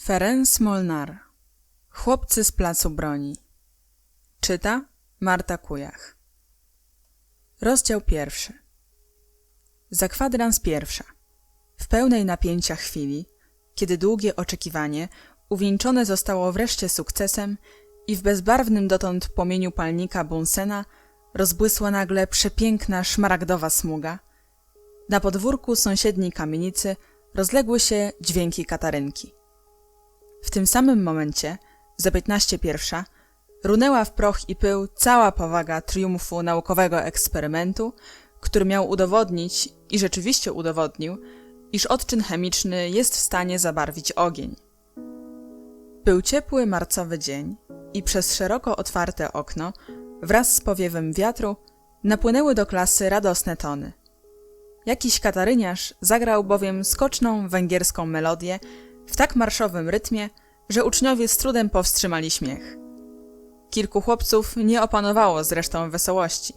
Ferenc Molnar. Chłopcy z placu broni. Czyta Marta Kujach. Rozdział 1. Za kwadrans pierwsza. W pełnej napięcia chwili, kiedy długie oczekiwanie uwieńczone zostało wreszcie sukcesem i w bezbarwnym dotąd płomieniu palnika Bunsena rozbłysła nagle przepiękna szmaragdowa smuga, na podwórku sąsiedniej kamienicy rozległy się dźwięki katarynki. W tym samym momencie, za 15:01, runęła w proch i pył cała powaga triumfu naukowego eksperymentu, który miał udowodnić, i rzeczywiście udowodnił, iż odczyn chemiczny jest w stanie zabarwić ogień. Był ciepły marcowy dzień i przez szeroko otwarte okno, wraz z powiewem wiatru, napłynęły do klasy radosne tony. Jakiś kataryniarz zagrał bowiem skoczną węgierską melodię w tak marszowym rytmie, że uczniowie z trudem powstrzymali śmiech. Kilku chłopców nie opanowało zresztą wesołości.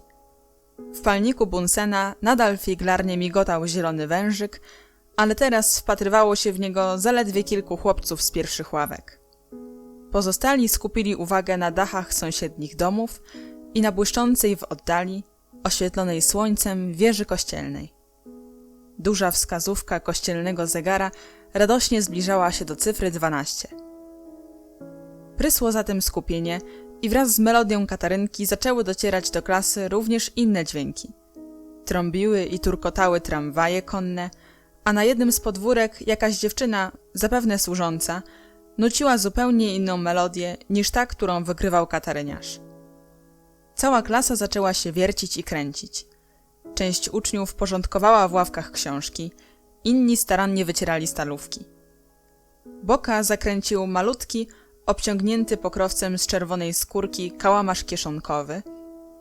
W palniku Bunsena nadal figlarnie migotał zielony wężyk, ale teraz wpatrywało się w niego zaledwie kilku chłopców z pierwszych ławek. Pozostali skupili uwagę na dachach sąsiednich domów i na błyszczącej w oddali, oświetlonej słońcem wieży kościelnej. Duża wskazówka kościelnego zegara radośnie zbliżała się do cyfry 12. Prysło zatem skupienie i wraz z melodią katarynki zaczęły docierać do klasy również inne dźwięki. Trąbiły i turkotały tramwaje konne, a na jednym z podwórek jakaś dziewczyna, zapewne służąca, nuciła zupełnie inną melodię niż ta, którą wykrywał kataryniarz. Cała klasa zaczęła się wiercić i kręcić. Część uczniów porządkowała w ławkach książki, inni starannie wycierali stalówki. Boka zakręcił malutki, obciągnięty pokrowcem z czerwonej skórki kałamarz kieszonkowy,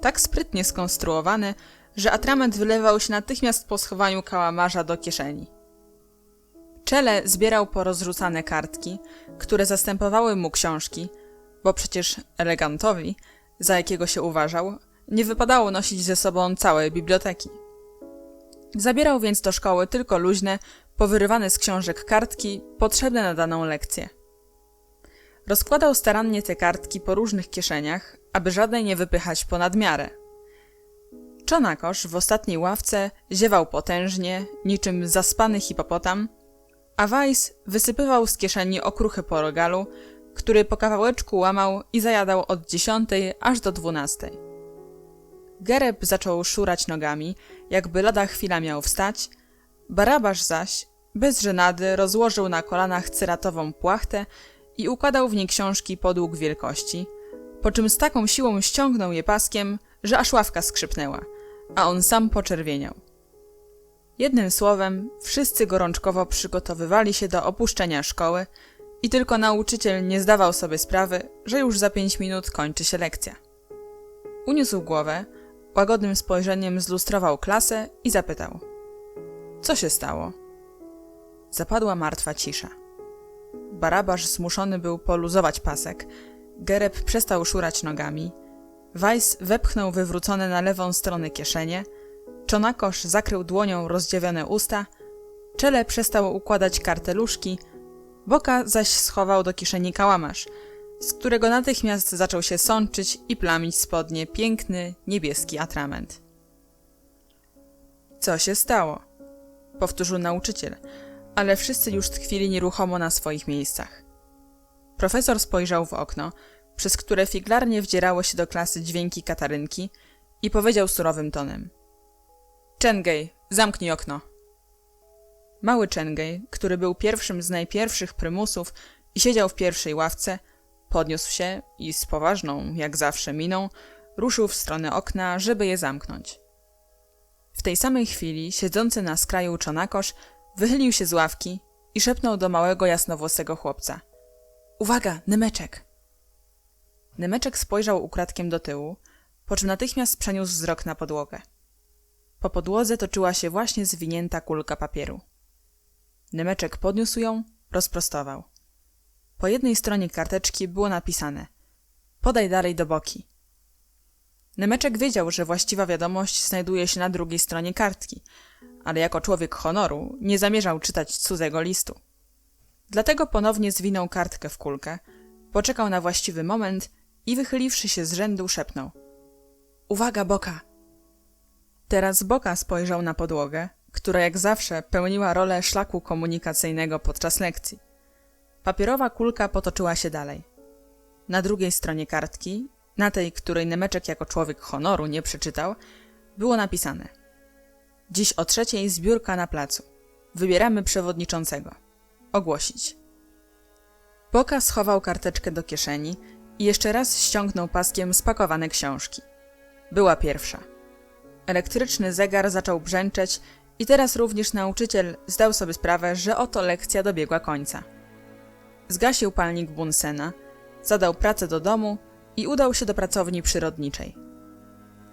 tak sprytnie skonstruowany, że atrament wylewał się natychmiast po schowaniu kałamarza do kieszeni. Czele zbierał porozrzucane kartki, które zastępowały mu książki, bo przecież elegantowi, za jakiego się uważał, nie wypadało nosić ze sobą całej biblioteki. Zabierał więc do szkoły tylko luźne, powyrywane z książek kartki potrzebne na daną lekcję. Rozkładał starannie te kartki po różnych kieszeniach, aby żadnej nie wypychać ponad miarę. Czonakosz w ostatniej ławce ziewał potężnie, niczym zaspany hipopotam, a Weiss wysypywał z kieszeni okruchy po rogalu, który po kawałeczku łamał i zajadał od 10 aż do 12. Gereb zaczął szurać nogami, jakby lada chwila miał wstać, Barabasz zaś, bez żenady, rozłożył na kolanach cyratową płachtę i układał w niej książki podług wielkości, po czym z taką siłą ściągnął je paskiem, że aż ławka skrzypnęła, a on sam poczerwieniał. Jednym słowem, wszyscy gorączkowo przygotowywali się do opuszczenia szkoły i tylko nauczyciel nie zdawał sobie sprawy, że już za 5 minut kończy się lekcja. Uniósł głowę, łagodnym spojrzeniem zlustrował klasę i zapytał: co się stało? Zapadła martwa cisza. Barabasz zmuszony był poluzować pasek, Gereb przestał szurać nogami, Weiss wepchnął wywrócone na lewą stronę kieszenie, Czonakosz zakrył dłonią rozdziewione usta, Czele przestał układać karteluszki, Boka zaś schował do kieszeni kałamarz, z którego natychmiast zaczął się sączyć i plamić spodnie piękny, niebieski atrament. Co się stało? Powtórzył nauczyciel, ale wszyscy już tkwili nieruchomo na swoich miejscach. Profesor spojrzał w okno, przez które figlarnie wdzierało się do klasy dźwięki katarynki i powiedział surowym tonem: Czengej, zamknij okno. Mały Czengej, który był pierwszym z najpierwszych prymusów i siedział w pierwszej ławce, podniósł się i z poważną, jak zawsze miną, ruszył w stronę okna, żeby je zamknąć. W tej samej chwili siedzący na skraju Czonakosz wychylił się z ławki i szepnął do małego jasnowłosego chłopca: uwaga, Nemeczek! Nemeczek spojrzał ukradkiem do tyłu, po czym natychmiast przeniósł wzrok na podłogę. Po podłodze toczyła się właśnie zwinięta kulka papieru. Nemeczek podniósł ją, rozprostował. Po jednej stronie karteczki było napisane: podaj dalej do Boki. Nemeczek wiedział, że właściwa wiadomość znajduje się na drugiej stronie kartki, ale jako człowiek honoru nie zamierzał czytać cudzego listu. Dlatego ponownie zwinął kartkę w kulkę, poczekał na właściwy moment i wychyliwszy się z rzędu szepnął: Uwaga, Boka! Teraz Boka spojrzał na podłogę, która jak zawsze pełniła rolę szlaku komunikacyjnego podczas lekcji. Papierowa kulka potoczyła się dalej. Na drugiej stronie kartki, na tej, której Nemeczek jako człowiek honoru nie przeczytał, było napisane: Dziś o 3:00 zbiórka na placu. Wybieramy przewodniczącego. Ogłosić. Boka schował karteczkę do kieszeni i jeszcze raz ściągnął paskiem spakowane książki. Była pierwsza. Elektryczny zegar zaczął brzęczeć i teraz również nauczyciel zdał sobie sprawę, że oto lekcja dobiegła końca. Zgasił palnik Bunsena, zadał pracę do domu i udał się do pracowni przyrodniczej.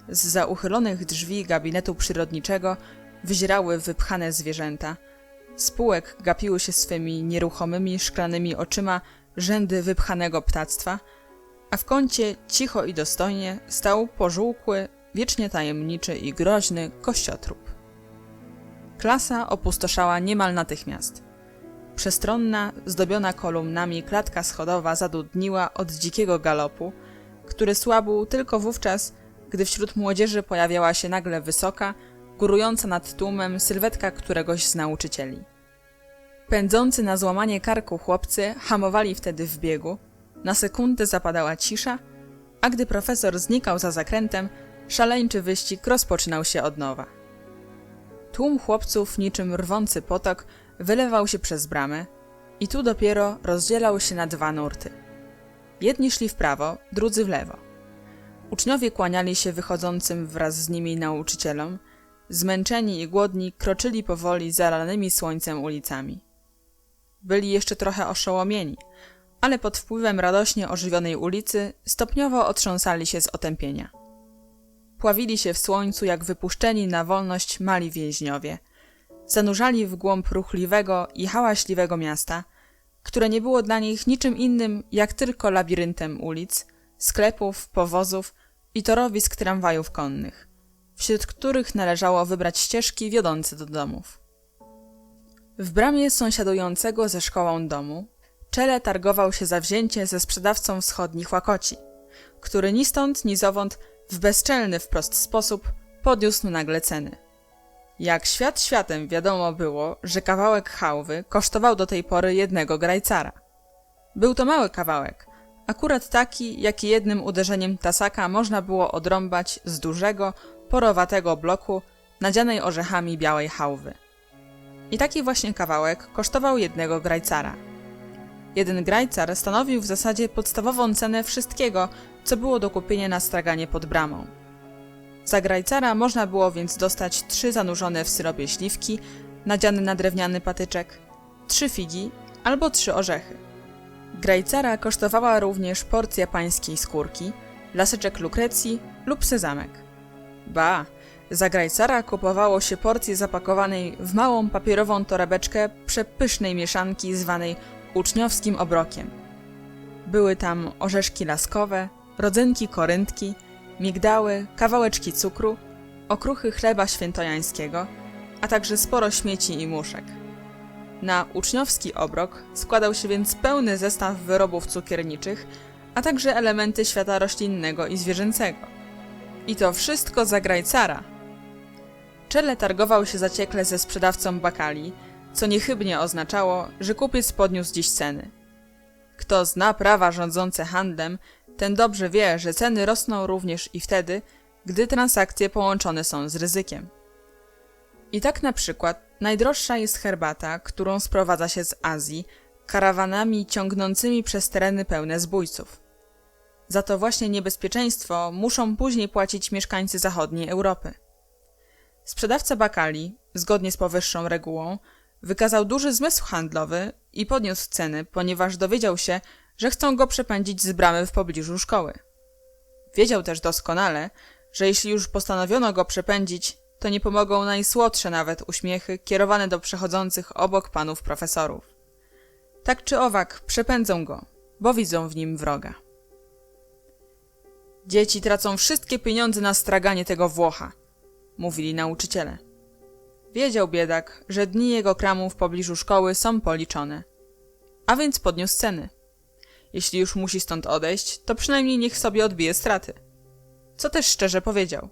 Zza uchylonych drzwi gabinetu przyrodniczego wyzierały wypchane zwierzęta. Z półek gapiły się swymi nieruchomymi, szklanymi oczyma rzędy wypchanego ptactwa, a w kącie cicho i dostojnie stał pożółkły, wiecznie tajemniczy i groźny kościotrup. Klasa opustoszała niemal natychmiast. Przestronna, zdobiona kolumnami klatka schodowa zadudniła od dzikiego galopu, który słabł tylko wówczas, gdy wśród młodzieży pojawiała się nagle wysoka, górująca nad tłumem sylwetka któregoś z nauczycieli. Pędzący na złamanie karku chłopcy hamowali wtedy w biegu, na sekundę zapadała cisza, a gdy profesor znikał za zakrętem, szaleńczy wyścig rozpoczynał się od nowa. Tłum chłopców niczym rwący potok wylewał się przez bramę i tu dopiero rozdzielał się na dwa nurty. Jedni szli w prawo, drudzy w lewo. Uczniowie kłaniali się wychodzącym wraz z nimi nauczycielom, zmęczeni i głodni kroczyli powoli zalanymi słońcem ulicami. Byli jeszcze trochę oszołomieni, ale pod wpływem radośnie ożywionej ulicy stopniowo otrząsali się z otępienia. Pławili się w słońcu jak wypuszczeni na wolność mali więźniowie. Zanurzali w głąb ruchliwego i hałaśliwego miasta, które nie było dla nich niczym innym jak tylko labiryntem ulic, sklepów, powozów i torowisk tramwajów konnych, wśród których należało wybrać ścieżki wiodące do domów. W bramie sąsiadującego ze szkołą domu czele targował się zawzięcie ze sprzedawcą wschodnich łakoci, który ni stąd, ni zowąd w bezczelny wprost sposób podniósł nagle ceny. Jak świat światem wiadomo było, że kawałek chałwy kosztował do tej pory 1 grajcara. Był to mały kawałek, akurat taki, jaki jednym uderzeniem tasaka można było odrąbać z dużego, porowatego bloku nadzianej orzechami białej chałwy. I taki właśnie kawałek kosztował 1 grajcara. 1 grajcar stanowił w zasadzie podstawową cenę wszystkiego, co było do kupienia na straganie pod bramą. Za grajcara można było więc dostać 3 zanurzone w syropie śliwki, nadziane na drewniany patyczek, 3 figi albo 3 orzechy. Grajcara kosztowała również porcja pańskiej skórki, laseczek lukrecji lub sezamek. Ba, za grajcara kupowało się porcję zapakowanej w małą papierową torebeczkę przepysznej mieszanki zwanej uczniowskim obrokiem. Były tam orzeszki laskowe, rodzynki koryntki, migdały, kawałeczki cukru, okruchy chleba świętojańskiego, a także sporo śmieci i muszek. Na uczniowski obrok składał się więc pełny zestaw wyrobów cukierniczych, a także elementy świata roślinnego i zwierzęcego. I to wszystko za grajcara. Czele targował się zaciekle ze sprzedawcą bakali, co niechybnie oznaczało, że kupiec podniósł dziś ceny. Kto zna prawa rządzące handlem, ten dobrze wie, że ceny rosną również i wtedy, gdy transakcje połączone są z ryzykiem. I tak na przykład najdroższa jest herbata, którą sprowadza się z Azji, karawanami ciągnącymi przez tereny pełne zbójców. Za to właśnie niebezpieczeństwo muszą później płacić mieszkańcy zachodniej Europy. Sprzedawca bakali, zgodnie z powyższą regułą, wykazał duży zmysł handlowy i podniósł ceny, ponieważ dowiedział się, że chcą go przepędzić z bramy w pobliżu szkoły. Wiedział też doskonale, że jeśli już postanowiono go przepędzić, to nie pomogą najsłodsze nawet uśmiechy kierowane do przechodzących obok panów profesorów. Tak czy owak przepędzą go, bo widzą w nim wroga. Dzieci tracą wszystkie pieniądze na straganie tego Włocha, mówili nauczyciele. Wiedział biedak, że dni jego kramu w pobliżu szkoły są policzone. a więc podniósł ceny. Jeśli już musi stąd odejść, to przynajmniej niech sobie odbije straty. Co też szczerze powiedział.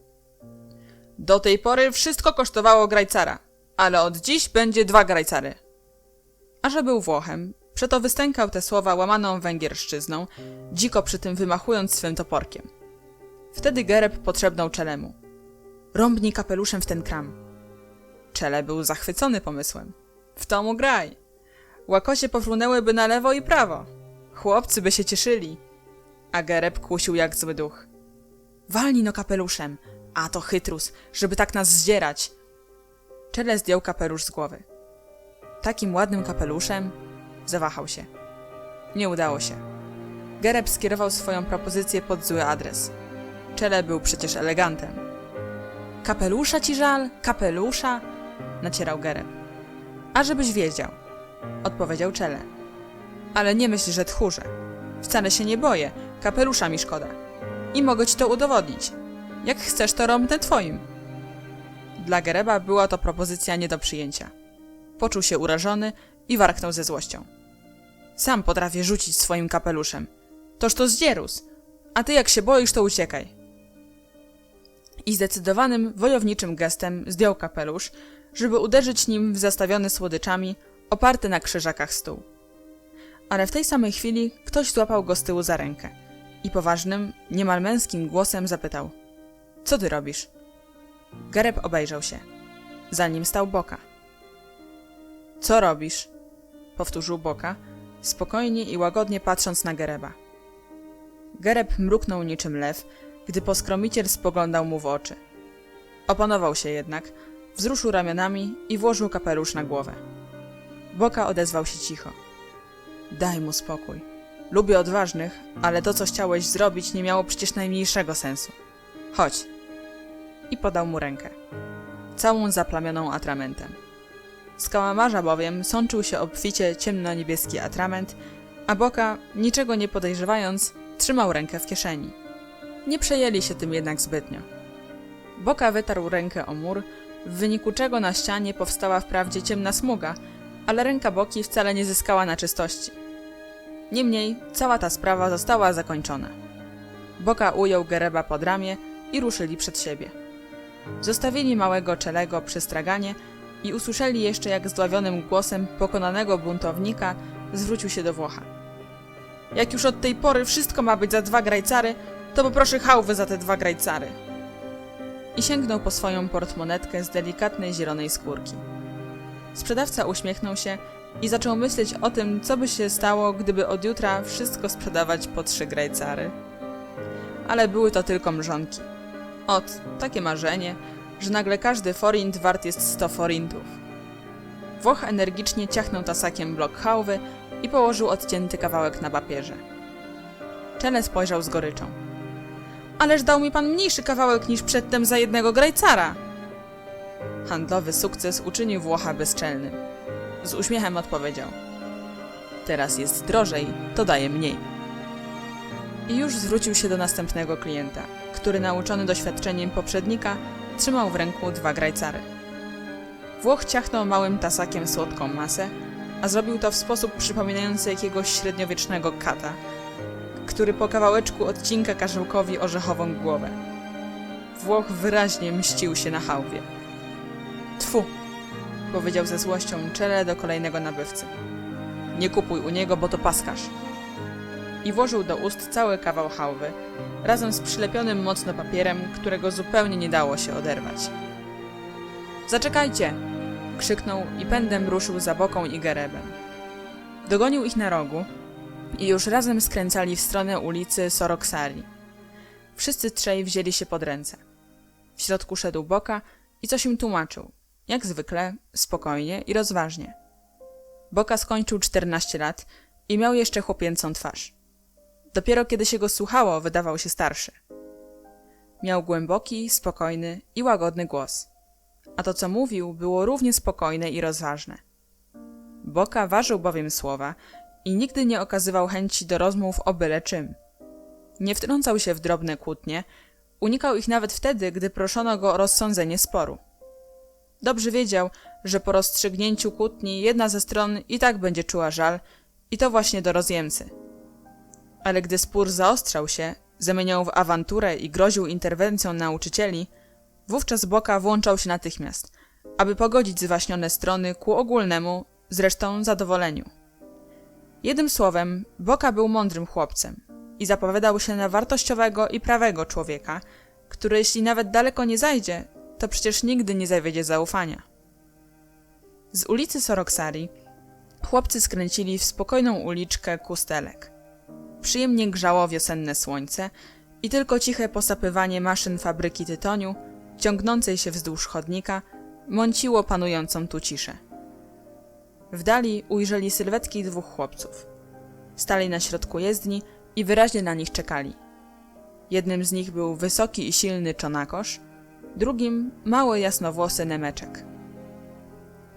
Do tej pory wszystko kosztowało grajcara, ale od dziś będzie 2 grajcary. A że był Włochem, przeto wystękał te słowa łamaną węgierszczyzną, dziko przy tym wymachując swym toporkiem. Wtedy Gereb potrzebnął Czelemu. Rąbnij kapeluszem w ten kram. Czele był zachwycony pomysłem. W to mu graj. Łakocie pofrunęłyby na lewo i prawo. Chłopcy by się cieszyli. A Gereb kłusił jak zły duch. Walnij no kapeluszem, a to chytrus, żeby tak nas zdzierać. Czele zdjął kapelusz z głowy. Takim ładnym kapeluszem? Zawahał się. Nie udało się. Gereb skierował swoją propozycję pod zły adres. Czele był przecież elegantem. Kapelusza ci żal? Kapelusza? Nacierał Gereb. A żebyś wiedział, odpowiedział Czele. Ale nie myśl, że tchórze. Wcale się nie boję, kapelusza mi szkoda. I mogę ci to udowodnić. Jak chcesz, to rąbnę twoim. Dla Gereba była to propozycja nie do przyjęcia. Poczuł się urażony i warknął ze złością. Sam potrafię rzucić swoim kapeluszem. Toż to zdzierus, a ty jak się boisz, to uciekaj. I zdecydowanym, wojowniczym gestem zdjął kapelusz, żeby uderzyć nim w zastawiony słodyczami, oparty na krzyżakach stół. Ale w tej samej chwili ktoś złapał go z tyłu za rękę i poważnym, niemal męskim głosem zapytał: co ty robisz? Gereb obejrzał się. Za nim stał Boka. Co robisz? Powtórzył Boka, spokojnie i łagodnie patrząc na Gereba. Gereb mruknął niczym lew, gdy poskromiciel spoglądał mu w oczy. Opanował się jednak, wzruszył ramionami i włożył kapelusz na głowę. Boka odezwał się cicho. Daj mu spokój. Lubię odważnych, ale to, co chciałeś zrobić, nie miało przecież najmniejszego sensu. Chodź. I podał mu rękę. Całą zaplamioną atramentem. Z kałamarza bowiem sączył się obficie ciemno-niebieski atrament, a Boka, niczego nie podejrzewając, trzymał rękę w kieszeni. Nie przejęli się tym jednak zbytnio. Boka wytarł rękę o mur, w wyniku czego na ścianie powstała wprawdzie ciemna smuga, ale ręka Boki wcale nie zyskała na czystości. Niemniej cała ta sprawa została zakończona. Boka ujął Gereba pod ramię i ruszyli przed siebie. Zostawili małego Czelego przy straganie i usłyszeli jeszcze, jak zdławionym głosem pokonanego buntownika zwrócił się do Włocha. Jak już od tej pory wszystko ma być za 2 grajcary, to poproszę chałwy za te 2 grajcary. I sięgnął po swoją portmonetkę z delikatnej zielonej skórki. Sprzedawca uśmiechnął się i zaczął myśleć o tym, co by się stało, gdyby od jutra wszystko sprzedawać po 3 grajcary. Ale były to tylko mrzonki. Takie marzenie, że nagle każdy forint wart jest 100 forintów. Włoch energicznie ciachnął tasakiem blok chałwy i położył odcięty kawałek na papierze. Czele spojrzał z goryczą. Ależ dał mi pan mniejszy kawałek niż przedtem za 1 grajcara. Handlowy sukces uczynił Włocha bezczelnym. Z uśmiechem odpowiedział. Teraz jest drożej, to daje mniej. I już zwrócił się do następnego klienta, który nauczony doświadczeniem poprzednika trzymał w ręku 2 grajcary. Włoch ciachnął małym tasakiem słodką masę, a zrobił to w sposób przypominający jakiegoś średniowiecznego kata, który po kawałeczku odcinka karzełkowi orzechową głowę. Włoch wyraźnie mścił się na chałwie. Tfu! Powiedział ze złością Czele do kolejnego nabywcy. Nie kupuj u niego, bo to paskarz. I włożył do ust cały kawał chałwy, razem z przylepionym mocno papierem, którego zupełnie nie dało się oderwać. Zaczekajcie! Krzyknął i pędem ruszył za Boką i Gerebem. Dogonił ich na rogu i już razem skręcali w stronę ulicy Soroksari. Wszyscy trzej wzięli się pod ręce. W środku szedł Boka i coś im tłumaczył. Jak zwykle, spokojnie i rozważnie. Boka skończył 14 lat i miał jeszcze chłopięcą twarz. Dopiero kiedy się go słuchało, wydawał się starszy. Miał głęboki, spokojny i łagodny głos. A to, co mówił, było równie spokojne i rozważne. Boka ważył bowiem słowa i nigdy nie okazywał chęci do rozmów o byle czym. Nie wtrącał się w drobne kłótnie, unikał ich nawet wtedy, gdy proszono go o rozsądzenie sporu. Dobrze wiedział, że po rozstrzygnięciu kłótni jedna ze stron i tak będzie czuła żal I to właśnie do rozjemcy. Ale gdy spór zaostrzał się, zamieniał w awanturę i groził interwencją nauczycieli, wówczas Boka włączał się natychmiast, aby pogodzić zwaśnione strony ku ogólnemu, zresztą zadowoleniu. Jednym słowem, Boka był mądrym chłopcem i zapowiadał się na wartościowego i prawego człowieka, który jeśli nawet daleko nie zajdzie, to przecież nigdy nie zawiedzie zaufania. Z ulicy Soroksari chłopcy skręcili w spokojną uliczkę Kustelek. Przyjemnie grzało wiosenne słońce i tylko ciche posapywanie maszyn fabryki tytoniu, ciągnącej się wzdłuż chodnika, mąciło panującą tu ciszę. W dali ujrzeli sylwetki dwóch chłopców. Stali na środku jezdni i wyraźnie na nich czekali. Jednym z nich był wysoki i silny Czonakosz, drugim mały jasnowłosy Nemeczek.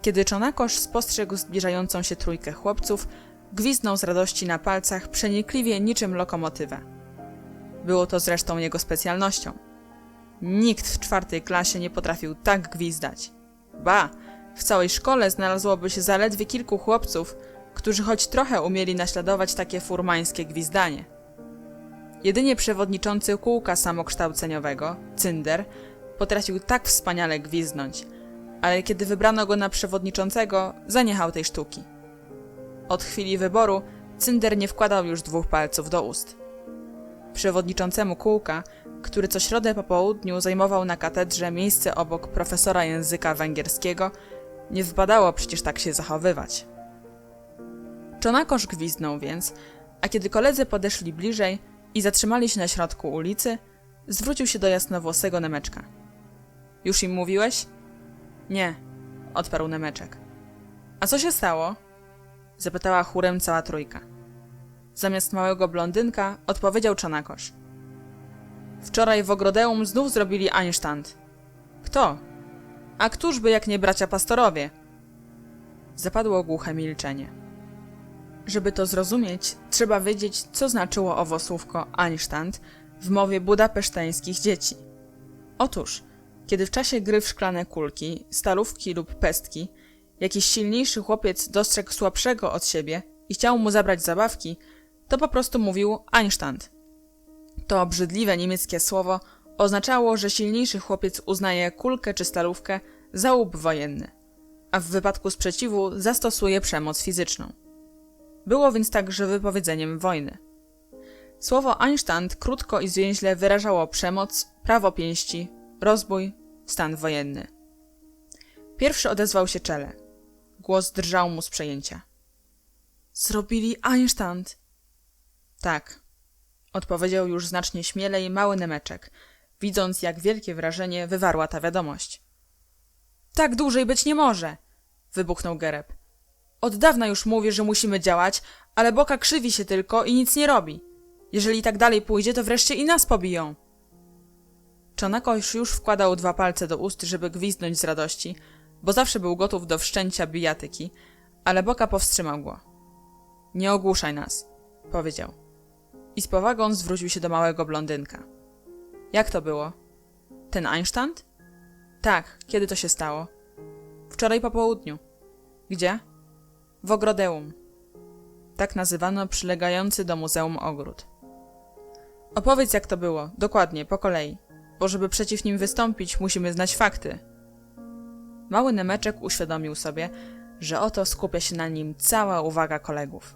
Kiedy Czonakosz spostrzegł zbliżającą się trójkę chłopców, gwizdnął z radości na palcach przenikliwie niczym lokomotywę. Było to zresztą jego specjalnością. Nikt w 4. klasie nie potrafił tak gwizdać. Ba, w całej szkole znalazłoby się zaledwie kilku chłopców, którzy choć trochę umieli naśladować takie furmańskie gwizdanie. Jedynie przewodniczący kółka samokształceniowego, Cynder, potrafił tak wspaniale gwizdnąć, ale kiedy wybrano go na przewodniczącego, zaniechał tej sztuki. Od chwili wyboru Cynder nie wkładał już 2 palców do ust. Przewodniczącemu kółka, który co środę po południu zajmował na katedrze miejsce obok profesora języka węgierskiego, nie wypadało przecież tak się zachowywać. Czonakosz gwizdnął więc, a kiedy koledzy podeszli bliżej i zatrzymali się na środku ulicy, zwrócił się do jasnowłosego Nemeczka. — Już im mówiłeś? — Nie — odparł Nemeczek. — A co się stało? — zapytała chórem cała trójka. Zamiast małego blondynka odpowiedział Czonakosz. — Wczoraj w Ogrodeum znów zrobili Einstand. — Kto? — A któż by jak nie bracia pastorowie? Zapadło głuche milczenie. Żeby to zrozumieć, trzeba wiedzieć, co znaczyło owo słówko Einstand w mowie budapeszteńskich dzieci. Otóż, kiedy w czasie gry w szklane kulki, stalówki lub pestki, jakiś silniejszy chłopiec dostrzegł słabszego od siebie i chciał mu zabrać zabawki, to po prostu mówił Einstand. To obrzydliwe niemieckie słowo oznaczało, że silniejszy chłopiec uznaje kulkę czy stalówkę za łup wojenny, a w wypadku sprzeciwu zastosuje przemoc fizyczną. Było więc także wypowiedzeniem wojny. Słowo Einstand krótko i zwięźle wyrażało przemoc, prawo pięści, rozbój, stan wojenny. Pierwszy odezwał się Czele. Głos drżał mu z przejęcia. — Zrobili Einstand! — Tak — odpowiedział już znacznie śmielej mały Nemeczek, widząc, jak wielkie wrażenie wywarła ta wiadomość. — Tak dłużej być nie może! — wybuchnął Gereb. — Od dawna już mówię, że musimy działać, ale Boka krzywi się tylko i nic nie robi. Jeżeli tak dalej pójdzie, to wreszcie i nas pobiją. Czonakosz już wkładał 2 palce do ust, żeby gwizdnąć z radości, bo zawsze był gotów do wszczęcia bijatyki, ale Boka powstrzymał go. — Nie ogłuszaj nas — powiedział. I z powagą zwrócił się do małego blondynka. — Jak to było? — Ten Einstand? — Tak. Kiedy to się stało? — Wczoraj po południu. — Gdzie? — W Ogrodeum. Tak nazywano przylegający do muzeum ogród. — Opowiedz, jak to było, dokładnie, po kolei, bo żeby przeciw nim wystąpić, musimy znać fakty. Mały Nemeczek uświadomił sobie, że oto skupia się na nim cała uwaga kolegów.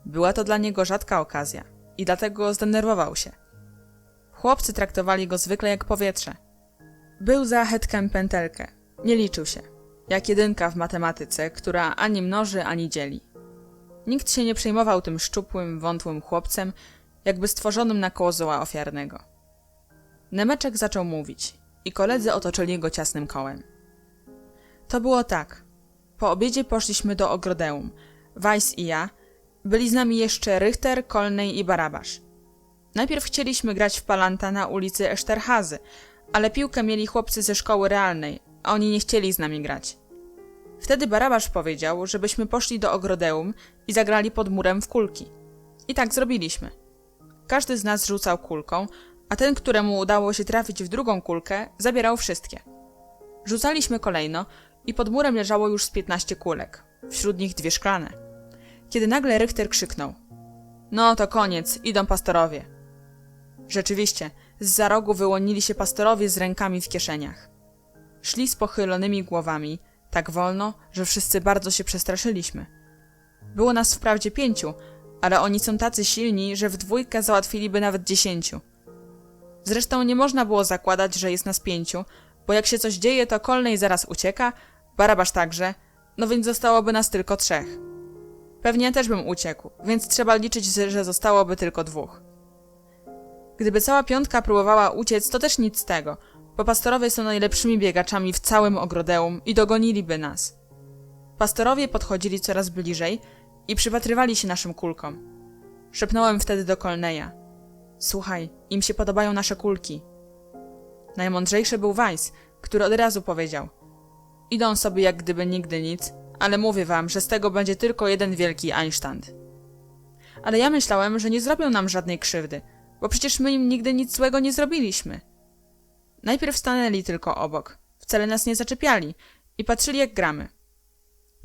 Była to dla niego rzadka okazja i dlatego zdenerwował się. Chłopcy traktowali go zwykle jak powietrze. Był za hetkę pętelkę, nie liczył się, jak jedynka w matematyce, która ani mnoży, ani dzieli. Nikt się nie przejmował tym szczupłym, wątłym chłopcem, jakby stworzonym na kozoła ofiarnego. Nemeczek zaczął mówić i koledzy otoczyli go ciasnym kołem. To było tak. Po obiedzie poszliśmy do Ogrodeum. Weiss i ja. Byli z nami jeszcze Richter, Kolnej i Barabasz. Najpierw chcieliśmy grać w Palanta na ulicy Esterhazy, ale piłkę mieli chłopcy ze szkoły realnej, a oni nie chcieli z nami grać. Wtedy Barabasz powiedział, żebyśmy poszli do Ogrodeum i zagrali pod murem w kulki. I tak zrobiliśmy. Każdy z nas rzucał kulką, a ten, któremu udało się trafić w drugą kulkę, zabierał wszystkie. Rzucaliśmy kolejno i pod murem leżało już z 15 kulek, wśród nich 2 szklane. kiedy nagle Richter krzyknął: no to koniec, idą pastorowie. Rzeczywiście, zza rogu wyłonili się pastorowie z rękami w kieszeniach. Szli z pochylonymi głowami, tak wolno, że wszyscy bardzo się przestraszyliśmy. Było nas wprawdzie 5, ale oni są tacy silni, że w dwójkę załatwiliby nawet 10. Zresztą nie można było zakładać, że jest nas 5, bo jak się coś dzieje, to Kolnej zaraz ucieka, Barabasz także, no więc zostałoby nas tylko 3. Pewnie też bym uciekł, więc trzeba liczyć, że zostałoby tylko 2. Gdyby cała 5 próbowała uciec, to też nic z tego, bo pastorowie są najlepszymi biegaczami w całym ogrodeum i dogoniliby nas. Pastorowie podchodzili coraz bliżej i przypatrywali się naszym kulkom. Szepnąłem wtedy do Kolneja: słuchaj, im się podobają nasze kulki. Najmądrzejszy był Weiss, który od razu powiedział: idą sobie jak gdyby nigdy nic, ale mówię wam, że z tego będzie tylko jeden wielki Einstand. Ale ja myślałem, że nie zrobią nam żadnej krzywdy, bo przecież my im nigdy nic złego nie zrobiliśmy. Najpierw stanęli tylko obok, wcale nas nie zaczepiali i patrzyli jak gramy.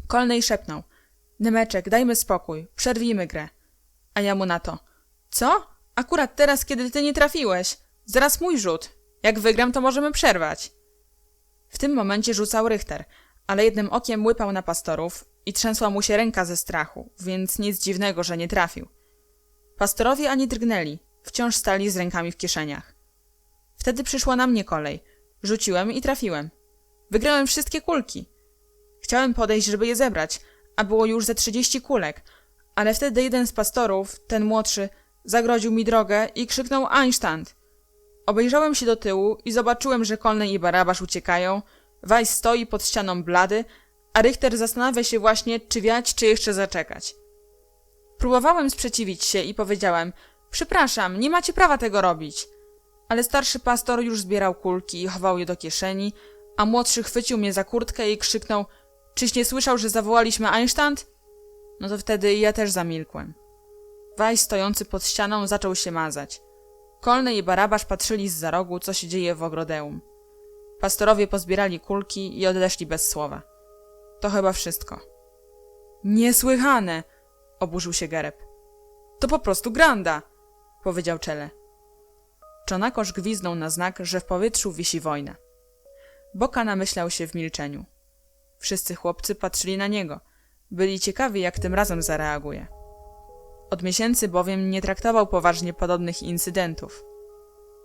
Kolnej szepnął: Nemeczek, dajmy spokój, przerwijmy grę. A ja mu na to: co? Akurat teraz, kiedy ty nie trafiłeś. Zaraz mój rzut. Jak wygram, to możemy przerwać. W tym momencie rzucał Richter, ale jednym okiem łypał na pastorów i trzęsła mu się ręka ze strachu, więc nic dziwnego, że nie trafił. Pastorowie ani drgnęli, wciąż stali z rękami w kieszeniach. Wtedy przyszła na mnie kolej. Rzuciłem i trafiłem. Wygrałem wszystkie kulki. Chciałem podejść, żeby je zebrać, a było już ze 30 kulek, ale wtedy jeden z pastorów, ten młodszy, zagrodził mi drogę i krzyknął Einstand. Obejrzałem się do tyłu i zobaczyłem, że Kolnej i Barabasz uciekają, Weiss stoi pod ścianą blady, a Richter zastanawia się właśnie, czy wiać, czy jeszcze zaczekać. Próbowałem sprzeciwić się i powiedziałem: przepraszam, nie macie prawa tego robić. Ale starszy pastor już zbierał kulki i chował je do kieszeni, a młodszy chwycił mnie za kurtkę i krzyknął: czyś nie słyszał, że zawołaliśmy Einstand? No to wtedy ja też zamilkłem. Weiss stojący pod ścianą zaczął się mazać. Kolnej i Barabasz patrzyli zza rogu, co się dzieje w ogrodeum. Pastorowie pozbierali kulki i odeszli bez słowa. To chyba wszystko. Niesłychane! Oburzył się Gereb. To po prostu granda! Powiedział Czele. Czonakosz gwizdnął na znak, że w powietrzu wisi wojna. Boka namyślał się w milczeniu. Wszyscy chłopcy patrzyli na niego. Byli ciekawi, jak tym razem zareaguje. Od miesięcy bowiem nie traktował poważnie podobnych incydentów.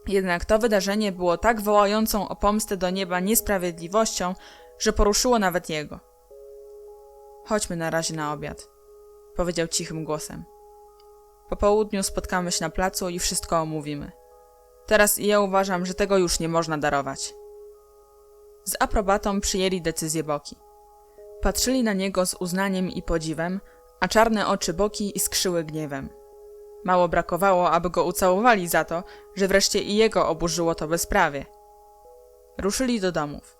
Jednak to wydarzenie było tak wołającą o pomstę do nieba niesprawiedliwością, że poruszyło nawet jego. Chodźmy na razie na obiad, powiedział cichym głosem. Po południu spotkamy się na placu i wszystko omówimy. Teraz ja uważam, że tego już nie można darować. Z aprobatą przyjęli decyzję Boki. Patrzyli na niego z uznaniem i podziwem, a czarne oczy Boki iskrzyły gniewem. Mało brakowało, aby go ucałowali za to, że wreszcie i jego oburzyło to bezprawie. Ruszyli do domów.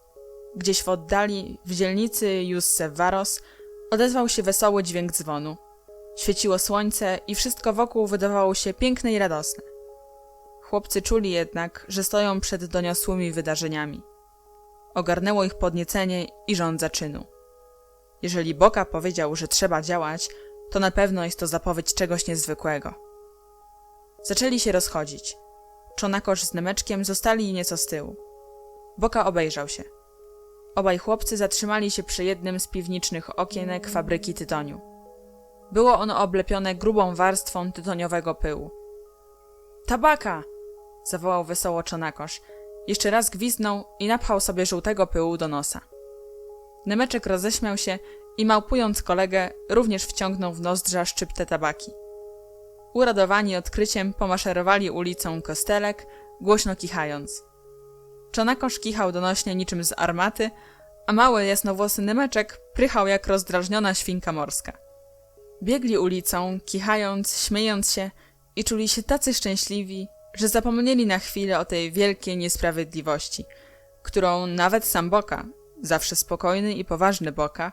Gdzieś w oddali, w dzielnicy Jussevaros, odezwał się wesoły dźwięk dzwonu. Świeciło słońce i wszystko wokół wydawało się piękne i radosne. Chłopcy czuli jednak, że stoją przed doniosłymi wydarzeniami. Ogarnęło ich podniecenie i żądza czynu. Jeżeli Boka powiedział, że trzeba działać, to na pewno jest to zapowiedź czegoś niezwykłego. Zaczęli się rozchodzić. Czonakosz z Nemeczkiem zostali nieco z tyłu. Boka obejrzał się. Obaj chłopcy zatrzymali się przy jednym z piwniczych okienek fabryki tytoniu. Było ono oblepione grubą warstwą tytoniowego pyłu. Tabaka! Zawołał wesoło Czonakosz. Jeszcze raz gwizdnął i napchał sobie żółtego pyłu do nosa. Nemeczek roześmiał się i małpując kolegę, również wciągnął w nozdrza szczyptę tabaki. Uradowani odkryciem pomaszerowali ulicą Kostelek, głośno kichając. Czonakosz kichał donośnie niczym z armaty, a mały jasnowłosy Nemeczek prychał jak rozdrażniona świnka morska. Biegli ulicą, kichając, śmiejąc się i czuli się tacy szczęśliwi, że zapomnieli na chwilę o tej wielkiej niesprawiedliwości, którą nawet sam Boka, zawsze spokojny i poważny Boka,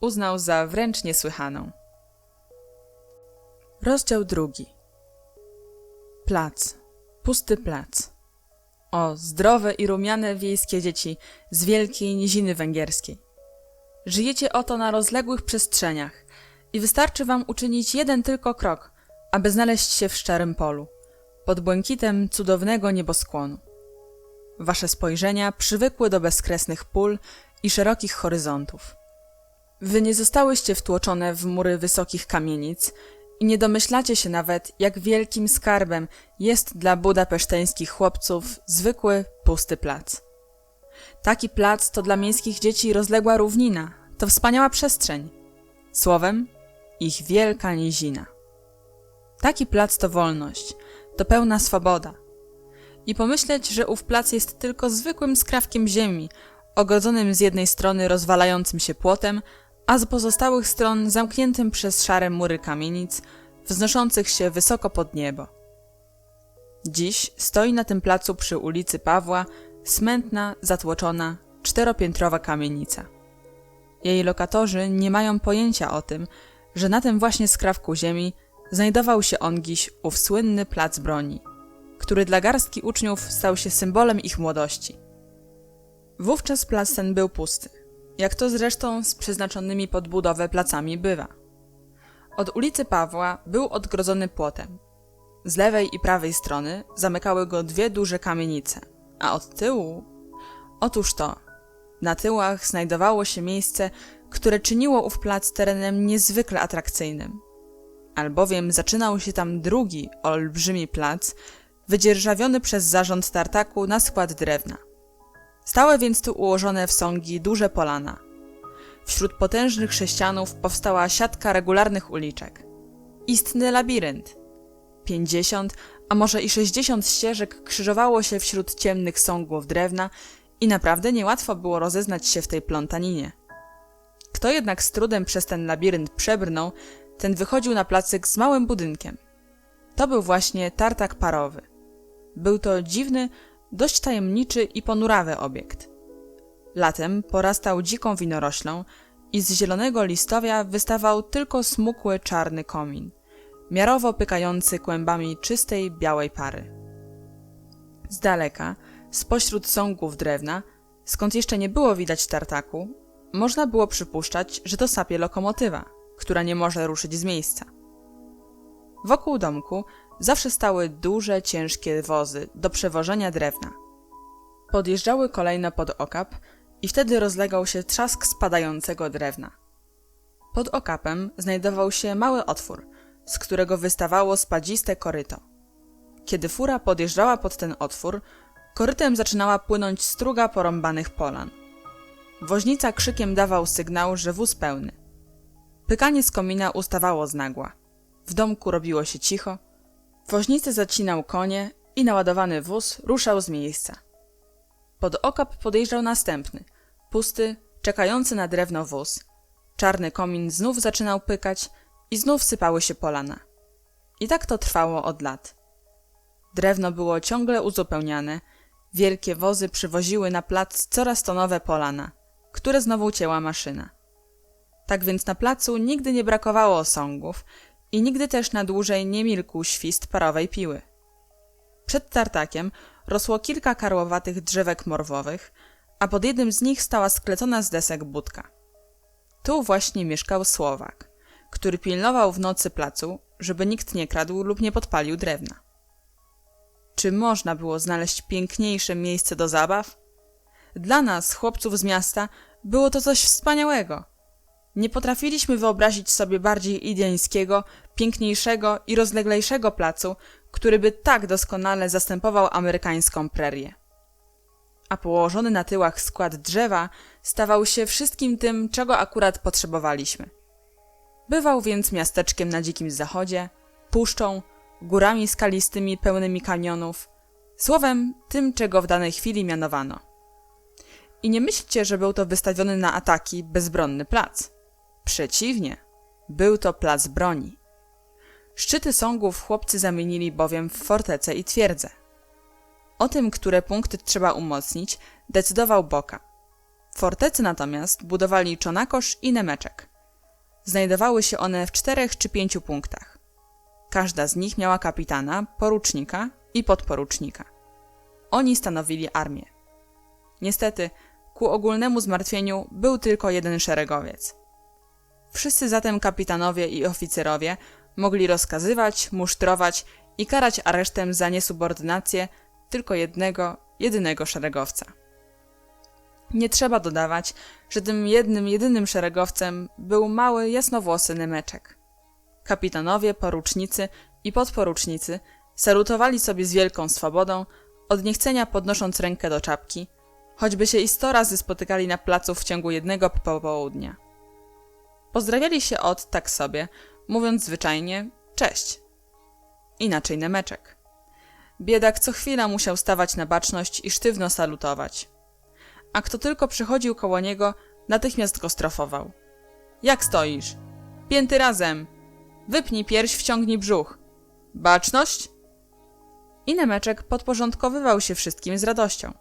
uznał za wręcz niesłychaną. Rozdział 2. Plac. Pusty plac. O, zdrowe i rumiane wiejskie dzieci z wielkiej niziny węgierskiej. Żyjecie oto na rozległych przestrzeniach i wystarczy wam uczynić jeden tylko krok, aby znaleźć się w szczerym polu, pod błękitem cudownego nieboskłonu. Wasze spojrzenia przywykły do bezkresnych pól i szerokich horyzontów. Wy nie zostałyście wtłoczone w mury wysokich kamienic i nie domyślacie się nawet, jak wielkim skarbem jest dla budapeszteńskich chłopców zwykły, pusty plac. Taki plac to dla miejskich dzieci rozległa równina, to wspaniała przestrzeń. Słowem, ich wielka nizina. Taki plac to wolność, to pełna swoboda. I pomyśleć, że ów plac jest tylko zwykłym skrawkiem ziemi, ogrodzonym z jednej strony rozwalającym się płotem, a z pozostałych stron zamkniętym przez szare mury kamienic, wznoszących się wysoko pod niebo. Dziś stoi na tym placu przy ulicy Pawła smętna, zatłoczona, 4-piętrowa kamienica. Jej lokatorzy nie mają pojęcia o tym, że na tym właśnie skrawku ziemi znajdował się ongiś ów słynny plac broni, który dla garstki uczniów stał się symbolem ich młodości. Wówczas plac ten był pusty, jak to zresztą z przeznaczonymi pod budowę placami bywa. Od ulicy Pawła był odgrodzony płotem. Z lewej i prawej strony zamykały go 2 duże kamienice, a od tyłu... Otóż to, na tyłach znajdowało się miejsce, które czyniło ów plac terenem niezwykle atrakcyjnym. Albowiem zaczynał się tam drugi, olbrzymi plac, wydzierżawiony przez zarząd tartaku na skład drewna. Stały więc tu ułożone w sągi duże polana. Wśród potężnych sześcianów powstała siatka regularnych uliczek. Istny labirynt. 50, a może i 60 ścieżek krzyżowało się wśród ciemnych sągów drewna i naprawdę niełatwo było rozeznać się w tej plątaninie. Kto jednak z trudem przez ten labirynt przebrnął, ten wychodził na placyk z małym budynkiem. To był właśnie tartak parowy. Był to dziwny, dość tajemniczy i ponurawy obiekt. Latem porastał dziką winoroślą i z zielonego listowia wystawał tylko smukły czarny komin, miarowo pykający kłębami czystej, białej pary. Z daleka, spośród sągów drewna, skąd jeszcze nie było widać tartaku, można było przypuszczać, że to sapie lokomotywa, która nie może ruszyć z miejsca. Wokół domku zawsze stały duże, ciężkie wozy do przewożenia drewna. Podjeżdżały kolejno pod okap i wtedy rozlegał się trzask spadającego drewna. Pod okapem znajdował się mały otwór, z którego wystawało spadziste koryto. Kiedy fura podjeżdżała pod ten otwór, korytem zaczynała płynąć struga porąbanych polan. Woźnica krzykiem dawał sygnał, że wóz pełny. Pykanie z komina ustawało znagła. W domku robiło się cicho. Woźnicy zacinał konie i naładowany wóz ruszał z miejsca. Pod okap podjeżdżał następny, pusty, czekający na drewno wóz. Czarny komin znów zaczynał pykać i znów sypały się polana. I tak to trwało od lat. Drewno było ciągle uzupełniane, wielkie wozy przywoziły na plac coraz to nowe polana, które znowu cięła maszyna. Tak więc na placu nigdy nie brakowało osągów i nigdy też na dłużej nie milkł świst parowej piły. Przed tartakiem rosło kilka karłowatych drzewek morwowych, a pod jednym z nich stała sklecona z desek budka. Tu właśnie mieszkał Słowak, który pilnował w nocy placu, żeby nikt nie kradł lub nie podpalił drewna. Czy można było znaleźć piękniejsze miejsce do zabaw? Dla nas, chłopców z miasta, było to coś wspaniałego. Nie potrafiliśmy wyobrazić sobie bardziej idyjskiego, piękniejszego i rozleglejszego placu, który by tak doskonale zastępował amerykańską prerię. A położony na tyłach skład drzewa stawał się wszystkim tym, czego akurat potrzebowaliśmy. Bywał więc miasteczkiem na dzikim zachodzie, puszczą, górami skalistymi pełnymi kanionów, słowem tym, czego w danej chwili mianowano. I nie myślcie, że był to wystawiony na ataki bezbronny plac. Przeciwnie, był to plac broni. Szczyty sągów chłopcy zamienili bowiem w fortece i twierdzę. O tym, które punkty trzeba umocnić, decydował Boka. Fortecy natomiast budowali Czonakosz i Nemeczek. Znajdowały się one w 4 czy 5 punktach. Każda z nich miała kapitana, porucznika i podporucznika. Oni stanowili armię. Niestety, ku ogólnemu zmartwieniu był tylko jeden szeregowiec. Wszyscy zatem kapitanowie i oficerowie mogli rozkazywać, musztrować i karać aresztem za niesubordynację tylko jedynego szeregowca. Nie trzeba dodawać, że tym jedynym szeregowcem był mały, jasnowłosy Nemeczek. Kapitanowie, porucznicy i podporucznicy salutowali sobie z wielką swobodą, od niechcenia podnosząc rękę do czapki, choćby się i 100 razy spotykali na placu w ciągu jednego popołudnia. Pozdrawiali się tak sobie, mówiąc zwyczajnie cześć. Inaczej Nemeczek. Biedak co chwila musiał stawać na baczność i sztywno salutować. A kto tylko przychodził koło niego, natychmiast go strofował. Jak stoisz? Pięty razem! Wypnij pierś, wciągnij brzuch. Baczność? I Nemeczek podporządkowywał się wszystkim z radością.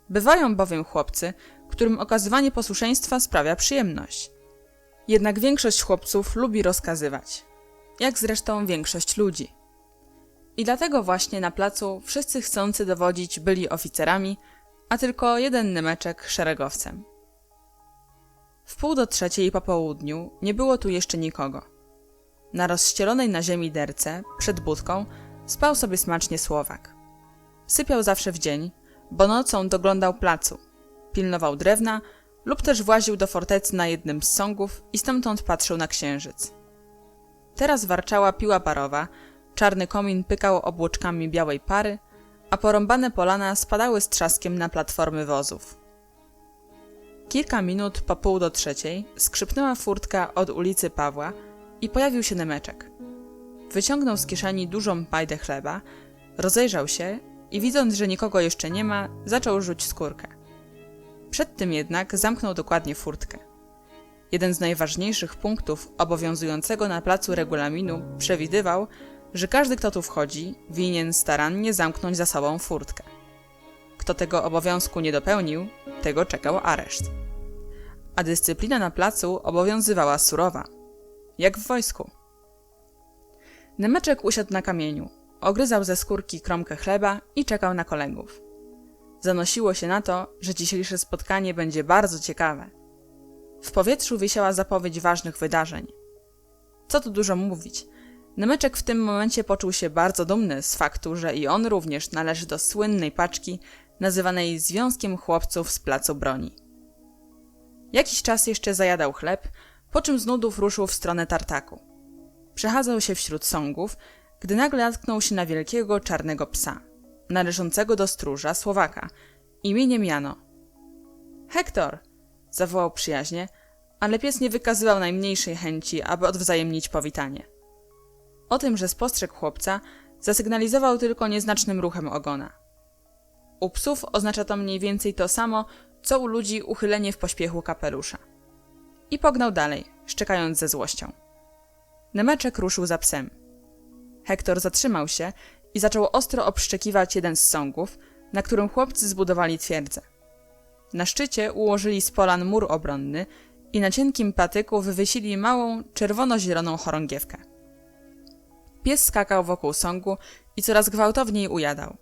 Bywają bowiem chłopcy, którym okazywanie posłuszeństwa sprawia przyjemność. Jednak większość chłopców lubi rozkazywać. Jak zresztą większość ludzi. I dlatego właśnie na placu wszyscy chcący dowodzić byli oficerami, a tylko jeden Nemeczek szeregowcem. 2:45 po południu nie było tu jeszcze nikogo. Na rozścielonej na ziemi derce, przed budką, spał sobie smacznie Słowak. Sypiał zawsze w dzień, bo nocą doglądał placu, pilnował drewna lub też właził do fortecy na jednym z sągów i stamtąd patrzył na księżyc. Teraz warczała piła parowa, czarny komin pykał obłoczkami białej pary, a porąbane polana spadały z trzaskiem na platformy wozów. Kilka minut po 2:45 skrzypnęła furtka od ulicy Pawła i pojawił się Nemeczek. Wyciągnął z kieszeni dużą pajdę chleba, rozejrzał się i widząc, że nikogo jeszcze nie ma, zaczął rzuć skórkę. Przed tym jednak zamknął dokładnie furtkę. Jeden z najważniejszych punktów obowiązującego na placu regulaminu przewidywał, że każdy, kto tu wchodzi, winien starannie zamknąć za sobą furtkę. Kto tego obowiązku nie dopełnił, tego czekał areszt. A dyscyplina na placu obowiązywała surowa, jak w wojsku. Nemeczek usiadł na kamieniu, ogryzał ze skórki kromkę chleba i czekał na kolegów. Zanosiło się na to, że dzisiejsze spotkanie będzie bardzo ciekawe. W powietrzu wisiała zapowiedź ważnych wydarzeń. Co tu dużo mówić, Nemeczek w tym momencie poczuł się bardzo dumny z faktu, że i on również należy do słynnej paczki nazywanej Związkiem Chłopców z Placu Broni. Jakiś czas jeszcze zajadał chleb, po czym z nudów ruszył w stronę tartaku. Przechadzał się wśród sągów, gdy nagle natknął się na wielkiego czarnego psa, należącego do stróża Słowaka, imieniem Jano. Hektor! Zawołał przyjaźnie, ale pies nie wykazywał najmniejszej chęci, aby odwzajemnić powitanie. O tym, że spostrzegł chłopca, zasygnalizował tylko nieznacznym ruchem ogona. U psów oznacza to mniej więcej to samo, co u ludzi uchylenie w pośpiechu kapelusza. I pognał dalej, szczekając ze złością. Nemeczek ruszył za psem. Hektor zatrzymał się i zaczął ostro obszczekiwać jeden z sągów, na którym chłopcy zbudowali twierdzę. Na szczycie ułożyli z polan mur obronny i na cienkim patyku wywiesili małą, czerwono-zieloną chorągiewkę. Pies skakał wokół sągu i coraz gwałtowniej ujadał.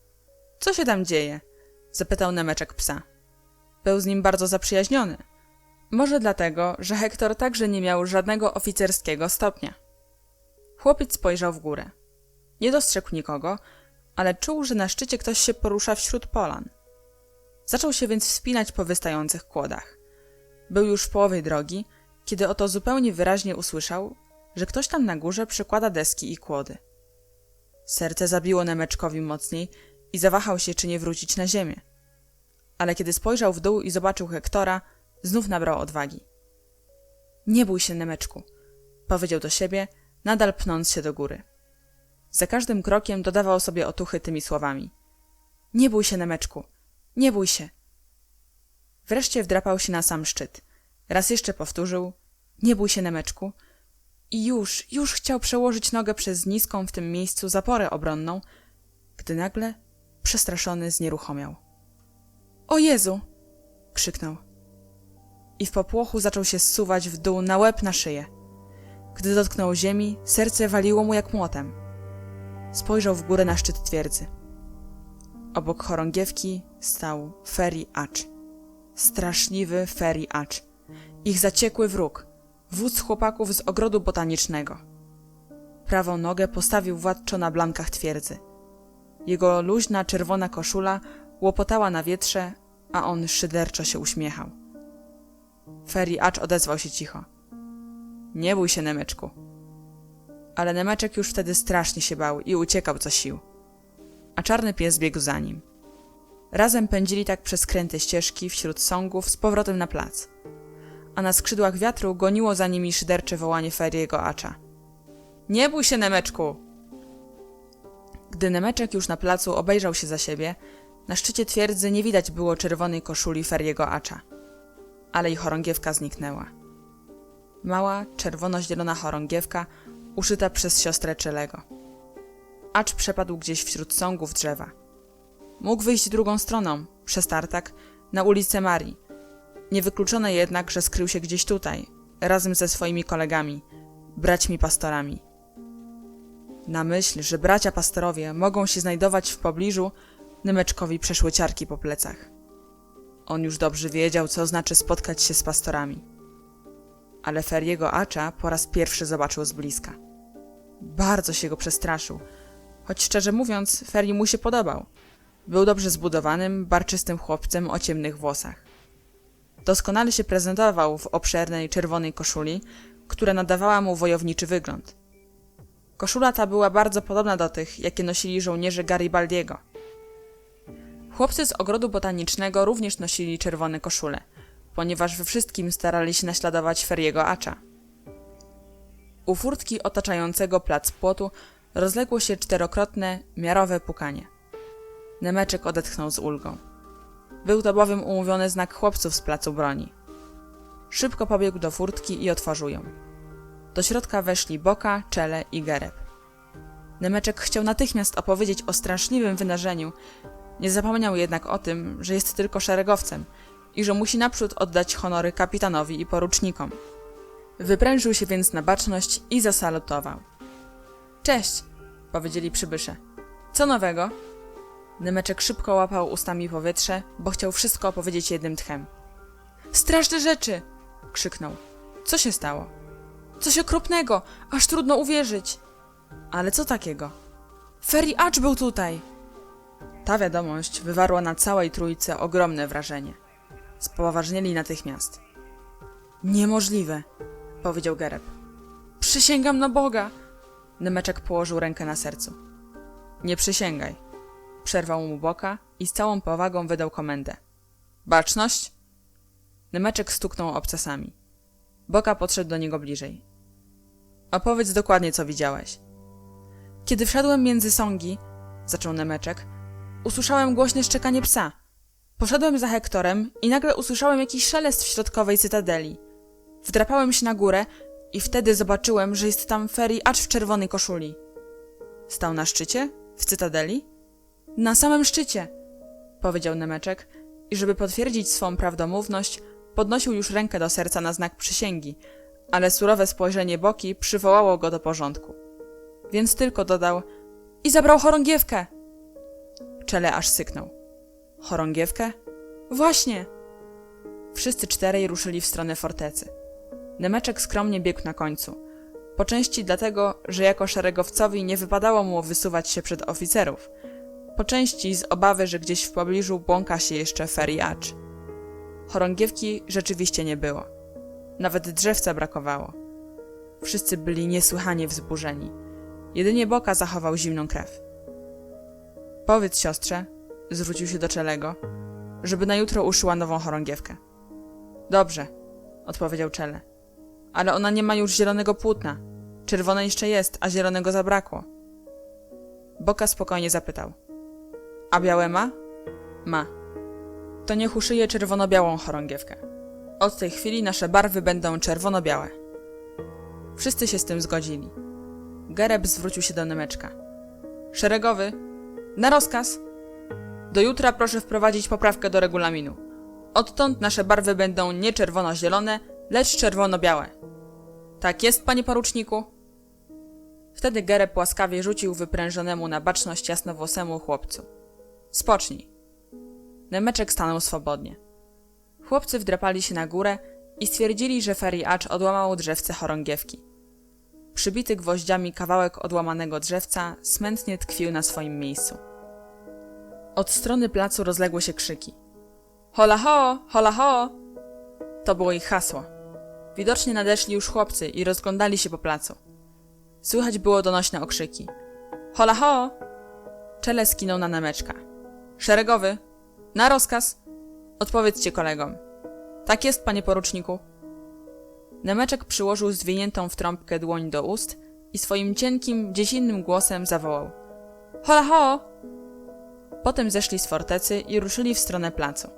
– Co się tam dzieje? – zapytał Nemeczek psa. Był z nim bardzo zaprzyjaźniony. Może dlatego, że Hektor także nie miał żadnego oficerskiego stopnia. Chłopiec spojrzał w górę. Nie dostrzegł nikogo, ale czuł, że na szczycie ktoś się porusza wśród polan. Zaczął się więc wspinać po wystających kłodach. Był już w połowie drogi, kiedy oto zupełnie wyraźnie usłyszał, że ktoś tam na górze przykłada deski i kłody. Serce zabiło Nemeczkowi mocniej i zawahał się, czy nie wrócić na ziemię. Ale kiedy spojrzał w dół i zobaczył Hektora, znów nabrał odwagi. – Nie bój się, Nemeczku – powiedział do siebie, nadal pnąc się do góry. Za każdym krokiem dodawał sobie otuchy tymi słowami. – Nie bój się, Nemeczku, nie bój się. Wreszcie wdrapał się na sam szczyt. Raz jeszcze powtórzył – nie bój się, Nemeczku. I już chciał przełożyć nogę przez niską w tym miejscu zaporę obronną, gdy nagle przestraszony znieruchomiał. – O Jezu! – krzyknął. I w popłochu zaczął się zsuwać w dół na łeb, na szyję. Gdy dotknął ziemi, serce waliło mu jak młotem. Spojrzał w górę na szczyt twierdzy. Obok chorągiewki stał Feri Acz. Straszliwy Feri Acz. Ich zaciekły wróg. Wódz chłopaków z ogrodu botanicznego. Prawą nogę postawił władczo na blankach twierdzy. Jego luźna, czerwona koszula łopotała na wietrze, a on szyderczo się uśmiechał. Feri Acz odezwał się cicho. Nie bój się, Nemeczku. Ale Nemeczek już wtedy strasznie się bał i uciekał co sił. A czarny pies biegł za nim. Razem pędzili tak przez kręte ścieżki wśród sągów z powrotem na plac. A na skrzydłach wiatru goniło za nimi szydercze wołanie Feriego Acza. Nie bój się, Nemeczku! Gdy Nemeczek już na placu obejrzał się za siebie, na szczycie twierdzy nie widać było czerwonej koszuli Feriego Acza. Ale i chorągiewka zniknęła. Mała, czerwono-zielona chorągiewka uszyta przez siostrę Czelego. Acz przepadł gdzieś wśród sągów drzewa. Mógł wyjść drugą stroną, przez tartak, na ulicę Marii. Niewykluczone jednak, że skrył się gdzieś tutaj, razem ze swoimi kolegami, braćmi pastorami. Na myśl, że bracia pastorowie mogą się znajdować w pobliżu, Nemeczkowi przeszły ciarki po plecach. On już dobrze wiedział, co znaczy spotkać się z pastorami. Ale Feriego Acza po raz pierwszy zobaczył z bliska. Bardzo się go przestraszył, choć szczerze mówiąc, Feri mu się podobał. Był dobrze zbudowanym, barczystym chłopcem o ciemnych włosach. Doskonale się prezentował w obszernej, czerwonej koszuli, która nadawała mu wojowniczy wygląd. Koszula ta była bardzo podobna do tych, jakie nosili żołnierze Garibaldiego. Chłopcy z ogrodu botanicznego również nosili czerwone koszule, ponieważ we wszystkim starali się naśladować Feriego Acza. U furtki otaczającego plac płotu rozległo się czterokrotne, miarowe pukanie. Nemeczek odetchnął z ulgą. Był to bowiem umówiony znak chłopców z placu broni. Szybko pobiegł do furtki i otworzył ją. Do środka weszli Boka, Czele i Gereb. Nemeczek chciał natychmiast opowiedzieć o straszliwym wydarzeniu, nie zapomniał jednak o tym, że jest tylko szeregowcem i że musi naprzód oddać honory kapitanowi i porucznikom. Wyprężył się więc na baczność i zasalutował. Cześć, powiedzieli przybysze. Co nowego? Nemeczek szybko łapał ustami powietrze, bo chciał wszystko opowiedzieć jednym tchem. Straszne rzeczy! Krzyknął. Co się stało? Coś okropnego, aż trudno uwierzyć. Ale co takiego? Feri Acz był tutaj! Ta wiadomość wywarła na całej trójce ogromne wrażenie. Spoważnieli natychmiast. Niemożliwe, powiedział Gereb. Przysięgam na Boga! Nemeczek położył rękę na sercu. Nie przysięgaj, przerwał mu Boka i z całą powagą wydał komendę. Baczność! Nemeczek stuknął obcasami. Boka podszedł do niego bliżej. Opowiedz dokładnie, co widziałeś. Kiedy wszedłem między sągi, zaczął Nemeczek, usłyszałem głośne szczekanie psa. Poszedłem za Hektorem i nagle usłyszałem jakiś szelest w środkowej cytadeli. Wdrapałem się na górę i wtedy zobaczyłem, że jest tam Feri Acz w czerwonej koszuli. Stał na szczycie? W cytadeli? Na samym szczycie, powiedział Nemeczek i żeby potwierdzić swą prawdomówność, podnosił już rękę do serca na znak przysięgi, ale surowe spojrzenie Boki przywołało go do porządku. Więc tylko dodał: i zabrał chorągiewkę! Czele aż syknął. Chorągiewkę? Właśnie! Wszyscy czterej ruszyli w stronę fortecy. Nemeczek skromnie biegł na końcu. Po części dlatego, że jako szeregowcowi nie wypadało mu wysuwać się przed oficerów. Po części z obawy, że gdzieś w pobliżu błąka się jeszcze Feri Acz. Chorągiewki rzeczywiście nie było. Nawet drzewca brakowało. Wszyscy byli niesłychanie wzburzeni. Jedynie Boka zachował zimną krew. Powiedz siostrze, zwrócił się do Czelego, żeby na jutro uszyła nową chorągiewkę. Dobrze, odpowiedział Czele. Ale ona nie ma już zielonego płótna. Czerwone jeszcze jest, a zielonego zabrakło. Boka spokojnie zapytał. A białe ma? Ma. To niech uszyje czerwono-białą chorągiewkę. Od tej chwili nasze barwy będą czerwono-białe. Wszyscy się z tym zgodzili. Gereb zwrócił się do Nemeczka. Szeregowy, na rozkaz! Do jutra proszę wprowadzić poprawkę do regulaminu. Odtąd nasze barwy będą nie czerwono-zielone, lecz czerwono-białe. Tak jest, panie poruczniku? Wtedy Gereb łaskawie rzucił wyprężonemu na baczność jasnowłosemu chłopcu. Spocznij. Nemeczek stanął swobodnie. Chłopcy wdrapali się na górę i stwierdzili, że Feriacz odłamał drzewce chorągiewki. Przybity gwoździami kawałek odłamanego drzewca smętnie tkwił na swoim miejscu. Od strony placu rozległy się krzyki. Hola ho! Hola ho! To było ich hasło. Widocznie nadeszli już chłopcy i rozglądali się po placu. Słychać było donośne okrzyki. Hola ho! Czele skinął na Nemeczka. Szeregowy! Na rozkaz! Odpowiedzcie kolegom. Tak jest, panie poruczniku. Nemeczek przyłożył zwiniętą w trąbkę dłoń do ust i swoim cienkim, dziecinnym głosem zawołał. Hola ho! Potem zeszli z fortecy i ruszyli w stronę placu.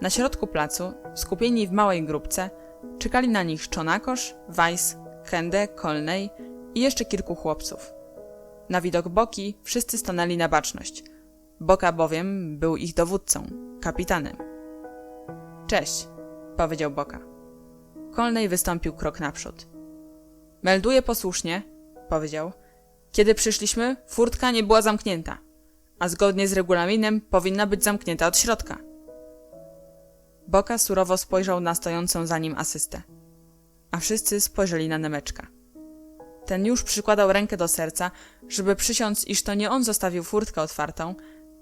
Na środku placu, skupieni w małej grupce, czekali na nich Czonakosz, Weiss, Hände, Kolnej i jeszcze kilku chłopców. Na widok Boki wszyscy stanęli na baczność. Boka bowiem był ich dowódcą, kapitanem. Cześć, powiedział Boka. Kolnej wystąpił krok naprzód. Melduję posłusznie, powiedział. Kiedy przyszliśmy, furtka nie była zamknięta, a zgodnie z regulaminem powinna być zamknięta od środka. Boka surowo spojrzał na stojącą za nim asystę, a wszyscy spojrzeli na Nemeczka. Ten już przykładał rękę do serca, żeby przysiąc, iż to nie on zostawił furtkę otwartą,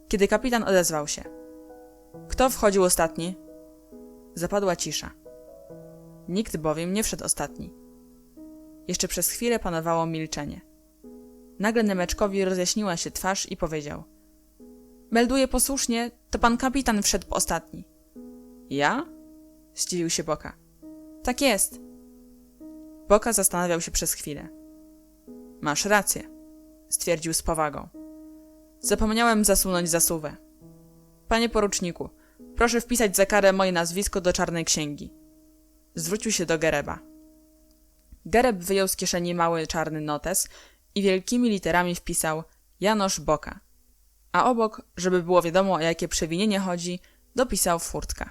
kiedy kapitan odezwał się. Kto wchodził ostatni? Zapadła cisza. Nikt bowiem nie wszedł ostatni. Jeszcze przez chwilę panowało milczenie. Nagle Nemeczkowi rozjaśniła się twarz i powiedział. Melduję posłusznie, to pan kapitan wszedł ostatni. Ja? Zdziwił się Boka. Tak jest. Boka zastanawiał się przez chwilę. Masz rację, stwierdził z powagą. Zapomniałem zasunąć zasuwę. Panie poruczniku, proszę wpisać za karę moje nazwisko do czarnej księgi. Zwrócił się do Gereba. Gereb wyjął z kieszeni mały czarny notes i wielkimi literami wpisał Janosz Boka, a obok, żeby było wiadomo, o jakie przewinienie chodzi, dopisał furtka.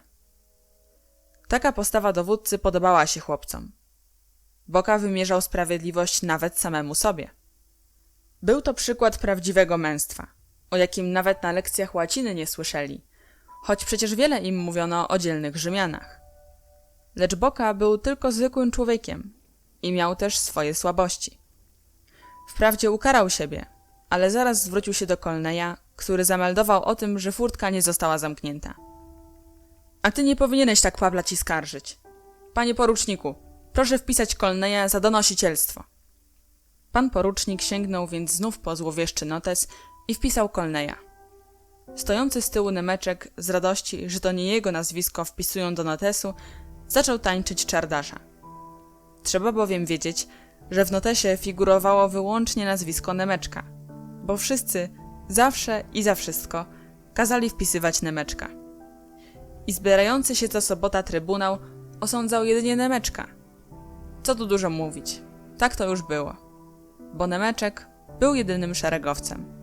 Taka postawa dowódcy podobała się chłopcom. Boka wymierzał sprawiedliwość nawet samemu sobie. Był to przykład prawdziwego męstwa, o jakim nawet na lekcjach łaciny nie słyszeli, choć przecież wiele im mówiono o dzielnych Rzymianach. Lecz Boka był tylko zwykłym człowiekiem i miał też swoje słabości. Wprawdzie ukarał siebie, ale zaraz zwrócił się do Kolneja, który zameldował o tym, że furtka nie została zamknięta. A ty nie powinieneś tak pablać i skarżyć. Panie poruczniku, proszę wpisać Kolneja za donosicielstwo. Pan porucznik sięgnął więc znów po złowieszczy notes i wpisał Kolneja. Stojący z tyłu Nemeczek z radości, że to nie jego nazwisko wpisują do notesu, zaczął tańczyć czardasza. Trzeba bowiem wiedzieć, że w notesie figurowało wyłącznie nazwisko Nemeczka, bo wszyscy, zawsze i za wszystko, kazali wpisywać Nemeczka. I zbierający się co sobota trybunał osądzał jedynie Nemeczka. Co tu dużo mówić, tak to już było, bo Nemeczek był jedynym szeregowcem.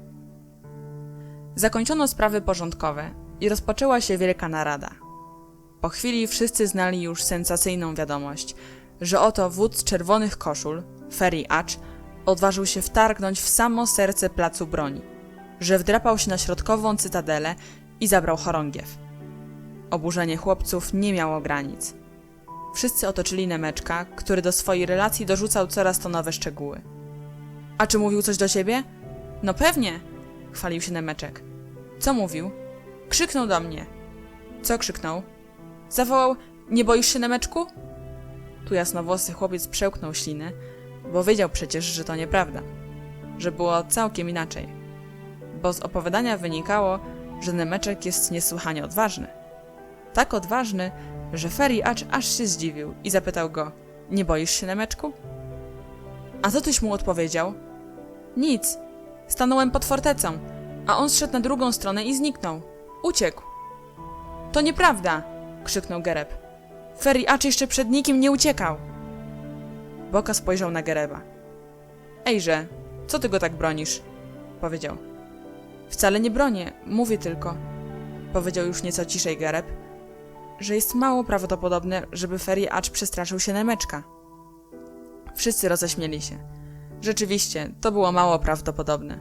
Zakończono sprawy porządkowe i rozpoczęła się wielka narada. Po chwili wszyscy znali już sensacyjną wiadomość, że oto wódz czerwonych koszul, Feriacz, odważył się wtargnąć w samo serce placu broni, że wdrapał się na środkową cytadelę i zabrał chorągiew. Oburzenie chłopców nie miało granic. Wszyscy otoczyli Nemeczka, który do swojej relacji dorzucał coraz to nowe szczegóły. A czy mówił coś do ciebie? No pewnie, chwalił się Nemeczek. Co mówił? Krzyknął do mnie. Co krzyknął? Zawołał, nie boisz się, Nemeczku? Tu jasnowłosy chłopiec przełknął ślinę, bo wiedział przecież, że to nieprawda, że było całkiem inaczej. Bo z opowiadania wynikało, że Nemeczek jest niesłychanie odważny. Tak odważny, że Feriacz aż się zdziwił i zapytał go, nie boisz się, Nemeczku? A co tyś mu odpowiedział? Nic, stanąłem pod fortecą, a on zszedł na drugą stronę i zniknął. Uciekł. To nieprawda, krzyknął Gereb. Feriacz jeszcze przed nikim nie uciekał. Boka spojrzał na Gereba. Ejże, co ty go tak bronisz? Powiedział. Wcale nie bronię, mówię tylko, powiedział już nieco ciszej Gereb, że jest mało prawdopodobne, żeby Feriacz przestraszył się Nemeczka. Wszyscy roześmieli się. Rzeczywiście, to było mało prawdopodobne.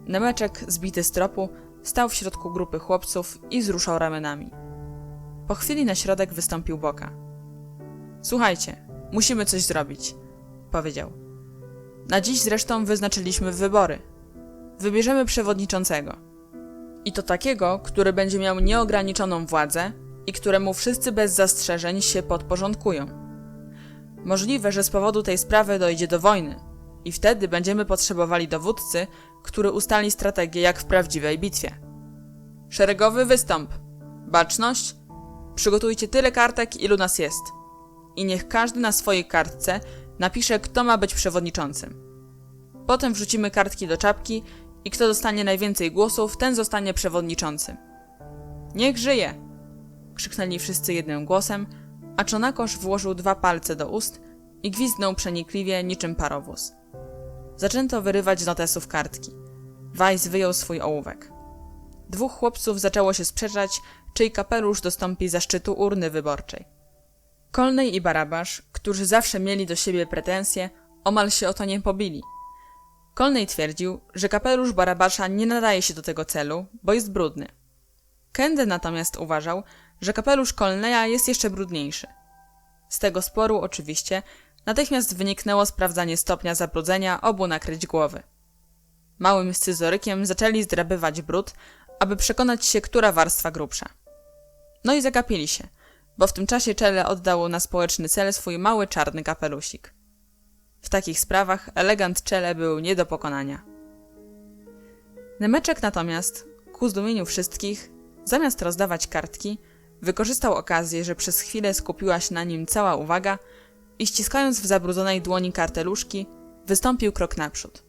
Nemeczek, zbity z tropu, stał w środku grupy chłopców i wzruszał ramionami. Po chwili na środek wystąpił Boka. Słuchajcie, musimy coś zrobić, powiedział. Na dziś zresztą wyznaczyliśmy wybory. Wybierzemy przewodniczącego. I to takiego, który będzie miał nieograniczoną władzę i któremu wszyscy bez zastrzeżeń się podporządkują. Możliwe, że z powodu tej sprawy dojdzie do wojny i wtedy będziemy potrzebowali dowódcy, który ustali strategię jak w prawdziwej bitwie. Szeregowy wystąp. Baczność. Przygotujcie tyle kartek, ilu nas jest. I niech każdy na swojej kartce napisze, kto ma być przewodniczącym. Potem wrzucimy kartki do czapki i kto dostanie najwięcej głosów, ten zostanie przewodniczącym. Niech żyje! Krzyknęli wszyscy jednym głosem, a Czonakosz włożył 2 palce do ust i gwizdnął przenikliwie niczym parowóz. Zaczęto wyrywać z notesów kartki. Weiss wyjął swój ołówek. 2 chłopców zaczęło się sprzeczać, czyj kapelusz dostąpi zaszczytu urny wyborczej. Colney i Barabasz, którzy zawsze mieli do siebie pretensje, omal się o to nie pobili. Colney twierdził, że kapelusz Barabasza nie nadaje się do tego celu, bo jest brudny. Kende natomiast uważał, że kapelusz Colneya jest jeszcze brudniejszy. Z tego sporu oczywiście natychmiast wyniknęło sprawdzanie stopnia zabrudzenia obu nakryć głowy. Małym scyzorykiem zaczęli zdrabywać brud, aby przekonać się, która warstwa grubsza. No i zagapili się, bo w tym czasie Czele oddał na społeczny cel swój mały czarny kapelusik. W takich sprawach elegant Czele był nie do pokonania. Nemeczek natomiast, ku zdumieniu wszystkich, zamiast rozdawać kartki, wykorzystał okazję, że przez chwilę skupiła się na nim cała uwaga i ściskając w zabrudzonej dłoni karteluszki, wystąpił krok naprzód.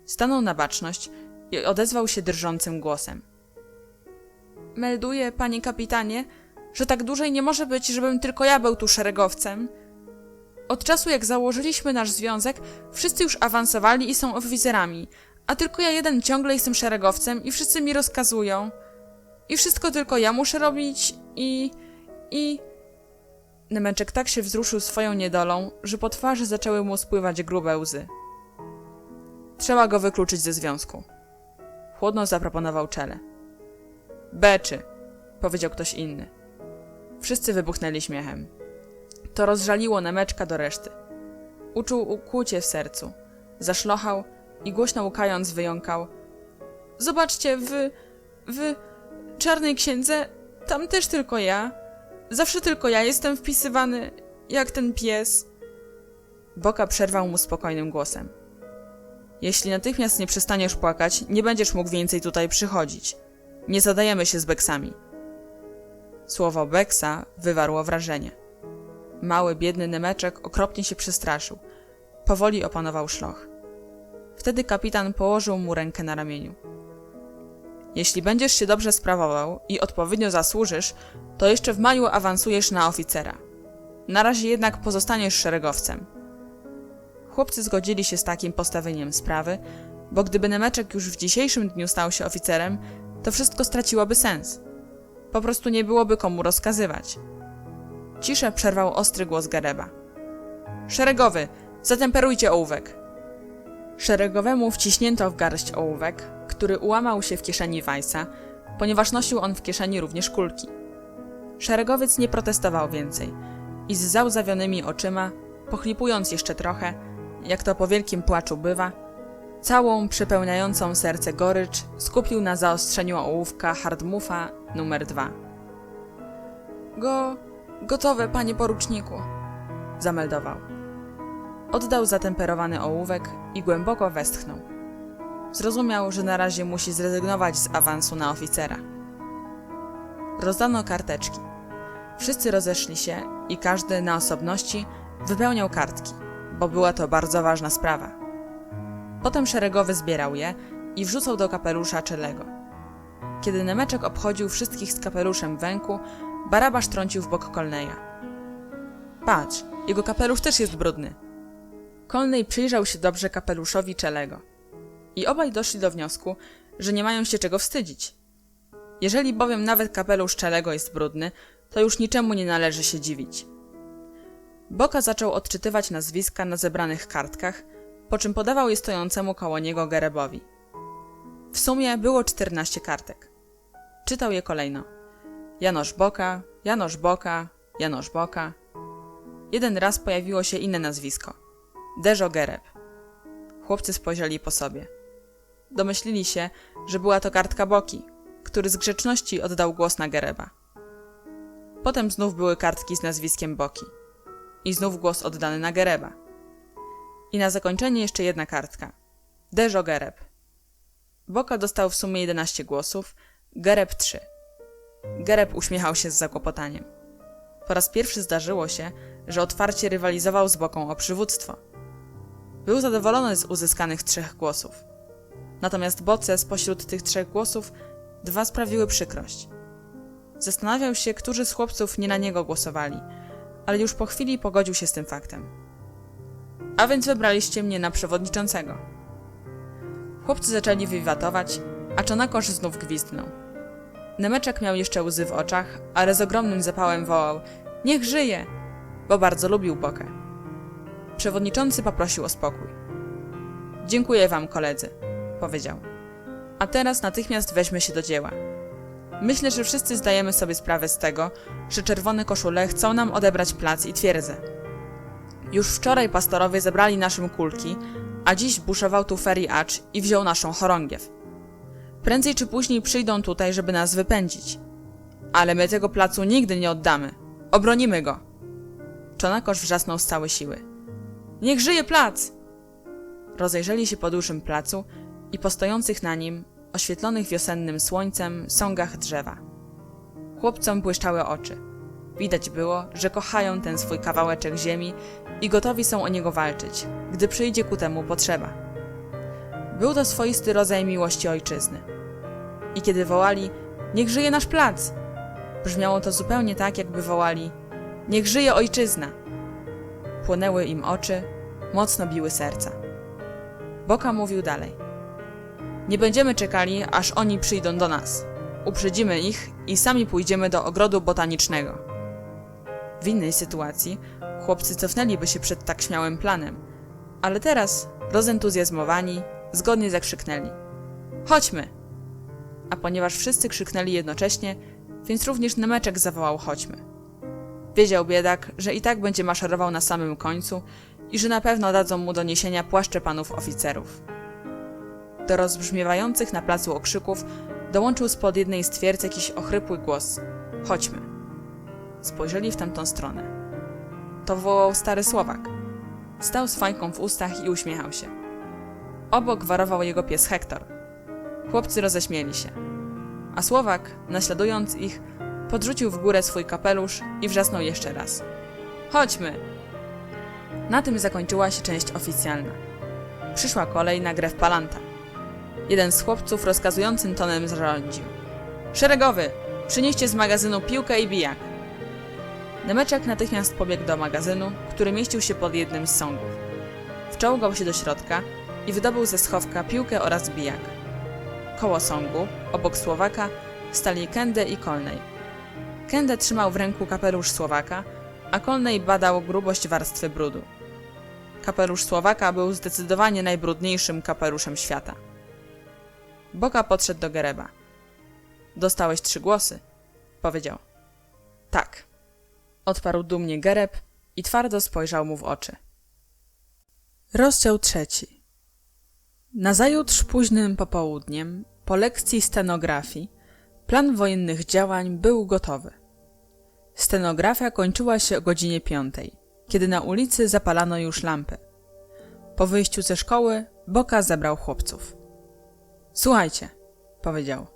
Stanął na baczność i odezwał się drżącym głosem. Melduję, panie kapitanie, że tak dłużej nie może być, żebym tylko ja był tu szeregowcem. Od czasu, jak założyliśmy nasz związek, wszyscy już awansowali i są oficerami, a tylko ja jeden ciągle jestem szeregowcem i wszyscy mi rozkazują. I wszystko tylko ja muszę robić i... Nemeczek tak się wzruszył swoją niedolą, że po twarzy zaczęły mu spływać grube łzy. Trzeba go wykluczyć ze związku. Chłodno zaproponował Czele. Beczy, powiedział ktoś inny. Wszyscy wybuchnęli śmiechem. To rozżaliło Nemeczka do reszty. Uczuł ukłucie w sercu. Zaszlochał i głośno łkając wyjąkał. Zobaczcie, w czarnej księdze, tam też tylko ja. Zawsze tylko ja jestem wpisywany, jak ten pies. Boka przerwał mu spokojnym głosem. Jeśli natychmiast nie przestaniesz płakać, nie będziesz mógł więcej tutaj przychodzić. Nie zadajemy się z beksami. Słowo beksa wywarło wrażenie. Mały, biedny Nemeczek okropnie się przestraszył. Powoli opanował szloch. Wtedy kapitan położył mu rękę na ramieniu. Jeśli będziesz się dobrze sprawował i odpowiednio zasłużysz, to jeszcze w maju awansujesz na oficera. Na razie jednak pozostaniesz szeregowcem. Chłopcy zgodzili się z takim postawieniem sprawy, bo gdyby Nemeczek już w dzisiejszym dniu stał się oficerem, to wszystko straciłoby sens. Po prostu nie byłoby komu rozkazywać. Ciszę przerwał ostry głos Gareba. Szeregowy, zatemperujcie ołówek. Szeregowemu wciśnięto w garść ołówek, który ułamał się w kieszeni Weissa, ponieważ nosił on w kieszeni również kulki. Szeregowiec nie protestował więcej i z załzawionymi oczyma, pochlipując jeszcze trochę, jak to po wielkim płaczu bywa, całą przepełniającą serce gorycz skupił na zaostrzeniu ołówka Hardmuffa numer 2. Gotowe, panie poruczniku, zameldował. Oddał zatemperowany ołówek i głęboko westchnął. Zrozumiał, że na razie musi zrezygnować z awansu na oficera. Rozdano karteczki. Wszyscy rozeszli się i każdy na osobności wypełniał kartki, bo była to bardzo ważna sprawa. Potem szeregowy zbierał je i wrzucał do kapelusza Czelego. Kiedy Nemeczek obchodził wszystkich z kapeluszem w ręku, Barabasz trącił w bok Colneya. Patrz, jego kapelusz też jest brudny. Colney przyjrzał się dobrze kapeluszowi Czelego. I obaj doszli do wniosku, że nie mają się czego wstydzić. Jeżeli bowiem nawet kapelusz Czelego jest brudny, to już niczemu nie należy się dziwić. Boka zaczął odczytywać nazwiska na zebranych kartkach, po czym podawał je stojącemu koło niego Garebowi. W sumie było 14 kartek. Czytał je kolejno. Janosz Boka, Janosz Boka, Janosz Boka. jeden raz pojawiło się inne nazwisko. Dejo Gereb. Chłopcy spojrzeli po sobie. Domyślili się, że była to kartka Boki, który z grzeczności oddał głos na Gereba. Potem znów były kartki z nazwiskiem Boki. I znów głos oddany na Gereba. I na zakończenie jeszcze jedna kartka. Dejo Gereb. Boka dostał w sumie 11 głosów, Gereb 3. Gereb uśmiechał się z zakłopotaniem. Po raz pierwszy zdarzyło się, że otwarcie rywalizował z Boką o przywództwo. Był zadowolony z uzyskanych 3 głosów. Natomiast Boce spośród tych 3 głosów 2 sprawiły przykrość. Zastanawiał się, którzy z chłopców nie na niego głosowali, ale już po chwili pogodził się z tym faktem. A więc wybraliście mnie na przewodniczącego. Chłopcy zaczęli wiwatować, a Czonakosz znów gwizdnął. Nemeczek miał jeszcze łzy w oczach, ale z ogromnym zapałem wołał: niech żyje! Bo bardzo lubił Bokę. Przewodniczący poprosił o spokój. Dziękuję wam, koledzy, powiedział. A teraz natychmiast weźmy się do dzieła. Myślę, że wszyscy zdajemy sobie sprawę z tego, że czerwone koszule chcą nam odebrać plac i twierdzę. Już wczoraj pastorowie zebrali naszym kulki, a dziś buszował tu Feri Acz i wziął naszą chorągiew. Prędzej czy później przyjdą tutaj, żeby nas wypędzić. Ale my tego placu nigdy nie oddamy. Obronimy go. Czonakosz wrzasnął z całej siły. Niech żyje plac! Rozejrzeli się po dużym placu i po stojących na nim, oświetlonych wiosennym słońcem, sągach drzewa. Chłopcom błyszczały oczy. Widać było, że kochają ten swój kawałeczek ziemi i gotowi są o niego walczyć, gdy przyjdzie ku temu potrzeba. Był to swoisty rodzaj miłości ojczyzny. I kiedy wołali: niech żyje nasz plac! Brzmiało to zupełnie tak, jakby wołali: niech żyje ojczyzna! Płonęły im oczy, mocno biły serca. Boka mówił dalej. Nie będziemy czekali, aż oni przyjdą do nas. Uprzedzimy ich i sami pójdziemy do ogrodu botanicznego. W innej sytuacji chłopcy cofnęliby się przed tak śmiałym planem, ale teraz, rozentuzjazmowani, zgodnie zakrzyknęli: chodźmy! A ponieważ wszyscy krzyknęli jednocześnie, więc również Nemeczek zawołał: chodźmy. Wiedział biedak, że i tak będzie maszerował na samym końcu i że na pewno dadzą mu do niesienia płaszcze panów oficerów. Do rozbrzmiewających na placu okrzyków dołączył spod jednej z twierdz jakiś ochrypły głos: chodźmy. Spojrzeli w tamtą stronę. To wołał stary Słowak. Stał z fajką w ustach i uśmiechał się. Obok warował jego pies Hektor. Chłopcy roześmieli się. A Słowak, naśladując ich, podrzucił w górę swój kapelusz i wrzasnął jeszcze raz: chodźmy! Na tym zakończyła się część oficjalna. Przyszła kolej na grę w palanta. Jeden z chłopców rozkazującym tonem zarządził: szeregowy, przynieście z magazynu piłkę i bijak. Nemeczek natychmiast pobiegł do magazynu, który mieścił się pod jednym z sągów. Wczołgał się do środka i wydobył ze schowka piłkę oraz bijak. Koło sągu, obok Słowaka, stali Kędę i Kolnej. Kędę trzymał w ręku kapelusz Słowaka, a Kolnej badał grubość warstwy brudu. Kapelusz Słowaka był zdecydowanie najbrudniejszym kapeluszem świata. Boka podszedł do Gereba. Dostałeś 3 głosy, powiedział. Tak, odparł dumnie Gereb i twardo spojrzał mu w oczy. Rozdział 3. Nazajutrz późnym popołudniem, po lekcji stenografii, plan wojennych działań był gotowy. Stenografia kończyła się o godzinie 5, kiedy na ulicy zapalano już lampy. Po wyjściu ze szkoły Boka zebrał chłopców. Słuchajcie, powiedział.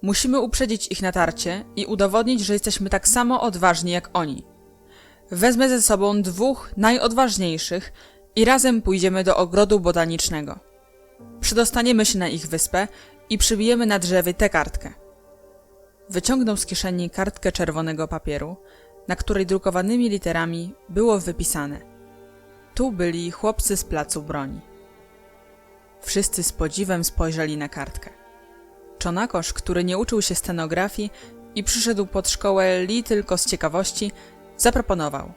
Musimy uprzedzić ich natarcie i udowodnić, że jesteśmy tak samo odważni jak oni. Wezmę ze sobą 2 najodważniejszych i razem pójdziemy do ogrodu botanicznego. Przedostaniemy się na ich wyspę i przybijemy na drzewie tę kartkę. Wyciągnął z kieszeni kartkę czerwonego papieru, na której drukowanymi literami było wypisane: tu byli chłopcy z placu broni. Wszyscy z podziwem spojrzeli na kartkę. Czonakosz, który nie uczył się stenografii i przyszedł pod szkołę li tylko z ciekawości, zaproponował: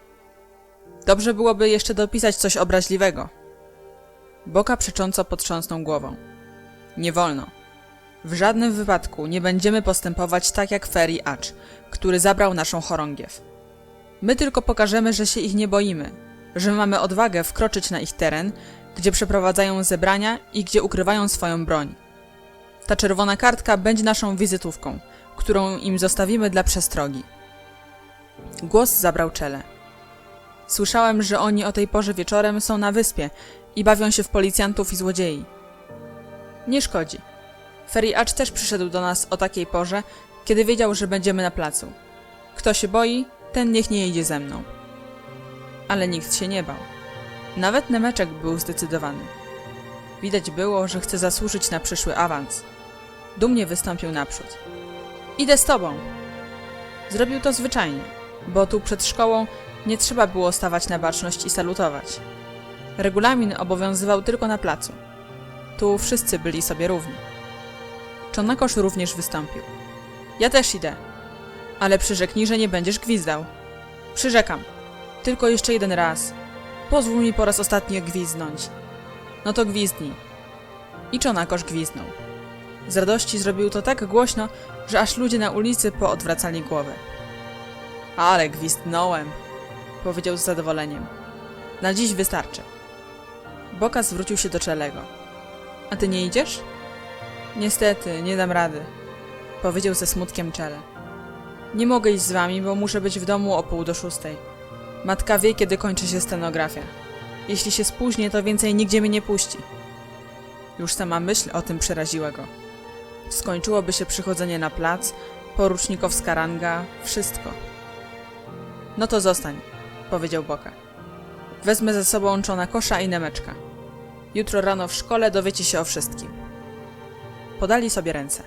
dobrze byłoby jeszcze dopisać coś obraźliwego. Boka przecząco potrząsnął głową. Nie wolno. W żadnym wypadku nie będziemy postępować tak jak Feri Acz, który zabrał naszą chorągiew. My tylko pokażemy, że się ich nie boimy, że mamy odwagę wkroczyć na ich teren, gdzie przeprowadzają zebrania i gdzie ukrywają swoją broń. Ta czerwona kartka będzie naszą wizytówką, którą im zostawimy dla przestrogi. Głos zabrał czele. Słyszałem, że oni o tej porze wieczorem są na wyspie i bawią się w policjantów i złodziei. Nie szkodzi. Feriacz też przyszedł do nas o takiej porze, kiedy wiedział, że będziemy na placu. Kto się boi, ten niech nie jedzie ze mną. Ale nikt się nie bał. Nawet Nemeczek był zdecydowany. Widać było, że chce zasłużyć na przyszły awans. Dumnie wystąpił naprzód. Idę z tobą. Zrobił to zwyczajnie, bo tu przed szkołą nie trzeba było stawać na baczność i salutować. Regulamin obowiązywał tylko na placu. Tu wszyscy byli sobie równi. Czonakosz również wystąpił. Ja też idę. Ale przyrzeknij, że nie będziesz gwizdał. Przyrzekam. Tylko jeszcze jeden raz. Pozwól mi po raz ostatni gwizdnąć. No to gwizdnij. I Czonakosz gwizdnął. Z radości zrobił to tak głośno, że aż ludzie na ulicy poodwracali głowę. Ale gwizdnąłem, powiedział z zadowoleniem. Na dziś wystarczy. Boka zwrócił się do Czelego. A ty nie idziesz? Niestety, nie dam rady, powiedział ze smutkiem Czele. Nie mogę iść z wami, bo muszę być w domu o 5:45. Matka wie, kiedy kończy się scenografia. Jeśli się spóźnię, to więcej nigdzie mnie nie puści. Już sama myśl o tym przeraziła go. Skończyłoby się przychodzenie na plac, porucznikowska ranga, wszystko. No to zostań, powiedział Boka. Wezmę ze sobą Czonakosza i Nemeczka. Jutro rano w szkole dowiecie się o wszystkim. Podali sobie ręce.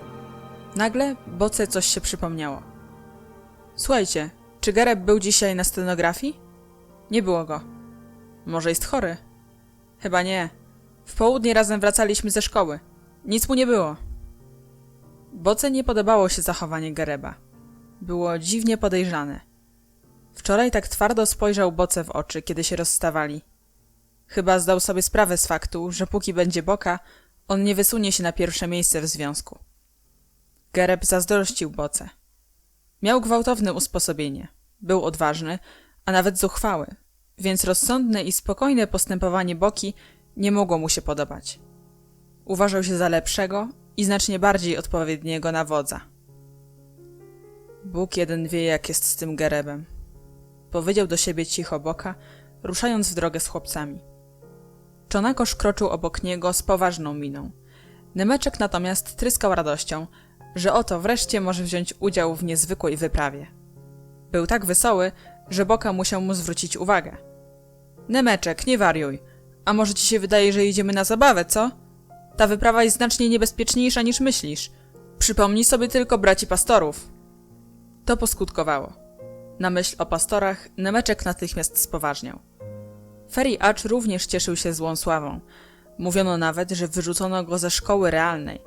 Nagle Boce coś się przypomniało. Słuchajcie, czy Gereb był dzisiaj na scenografii? Nie było go. Może jest chory? Chyba nie. W południe razem wracaliśmy ze szkoły. Nic mu nie było. Boce nie podobało się zachowanie Gereba. Było dziwnie podejrzane. Wczoraj tak twardo spojrzał Boce w oczy, kiedy się rozstawali. Chyba zdał sobie sprawę z faktu, że póki będzie Boka, on nie wysunie się na pierwsze miejsce w związku. Gereb zazdrościł Boce. Miał gwałtowne usposobienie. Był odważny, a nawet zuchwały, więc rozsądne i spokojne postępowanie Boki nie mogło mu się podobać. Uważał się za lepszego i znacznie bardziej odpowiedniego na wodza. Bóg jeden wie, jak jest z tym Gerebem, powiedział do siebie cicho Boka, ruszając w drogę z chłopcami. Czonakosz kroczył obok niego z poważną miną. Nemeczek natomiast tryskał radością, że oto wreszcie może wziąć udział w niezwykłej wyprawie. Był tak wesoły, że Boka musiał mu zwrócić uwagę. Nemeczek, nie wariuj. A może ci się wydaje, że idziemy na zabawę, co? Ta wyprawa jest znacznie niebezpieczniejsza niż myślisz. Przypomnij sobie tylko braci pastorów. To poskutkowało. Na myśl o pastorach Nemeczek natychmiast spoważniał. Feriacz również cieszył się złą sławą. Mówiono nawet, że wyrzucono go ze szkoły realnej,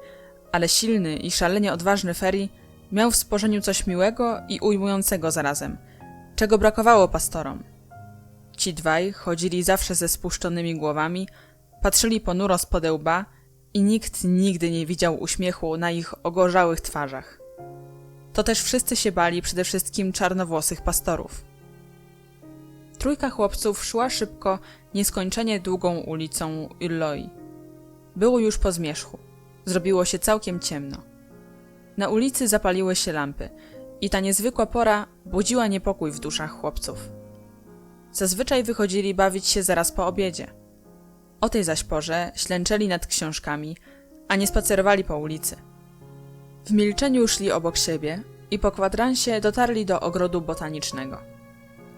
ale silny i szalenie odważny Feri miał w sporzeniu coś miłego i ujmującego zarazem, czego brakowało pastorom. Ci dwaj chodzili zawsze ze spuszczonymi głowami, patrzyli ponuro spod łba i nikt nigdy nie widział uśmiechu na ich ogorzałych twarzach. To też wszyscy się bali przede wszystkim czarnowłosych pastorów. Trójka chłopców szła szybko, nieskończenie długą ulicą Illoi. Było już po zmierzchu. Zrobiło się całkiem ciemno. Na ulicy zapaliły się lampy i ta niezwykła pora budziła niepokój w duszach chłopców. Zazwyczaj wychodzili bawić się zaraz po obiedzie. O tej zaś porze ślęczeli nad książkami, a nie spacerowali po ulicy. W milczeniu szli obok siebie i po kwadransie dotarli do ogrodu botanicznego.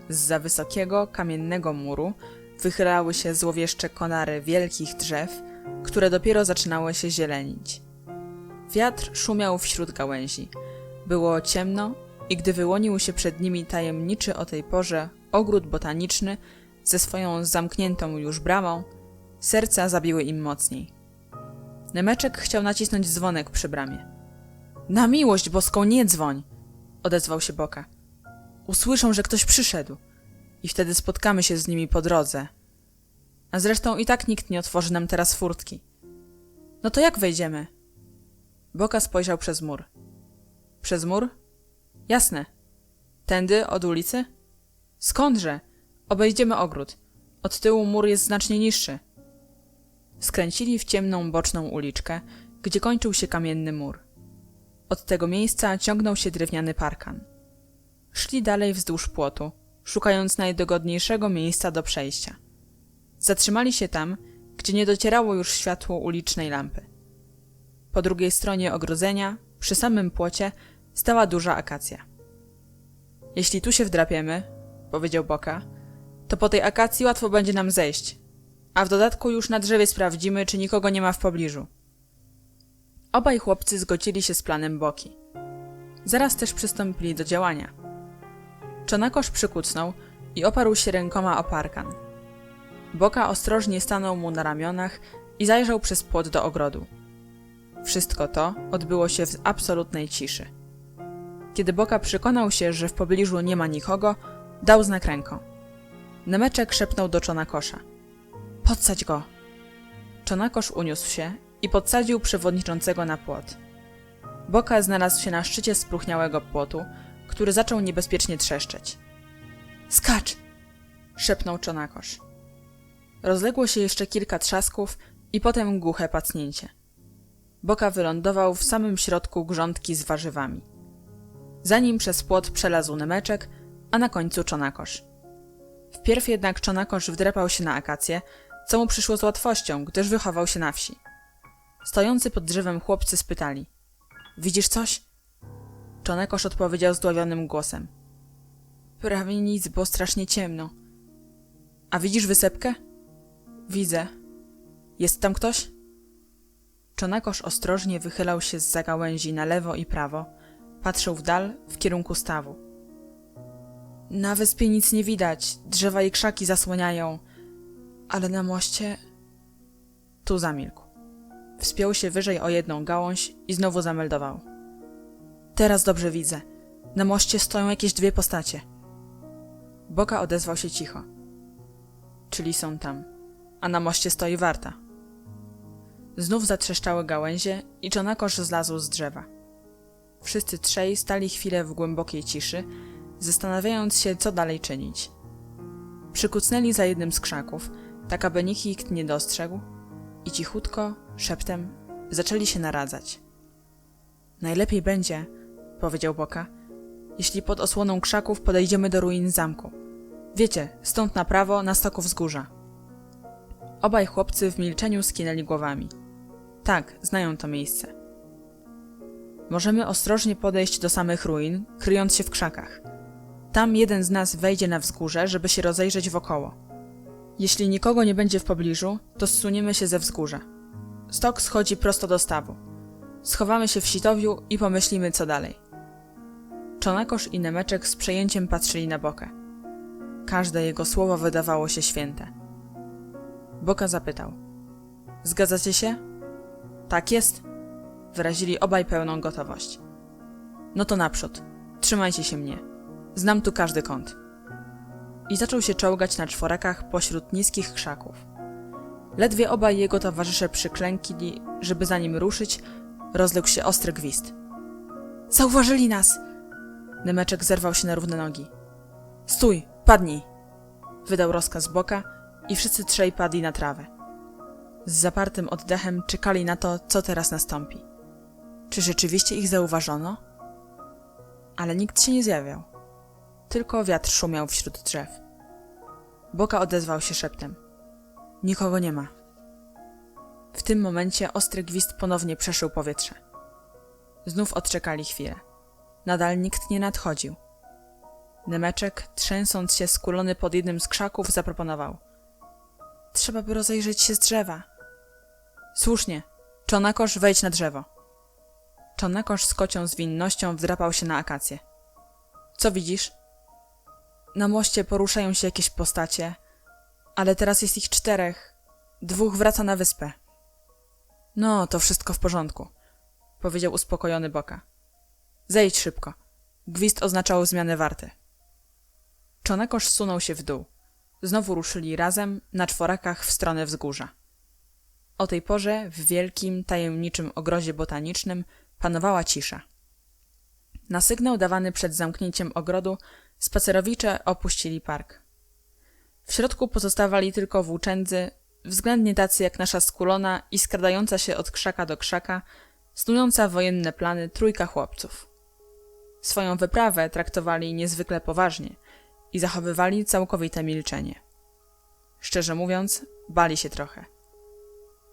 Zza wysokiego, kamiennego muru wychylały się złowieszcze konary wielkich drzew, które dopiero zaczynały się zielenić. Wiatr szumiał wśród gałęzi. Było ciemno i gdy wyłonił się przed nimi tajemniczy o tej porze ogród botaniczny ze swoją zamkniętą już bramą, serca zabiły im mocniej. Nemeczek chciał nacisnąć dzwonek przy bramie. Na miłość boską nie dzwoń! Odezwał się Boka. Usłyszą, że ktoś przyszedł i wtedy spotkamy się z nimi po drodze. A zresztą i tak nikt nie otworzy nam teraz furtki. No to jak wejdziemy? Boka spojrzał przez mur. Przez mur? Jasne. Tędy, od ulicy? Skądże? Obejdziemy ogród. Od tyłu mur jest znacznie niższy. Skręcili w ciemną, boczną uliczkę, gdzie kończył się kamienny mur. Od tego miejsca ciągnął się drewniany parkan. Szli dalej wzdłuż płotu, szukając najdogodniejszego miejsca do przejścia. Zatrzymali się tam, gdzie nie docierało już światło ulicznej lampy. Po drugiej stronie ogrodzenia, przy samym płocie, stała duża akacja. Jeśli tu się wdrapiemy, powiedział Boka, to po tej akacji łatwo będzie nam zejść, a w dodatku już na drzewie sprawdzimy, czy nikogo nie ma w pobliżu. Obaj chłopcy zgodzili się z planem Boki. Zaraz też przystąpili do działania. Czonakosz przykucnął i oparł się rękoma o parkan. Boka ostrożnie stanął mu na ramionach i zajrzał przez płot do ogrodu. Wszystko to odbyło się w absolutnej ciszy. Kiedy Boka przekonał się, że w pobliżu nie ma nikogo, dał znak ręką. Nemeczek szepnął do Czonakosza. Podsadź go! Czonakosz uniósł się i podsadził przewodniczącego na płot. Boka znalazł się na szczycie spróchniałego płotu, który zaczął niebezpiecznie trzeszczeć. Skacz! Szepnął Czonakosz. Rozległo się jeszcze kilka trzasków i potem głuche pacnięcie. Boka wylądował w samym środku grządki z warzywami. Za nim przez płot przelazł Nemeczek, a na końcu Czonakosz. Wpierw jednak Czonakosz wdrapał się na akację, co mu przyszło z łatwością, gdyż wychował się na wsi. Stojący pod drzewem chłopcy spytali. Widzisz coś? Czonakosz odpowiedział zdławionym głosem. Prawie nic, bo strasznie ciemno. A widzisz wysepkę? Widzę. Jest tam ktoś? Czonakosz ostrożnie wychylał się zza gałęzi na lewo i prawo, patrzył w dal w kierunku stawu. Na wyspie nic nie widać, drzewa i krzaki zasłaniają, ale na moście... Tu zamilkł. Wspiął się wyżej o jedną gałąź i znowu zameldował. Teraz dobrze widzę. Na moście stoją jakieś dwie postacie. Boka odezwał się cicho. Czyli są tam, a na moście stoi warta. Znów zatrzeszczały gałęzie i Czonakosz zlazł z drzewa. Wszyscy trzej stali chwilę w głębokiej ciszy, zastanawiając się, co dalej czynić. Przykucnęli za jednym z krzaków, tak aby nikt nie dostrzegł, i cichutko, szeptem, zaczęli się naradzać. Najlepiej będzie, powiedział Boka, jeśli pod osłoną krzaków podejdziemy do ruin zamku. Wiecie, stąd na prawo, na stoku wzgórza. Obaj chłopcy w milczeniu skinęli głowami. Tak, znają to miejsce. Możemy ostrożnie podejść do samych ruin, kryjąc się w krzakach. Tam jeden z nas wejdzie na wzgórze, żeby się rozejrzeć wokoło. Jeśli nikogo nie będzie w pobliżu, to zsuniemy się ze wzgórza. Stok schodzi prosto do stawu. Schowamy się w sitowiu i pomyślimy, co dalej. Czonakosz i Nemeczek z przejęciem patrzyli na Bokę. Każde jego słowo wydawało się święte. Boka zapytał. Zgadzacie się? Tak jest? Wyrazili obaj pełną gotowość. No to naprzód. Trzymajcie się mnie. Znam tu każdy kąt. I zaczął się czołgać na czworakach pośród niskich krzaków. Ledwie obaj jego towarzysze przyklękli, żeby za nim ruszyć, rozległ się ostry gwizd. Zauważyli nas! Nemeczek zerwał się na równe nogi. Stój, padnij! Wydał rozkaz Boka i wszyscy trzej padli na trawę. Z zapartym oddechem czekali na to, co teraz nastąpi. Czy rzeczywiście ich zauważono? Ale nikt się nie zjawiał. Tylko wiatr szumiał wśród drzew. Boka odezwał się szeptem. Nikogo nie ma. W tym momencie ostry gwizd ponownie przeszył powietrze. Znów odczekali chwilę. Nadal nikt nie nadchodził. Nemeczek, trzęsąc się skulony pod jednym z krzaków, zaproponował. Trzeba by rozejrzeć się z drzewa. Słusznie. Czonakosz, wejdź na drzewo. Czonakosz z kocią zwinnością wdrapał się na akację. Co widzisz? Na moście poruszają się jakieś postacie, ale teraz jest ich 4. 2 wraca na wyspę. No, to wszystko w porządku, powiedział uspokojony Boka. Zejdź szybko. Gwizd oznaczał zmianę warty. Czonakosz zsunął się w dół. Znowu ruszyli razem na czworakach w stronę wzgórza. O tej porze w wielkim, tajemniczym ogrodzie botanicznym panowała cisza. Na sygnał dawany przed zamknięciem ogrodu spacerowicze opuścili park. W środku pozostawali tylko włóczędzy, względnie tacy jak nasza skulona i skradająca się od krzaka do krzaka, snująca wojenne plany trójka chłopców. Swoją wyprawę traktowali niezwykle poważnie i zachowywali całkowite milczenie. Szczerze mówiąc, bali się trochę.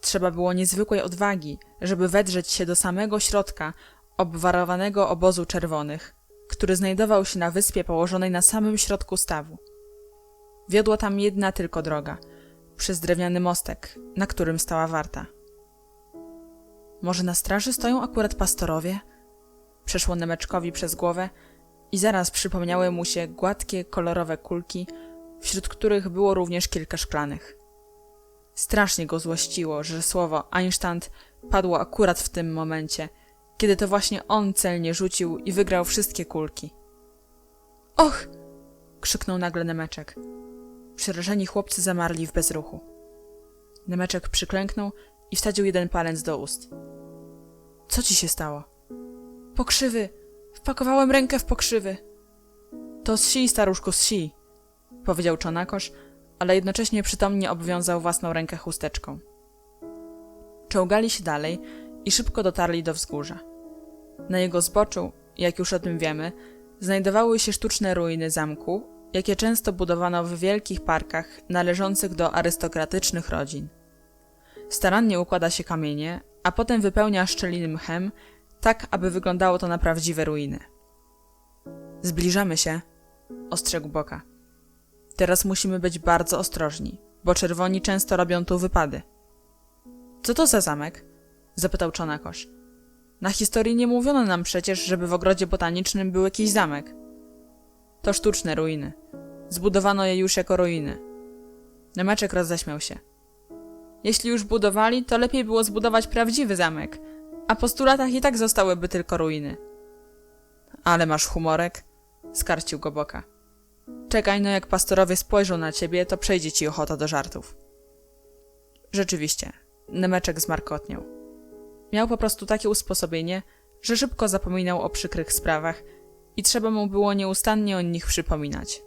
Trzeba było niezwykłej odwagi, żeby wedrzeć się do samego środka obwarowanego obozu czerwonych, który znajdował się na wyspie położonej na samym środku stawu. Wiodła tam jedna tylko droga, przez drewniany mostek, na którym stała warta. Może na straży stoją akurat pastorowie? Przeszło Nemeczkowi przez głowę i zaraz przypomniały mu się gładkie, kolorowe kulki, wśród których było również kilka szklanych. Strasznie go złościło, że słowo Einstand padło akurat w tym momencie, kiedy to właśnie on celnie rzucił i wygrał wszystkie kulki. Och! Krzyknął nagle Nemeczek. Przerażeni chłopcy zamarli w bezruchu. Nemeczek przyklęknął i wsadził jeden palec do ust. Co ci się stało? Pokrzywy! Wpakowałem rękę w pokrzywy. To zsi, staruszku, zsi, powiedział Czonakosz, ale jednocześnie przytomnie obwiązał własną rękę chusteczką. Czołgali się dalej i szybko dotarli do wzgórza. Na jego zboczu, jak już o tym wiemy, znajdowały się sztuczne ruiny zamku, jakie często budowano w wielkich parkach należących do arystokratycznych rodzin. Starannie układa się kamienie, a potem wypełnia szczeliny mchem, tak aby wyglądało to na prawdziwe ruiny. Zbliżamy się, ostrzegł Boka. Teraz musimy być bardzo ostrożni, bo czerwoni często robią tu wypady. Co to za zamek? Zapytał Czonakosz. Na historii nie mówiono nam przecież, żeby w ogrodzie botanicznym był jakiś zamek. To sztuczne ruiny. Zbudowano je już jako ruiny. Nemeczek roześmiał się. Jeśli już budowali, to lepiej było zbudować prawdziwy zamek, a po 100 latach i tak zostałyby tylko ruiny. Ale masz humorek? Skarcił go Boka. Czekaj, no jak pastorowie spojrzą na ciebie, to przejdzie ci ochota do żartów. Rzeczywiście, Nemeczek zmarkotniał. Miał po prostu takie usposobienie, że szybko zapominał o przykrych sprawach i trzeba mu było nieustannie o nich przypominać.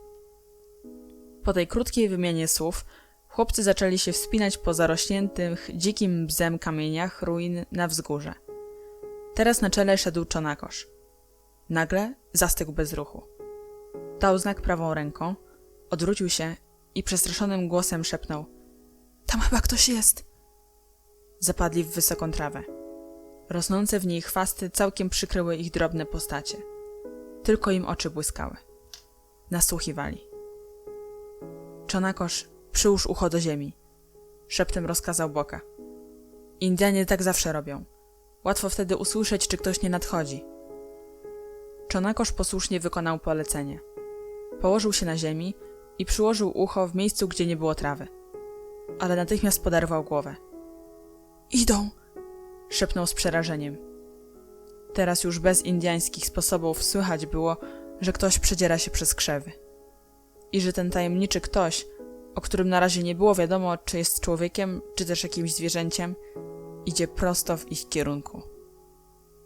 Po tej krótkiej wymianie słów chłopcy zaczęli się wspinać po zarośniętych dzikim bzem kamieniach ruin na wzgórze. Teraz na czele szedł Czonakosz. Nagle zastygł bez ruchu. Dał znak prawą ręką, odwrócił się i przestraszonym głosem szepnął: tam chyba ktoś jest. Zapadli w wysoką trawę. Rosnące w niej chwasty całkiem przykryły ich drobne postacie. Tylko im oczy błyskały. Nasłuchiwali. Czonakosz, przyłóż ucho do ziemi, szeptem rozkazał Boka. Indianie tak zawsze robią. Łatwo wtedy usłyszeć, czy ktoś nie nadchodzi. Czonakosz posłusznie wykonał polecenie. Położył się na ziemi i przyłożył ucho w miejscu, gdzie nie było trawy. Ale natychmiast poderwał głowę. Idą! Szepnął z przerażeniem. Teraz już bez indiańskich sposobów słychać było, że ktoś przedziera się przez krzewy. I że ten tajemniczy ktoś, o którym na razie nie było wiadomo, czy jest człowiekiem, czy też jakimś zwierzęciem, idzie prosto w ich kierunku.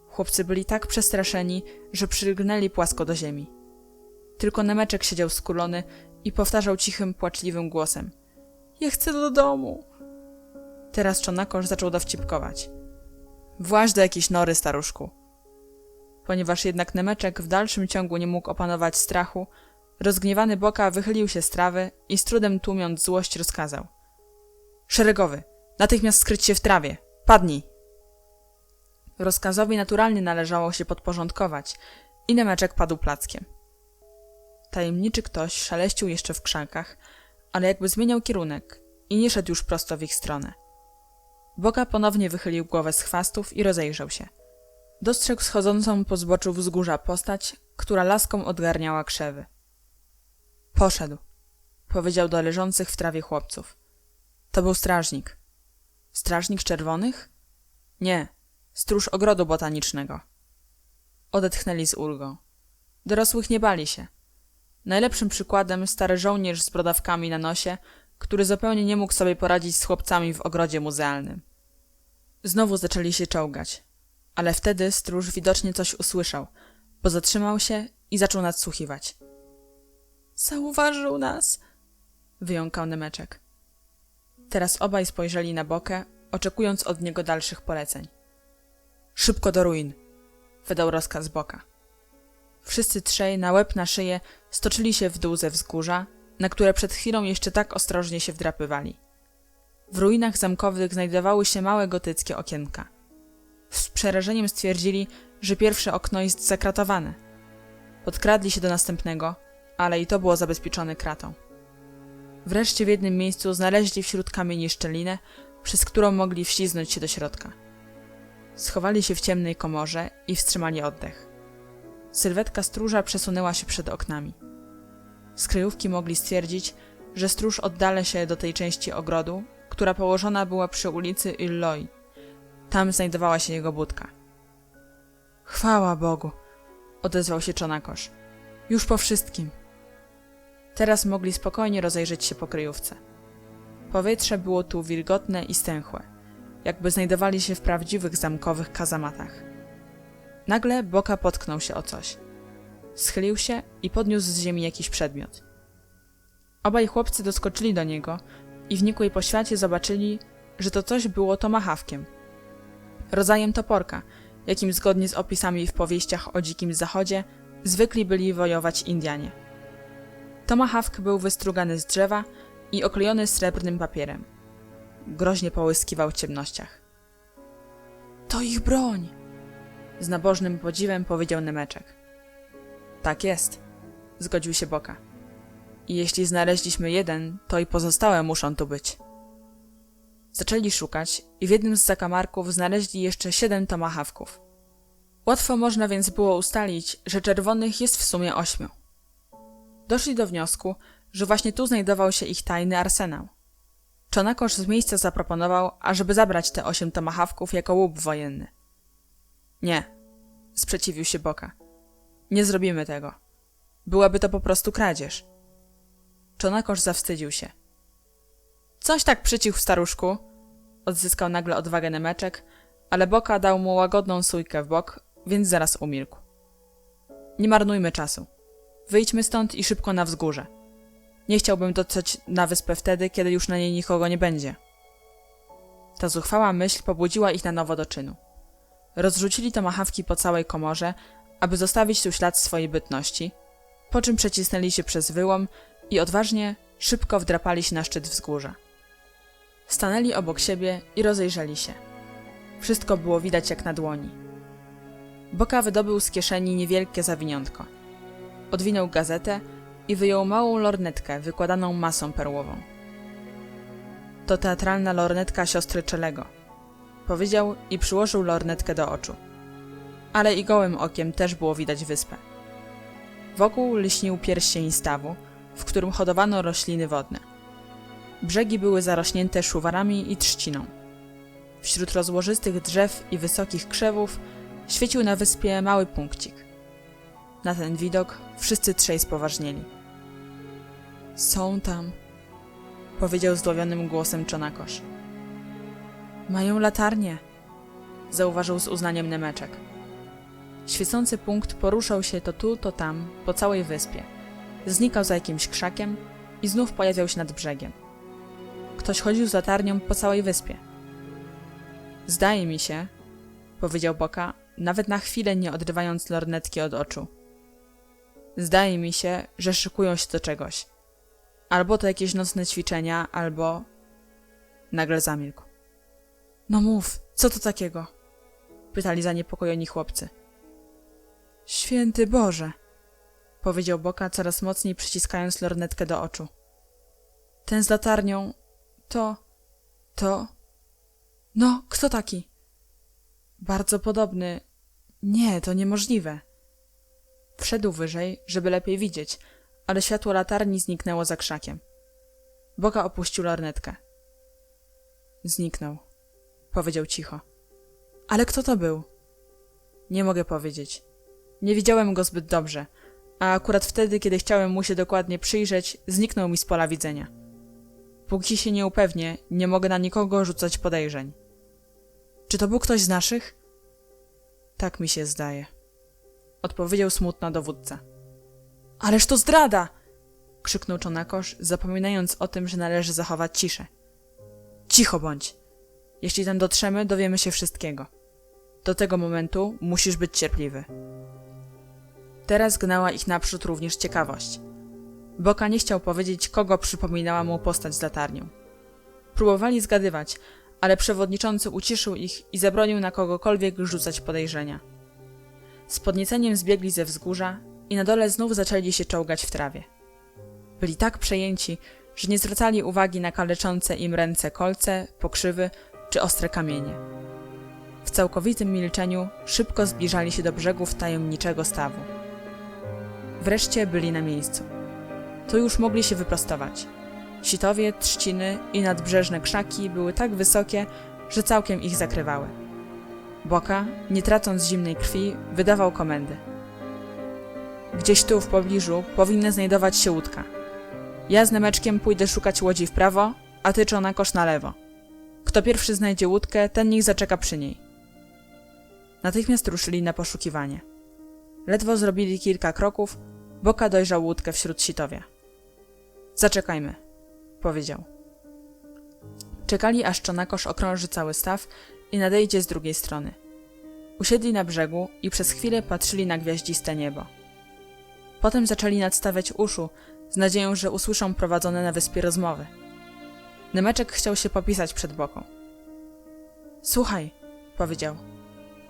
Chłopcy byli tak przestraszeni, że przylgnęli płasko do ziemi. Tylko Nemeczek siedział skulony i powtarzał cichym, płaczliwym głosem: ja chcę do domu. Teraz Czonakosz zaczął dowcipkować: właź do jakiejś nory, staruszku. Ponieważ jednak Nemeczek w dalszym ciągu nie mógł opanować strachu, rozgniewany Boka wychylił się z trawy i z trudem tłumiąc złość rozkazał: szeregowy, natychmiast skryć się w trawie, padnij. Rozkazowi naturalnie należało się podporządkować i Nemeczek padł plackiem. Tajemniczy ktoś szaleścił jeszcze w krzakach, ale jakby zmieniał kierunek i nie szedł już prosto w ich stronę. Boka ponownie wychylił głowę z chwastów i rozejrzał się. Dostrzegł schodzącą po zboczu wzgórza postać, która laską odgarniała krzewy. Poszedł, powiedział do leżących w trawie chłopców. To był strażnik. Strażnik czerwonych? Nie, stróż ogrodu botanicznego. Odetchnęli z ulgą. Dorosłych nie bali się. Najlepszym przykładem stary żołnierz z brodawkami na nosie, który zupełnie nie mógł sobie poradzić z chłopcami w ogrodzie muzealnym. Znowu zaczęli się czołgać, ale wtedy stróż widocznie coś usłyszał, bo zatrzymał się i zaczął nadsłuchiwać. Zauważył nas! Wyjąkał Nemeczek. Teraz obaj spojrzeli na Bokę, oczekując od niego dalszych poleceń. Szybko do ruin! Wydał rozkaz Boka. Wszyscy trzej na łeb na szyję stoczyli się w dół ze wzgórza, na które przed chwilą jeszcze tak ostrożnie się wdrapywali. W ruinach zamkowych znajdowały się małe gotyckie okienka. Z przerażeniem stwierdzili, że pierwsze okno jest zakratowane. Podkradli się do następnego, ale i to było zabezpieczone kratą. Wreszcie w jednym miejscu znaleźli wśród kamieni szczelinę, przez którą mogli wśliznąć się do środka. Schowali się w ciemnej komorze i wstrzymali oddech. Sylwetka stróża przesunęła się przed oknami. Z kryjówki mogli stwierdzić, że stróż oddala się do tej części ogrodu, która położona była przy ulicy Illoi. Tam znajdowała się jego budka. Chwała Bogu! Odezwał się Czonakosz. Już po wszystkim. Teraz mogli spokojnie rozejrzeć się po kryjówce. Powietrze było tu wilgotne i stęchłe, jakby znajdowali się w prawdziwych zamkowych kazamatach. Nagle Boka potknął się o coś. Schylił się i podniósł z ziemi jakiś przedmiot. Obaj chłopcy doskoczyli do niego i w nikłej poświacie zobaczyli, że to coś było tomahawkiem. Rodzajem toporka, jakim zgodnie z opisami w powieściach o dzikim zachodzie zwykli byli wojować Indianie. Tomahawk był wystrugany z drzewa i oklejony srebrnym papierem. Groźnie połyskiwał w ciemnościach. To ich broń! Z nabożnym podziwem powiedział Nemeczek. Tak jest, zgodził się Boka. I jeśli znaleźliśmy jeden, to i pozostałe muszą tu być. Zaczęli szukać i w jednym z zakamarków znaleźli jeszcze 7 tomahawków. Łatwo można więc było ustalić, że czerwonych jest w sumie 8. Doszli do wniosku, że właśnie tu znajdował się ich tajny arsenał. Czonakosz z miejsca zaproponował, ażeby zabrać te 8 tomahawków jako łup wojenny. Nie, sprzeciwił się Boka. Nie zrobimy tego. Byłaby to po prostu kradzież. Czonakosz zawstydził się. Coś tak przycichł, staruszku, odzyskał nagle odwagę Nemeczek, ale Boka dał mu łagodną sujkę w bok, więc zaraz umilkł. Nie marnujmy czasu. Wyjdźmy stąd i szybko na wzgórze. Nie chciałbym dotrzeć na wyspę wtedy, kiedy już na niej nikogo nie będzie. Ta zuchwała myśl pobudziła ich na nowo do czynu. Rozrzucili tomahawki po całej komorze, aby zostawić tu ślad swojej bytności, po czym przecisnęli się przez wyłom i odważnie, szybko wdrapali się na szczyt wzgórza. Stanęli obok siebie i rozejrzeli się. Wszystko było widać jak na dłoni. Boka wydobył z kieszeni niewielkie zawiniątko. Odwinął gazetę i wyjął małą lornetkę wykładaną masą perłową. To teatralna lornetka siostry Czelego, powiedział i przyłożył lornetkę do oczu. Ale i gołym okiem też było widać wyspę. Wokół lśnił pierścień stawu, w którym hodowano rośliny wodne. Brzegi były zarośnięte szuwarami i trzciną. Wśród rozłożystych drzew i wysokich krzewów świecił na wyspie mały punkcik. Na ten widok wszyscy trzej spoważnieli. Są tam, powiedział zdławionym głosem Czonakosz. Mają latarnie, zauważył z uznaniem Nemeczek. Świecący punkt poruszał się to tu, to tam, po całej wyspie. Znikał za jakimś krzakiem i znów pojawiał się nad brzegiem. Ktoś chodził z latarnią po całej wyspie. Zdaje mi się, powiedział Boka, nawet na chwilę nie odrywając lornetki od oczu. Zdaje mi się, że szykują się do czegoś. Albo to jakieś nocne ćwiczenia, albo... Nagle zamilkł. No mów, co to takiego? Pytali zaniepokojeni chłopcy. Święty Boże, powiedział Boka, coraz mocniej przyciskając lornetkę do oczu. Ten z latarnią, to... No, kto taki? Bardzo podobny. Nie, to niemożliwe. Wszedł wyżej, żeby lepiej widzieć, ale światło latarni zniknęło za krzakiem. Boka opuścił lornetkę. Zniknął, powiedział cicho. Ale kto to był? Nie mogę powiedzieć. Nie widziałem go zbyt dobrze, a akurat wtedy, kiedy chciałem mu się dokładnie przyjrzeć, zniknął mi z pola widzenia. Póki się nie upewnię, nie mogę na nikogo rzucać podejrzeń. Czy to był ktoś z naszych? Tak mi się zdaje, odpowiedział smutno dowódca. Ależ to zdrada! krzyknął Czonakosz, zapominając o tym, że należy zachować ciszę. Cicho bądź! Jeśli tam dotrzemy, dowiemy się wszystkiego. Do tego momentu musisz być cierpliwy. Teraz gnała ich naprzód również ciekawość. Boka nie chciał powiedzieć, kogo przypominała mu postać z latarnią. Próbowali zgadywać, ale przewodniczący uciszył ich i zabronił na kogokolwiek rzucać podejrzenia. Z podnieceniem zbiegli ze wzgórza i na dole znów zaczęli się czołgać w trawie. Byli tak przejęci, że nie zwracali uwagi na kaleczące im ręce kolce, pokrzywy czy ostre kamienie. W całkowitym milczeniu szybko zbliżali się do brzegów tajemniczego stawu. Wreszcie byli na miejscu. Tu już mogli się wyprostować. Sitowie, trzciny i nadbrzeżne krzaki były tak wysokie, że całkiem ich zakrywały. Boka, nie tracąc zimnej krwi, wydawał komendy. Gdzieś tu w pobliżu powinna znajdować się łódka. Ja z Nemeczkiem pójdę szukać łodzi w prawo, a ty, Czonakosz, na lewo. Kto pierwszy znajdzie łódkę, ten niech zaczeka przy niej. Natychmiast ruszyli na poszukiwanie. Ledwo zrobili kilka kroków, Boka dojrzał łódkę wśród sitowia. Zaczekajmy, powiedział. Czekali, aż Czonakosz okrąży cały staw i nadejdzie z drugiej strony. Usiedli na brzegu i przez chwilę patrzyli na gwiaździste niebo. Potem zaczęli nadstawiać uszu, z nadzieją, że usłyszą prowadzone na wyspie rozmowy. Nemeczek chciał się popisać przed Boką. Słuchaj, powiedział.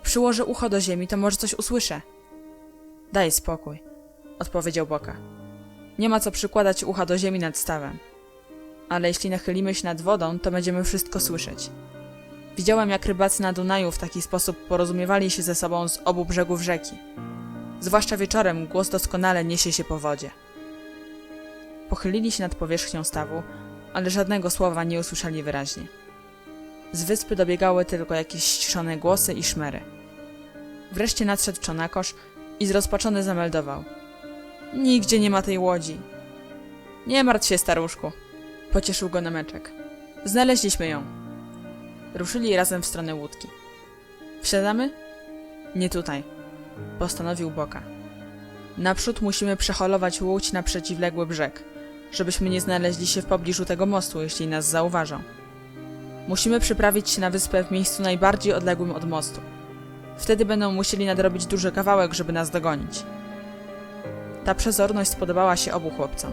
Przyłożę ucho do ziemi, to może coś usłyszę. Daj spokój, odpowiedział Boka. Nie ma co przykładać ucha do ziemi nad stawem. Ale jeśli nachylimy się nad wodą, to będziemy wszystko słyszeć. Widziałem, jak rybacy na Dunaju w taki sposób porozumiewali się ze sobą z obu brzegów rzeki. Zwłaszcza wieczorem głos doskonale niesie się po wodzie. Pochylili się nad powierzchnią stawu, ale żadnego słowa nie usłyszeli wyraźnie. Z wyspy dobiegały tylko jakieś ściszone głosy i szmery. Wreszcie nadszedł Czonakosz i zrozpaczony zameldował. Nigdzie nie ma tej łodzi. Nie martw się, staruszku, pocieszył go Nemeczek. Znaleźliśmy ją. Ruszyli razem w stronę łódki. Wsiadamy? Nie tutaj, postanowił Boka. Naprzód musimy przeholować łódź na przeciwległy brzeg, żebyśmy nie znaleźli się w pobliżu tego mostu, jeśli nas zauważą. Musimy przyprawić się na wyspę w miejscu najbardziej odległym od mostu. Wtedy będą musieli nadrobić duży kawałek, żeby nas dogonić. Ta przezorność spodobała się obu chłopcom.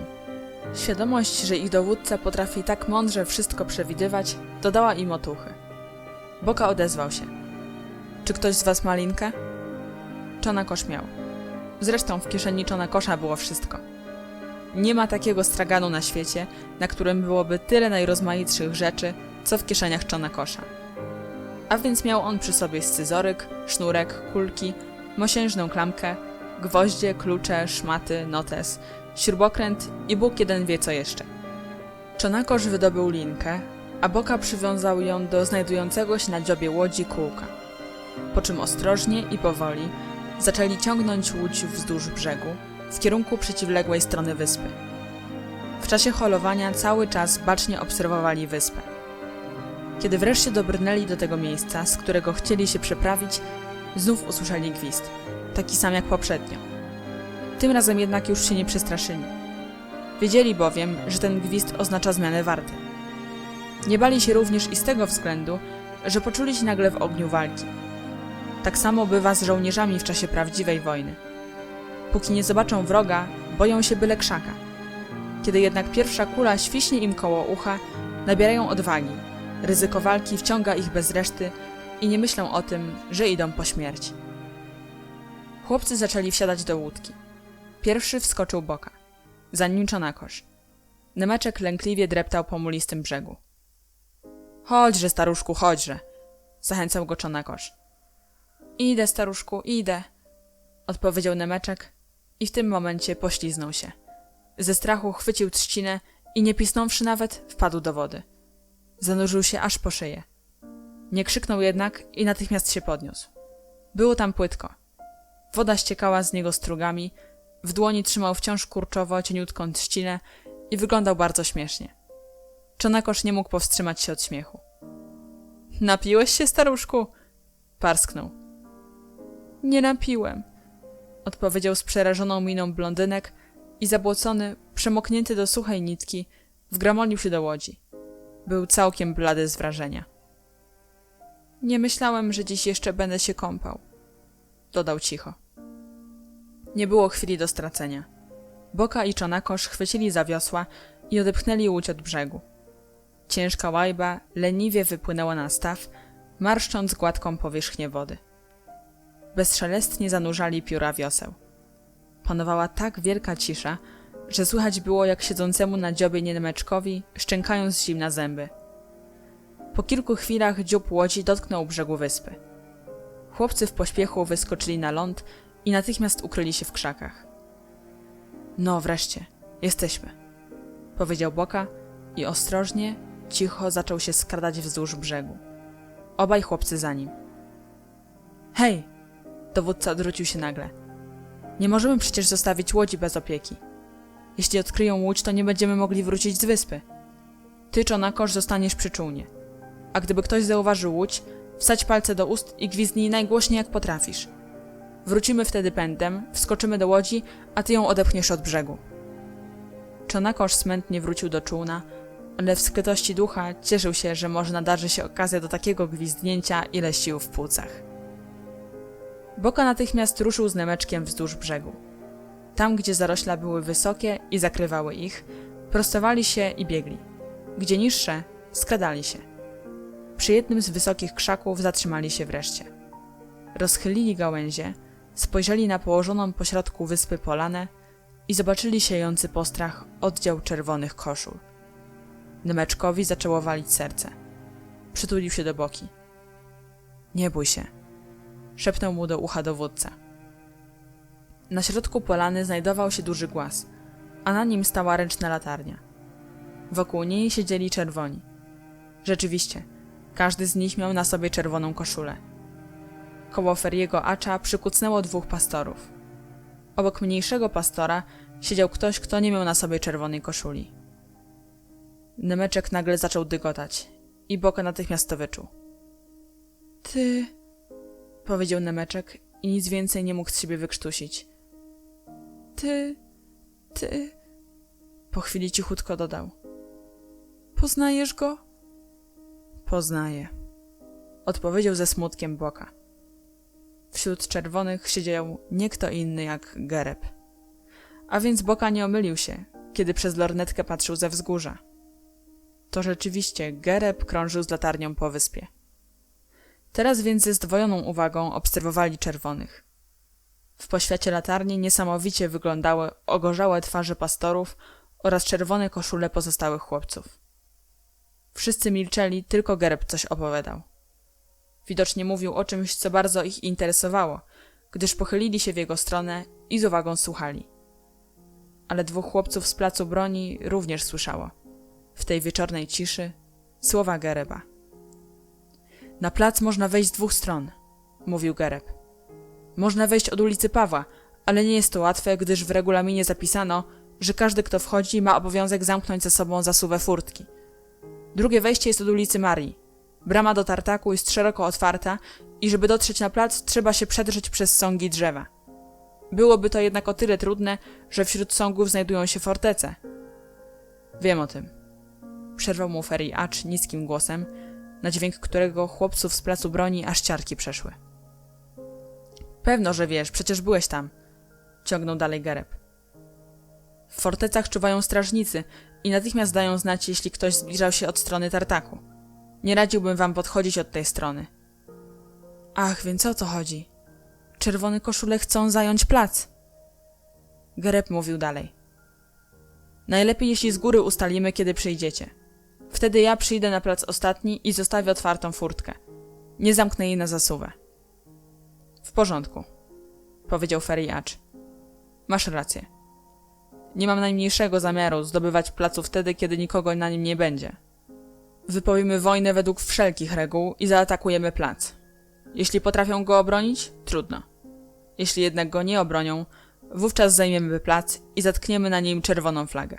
Świadomość, że ich dowódca potrafi tak mądrze wszystko przewidywać, dodała im otuchy. Boka odezwał się. Czy ktoś z was ma linkę? Czonakosz miał. Zresztą w kieszeni Czonakosza było wszystko. Nie ma takiego straganu na świecie, na którym byłoby tyle najrozmaitszych rzeczy, co w kieszeniach Czonakosza. A więc miał on przy sobie scyzoryk, sznurek, kulki, mosiężną klamkę, gwoździe, klucze, szmaty, notes, śrubokręt i Bóg jeden wie co jeszcze. Czonakosz wydobył linkę, a Boka przywiązał ją do znajdującego się na dziobie łodzi kółka. Po czym ostrożnie i powoli zaczęli ciągnąć łódź wzdłuż brzegu w kierunku przeciwległej strony wyspy. W czasie holowania cały czas bacznie obserwowali wyspę. Kiedy wreszcie dobrnęli do tego miejsca, z którego chcieli się przeprawić, znów usłyszeli gwizd, taki sam jak poprzednio. Tym razem jednak już się nie przestraszyli. Wiedzieli bowiem, że ten gwizd oznacza zmianę warty. Nie bali się również i z tego względu, że poczuli się nagle w ogniu walki. Tak samo bywa z żołnierzami w czasie prawdziwej wojny. Póki nie zobaczą wroga, boją się byle krzaka. Kiedy jednak pierwsza kula świśnie im koło ucha, nabierają odwagi. Ryzyko walki wciąga ich bez reszty i nie myślą o tym, że idą po śmierć. Chłopcy zaczęli wsiadać do łódki. Pierwszy wskoczył Boka. Za nim Czonakosz. Nemeczek lękliwie dreptał po mulistym brzegu. Chodźże, staruszku, chodźże, zachęcał go Czonakosz. Idę, staruszku, idę, odpowiedział Nemeczek i w tym momencie pośliznął się. Ze strachu chwycił trzcinę i nie pisnąwszy nawet, wpadł do wody. Zanurzył się aż po szyję. Nie krzyknął jednak i natychmiast się podniósł. Było tam płytko. Woda ściekała z niego strugami, w dłoni trzymał wciąż kurczowo cieniutką trzcinę i wyglądał bardzo śmiesznie. Czonakosz nie mógł powstrzymać się od śmiechu. Napiłeś się, staruszku? Parsknął. Nie napiłem, odpowiedział z przerażoną miną blondynek i zabłocony, przemoknięty do suchej nitki, wgramolił się do łodzi. Był całkiem blady z wrażenia. Nie myślałem, że dziś jeszcze będę się kąpał, dodał cicho. Nie było chwili do stracenia. Boka i Czonakosz chwycili za wiosła i odepchnęli łódź od brzegu. Ciężka łajba leniwie wypłynęła na staw, marszcząc gładką powierzchnię wody. Bezszelestnie zanurzali pióra wioseł. Panowała tak wielka cisza, że słychać było, jak siedzącemu na dziobie Niemeczkowi szczękają z zimna zęby. Po kilku chwilach dziób łodzi dotknął brzegu wyspy. Chłopcy w pośpiechu wyskoczyli na ląd i natychmiast ukryli się w krzakach. No wreszcie, jesteśmy, powiedział Boka i ostrożnie, cicho zaczął się skradać wzdłuż brzegu. Obaj chłopcy za nim. Hej! Dowódca odwrócił się nagle. Nie możemy przecież zostawić łodzi bez opieki. Jeśli odkryją łódź, to nie będziemy mogli wrócić z wyspy. Ty, Czonakosz, zostaniesz przy czółnie. A gdyby ktoś zauważył łódź, wsadź palce do ust i gwizdnij najgłośniej jak potrafisz. Wrócimy wtedy pędem, wskoczymy do łodzi, a ty ją odepchniesz od brzegu. Czonakosz smętnie wrócił do czółna, ale w skrytości ducha cieszył się, że może nadarzy się okazja do takiego gwizdnięcia, ile sił w płucach. Boka natychmiast ruszył z Nemeczkiem wzdłuż brzegu. Tam, gdzie zarośla były wysokie i zakrywały ich, prostowali się i biegli. Gdzie niższe, skradali się. Przy jednym z wysokich krzaków zatrzymali się wreszcie. Rozchylili gałęzie, spojrzeli na położoną pośrodku wyspy polanę i zobaczyli siejący postrach oddział czerwonych koszul. Nemeczkowi zaczęło walić serce. Przytulił się do Boki. Nie bój się, szepnął mu do ucha dowódca. Na środku polany znajdował się duży głaz, a na nim stała ręczna latarnia. Wokół niej siedzieli czerwoni. Rzeczywiście, każdy z nich miał na sobie czerwoną koszulę. Koło Feriego Acza przykucnęło dwóch pastorów. Obok mniejszego pastora siedział ktoś, kto nie miał na sobie czerwonej koszuli. Nemeczek nagle zaczął dygotać i Boka natychmiast to wyczuł. Ty... powiedział Nemeczek i nic więcej nie mógł z siebie wykrztusić. Ty... Po chwili cichutko dodał. Poznajesz go? Poznaję, odpowiedział ze smutkiem Boka. Wśród czerwonych siedział nie kto inny jak Gereb. A więc Boka nie omylił się, kiedy przez lornetkę patrzył ze wzgórza. To rzeczywiście Gereb krążył z latarnią po wyspie. Teraz więc ze zdwojoną uwagą obserwowali czerwonych. W poświacie latarni niesamowicie wyglądały ogorzałe twarze pastorów oraz czerwone koszule pozostałych chłopców. Wszyscy milczeli, tylko Gereb coś opowiadał. Widocznie mówił o czymś, co bardzo ich interesowało, gdyż pochylili się w jego stronę i z uwagą słuchali. Ale dwóch chłopców z placu broni również słyszało, w tej wieczornej ciszy, słowa Gereba. Na plac można wejść z dwóch stron, mówił Gereb. Można wejść od ulicy Pawła, ale nie jest to łatwe, gdyż w regulaminie zapisano, że każdy, kto wchodzi, ma obowiązek zamknąć za sobą zasuwę furtki. Drugie wejście jest od ulicy Marii. Brama do tartaku jest szeroko otwarta i żeby dotrzeć na plac, trzeba się przedrzeć przez sągi drzewa. Byłoby to jednak o tyle trudne, że wśród sągów znajdują się fortece. Wiem o tym, przerwał mu Feri Acz niskim głosem, na dźwięk którego chłopców z placu broni aż ciarki przeszły. Pewno, że wiesz, przecież byłeś tam, ciągnął dalej Gereb. W fortecach czuwają strażnicy i natychmiast dają znać, jeśli ktoś zbliżał się od strony tartaku. Nie radziłbym wam podchodzić od tej strony. Ach, więc o co chodzi? Czerwone koszule chcą zająć plac. Gereb mówił dalej. Najlepiej, jeśli z góry ustalimy, kiedy przyjdziecie. Wtedy ja przyjdę na plac ostatni i zostawię otwartą furtkę. Nie zamknę jej na zasuwę. W porządku, powiedział Feri Acz. Masz rację. Nie mam najmniejszego zamiaru zdobywać placu wtedy, kiedy nikogo na nim nie będzie. Wypowiemy wojnę według wszelkich reguł i zaatakujemy plac. Jeśli potrafią go obronić, trudno. Jeśli jednak go nie obronią, wówczas zajmiemy plac i zatkniemy na nim czerwoną flagę.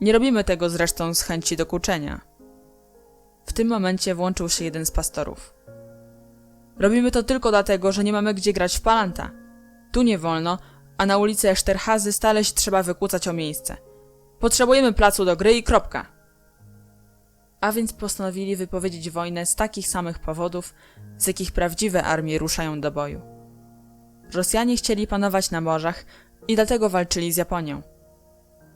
Nie robimy tego zresztą z chęci dokuczenia. W tym momencie włączył się jeden z pastorów. Robimy to tylko dlatego, że nie mamy gdzie grać w palanta. Tu nie wolno, a na ulicy Eszterhazy stale się trzeba wykłócać o miejsce. Potrzebujemy placu do gry i kropka. A więc postanowili wypowiedzieć wojnę z takich samych powodów, z jakich prawdziwe armie ruszają do boju. Rosjanie chcieli panować na morzach i dlatego walczyli z Japonią.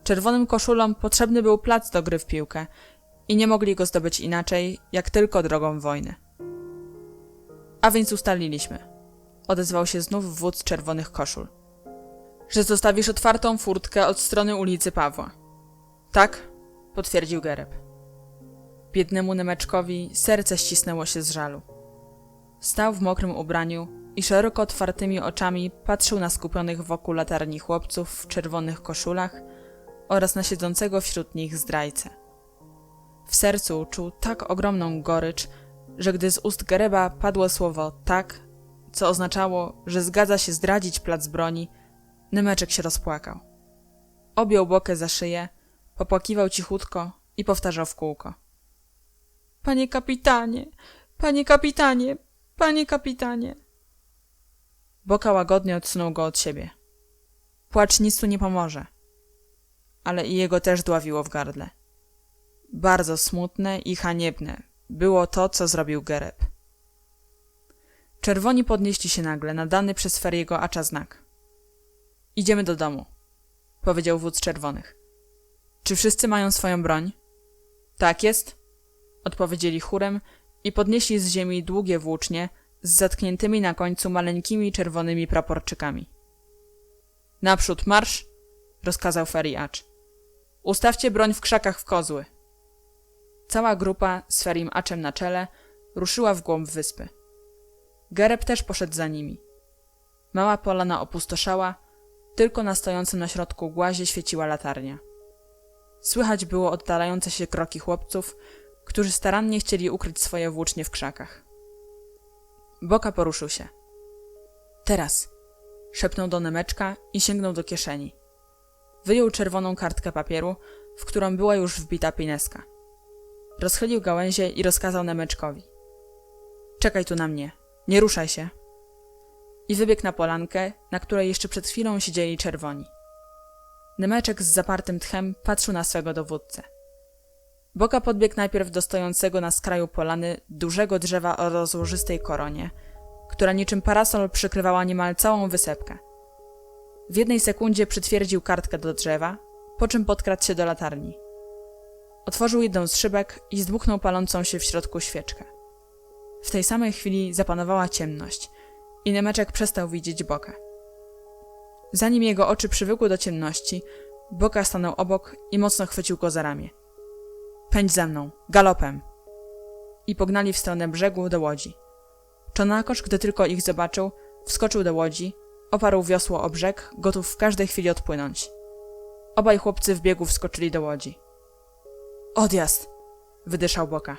Czerwonym koszulom potrzebny był plac do gry w piłkę i nie mogli go zdobyć inaczej, jak tylko drogą wojny. A więc ustaliliśmy, odezwał się znów wódz czerwonych koszul, że zostawisz otwartą furtkę od strony ulicy Pawła. Tak, potwierdził Gereb. Biednemu Nemeczkowi serce ścisnęło się z żalu. Stał w mokrym ubraniu i szeroko otwartymi oczami patrzył na skupionych wokół latarni chłopców w czerwonych koszulach oraz na siedzącego wśród nich zdrajcę. W sercu czuł tak ogromną gorycz, że gdy z ust Gereba padło słowo tak, co oznaczało, że zgadza się zdradzić plac broni, Nemeczek się rozpłakał. Objął Bokę za szyję, popłakiwał cichutko i powtarzał w kółko. Panie kapitanie, panie kapitanie, panie kapitanie. Boka łagodnie odsunął go od siebie. Płacz nic tu nie pomoże. Ale i jego też dławiło w gardle. Bardzo smutne i haniebne było to, co zrobił Gereb. Czerwoni podnieśli się nagle na dany przez Feriego Acza znak. Idziemy do domu, powiedział wódz czerwonych. Czy wszyscy mają swoją broń? Tak jest, odpowiedzieli chórem i podnieśli z ziemi długie włócznie z zatkniętymi na końcu maleńkimi czerwonymi praporczykami. Naprzód marsz, rozkazał Feri Acz. Ustawcie broń w krzakach w kozły. Cała grupa z Ferim Aczem na czele ruszyła w głąb wyspy. Gereb też poszedł za nimi. Mała polana opustoszała, tylko na stojącym na środku głazie świeciła latarnia. Słychać było oddalające się kroki chłopców, którzy starannie chcieli ukryć swoje włócznie w krzakach. Boka poruszył się. Teraz, szepnął do Nemeczka i sięgnął do kieszeni. Wyjął czerwoną kartkę papieru, w którą była już wbita pineska. Rozchylił gałęzie i rozkazał Nemeczkowi. Czekaj tu na mnie, nie ruszaj się. I wybiegł na polankę, na której jeszcze przed chwilą siedzieli czerwoni. Nemeczek z zapartym tchem patrzył na swego dowódcę. Boka podbiegł najpierw do stojącego na skraju polany dużego drzewa o rozłożystej koronie, która niczym parasol przykrywała niemal całą wysepkę. W jednej sekundzie przytwierdził kartkę do drzewa, po czym podkradł się do latarni. Otworzył jedną z szybek i zdmuchnął palącą się w środku świeczkę. W tej samej chwili zapanowała ciemność i Nemeczek przestał widzieć Bokę. Zanim jego oczy przywykły do ciemności, Boka stanął obok i mocno chwycił go za ramię. Pędź za mną, galopem! I pognali w stronę brzegu do łodzi. Czonakosz, gdy tylko ich zobaczył, wskoczył do łodzi, oparł wiosło o brzeg, gotów w każdej chwili odpłynąć. Obaj chłopcy w biegu wskoczyli do łodzi. Odjazd! Wydyszał Boka.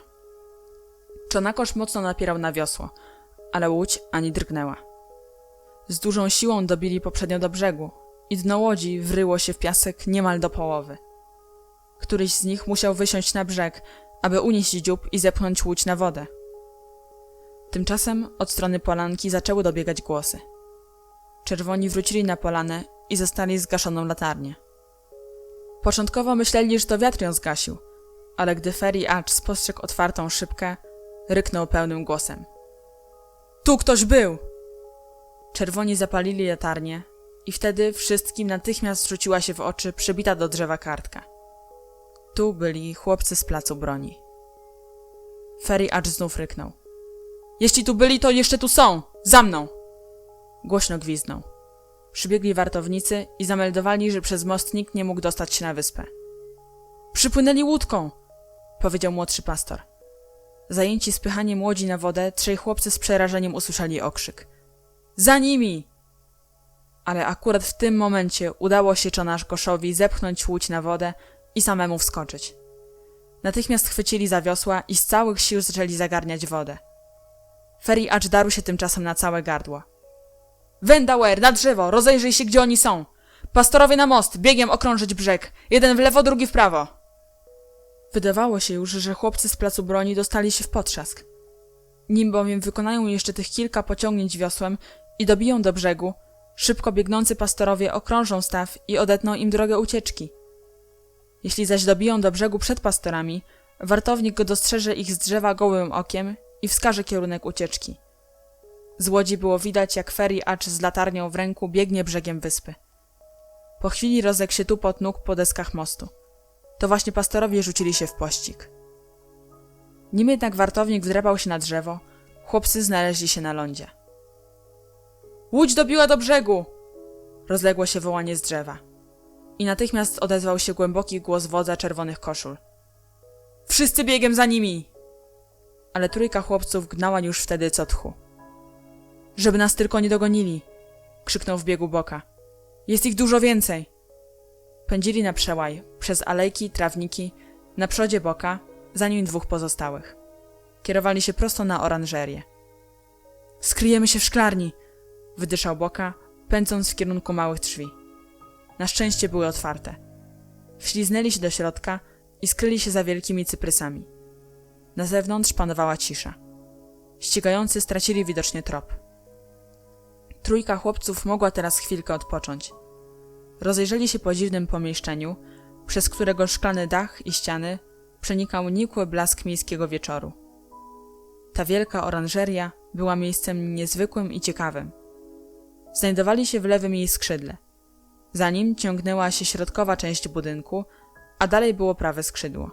Czonakosz mocno napierał na wiosło, ale łódź ani drgnęła. Z dużą siłą dobili poprzednio do brzegu i dno łodzi wryło się w piasek niemal do połowy. Któryś z nich musiał wysiąść na brzeg, aby unieść dziób i zepchnąć łódź na wodę. Tymczasem od strony polanki zaczęły dobiegać głosy. Czerwoni wrócili na polanę i zastali zgaszoną latarnię. Początkowo myśleli, że to wiatr ją zgasił, ale gdy Feri Acz spostrzegł otwartą szybkę, ryknął pełnym głosem. Tu ktoś był! Czerwoni zapalili latarnię i wtedy wszystkim natychmiast rzuciła się w oczy przybita do drzewa kartka. Tu byli chłopcy z placu broni. Feri Acz znów ryknął. Jeśli tu byli, to jeszcze tu są! Za mną! Głośno gwizdnął. Przybiegli wartownicy i zameldowali, że przez most nikt nie mógł dostać się na wyspę. Przypłynęli łódką! Powiedział młodszy pastor. Zajęci spychaniem łodzi na wodę, trzej chłopcy z przerażeniem usłyszeli okrzyk. Za nimi! Ale akurat w tym momencie udało się Czonakoszowi zepchnąć łódź na wodę i samemu wskoczyć. Natychmiast chwycili za wiosła i z całych sił zaczęli zagarniać wodę. Feri Acz darł się tymczasem na całe gardło. Wendauer, na drzewo! Rozejrzyj się, gdzie oni są! Pastorowie na most! Biegiem okrążyć brzeg! Jeden w lewo, drugi w prawo! Wydawało się już, że chłopcy z placu broni dostali się w potrzask. Nim bowiem wykonają jeszcze tych kilka pociągnięć wiosłem i dobiją do brzegu, szybko biegnący pastorowie okrążą staw i odetną im drogę ucieczki. Jeśli zaś dobiją do brzegu przed pastorami, wartownik go dostrzeże ich z drzewa gołym okiem i wskaże kierunek ucieczki. Z łodzi było widać, jak Ferry Acz z latarnią w ręku biegnie brzegiem wyspy. Po chwili rozległ się tupot nóg po deskach mostu. To właśnie pastorowie rzucili się w pościg. Nim jednak wartownik wdrapał się na drzewo, chłopcy znaleźli się na lądzie. Łódź dobiła do brzegu! Rozległo się wołanie z drzewa. I natychmiast odezwał się głęboki głos wodza czerwonych koszul. Wszyscy biegiem za nimi! Ale trójka chłopców gnała już wtedy co tchu. Żeby nas tylko nie dogonili! Krzyknął w biegu Boka. Jest ich dużo więcej! Pędzili na przełaj, przez alejki, trawniki, na przodzie Boka, za nim dwóch pozostałych. Kierowali się prosto na oranżerię. Skryjemy się w szklarni! Wydyszał Boka, pędząc w kierunku małych drzwi. Na szczęście były otwarte. Wśliznęli się do środka i skryli się za wielkimi cyprysami. Na zewnątrz panowała cisza. Ścigający stracili widocznie trop. Trójka chłopców mogła teraz chwilkę odpocząć. Rozejrzeli się po dziwnym pomieszczeniu, przez którego szklany dach i ściany przenikał nikły blask miejskiego wieczoru. Ta wielka oranżeria była miejscem niezwykłym i ciekawym. Znajdowali się w lewym jej skrzydle. Za nim ciągnęła się środkowa część budynku, a dalej było prawe skrzydło.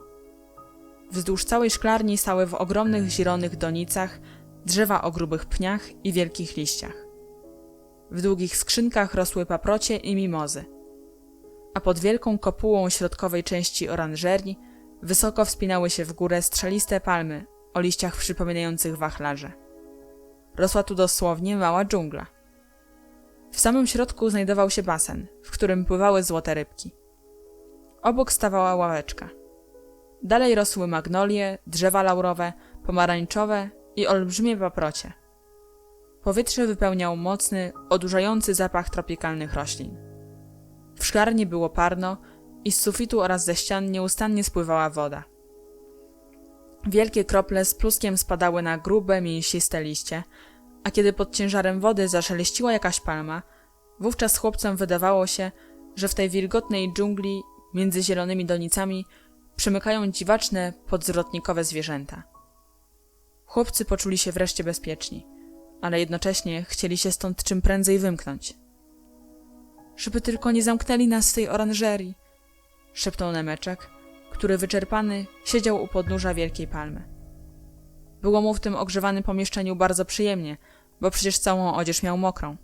Wzdłuż całej szklarni stały w ogromnych zielonych donicach drzewa o grubych pniach i wielkich liściach. W długich skrzynkach rosły paprocie i mimozy, a pod wielką kopułą środkowej części oranżerii wysoko wspinały się w górę strzeliste palmy o liściach przypominających wachlarze. Rosła tu dosłownie mała dżungla. W samym środku znajdował się basen, w którym pływały złote rybki. Obok stawała ławeczka. Dalej rosły magnolie, drzewa laurowe, pomarańczowe i olbrzymie paprocie. Powietrze wypełniał mocny, odurzający zapach tropikalnych roślin. W szklarni było parno i z sufitu oraz ze ścian nieustannie spływała woda. Wielkie krople z pluskiem spadały na grube, mięsiste liście, a kiedy pod ciężarem wody zaszeleściła jakaś palma, wówczas chłopcom wydawało się, że w tej wilgotnej dżungli między zielonymi donicami przemykają dziwaczne, podzwrotnikowe zwierzęta. Chłopcy poczuli się wreszcie bezpieczni, ale jednocześnie chcieli się stąd czym prędzej wymknąć. Żeby tylko nie zamknęli nas w tej oranżerii, szepnął Nemeczek, który wyczerpany siedział u podnóża wielkiej palmy. Było mu w tym ogrzewanym pomieszczeniu bardzo przyjemnie, bo przecież całą odzież miał mokrą.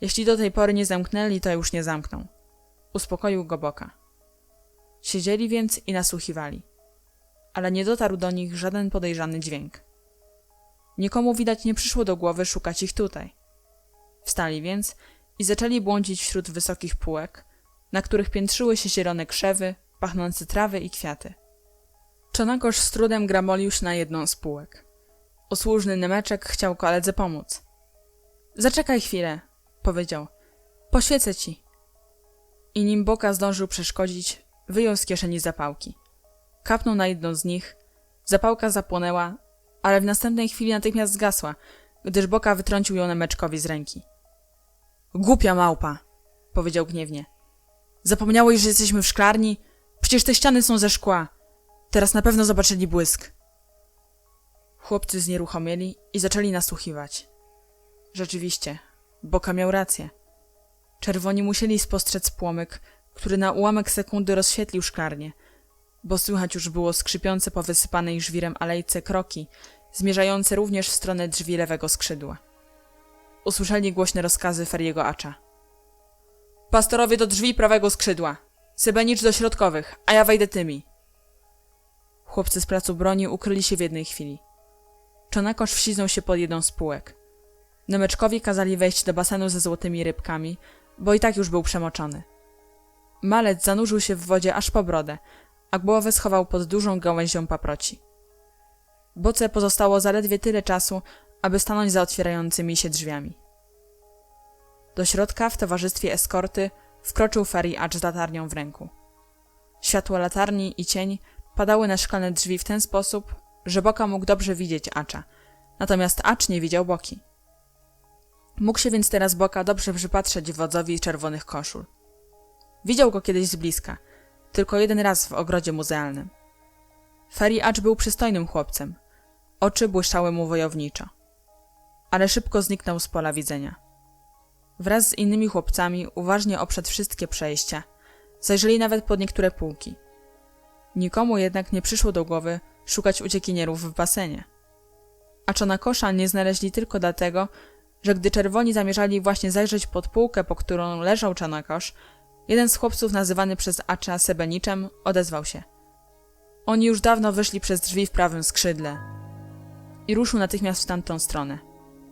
Jeśli do tej pory nie zamknęli, to już nie zamkną. Uspokoił go Boka. Siedzieli więc i nasłuchiwali, ale nie dotarł do nich żaden podejrzany dźwięk. Nikomu widać nie przyszło do głowy szukać ich tutaj. Wstali więc i zaczęli błądzić wśród wysokich półek, na których piętrzyły się zielone krzewy, pachnące trawy i kwiaty. Czonagosz z trudem gramolił się na jedną z półek. Usłużny Nemeczek chciał koledze pomóc. Zaczekaj chwilę, powiedział. Poświecę ci. I nim Boka zdążył przeszkodzić, wyjął z kieszeni zapałki. Kapnął na jedną z nich, zapałka zapłonęła, ale w następnej chwili natychmiast zgasła, gdyż Boka wytrącił ją Nemeczkowi z ręki. Głupia małpa, powiedział gniewnie. Zapomniałeś, że jesteśmy w szklarni? Przecież te ściany są ze szkła. Teraz na pewno zobaczyli błysk. Chłopcy znieruchomieli i zaczęli nasłuchiwać. Rzeczywiście, Boka miał rację. Czerwoni musieli spostrzec płomyk, który na ułamek sekundy rozświetlił szklarnię, bo słychać już było skrzypiące po wysypanej żwirem alejce kroki, zmierzające również w stronę drzwi lewego skrzydła. Usłyszeli głośne rozkazy Ferry'ego Acza. Pastorowie do drzwi prawego skrzydła, Sybenicz do środkowych, a ja wejdę tymi. Chłopcy z placu broni ukryli się w jednej chwili. Czonakosz wśliznął się pod jedną z półek. Nemeczkowi kazali wejść do basenu ze złotymi rybkami, bo i tak już był przemoczony. Malec zanurzył się w wodzie aż po brodę, a głowę schował pod dużą gałęzią paproci. Boce pozostało zaledwie tyle czasu, aby stanąć za otwierającymi się drzwiami. Do środka w towarzystwie eskorty wkroczył Ferry Acz z latarnią w ręku. Światło latarni i cień padały na szklane drzwi w ten sposób, że Boka mógł dobrze widzieć Acza, natomiast Acz nie widział Boki. Mógł się więc teraz Boka dobrze przypatrzeć wodzowi czerwonych koszul. Widział go kiedyś z bliska, tylko jeden raz w ogrodzie muzealnym. Ferry Acz był przystojnym chłopcem. Oczy błyszczały mu wojowniczo. Ale szybko zniknął z pola widzenia. Wraz z innymi chłopcami uważnie obszedł wszystkie przejścia. Zajrzeli nawet pod niektóre półki. Nikomu jednak nie przyszło do głowy szukać uciekinierów w basenie. A Czonakosza nie znaleźli tylko dlatego, że gdy czerwoni zamierzali właśnie zajrzeć pod półkę, po którą leżał Czonakosz, jeden z chłopców nazywany przez Acza Sebeniczem odezwał się. Oni już dawno wyszli przez drzwi w prawym skrzydle. I ruszył natychmiast w tamtą stronę.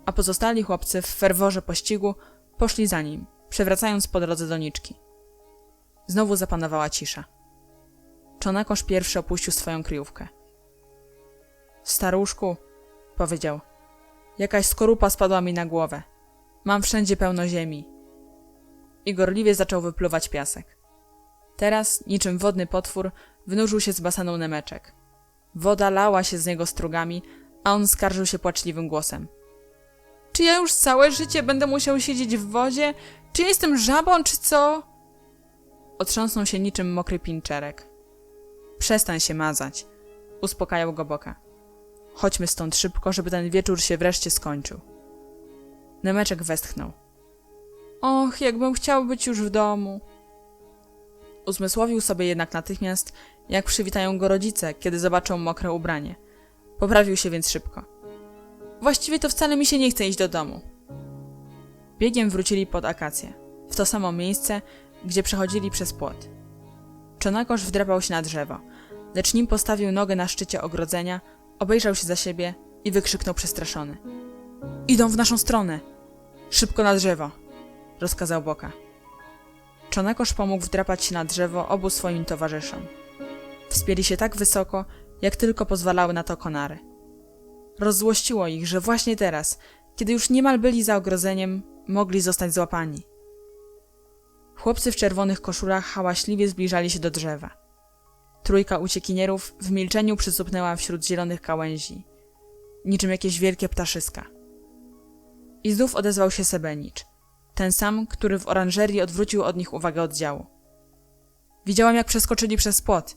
A pozostali chłopcy w ferworze pościgu poszli za nim, przewracając po drodze doniczki. Znowu zapanowała cisza. Czonakosz pierwszy opuścił swoją kryjówkę. Staruszku, powiedział, jakaś skorupa spadła mi na głowę. Mam wszędzie pełno ziemi. I gorliwie zaczął wypluwać piasek. Teraz, niczym wodny potwór, wynurzył się z basenu Nemeczek. Woda lała się z niego strugami, a on skarżył się płaczliwym głosem. Czy ja już całe życie będę musiał siedzieć w wodzie? Czy ja jestem żabą, czy co? Otrząsnął się niczym mokry pinczerek. Przestań się mazać, uspokajał go Boka. Chodźmy stąd szybko, żeby ten wieczór się wreszcie skończył. Nemeczek westchnął. Och, jakbym chciał być już w domu. Uzmysłowił sobie jednak natychmiast, jak przywitają go rodzice, kiedy zobaczą mokre ubranie. Poprawił się więc szybko. Właściwie to wcale mi się nie chce iść do domu. Biegiem wrócili pod akację, w to samo miejsce, gdzie przechodzili przez płot. Czonakosz wdrapał się na drzewo, lecz nim postawił nogę na szczycie ogrodzenia, obejrzał się za siebie i wykrzyknął przestraszony. Idą w naszą stronę! Szybko na drzewo! Rozkazał Boka. Czonakosz pomógł wdrapać się na drzewo obu swoim towarzyszom. Wspięli się tak wysoko, jak tylko pozwalały na to konary. Rozzłościło ich, że właśnie teraz, kiedy już niemal byli za ogrodzeniem, mogli zostać złapani. Chłopcy w czerwonych koszulach hałaśliwie zbliżali się do drzewa. Trójka uciekinierów w milczeniu przysupnęła wśród zielonych gałęzi, niczym jakieś wielkie ptaszyska. I znów odezwał się Sebenicz, ten sam, który w oranżerii odwrócił od nich uwagę oddziału. Widziałam, jak przeskoczyli przez płot.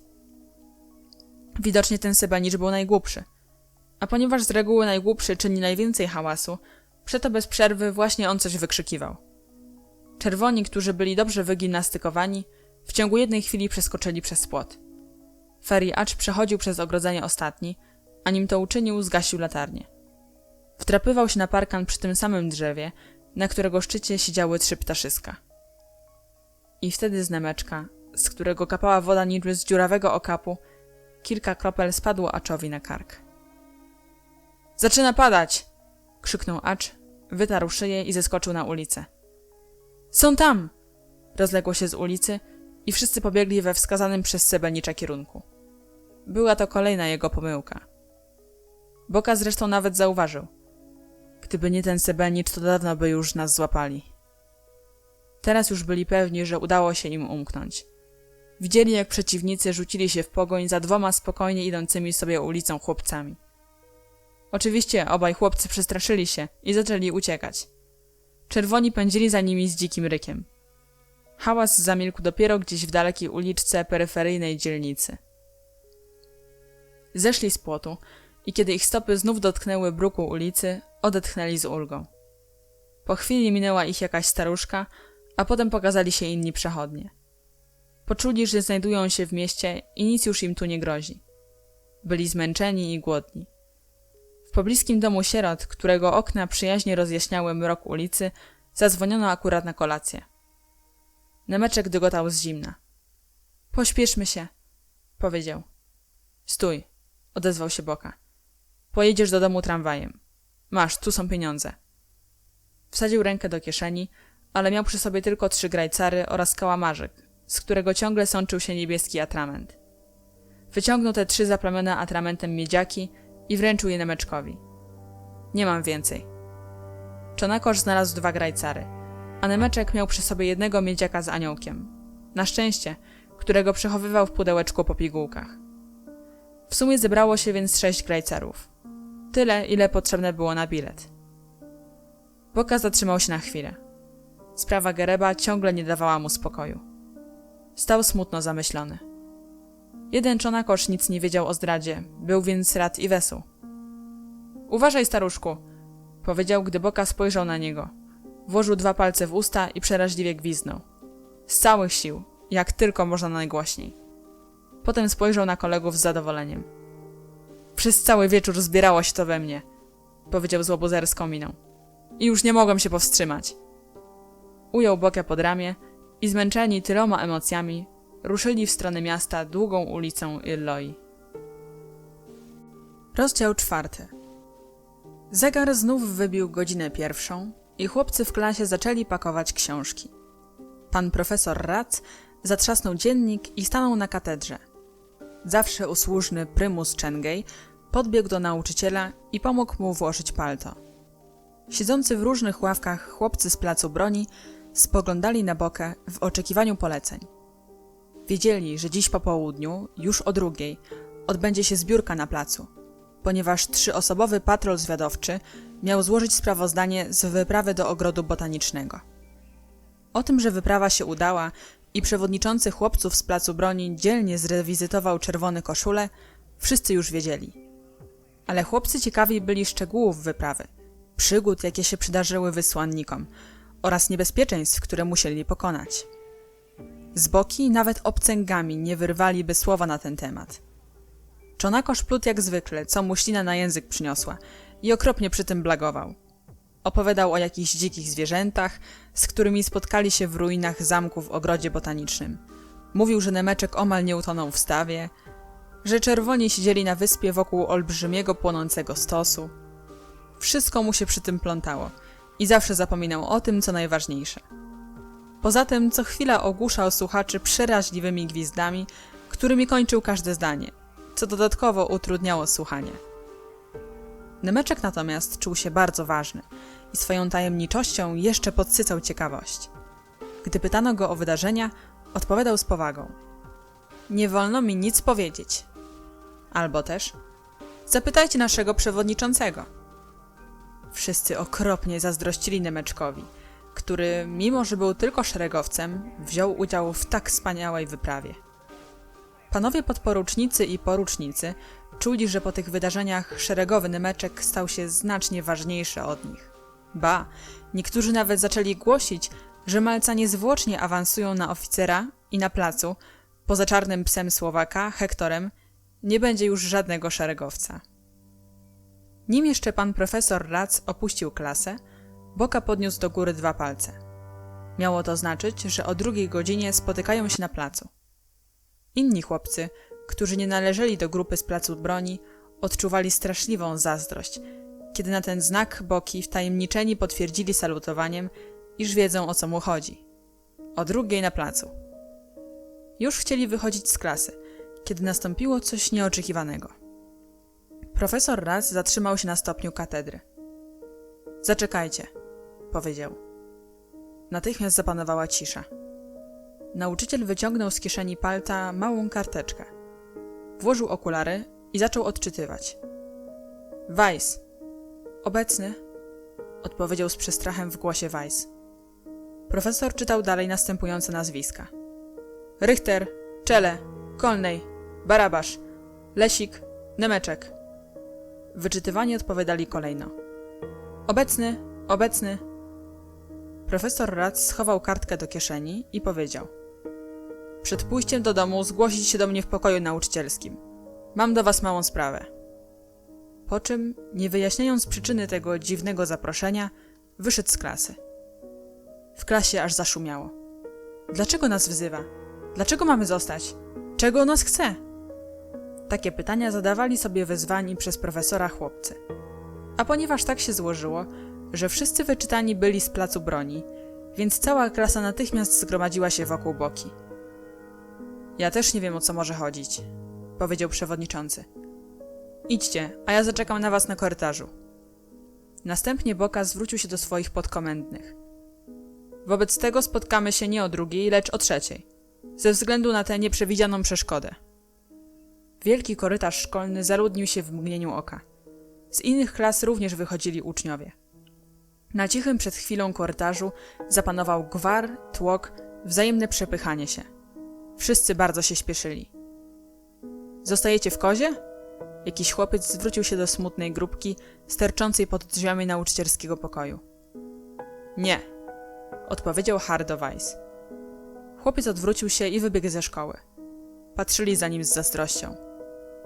Widocznie ten Sebenicz był najgłupszy. A ponieważ z reguły najgłupszy czyni najwięcej hałasu, przeto bez przerwy właśnie on coś wykrzykiwał. Czerwoni, którzy byli dobrze wygimnastykowani, w ciągu jednej chwili przeskoczyli przez płot. Ferry Acz przechodził przez ogrodzenie ostatni, a nim to uczynił, zgasił latarnię. Wdrapywał się na parkan przy tym samym drzewie, na którego szczycie siedziały 3 ptaszyska. I wtedy z Nemeczka, z którego kapała woda niczym z dziurawego okapu, kilka kropel spadło Aczowi na kark. Zaczyna padać! Krzyknął Acz, wytarł szyję i zeskoczył na ulicę. Są tam! Rozległo się z ulicy i wszyscy pobiegli we wskazanym przez Sebenicza kierunku. Była to kolejna jego pomyłka. Boka zresztą nawet zauważył. Gdyby nie ten Sebenicz, to dawno by już nas złapali. Teraz już byli pewni, że udało się im umknąć. Widzieli, jak przeciwnicy rzucili się w pogoń za 2 spokojnie idącymi sobie ulicą chłopcami. Oczywiście obaj chłopcy przestraszyli się i zaczęli uciekać. Czerwoni pędzili za nimi z dzikim rykiem. Hałas zamilkł dopiero gdzieś w dalekiej uliczce peryferyjnej dzielnicy. Zeszli z płotu i kiedy ich stopy znów dotknęły bruku ulicy, odetchnęli z ulgą. Po chwili minęła ich jakaś staruszka, a potem pokazali się inni przechodnie. Poczuli, że znajdują się w mieście i nic już im tu nie grozi. Byli zmęczeni i głodni. W pobliskim domu sierot, którego okna przyjaźnie rozjaśniały mrok ulicy, zadzwoniono akurat na kolację. Nemeczek dygotał z zimna. Pośpieszmy się, powiedział. Stój, odezwał się Boka. Pojedziesz do domu tramwajem. Masz, tu są pieniądze. Wsadził rękę do kieszeni, ale miał przy sobie tylko 3 grajcary oraz kałamarzyk, z którego ciągle sączył się niebieski atrament. Wyciągnął te 3 zaplamione atramentem miedziaki i wręczył je Nemeczkowi. Nie mam więcej. Czonakosz znalazł 2 grajcary, a Nemeczek miał przy sobie jednego miedziaka z aniołkiem. Na szczęście, którego przechowywał w pudełeczku po pigułkach. W sumie zebrało się więc 6 grajcarów. Tyle, ile potrzebne było na bilet. Boka zatrzymał się na chwilę. Sprawa Gereba ciągle nie dawała mu spokoju. Stał smutno zamyślony. Jeden Czonakosz nic nie wiedział o zdradzie, był więc rad i wesół. Uważaj, staruszku, powiedział, gdy Boka spojrzał na niego. Włożył 2 palce w usta i przeraźliwie gwizdnął. Z całych sił, jak tylko można najgłośniej. Potem spojrzał na kolegów z zadowoleniem. Przez cały wieczór zbierało się to we mnie, powiedział z łobuzerską miną. I już nie mogłem się powstrzymać. Ujął Bokę pod ramię i zmęczeni tyloma emocjami ruszyli w stronę miasta długą ulicą Illoi. Rozdział 4. Zegar znów wybił godzinę 1 i chłopcy w klasie zaczęli pakować książki. Pan profesor Rac zatrzasnął dziennik i stanął na katedrze. Zawsze usłużny prymus Chengej podbiegł do nauczyciela i pomógł mu włożyć palto. Siedzący w różnych ławkach chłopcy z placu broni spoglądali na Bokę w oczekiwaniu poleceń. Wiedzieli, że dziś po południu, już o 2, odbędzie się zbiórka na placu, ponieważ 3-osobowy patrol zwiadowczy miał złożyć sprawozdanie z wyprawy do ogrodu botanicznego. O tym, że wyprawa się udała i przewodniczący chłopców z placu broni dzielnie zrewizytował czerwone koszule, wszyscy już wiedzieli. Ale chłopcy ciekawi byli szczegółów wyprawy, przygód, jakie się przydarzyły wysłannikom oraz niebezpieczeństw, które musieli pokonać. Z Boki nawet obcęgami nie wyrwaliby słowa na ten temat. Czonakosz plótł jak zwykle, co mu ślina na język przyniosła i okropnie przy tym blagował. Opowiadał o jakichś dzikich zwierzętach, z którymi spotkali się w ruinach zamku w ogrodzie botanicznym. Mówił, że Nemeczek omal nie utonął w stawie, że czerwoni siedzieli na wyspie wokół olbrzymiego płonącego stosu. Wszystko mu się przy tym plątało i zawsze zapominał o tym, co najważniejsze. Poza tym co chwila ogłuszał słuchaczy przeraźliwymi gwizdami, którymi kończył każde zdanie, co dodatkowo utrudniało słuchanie. Nemeczek natomiast czuł się bardzo ważny i swoją tajemniczością jeszcze podsycał ciekawość. Gdy pytano go o wydarzenia, odpowiadał z powagą. Nie wolno mi nic powiedzieć. Albo też zapytajcie naszego przewodniczącego. Wszyscy okropnie zazdrościli Nemeczkowi, który, mimo że był tylko szeregowcem, wziął udział w tak wspaniałej wyprawie. Panowie podporucznicy i porucznicy czuli, że po tych wydarzeniach szeregowy Nemeczek stał się znacznie ważniejszy od nich. Ba, niektórzy nawet zaczęli głosić, że malca niezwłocznie awansują na oficera i na placu, poza czarnym psem Słowaka, Hektorem, nie będzie już żadnego szeregowca. Nim jeszcze pan profesor Rac opuścił klasę, Boka podniósł do góry 2 palce. Miało to znaczyć, że o 2 godzinie spotykają się na placu. Inni chłopcy, którzy nie należeli do grupy z placu broni, odczuwali straszliwą zazdrość, kiedy na ten znak Boki wtajemniczeni potwierdzili salutowaniem, iż wiedzą, o co mu chodzi. O 2 na placu. Już chcieli wychodzić z klasy, kiedy nastąpiło coś nieoczekiwanego. Profesor Rac zatrzymał się na stopniu katedry. Zaczekajcie, powiedział. Natychmiast zapanowała cisza. Nauczyciel wyciągnął z kieszeni palta małą karteczkę. Włożył okulary i zaczął odczytywać. Weiss. Obecny, odpowiedział z przestrachem w głosie Weiss. Profesor czytał dalej następujące nazwiska. Richter, Czele, Kolnej, Barabasz, Lesik, Nemeczek. Wyczytywani odpowiadali kolejno. Obecny, obecny. Profesor Rac schował kartkę do kieszeni i powiedział. Przed pójściem do domu zgłosić się do mnie w pokoju nauczycielskim. Mam do was małą sprawę. Po czym, nie wyjaśniając przyczyny tego dziwnego zaproszenia, wyszedł z klasy. W klasie aż zaszumiało. Dlaczego nas wzywa? Dlaczego mamy zostać? Czego on nas chce? Takie pytania zadawali sobie wyzwani przez profesora chłopcy. A ponieważ tak się złożyło, że wszyscy wyczytani byli z placu broni, więc cała klasa natychmiast zgromadziła się wokół Boki. Ja też nie wiem, o co może chodzić, powiedział przewodniczący. Idźcie, a ja zaczekam na was na korytarzu. Następnie Boka zwrócił się do swoich podkomendnych. Wobec tego spotkamy się nie o 2, lecz o 3, ze względu na tę nieprzewidzianą przeszkodę. Wielki korytarz szkolny zaludnił się w mgnieniu oka. Z innych klas również wychodzili uczniowie. Na cichym przed chwilą korytarzu zapanował gwar, tłok, wzajemne przepychanie się. Wszyscy bardzo się śpieszyli. Zostajecie w kozie? Jakiś chłopiec zwrócił się do smutnej grupki sterczącej pod drzwiami nauczycielskiego pokoju. Nie, odpowiedział hardo Weiss. Chłopiec odwrócił się i wybiegł ze szkoły. Patrzyli za nim z zazdrością.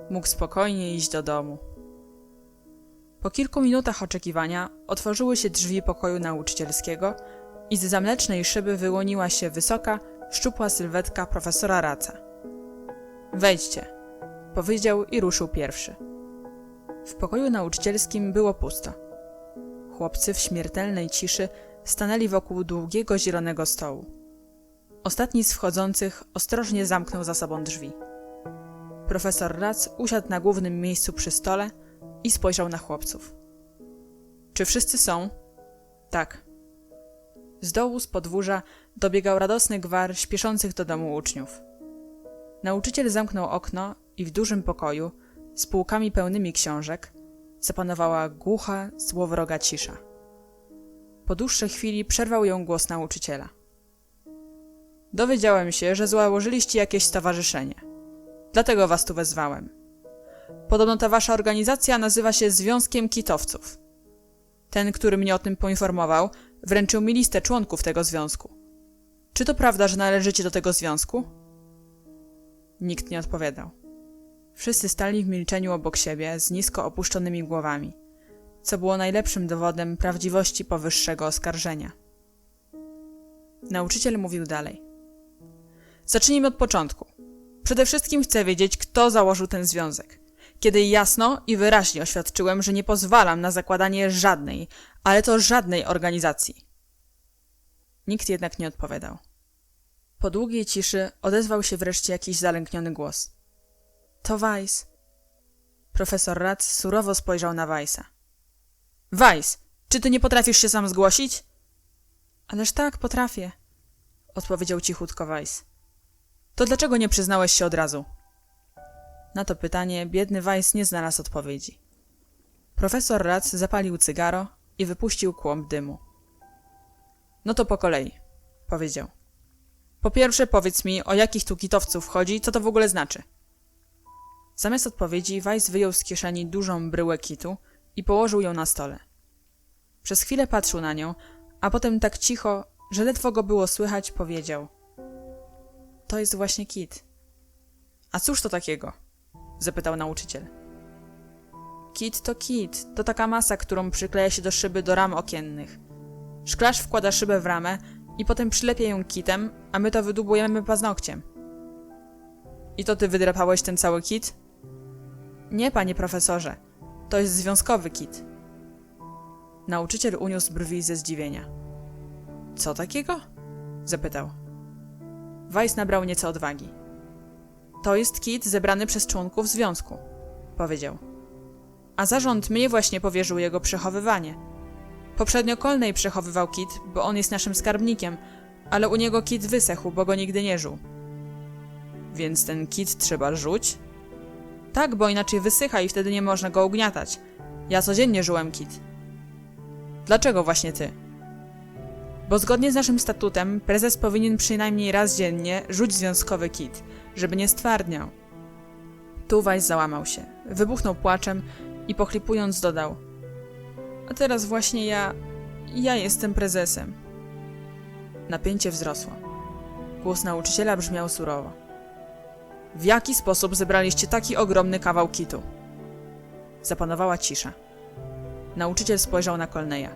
Mógł spokojnie iść do domu. Po kilku minutach oczekiwania otworzyły się drzwi pokoju nauczycielskiego i z zamlecznej szyby wyłoniła się wysoka, szczupła sylwetka profesora Ratza. Wejdźcie, powiedział i ruszył pierwszy. W pokoju nauczycielskim było pusto. Chłopcy w śmiertelnej ciszy stanęli wokół długiego zielonego stołu. Ostatni z wchodzących ostrożnie zamknął za sobą drzwi. Profesor Ratz usiadł na głównym miejscu przy stole i spojrzał na chłopców. Czy wszyscy są? Tak. Z dołu z podwórza dobiegał radosny gwar śpieszących do domu uczniów. Nauczyciel zamknął okno i w dużym pokoju, z półkami pełnymi książek, zapanowała głucha, złowroga cisza. Po dłuższej chwili przerwał ją głos nauczyciela. Dowiedziałem się, że założyliście jakieś stowarzyszenie. Dlatego was tu wezwałem. Podobno ta wasza organizacja nazywa się Związkiem Kitowców. Ten, który mnie o tym poinformował, wręczył mi listę członków tego związku. Czy to prawda, że należycie do tego związku? Nikt nie odpowiadał. Wszyscy stali w milczeniu obok siebie z nisko opuszczonymi głowami, co było najlepszym dowodem prawdziwości powyższego oskarżenia. Nauczyciel mówił dalej. Zacznijmy od początku. Przede wszystkim chcę wiedzieć, kto założył ten związek. Kiedy jasno i wyraźnie oświadczyłem, że nie pozwalam na zakładanie żadnej, ale to żadnej organizacji. Nikt jednak nie odpowiadał. Po długiej ciszy odezwał się wreszcie jakiś zalękniony głos. To Weiss. Profesor Ratz surowo spojrzał na Weissa. Weiss, czy ty nie potrafisz się sam zgłosić? Ależ tak, potrafię, odpowiedział cichutko Weiss. To dlaczego nie przyznałeś się od razu? Na to pytanie biedny Weiss nie znalazł odpowiedzi. Profesor Ratz zapalił cygaro i wypuścił kłąb dymu. No to po kolei, powiedział. Po pierwsze powiedz mi, o jakich tu kitowców chodzi, co to w ogóle znaczy? Zamiast odpowiedzi Weiss wyjął z kieszeni dużą bryłę kitu i położył ją na stole. Przez chwilę patrzył na nią, a potem tak cicho, że ledwo go było słychać, powiedział. To jest właśnie kit. A cóż to takiego? Zapytał nauczyciel. Kit, to taka masa, którą przykleja się do szyby do ram okiennych. Szklarz wkłada szybę w ramę i potem przylepia ją kitem, a my to wydłubujemy paznokciem. I to ty wydrapałeś ten cały kit? Nie, panie profesorze. To jest związkowy kit. Nauczyciel uniósł brwi ze zdziwienia. Co takiego? Zapytał. Weiss nabrał nieco odwagi. To jest kit zebrany przez członków związku, powiedział. A zarząd mnie właśnie powierzył jego przechowywanie. Poprzednio Colney przechowywał kit, bo on jest naszym skarbnikiem, ale u niego kit wysechł, bo go nigdy nie żuł. Więc ten kit trzeba rzuć? Tak, bo inaczej wysycha i wtedy nie można go ugniatać. Ja codziennie żułem kit. Dlaczego właśnie ty? Bo zgodnie z naszym statutem prezes powinien przynajmniej raz dziennie rzuć związkowy kit, żeby nie stwardniał. Tu Weiss załamał się, wybuchnął płaczem i pochlipując dodał. A teraz właśnie ja jestem prezesem. Napięcie wzrosło. Głos nauczyciela brzmiał surowo. W jaki sposób zebraliście taki ogromny kawał kitu? Zapanowała cisza. Nauczyciel spojrzał na Colneya.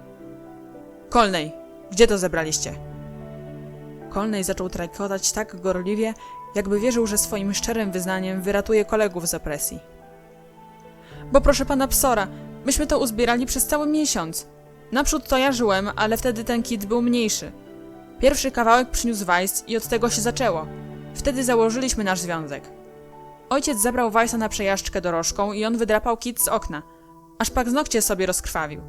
Colney, gdzie to zebraliście? Colney zaczął trajkotać tak gorliwie, jakby wierzył, że swoim szczerym wyznaniem wyratuje kolegów z opresji. Bo proszę pana Psora, myśmy to uzbierali przez cały miesiąc. Naprzód to ja żyłem, ale wtedy ten kit był mniejszy. Pierwszy kawałek przyniósł Weiss i od tego się zaczęło. Wtedy założyliśmy nasz związek. Ojciec zabrał Weissa na przejażdżkę dorożką i on wydrapał kit z okna, aż paznokcie sobie rozkrwawił.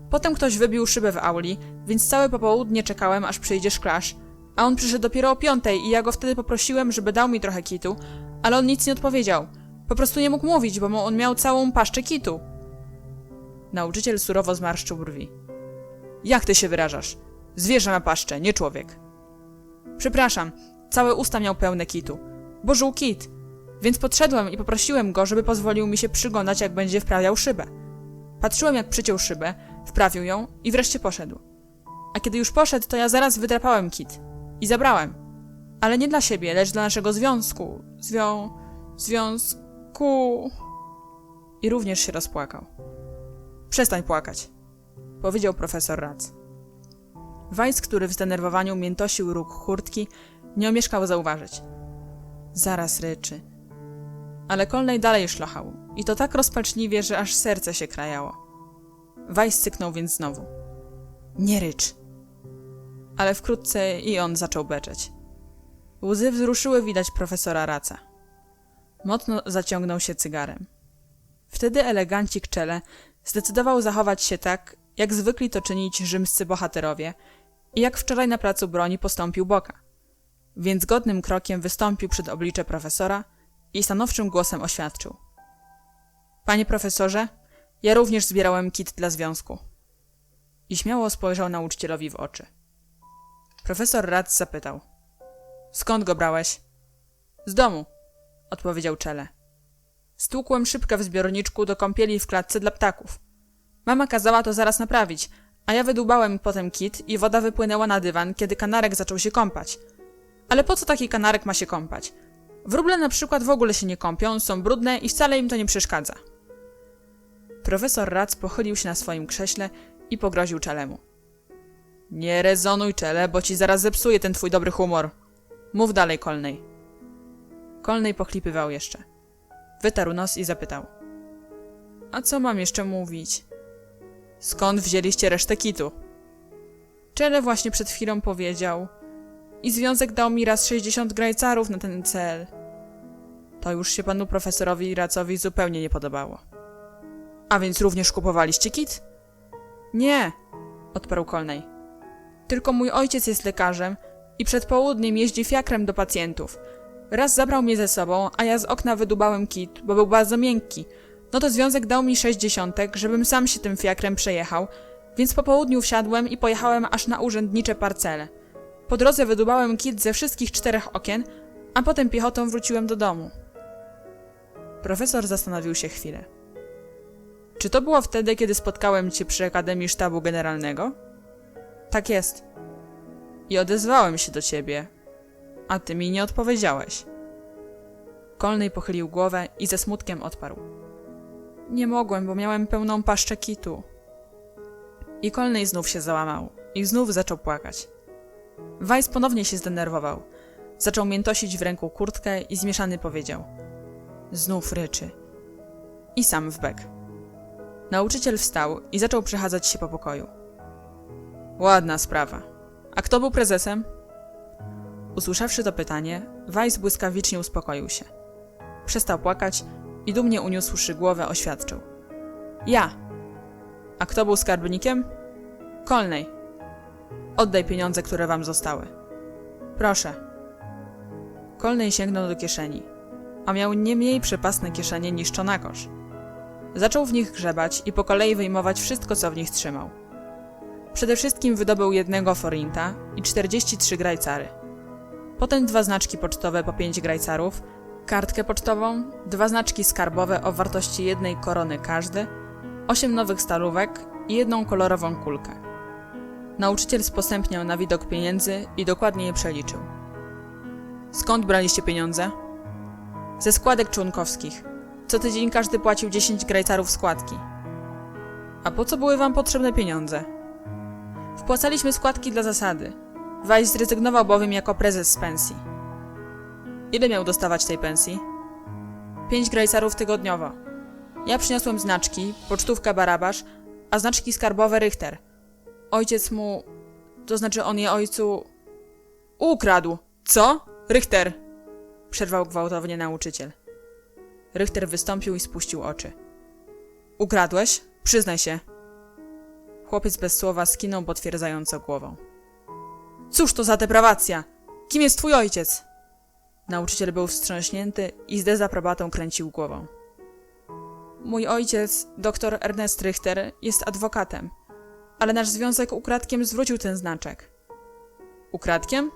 Potem ktoś wybił szybę w auli, więc całe popołudnie czekałem, aż przyjdzie szklarz, a on przyszedł dopiero o 5:00 i ja go wtedy poprosiłem, żeby dał mi trochę kitu, ale on nic nie odpowiedział. Po prostu nie mógł mówić, bo on miał całą paszczę kitu. Nauczyciel surowo zmarszczył brwi. Jak ty się wyrażasz? Zwierzę ma paszczę, nie człowiek. Przepraszam, całe usta miał pełne kitu. Bo żuł kit. Więc podszedłem i poprosiłem go, żeby pozwolił mi się przyglądać, jak będzie wprawiał szybę. Patrzyłem, jak przyciął szybę, wprawił ją i wreszcie poszedł. A kiedy już poszedł, to ja zaraz wydrapałem kit. I zabrałem. Ale nie dla siebie, lecz dla naszego związku. Związku... I również się rozpłakał. Przestań płakać, powiedział profesor Ratz. Weiss, który w zdenerwowaniu miętosił róg kurtki, nie omieszkał zauważyć. Zaraz ryczy. Ale Colney dalej szlochał i to tak rozpaczliwie, że aż serce się krajało. Weiss syknął więc znowu. Nie rycz. Ale wkrótce i on zaczął beczeć. Łzy wzruszyły widać profesora Ratza. Mocno zaciągnął się cygarem. Wtedy elegancik Czele zdecydował zachować się tak, jak zwykli to czynić rzymscy bohaterowie i jak wczoraj na placu broni postąpił Boka. Więc godnym krokiem wystąpił przed oblicze profesora i stanowczym głosem oświadczył. Panie profesorze, ja również zbierałem kit dla związku. I śmiało spojrzał nauczycielowi w oczy. Profesor Ratz zapytał. Skąd go brałeś? Z domu, odpowiedział Czele. Stłukłem szybkę w zbiorniczku do kąpieli w klatce dla ptaków. Mama kazała to zaraz naprawić, a ja wydłubałem potem kit i woda wypłynęła na dywan, kiedy kanarek zaczął się kąpać. Ale po co taki kanarek ma się kąpać? Wróble na przykład w ogóle się nie kąpią, są brudne i wcale im to nie przeszkadza. Profesor Ratz pochylił się na swoim krześle i pogroził Czelemu. Nie rezonuj, Czele, bo ci zaraz zepsuje ten twój dobry humor. Mów dalej, Colney. Colney pochlipywał jeszcze. Wytarł nos i zapytał. A co mam jeszcze mówić? Skąd wzięliście resztę kitu? Czele właśnie przed chwilą powiedział. I związek dał mi raz 60 grajcarów na ten cel. To już się panu profesorowi Ratzowi zupełnie nie podobało. A więc również kupowaliście kit? Nie, odparł Colney. Tylko mój ojciec jest lekarzem i przed południem jeździ fiakrem do pacjentów. Raz zabrał mnie ze sobą, a ja z okna wydubałem kit, bo był bardzo miękki. No to związek dał mi 60, żebym sam się tym fiakrem przejechał, więc po południu wsiadłem i pojechałem aż na urzędnicze parcele. Po drodze wydubałem kit ze wszystkich 4 okien, a potem piechotą wróciłem do domu. Profesor zastanowił się chwilę. Czy to było wtedy, kiedy spotkałem cię przy Akademii Sztabu Generalnego? Tak jest. I odezwałem się do ciebie, a ty mi nie odpowiedziałeś. Colney pochylił głowę i ze smutkiem odparł. Nie mogłem, bo miałem pełną paszczę kitu. I Colney znów się załamał i znów zaczął płakać. Weiss ponownie się zdenerwował. Zaczął miętosić w ręku kurtkę i zmieszany powiedział. Znów ryczy. I sam w bek. Nauczyciel wstał i zaczął przechadzać się po pokoju. Ładna sprawa. A kto był prezesem? Usłyszawszy to pytanie, Weiss błyskawicznie uspokoił się. Przestał płakać i dumnie uniósłszy głowę oświadczył. Ja. A kto był skarbnikiem? Colney. Oddaj pieniądze, które wam zostały. Proszę. Colney sięgnął do kieszeni, a miał nie mniej przepasne kieszenie niż czonakosz. Zaczął w nich grzebać i po kolei wyjmować wszystko, co w nich trzymał. Przede wszystkim wydobył 1 forinta i 43 grajcary. Potem 2 znaczki pocztowe po 5 grajcarów, kartkę pocztową, 2 znaczki skarbowe o wartości 1 korony każdy, 8 nowych stalówek i 1 kolorową kulkę. Nauczyciel sposępniał na widok pieniędzy i dokładnie je przeliczył. Skąd braliście pieniądze? Ze składek członkowskich. Co tydzień każdy płacił 10 grajcarów składki. A po co były wam potrzebne pieniądze? Wpłacaliśmy składki dla zasady. Weiss zrezygnował bowiem jako prezes z pensji. Ile miał dostawać tej pensji? 5 grajcarów tygodniowo. Ja przyniosłem znaczki, pocztówka Barabasz, a znaczki skarbowe Richter. Ojciec mu... to znaczy on je ojcu... ukradł. Co? Richter! Przerwał gwałtownie nauczyciel. Richter wystąpił i spuścił oczy. Ukradłeś? Przyznaj się. Chłopiec bez słowa skinął potwierdzająco głową. Cóż to za deprawacja? Kim jest twój ojciec? Nauczyciel był wstrząśnięty i z dezaprobatą kręcił głową. Mój ojciec, dr Ernest Richter, jest adwokatem, ale nasz związek ukradkiem zwrócił ten znaczek. Ukradkiem?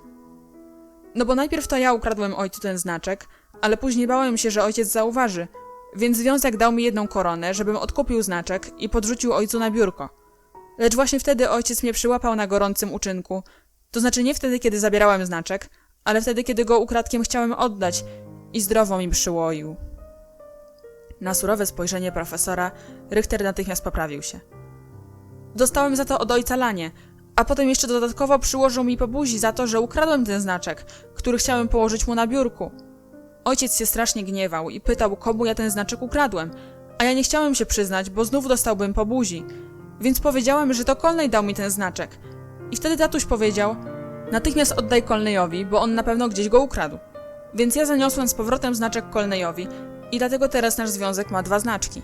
No bo najpierw to ja ukradłem ojcu ten znaczek, ale później bałem się, że ojciec zauważy, więc związek dał mi 1 koronę, żebym odkupił znaczek i podrzucił ojcu na biurko. Lecz właśnie wtedy ojciec mnie przyłapał na gorącym uczynku. To znaczy nie wtedy, kiedy zabierałem znaczek, ale wtedy, kiedy go ukradkiem chciałem oddać i zdrowo mi przyłoił. Na surowe spojrzenie profesora Richter natychmiast poprawił się. Dostałem za to od ojca lanie, a potem jeszcze dodatkowo przyłożył mi po buzi za to, że ukradłem ten znaczek, który chciałem położyć mu na biurku. Ojciec się strasznie gniewał i pytał, komu ja ten znaczek ukradłem, a ja nie chciałem się przyznać, bo znów dostałbym po buzi. Więc powiedziałem, że to Colney dał mi ten znaczek. I wtedy tatuś powiedział, natychmiast oddaj Colneyowi, bo on na pewno gdzieś go ukradł. Więc ja zaniosłem z powrotem znaczek Colneyowi i dlatego teraz nasz związek ma 2 znaczki.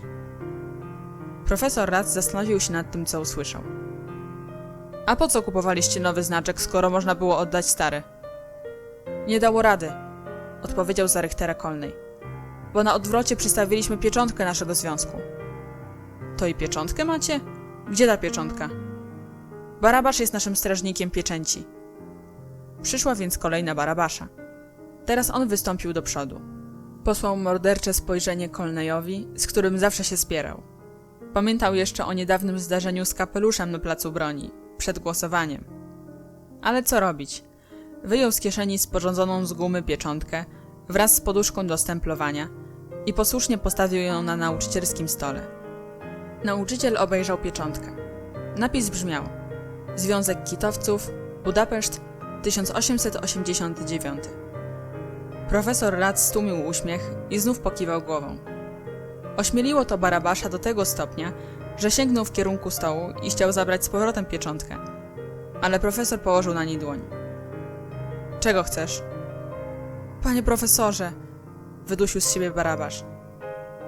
Profesor Ratz zastanowił się nad tym, co usłyszał. A po co kupowaliście nowy znaczek, skoro można było oddać stary? Nie dało rady, odpowiedział za Richtera Colney. Bo na odwrocie przystawiliśmy pieczątkę naszego związku. To i pieczątkę macie? Gdzie ta pieczątka? Barabasz jest naszym strażnikiem pieczęci. Przyszła więc kolej na Barabasza. Teraz on wystąpił do przodu. Posłał mordercze spojrzenie Colneyowi, z którym zawsze się spierał. Pamiętał jeszcze o niedawnym zdarzeniu z kapeluszem na placu broni, przed głosowaniem. Ale co robić? Wyjął z kieszeni sporządzoną z gumy pieczątkę wraz z poduszką do stemplowania i posłusznie postawił ją na nauczycielskim stole. Nauczyciel obejrzał pieczątkę. Napis brzmiał: Związek Kitowców, Budapeszt, 1889. Profesor Ratz stłumił uśmiech i znów pokiwał głową. Ośmieliło to Barabasza do tego stopnia, że sięgnął w kierunku stołu i chciał zabrać z powrotem pieczątkę, ale profesor położył na niej dłoń. Czego chcesz? Panie profesorze, wydusił z siebie Barabasz.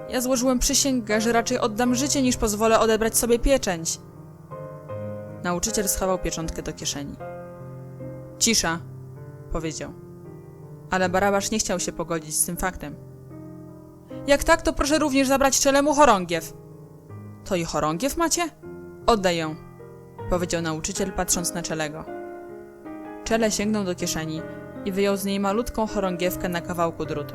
Ja złożyłem przysięgę, że raczej oddam życie, niż pozwolę odebrać sobie pieczęć. Nauczyciel schował pieczątkę do kieszeni. Cisza, powiedział. Ale Barabasz nie chciał się pogodzić z tym faktem. Jak tak, to proszę również zabrać Czelemu chorągiew. To i chorągiew macie? Oddaj ją, powiedział nauczyciel, patrząc na Czelego. Czele sięgnął do kieszeni i wyjął z niej malutką chorągiewkę na kawałku drutu.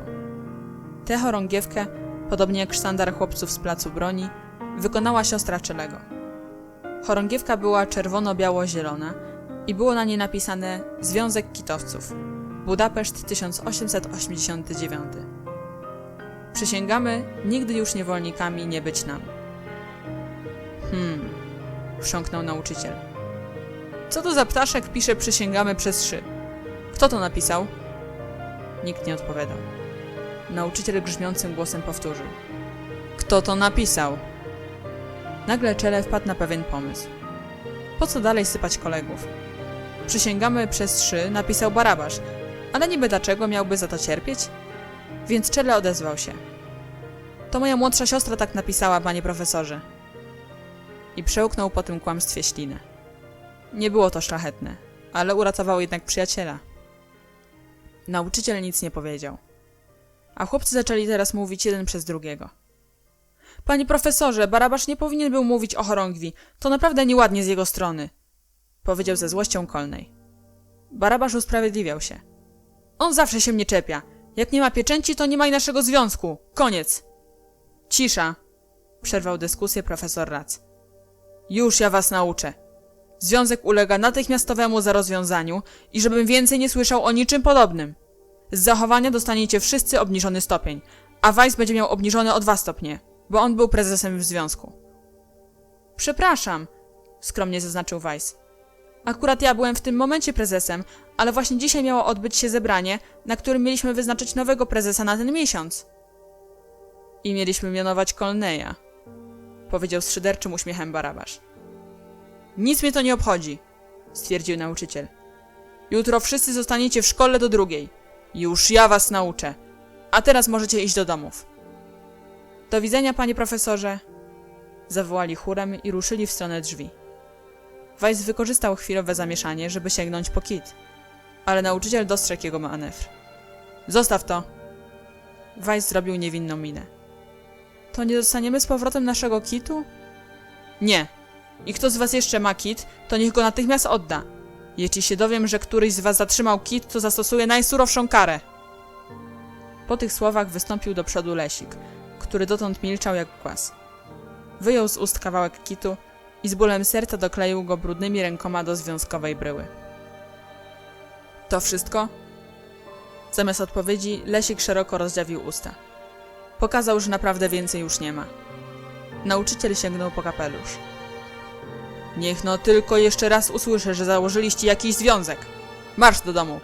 Tę chorągiewkę, podobnie jak sztandar chłopców z placu broni, wykonała siostra Czelego. Chorągiewka była czerwono-biało-zielona i było na niej napisane Związek Kitowców, Budapeszt 1889. Przysięgamy nigdy już niewolnikami nie być nam. Chrząknął nauczyciel. Co to za ptaszek pisze przysięgamy przez szy? Kto to napisał? Nikt nie odpowiadał. Nauczyciel grzmiącym głosem powtórzył. Kto to napisał? Nagle Czele wpadł na pewien pomysł. Po co dalej sypać kolegów? Przysięgamy przez szy napisał Barabasz, ale niby dlaczego miałby za to cierpieć? Więc Czele odezwał się. To moja młodsza siostra tak napisała, panie profesorze. I przełknął po tym kłamstwie ślinę. Nie było to szlachetne, ale uratował jednak przyjaciela. Nauczyciel nic nie powiedział. A chłopcy zaczęli teraz mówić jeden przez drugiego. Panie profesorze, Barabasz nie powinien był mówić o chorągwi. To naprawdę nieładnie z jego strony, powiedział ze złością Colney. Barabasz usprawiedliwiał się. On zawsze się mnie czepia. Jak nie ma pieczęci, to nie ma i naszego związku. Koniec. Cisza, przerwał dyskusję profesor Ratz. Już ja was nauczę. Związek ulega natychmiastowemu zarozwiązaniu i żebym więcej nie słyszał o niczym podobnym. Z zachowania dostaniecie wszyscy obniżony stopień, a Weiss będzie miał obniżony o 2 stopnie, bo on był prezesem w związku. Przepraszam, skromnie zaznaczył Weiss. Akurat ja byłem w tym momencie prezesem, ale właśnie dzisiaj miało odbyć się zebranie, na którym mieliśmy wyznaczyć nowego prezesa na ten miesiąc. I mieliśmy mianować Colneya, powiedział z szyderczym uśmiechem Barabasz. Nic mnie to nie obchodzi, stwierdził nauczyciel. Jutro wszyscy zostaniecie w szkole do 2. Już ja was nauczę. A teraz możecie iść do domów. Do widzenia, panie profesorze, zawołali chórem i ruszyli w stronę drzwi. Weiss wykorzystał chwilowe zamieszanie, żeby sięgnąć po kit, ale nauczyciel dostrzegł jego manewr. Zostaw to! Weiss zrobił niewinną minę. To nie dostaniemy z powrotem naszego kitu? Nie. I kto z was jeszcze ma kit, to niech go natychmiast odda. Jeśli się dowiem, że któryś z was zatrzymał kit, to zastosuję najsurowszą karę. Po tych słowach wystąpił do przodu Lesik, który dotąd milczał jak głaz. Wyjął z ust kawałek kitu i z bólem serca dokleił go brudnymi rękoma do związkowej bryły. To wszystko? Zamiast odpowiedzi Lesik szeroko rozdziawił usta. Pokazał, że naprawdę więcej już nie ma. Nauczyciel sięgnął po kapelusz. Niech no tylko jeszcze raz usłyszę, że założyliście jakiś związek. Marsz do domu!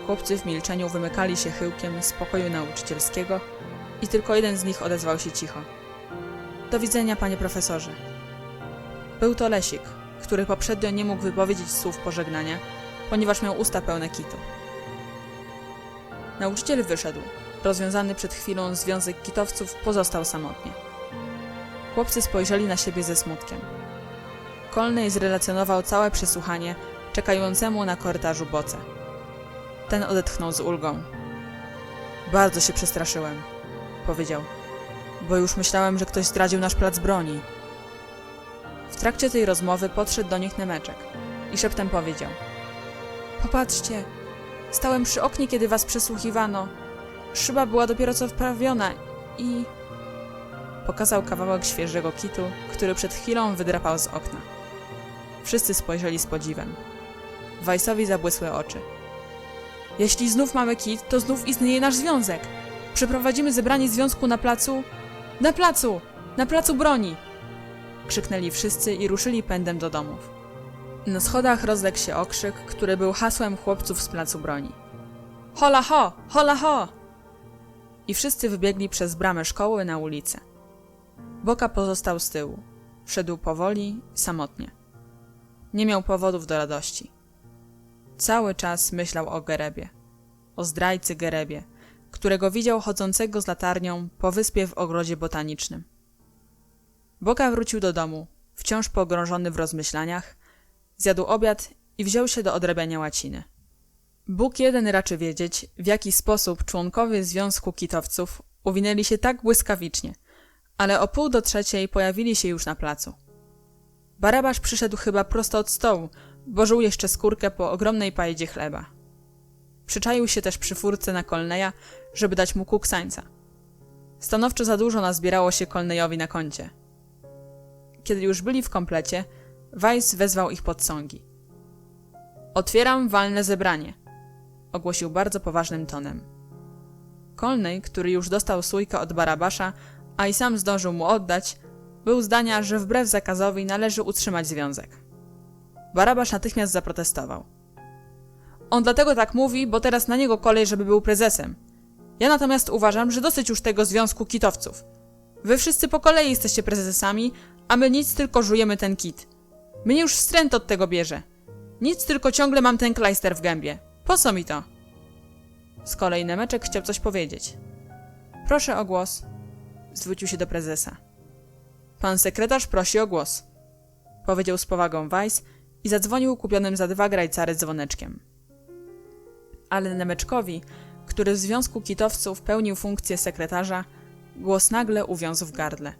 Chłopcy w milczeniu wymykali się chyłkiem z pokoju nauczycielskiego i tylko jeden z nich odezwał się cicho. Do widzenia, panie profesorze. Był to Lesik, który poprzednio nie mógł wypowiedzieć słów pożegnania, ponieważ miał usta pełne kitu. Nauczyciel wyszedł. Rozwiązany przed chwilą związek kitowców pozostał samotnie. Chłopcy spojrzeli na siebie ze smutkiem. Colney zrelacjonował całe przesłuchanie czekającemu na korytarzu Boce. Ten odetchnął z ulgą. Bardzo się przestraszyłem, powiedział, bo już myślałem, że ktoś zdradził nasz plac broni. W trakcie tej rozmowy podszedł do nich Nemeczek i szeptem powiedział: Popatrzcie, stałem przy oknie, kiedy was przesłuchiwano. Szyba była dopiero co wprawiona i... Pokazał kawałek świeżego kitu, który przed chwilą wydrapał z okna. Wszyscy spojrzeli z podziwem. Weissowi zabłysły oczy. Jeśli znów mamy kit, to znów istnieje nasz związek. Przeprowadzimy zebranie związku na placu... Na placu! Na placu broni! Krzyknęli wszyscy i ruszyli pędem do domów. Na schodach rozległ się okrzyk, który był hasłem chłopców z placu broni. Hola ho! Hola ho! I wszyscy wybiegli przez bramę szkoły na ulicę. Boka pozostał z tyłu. Szedł powoli, samotnie. Nie miał powodów do radości. Cały czas myślał o Gerebie. O zdrajcy Gerebie, którego widział chodzącego z latarnią po wyspie w ogrodzie botanicznym. Boka wrócił do domu, wciąż pogrążony w rozmyślaniach, zjadł obiad i wziął się do odrabiania łaciny. Bóg jeden raczy wiedzieć, w jaki sposób członkowie Związku Kitowców uwinęli się tak błyskawicznie, ale o 2:30 pojawili się już na placu. Barabasz przyszedł chyba prosto od stołu, bo żuł jeszcze skórkę po ogromnej pajdzie chleba. Przyczaił się też przy furce na Colneya, żeby dać mu kuksańca. Stanowczo za dużo nazbierało się Colneyowi na koncie. Kiedy już byli w komplecie, Weiss wezwał ich pod sągi. Otwieram walne zebranie, ogłosił bardzo poważnym tonem. Colney, który już dostał sójkę od Barabasza, a i sam zdążył mu oddać, był zdania, że wbrew zakazowi należy utrzymać związek. Barabasz natychmiast zaprotestował. On dlatego tak mówi, bo teraz na niego kolej, żeby był prezesem. Ja natomiast uważam, że dosyć już tego Związku Kitowców. Wy wszyscy po kolei jesteście prezesami, a my nic, tylko żujemy ten kit. Mnie już wstręt od tego bierze. Nic, tylko ciągle mam ten klajster w gębie. Po co mi to? Z kolei Nemeczek chciał coś powiedzieć. Proszę o głos. Zwrócił się do prezesa. Pan sekretarz prosi o głos. Powiedział z powagą Weiss i zadzwonił kupionym za 2 grajcary dzwoneczkiem. Ale Nemeczkowi, który w Związku Kitowców pełnił funkcję sekretarza, głos nagle uwiązł w gardle.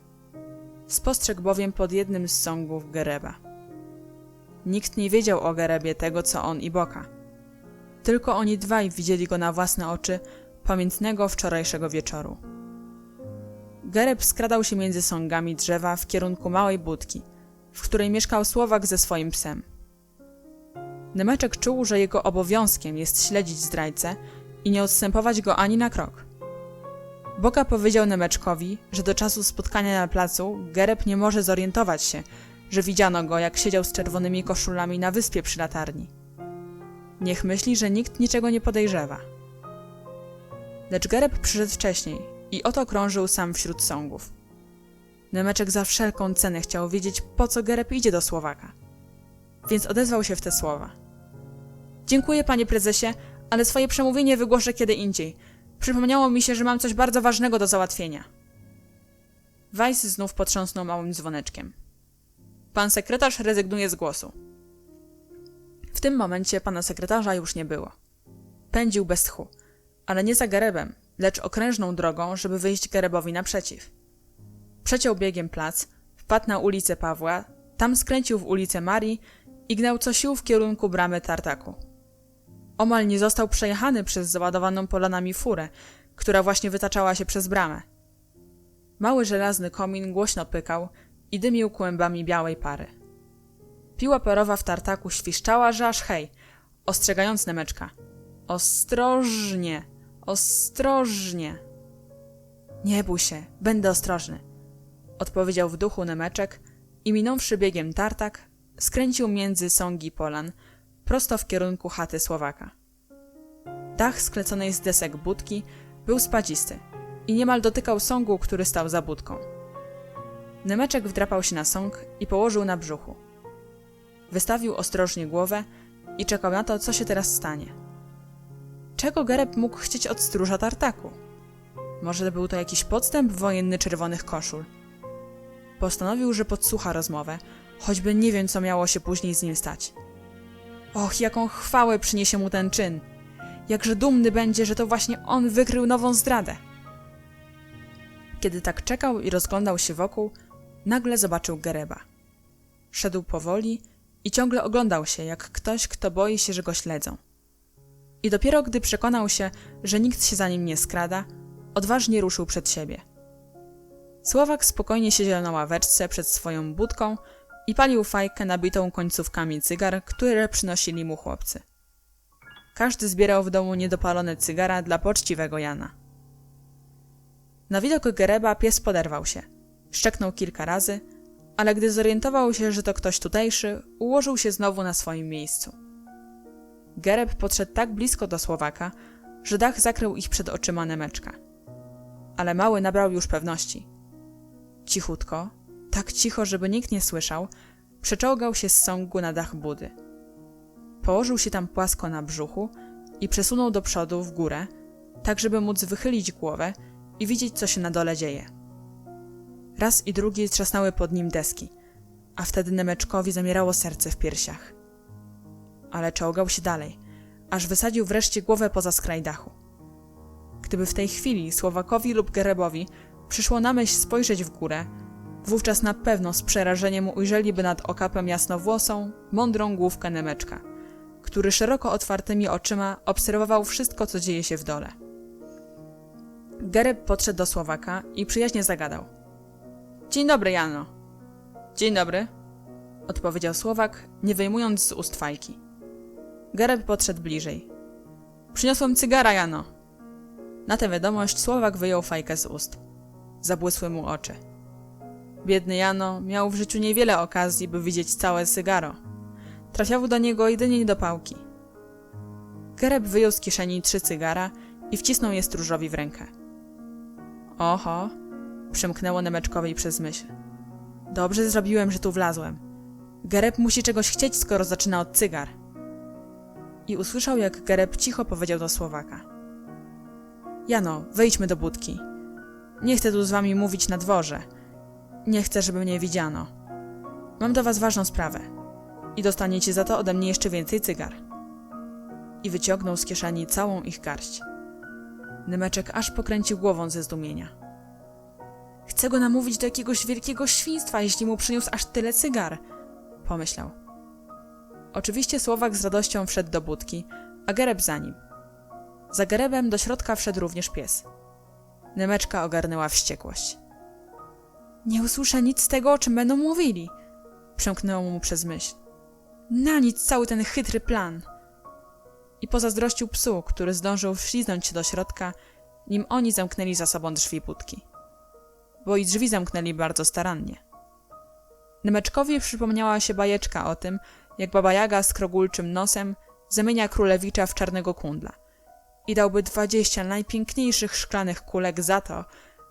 Spostrzegł bowiem pod jednym z sągów Gereba. Nikt nie wiedział o Gerebie tego, co on i Boka. Tylko oni dwaj widzieli go na własne oczy pamiętnego wczorajszego wieczoru. Gereb skradał się między sągami drzewa w kierunku małej budki, w której mieszkał Słowak ze swoim psem. Nemeczek czuł, że jego obowiązkiem jest śledzić zdrajcę i nie odstępować go ani na krok. Boka powiedział Nemeczkowi, że do czasu spotkania na placu Gereb nie może zorientować się, że widziano go, jak siedział z czerwonymi koszulami na wyspie przy latarni. Niech myśli, że nikt niczego nie podejrzewa. Lecz Gereb przyszedł wcześniej i oto krążył sam wśród sągów. Nemeczek za wszelką cenę chciał wiedzieć, po co Gereb idzie do Słowaka. Więc odezwał się w te słowa. Dziękuję, panie prezesie, ale swoje przemówienie wygłoszę kiedy indziej. Przypomniało mi się, że mam coś bardzo ważnego do załatwienia. Weiss znów potrząsnął małym dzwoneczkiem. Pan sekretarz rezygnuje z głosu. W tym momencie pana sekretarza już nie było. Pędził bez tchu, ale nie za Gerebem, lecz okrężną drogą, żeby wyjść Gerebowi naprzeciw. Przeciął biegiem plac, wpadł na ulicę Pawła, tam skręcił w ulicę Marii i gnał co sił w kierunku bramy Tartaku. Omal nie został przejechany przez załadowaną polanami furę, która właśnie wytaczała się przez bramę. Mały żelazny komin głośno pykał i dymił kłębami białej pary. Piła parowa w tartaku świszczała, że aż hej, ostrzegając Nemeczka. Ostrożnie, ostrożnie. Nie bój się, będę ostrożny, odpowiedział w duchu Nemeczek i minąwszy biegiem tartak, skręcił między sągi polan, prosto w kierunku chaty Słowaka. Dach skleconej z desek budki był spadzisty i niemal dotykał sągu, który stał za budką. Nemeczek wdrapał się na sąg i położył na brzuchu. Wystawił ostrożnie głowę i czekał na to, co się teraz stanie. Czego Gereb mógł chcieć od stróża tartaku? Może był to jakiś podstęp wojenny czerwonych koszul? Postanowił, że podsłucha rozmowę, choćby nie wiem, co miało się później z nim stać. Och, jaką chwałę przyniesie mu ten czyn! Jakże dumny będzie, że to właśnie on wykrył nową zdradę! Kiedy tak czekał i rozglądał się wokół, nagle zobaczył Gereba. Szedł powoli i ciągle oglądał się, jak ktoś, kto boi się, że go śledzą. I dopiero gdy przekonał się, że nikt się za nim nie skrada, odważnie ruszył przed siebie. Słowak spokojnie siedział na ławeczce przed swoją budką i palił fajkę nabitą końcówkami cygar, które przynosili mu chłopcy. Każdy zbierał w domu niedopalone cygara dla poczciwego Jana. Na widok Gereba pies poderwał się, szczeknął kilka razy, ale gdy zorientował się, że to ktoś tutejszy, ułożył się znowu na swoim miejscu. Gereb podszedł tak blisko do Słowaka, że dach zakrył ich przed oczyma Nemeczka. Ale mały nabrał już pewności. Cichutko, tak cicho, żeby nikt nie słyszał, przeczołgał się z sągu na dach budy. Położył się tam płasko na brzuchu i przesunął do przodu w górę, tak żeby móc wychylić głowę i widzieć, co się na dole dzieje. Raz i drugi trzasnęły pod nim deski, a wtedy Nemeczkowi zamierało serce w piersiach. Ale czołgał się dalej, aż wysadził wreszcie głowę poza skraj dachu. Gdyby w tej chwili Słowakowi lub Gerebowi przyszło na myśl spojrzeć w górę, wówczas na pewno z przerażeniem ujrzeliby nad okapem jasnowłosą, mądrą główkę Nemeczka, który szeroko otwartymi oczyma obserwował wszystko, co dzieje się w dole. Gereb podszedł do Słowaka i przyjaźnie zagadał. Dzień dobry, Jano. Dzień dobry, odpowiedział Słowak, nie wyjmując z ust fajki. Gereb podszedł bliżej. Przyniosłem cygara, Jano. Na tę wiadomość Słowak wyjął fajkę z ust. Zabłysły mu oczy. Biedny Jano miał w życiu niewiele okazji, by widzieć całe cygaro. Trafiały do niego jedynie niedopałki. Gereb wyjął z kieszeni 3 cygara i wcisnął je stróżowi w rękę. Oho, przemknęło Nemeczkowi przez myśl. Dobrze zrobiłem, że tu wlazłem. Gereb musi czegoś chcieć, skoro zaczyna od cygar. I usłyszał, jak Gereb cicho powiedział do Słowaka. Jano, wejdźmy do budki. Nie chcę tu z wami mówić na dworze. Nie chcę, żeby mnie widziano. Mam do was ważną sprawę. I dostaniecie za to ode mnie jeszcze więcej cygar. I wyciągnął z kieszeni całą ich garść. Nemeczek aż pokręcił głową ze zdumienia. Chcę go namówić do jakiegoś wielkiego świństwa, jeśli mu przyniósł aż tyle cygar, pomyślał. Oczywiście Słowak z radością wszedł do budki, a Gereb za nim. Za Gerebem do środka wszedł również pies. Nemeczka ogarnęła wściekłość. Nie usłyszę nic z tego, o czym będą mówili, przemknęło mu przez myśl. Na nic cały ten chytry plan. I pozazdrościł psu, który zdążył wśliznąć się do środka, nim oni zamknęli za sobą drzwi budki. Bo i drzwi zamknęli bardzo starannie. Nemeczkowi przypomniała się bajeczka o tym, jak Baba Jaga z krogulczym nosem zamienia królewicza w czarnego kundla i dałby 20 najpiękniejszych szklanych kulek za to,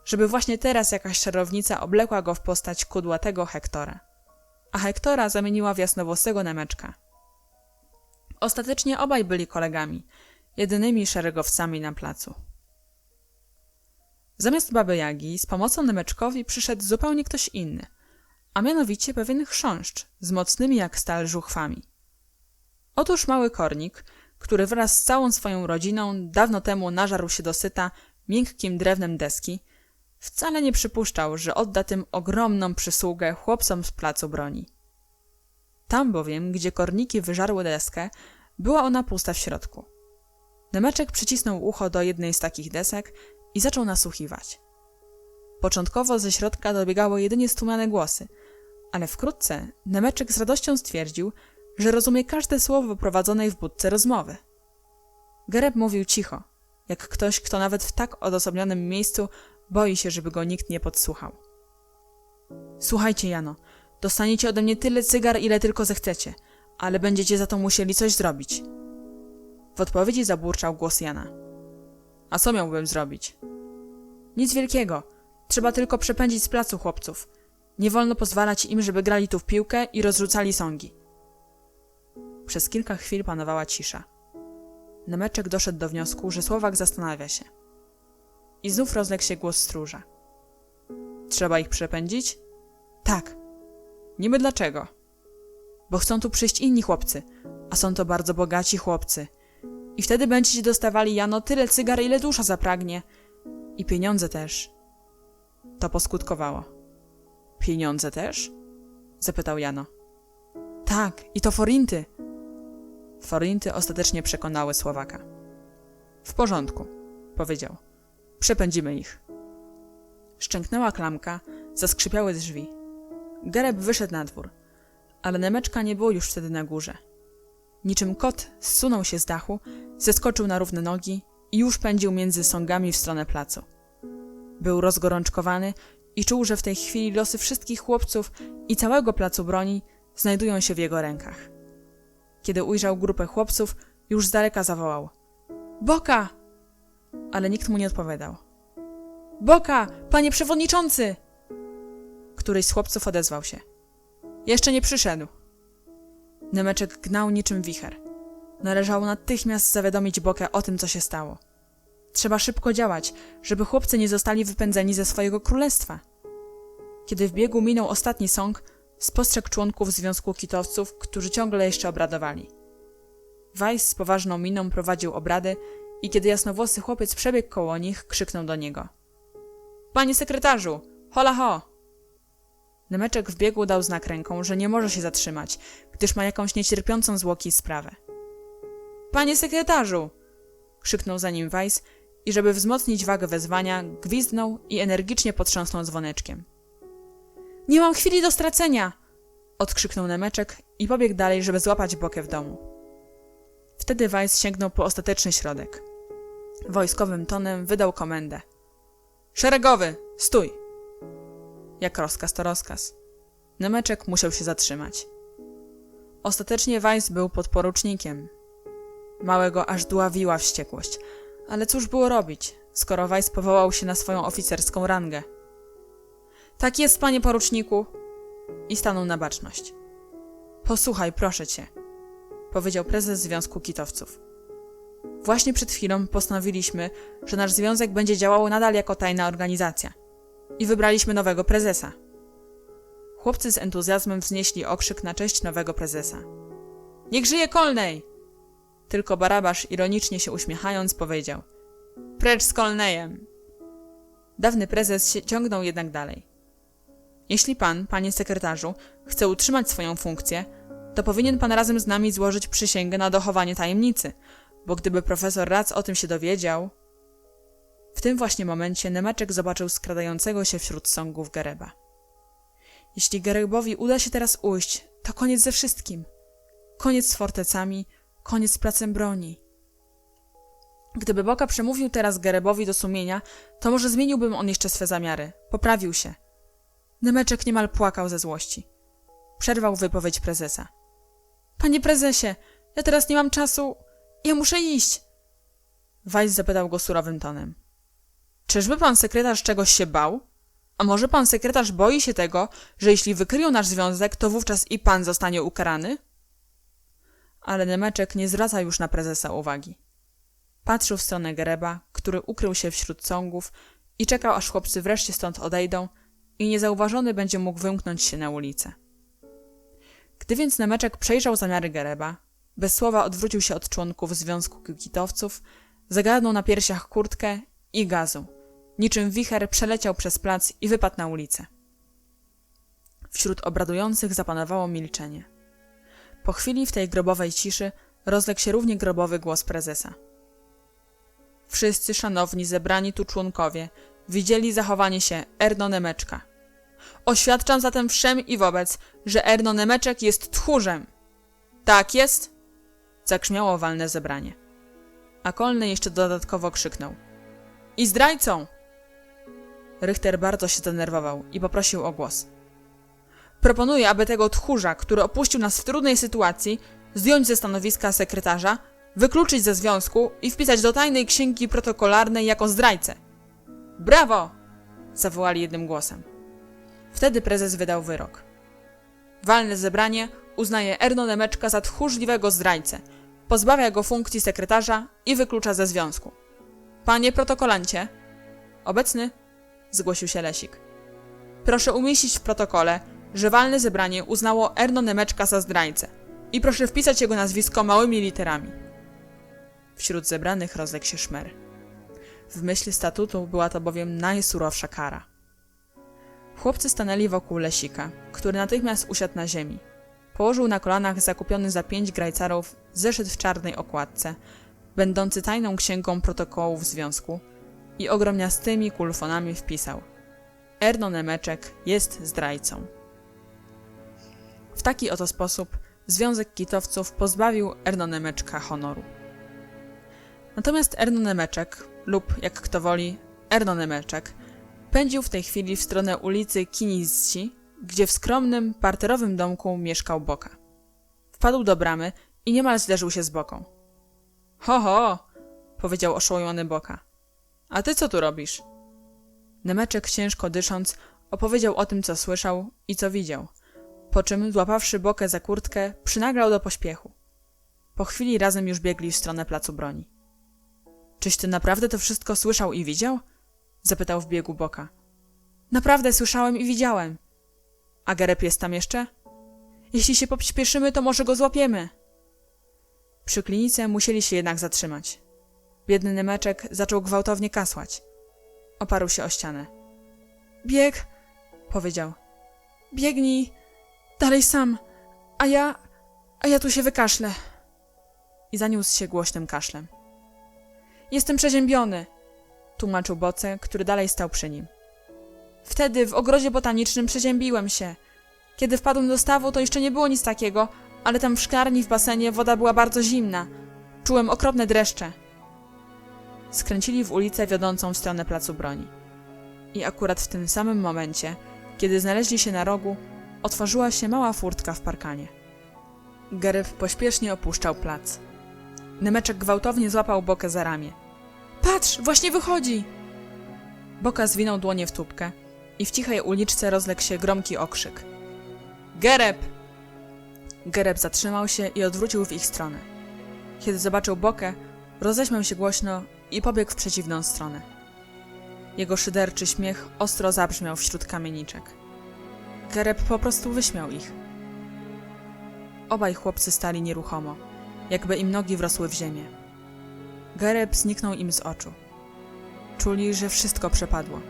żeby właśnie teraz jakaś czarownica oblekła go w postać kudłatego Hektora, a Hektora zamieniła w jasnowłosego Nemeczka. Ostatecznie obaj byli kolegami, jedynymi szeregowcami na placu. Zamiast Baby Jagi z pomocą Nemeczkowi przyszedł zupełnie ktoś inny, a mianowicie pewien chrząszcz z mocnymi jak stal żuchwami. Otóż mały kornik, który wraz z całą swoją rodziną dawno temu nażarł się dosyta miękkim drewnem deski, wcale nie przypuszczał, że odda tym ogromną przysługę chłopcom z placu broni. Tam bowiem, gdzie korniki wyżarły deskę, była ona pusta w środku. Nemeczek przycisnął ucho do jednej z takich desek i zaczął nasłuchiwać. Początkowo ze środka dobiegały jedynie stłumione głosy, ale wkrótce Nemeczek z radością stwierdził, że rozumie każde słowo prowadzonej w budce rozmowy. Gereb mówił cicho, jak ktoś, kto nawet w tak odosobnionym miejscu boi się, żeby go nikt nie podsłuchał. Słuchajcie, Jano, dostaniecie ode mnie tyle cygar, ile tylko zechcecie, ale będziecie za to musieli coś zrobić. W odpowiedzi zaburczał głos Jana. A co miałbym zrobić? Nic wielkiego. Trzeba tylko przepędzić z placu chłopców. Nie wolno pozwalać im, żeby grali tu w piłkę i rozrzucali sągi. Przez kilka chwil panowała cisza. Nemeczek doszedł do wniosku, że Słowak zastanawia się. I znów rozległ się głos stróża. Trzeba ich przepędzić? Tak. Niby dlaczego? Bo chcą tu przyjść inni chłopcy, a są to bardzo bogaci chłopcy. I wtedy będziecie dostawali, Jano, tyle cygar, ile dusza zapragnie. I pieniądze też. To poskutkowało. Pieniądze też? Zapytał Jano. Tak, i to forinty. Forinty ostatecznie przekonały Słowaka. W porządku, powiedział. Przepędzimy ich. Szczęknęła klamka, zaskrzypiały drzwi. Gereb wyszedł na dwór, ale Nemeczka nie było już wtedy na górze. Niczym kot zsunął się z dachu, zeskoczył na równe nogi i już pędził między sągami w stronę placu. Był rozgorączkowany i czuł, że w tej chwili losy wszystkich chłopców i całego placu broni znajdują się w jego rękach. Kiedy ujrzał grupę chłopców, już z daleka zawołał. Boka! Ale nikt mu nie odpowiadał. Boka! Panie przewodniczący! Któryś z chłopców odezwał się. Jeszcze nie przyszedł. Nemeczek gnał niczym wicher. Należało natychmiast zawiadomić Bokę o tym, co się stało. Trzeba szybko działać, żeby chłopcy nie zostali wypędzeni ze swojego królestwa. Kiedy w biegu minął ostatni sąg, spostrzegł członków Związku Kitowców, którzy ciągle jeszcze obradowali. Weiss z poważną miną prowadził obrady i kiedy jasnowłosy chłopiec przebiegł koło nich, krzyknął do niego. Panie sekretarzu, hola ho! Nemeczek w biegu dał znak ręką, że nie może się zatrzymać, gdyż ma jakąś niecierpiącą zwłoki sprawę. Panie sekretarzu! Krzyknął za nim Weiss i żeby wzmocnić wagę wezwania, gwizdnął i energicznie potrząsnął dzwoneczkiem. Nie mam chwili do stracenia! Odkrzyknął Nemeczek i pobiegł dalej, żeby złapać Bokę w domu. Wtedy Weiss sięgnął po ostateczny środek. Wojskowym tonem wydał komendę. Szeregowy, stój! Jak rozkaz to rozkaz. Nemeczek musiał się zatrzymać. Ostatecznie Weiss był podporucznikiem. Małego aż dławiła wściekłość. Ale cóż było robić, skoro Weiss powołał się na swoją oficerską rangę? Tak jest, panie poruczniku! I stanął na baczność. Posłuchaj, proszę cię, powiedział prezes Związku Kitowców. Właśnie przed chwilą postanowiliśmy, że nasz związek będzie działał nadal jako tajna organizacja. I wybraliśmy nowego prezesa. Chłopcy z entuzjazmem wznieśli okrzyk na cześć nowego prezesa. Niech żyje Kolnej! Tylko Barabasz, ironicznie się uśmiechając, powiedział. Precz z Kolnejem! Dawny prezes ciągnął jednak dalej. Jeśli pan, panie sekretarzu, chce utrzymać swoją funkcję, to powinien pan razem z nami złożyć przysięgę na dochowanie tajemnicy, bo gdyby profesor Rac o tym się dowiedział... W tym właśnie momencie Nemeczek zobaczył skradającego się wśród sągów Gereba. Jeśli Gerebowi uda się teraz ujść, to koniec ze wszystkim. Koniec z fortecami, koniec z placem broni. Gdyby Boka przemówił teraz Gerebowi do sumienia, to może zmieniłbym on jeszcze swe zamiary. Poprawił się. Nemeczek niemal płakał ze złości. Przerwał wypowiedź prezesa. Panie prezesie, ja teraz nie mam czasu. Ja muszę iść. Weiss zapytał go surowym tonem. Czyżby pan sekretarz czegoś się bał? A może pan sekretarz boi się tego, że jeśli wykryją nasz związek, to wówczas i pan zostanie ukarany? Ale Nemeczek nie zwraca już na prezesa uwagi. Patrzył w stronę Gereba, który ukrył się wśród sągów i czekał, aż chłopcy wreszcie stąd odejdą i niezauważony będzie mógł wymknąć się na ulicę. Gdy więc Nemeczek przejrzał zamiary Gereba, bez słowa odwrócił się od członków Związku Kitowców, zagarnął na piersiach kurtkę i gazu. Niczym wicher przeleciał przez plac i wypadł na ulicę. Wśród obradujących zapanowało milczenie. Po chwili w tej grobowej ciszy rozległ się równie grobowy głos prezesa. Wszyscy szanowni zebrani tu członkowie widzieli zachowanie się Erno Nemeczka. Oświadczam zatem wszem i wobec, że Erno Nemeczek jest tchórzem. Tak jest? Zakrzmiało walne zebranie. A Kolny jeszcze dodatkowo krzyknął. I zdrajcą! Richter bardzo się zdenerwował i poprosił o głos. Proponuję, aby tego tchórza, który opuścił nas w trudnej sytuacji, zdjąć ze stanowiska sekretarza, wykluczyć ze związku i wpisać do tajnej księgi protokolarnej jako zdrajcę. Brawo! Zawołali jednym głosem. Wtedy prezes wydał wyrok. Walne zebranie uznaje Erno Nemeczka za tchórzliwego zdrajcę, pozbawia go funkcji sekretarza i wyklucza ze związku. Panie protokolancie. Obecny? Zgłosił się Lesik. Proszę umieścić w protokole, że walne zebranie uznało Erno Nemeczka za zdrajcę i proszę wpisać jego nazwisko małymi literami. Wśród zebranych rozległ się szmer. W myśl statutu była to bowiem najsurowsza kara. Chłopcy stanęli wokół Lesika, który natychmiast usiadł na ziemi. Położył na kolanach zakupiony za 5 grajcarów zeszyt w czarnej okładce, będący tajną księgą protokołów związku i ogromniastymi kulfonami wpisał: Erno Nemeczek jest zdrajcą. W taki oto sposób Związek Kitowców pozbawił Erno Nemeczka honoru. Natomiast Erno Nemeczek, lub jak kto woli, Erno Nemeczek, pędził w tej chwili w stronę ulicy Kinizci, gdzie w skromnym, parterowym domku mieszkał Boka. Wpadł do bramy i niemal zderzył się z Boką. Ho, ho! Powiedział oszołomiony Boka. A ty co tu robisz? Nemeczek, ciężko dysząc, opowiedział o tym, co słyszał i co widział, po czym, złapawszy Bokę za kurtkę, przynaglał do pośpiechu. Po chwili razem już biegli w stronę placu broni. Czyś ty naprawdę to wszystko słyszał i widział? Zapytał w biegu Boka. Naprawdę słyszałem i widziałem. A Gereb jest tam jeszcze? Jeśli się pośpieszymy, to może go złapiemy. Przy klinice musieli się jednak zatrzymać. Biedny Nemeczek zaczął gwałtownie kasłać. Oparł się o ścianę. Bieg, powiedział. Biegnij, dalej sam, a ja tu się wykaszlę. I zaniósł się głośnym kaszlem. Jestem przeziębiony, tłumaczył Boce, który dalej stał przy nim. Wtedy w ogrodzie botanicznym przeziębiłem się. Kiedy wpadłem do stawu, to jeszcze nie było nic takiego, ale tam w szklarni w basenie woda była bardzo zimna. Czułem okropne dreszcze. Skręcili w ulicę wiodącą w stronę placu broni. I akurat w tym samym momencie, kiedy znaleźli się na rogu, otworzyła się mała furtka w parkanie. Gereb pośpiesznie opuszczał plac. Nemeczek gwałtownie złapał Bokę za ramię. Patrz, właśnie wychodzi! Boka zwinął dłonie w tubkę i w cichej uliczce rozległ się gromki okrzyk. Gereb! Gereb zatrzymał się i odwrócił w ich stronę. Kiedy zobaczył Bokę, roześmiał się głośno i pobiegł w przeciwną stronę. Jego szyderczy śmiech ostro zabrzmiał wśród kamieniczek. Gereb po prostu wyśmiał ich. Obaj chłopcy stali nieruchomo, jakby im nogi wrosły w ziemię. Gereb zniknął im z oczu. Czuli, że wszystko przepadło.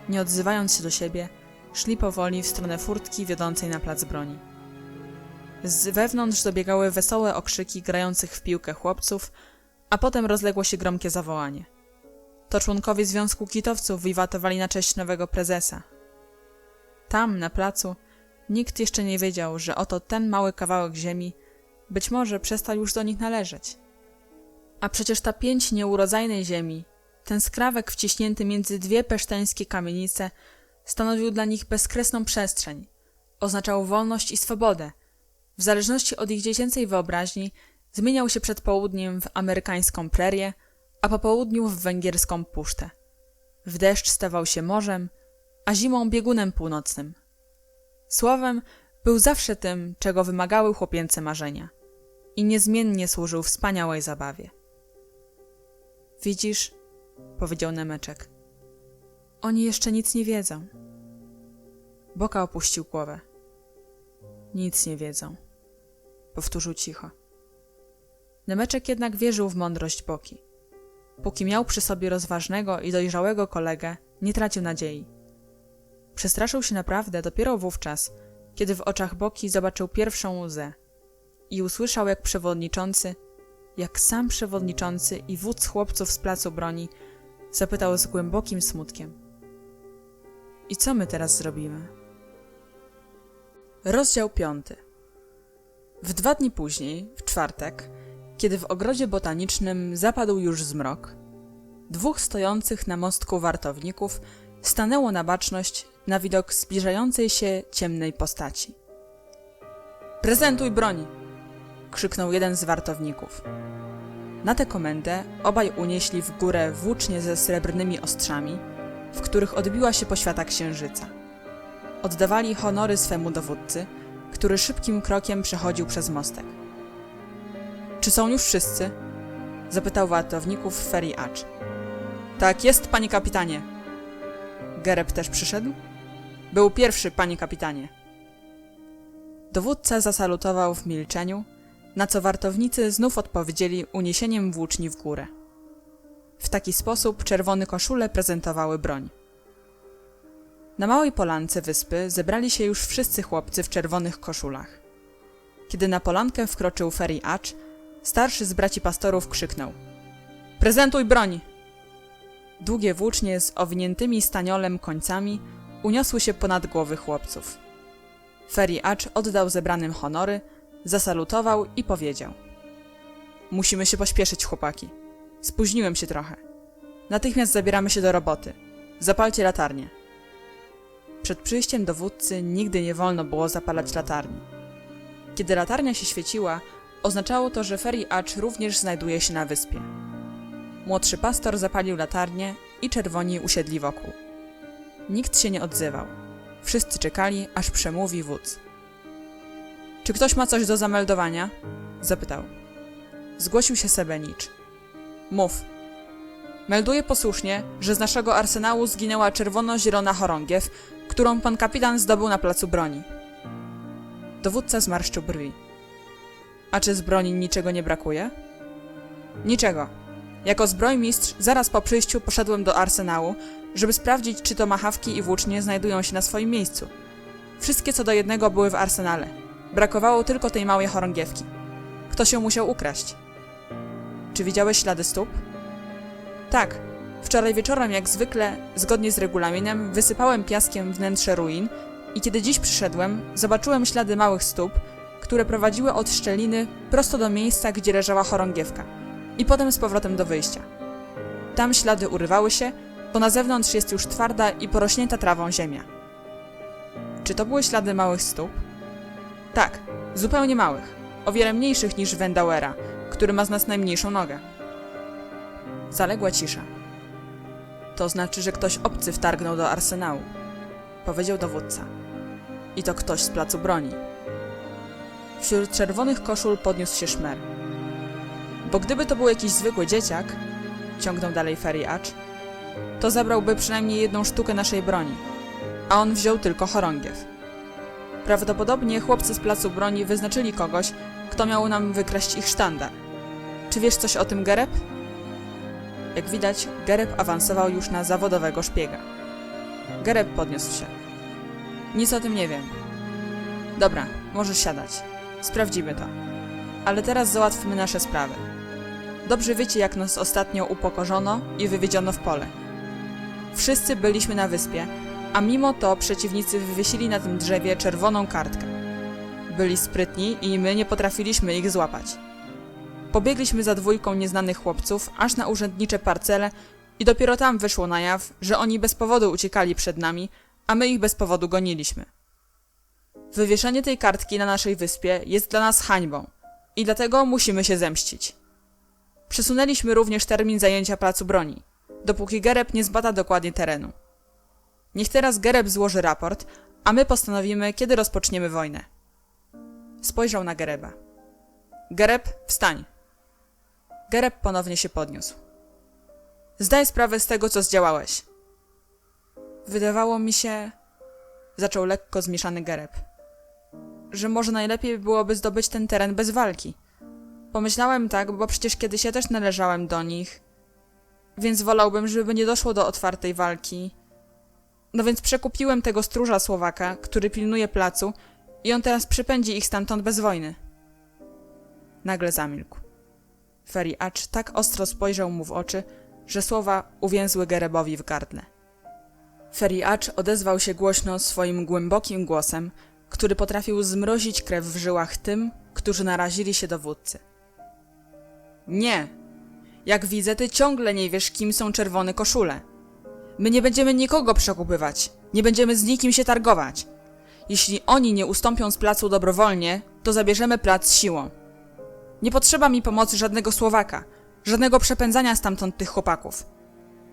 Nie odzywając się do siebie, szli powoli w stronę furtki wiodącej na plac broni. Z wewnątrz dobiegały wesołe okrzyki grających w piłkę chłopców, a potem rozległo się gromkie zawołanie. To członkowie Związku Kitowców wiwatowali na cześć nowego prezesa. Tam, na placu, nikt jeszcze nie wiedział, że oto ten mały kawałek ziemi być może przestał już do nich należeć. A przecież ta pięć nieurodzajnej ziemi, ten skrawek wciśnięty między dwie peszteńskie kamienice, stanowił dla nich bezkresną przestrzeń. Oznaczał wolność i swobodę. W zależności od ich dziecięcej wyobraźni zmieniał się przed południem w amerykańską prerię, a po południu w węgierską pusztę. W deszcz stawał się morzem, a zimą biegunem północnym. Słowem, był zawsze tym, czego wymagały chłopięce marzenia i niezmiennie służył wspaniałej zabawie. Widzisz, powiedział Nemeczek, oni jeszcze nic nie wiedzą. Boka opuścił głowę. Nic nie wiedzą, powtórzył cicho. Nemeczek jednak wierzył w mądrość Boki. Póki miał przy sobie rozważnego i dojrzałego kolegę, nie tracił nadziei. Przestraszył się naprawdę dopiero wówczas, kiedy w oczach Boki zobaczył pierwszą łzę i usłyszał, jak przewodniczący, jak sam przewodniczący i wódz chłopców z placu broni zapytał z głębokim smutkiem: i co my teraz zrobimy? Rozdział 5. W 2 dni później, w czwartek, kiedy w ogrodzie botanicznym zapadł już zmrok, 2 stojących na mostku wartowników stanęło na baczność na widok zbliżającej się ciemnej postaci. Prezentuj broń! Krzyknął jeden z wartowników. Na tę komendę obaj unieśli w górę włócznie ze srebrnymi ostrzami, w których odbiła się poświata księżyca. Oddawali honory swemu dowódcy, który szybkim krokiem przechodził przez mostek. Czy są już wszyscy? Zapytał wartowników Ferry Acz. Tak jest, panie kapitanie. Gereb też przyszedł? Był pierwszy, panie kapitanie. Dowódca zasalutował w milczeniu, na co wartownicy znów odpowiedzieli uniesieniem włóczni w górę. W taki sposób czerwone koszule prezentowały broń. Na małej polance wyspy zebrali się już wszyscy chłopcy w czerwonych koszulach. Kiedy na polankę wkroczył Ferry Acz, starszy z braci pastorów krzyknął: prezentuj broń! Długie włócznie z owiniętymi staniolem końcami uniosły się ponad głowy chłopców. Ferry Acz oddał zebranym honory, zasalutował i powiedział: musimy się pośpieszyć, chłopaki. Spóźniłem się trochę. Natychmiast zabieramy się do roboty. Zapalcie latarnie. Przed przyjściem dowódcy nigdy nie wolno było zapalać latarni. Kiedy latarnia się świeciła, oznaczało to, że Ferry Acz również znajduje się na wyspie. Młodszy pastor zapalił latarnię i czerwoni usiedli wokół. Nikt się nie odzywał. Wszyscy czekali, aż przemówi wódz. Czy ktoś ma coś do zameldowania? Zapytał. Zgłosił się Sebenicz. Mów. Melduję posłusznie, że z naszego arsenału zginęła czerwono-zielona chorągiew, którą pan kapitan zdobył na placu broni. Dowódca zmarszczył brwi. A czy z broni niczego nie brakuje? Niczego. Jako zbrojmistrz zaraz po przyjściu poszedłem do arsenału, żeby sprawdzić, czy tomahawki i włócznie znajdują się na swoim miejscu. Wszystkie co do jednego były w arsenale. Brakowało tylko tej małej chorągiewki. Ktoś ją musiał ukraść. Czy widziałeś ślady stóp? Tak. Wczoraj wieczorem, jak zwykle, zgodnie z regulaminem, wysypałem piaskiem wnętrze ruin i kiedy dziś przyszedłem, zobaczyłem ślady małych stóp, które prowadziły od szczeliny prosto do miejsca, gdzie leżała chorągiewka i potem z powrotem do wyjścia. Tam ślady urywały się, bo na zewnątrz jest już twarda i porośnięta trawą ziemia. Czy to były ślady małych stóp? Tak, zupełnie małych, o wiele mniejszych niż Wendauera, który ma z nas najmniejszą nogę. Zaległa cisza. To znaczy, że ktoś obcy wtargnął do arsenału, powiedział dowódca. I to ktoś z placu broni. Wśród czerwonych koszul podniósł się szmer. Bo gdyby to był jakiś zwykły dzieciak, ciągnął dalej Ferry Acz, to zabrałby przynajmniej 1 sztukę naszej broni, a on wziął tylko chorągiew. Prawdopodobnie chłopcy z placu broni wyznaczyli kogoś, kto miał nam wykraść ich sztandar. Czy wiesz coś o tym, Gereb? Jak widać, Gereb awansował już na zawodowego szpiega. Gereb podniósł się. Nic o tym nie wiem. Dobra, możesz siadać. Sprawdzimy to. Ale teraz załatwmy nasze sprawy. Dobrze wiecie, jak nas ostatnio upokorzono i wywiedziono w pole. Wszyscy byliśmy na wyspie, a mimo to przeciwnicy wywiesili na tym drzewie czerwoną kartkę. Byli sprytni i my nie potrafiliśmy ich złapać. Pobiegliśmy za 2 nieznanych chłopców, aż na urzędnicze parcele i dopiero tam wyszło na jaw, że oni bez powodu uciekali przed nami, a my ich bez powodu goniliśmy. Wywieszenie tej kartki na naszej wyspie jest dla nas hańbą i dlatego musimy się zemścić. Przesunęliśmy również termin zajęcia placu broni, dopóki Gereb nie zbada dokładnie terenu. Niech teraz Gereb złoży raport, a my postanowimy, kiedy rozpoczniemy wojnę. Spojrzał na Gereba. Gereb, wstań. Gereb ponownie się podniósł. Zdaj sprawę z tego, co zdziałałeś. Wydawało mi się, zaczął lekko zmieszany Gereb, że może najlepiej byłoby zdobyć ten teren bez walki. Pomyślałem tak, bo przecież kiedyś ja też należałem do nich, więc wolałbym, żeby nie doszło do otwartej walki. No więc przekupiłem tego stróża Słowaka, który pilnuje placu i on teraz przypędzi ich stamtąd bez wojny. Nagle zamilkł. Feriacz tak ostro spojrzał mu w oczy, że słowa uwięzły Gerebowi w gardle. Feriacz odezwał się głośno swoim głębokim głosem, który potrafił zmrozić krew w żyłach tym, którzy narazili się dowódcy. Nie! Jak widzę, ty ciągle nie wiesz, kim są czerwone koszule. My nie będziemy nikogo przekupywać, nie będziemy z nikim się targować. Jeśli oni nie ustąpią z placu dobrowolnie, to zabierzemy plac siłą. Nie potrzeba mi pomocy żadnego Słowaka, żadnego przepędzania stamtąd tych chłopaków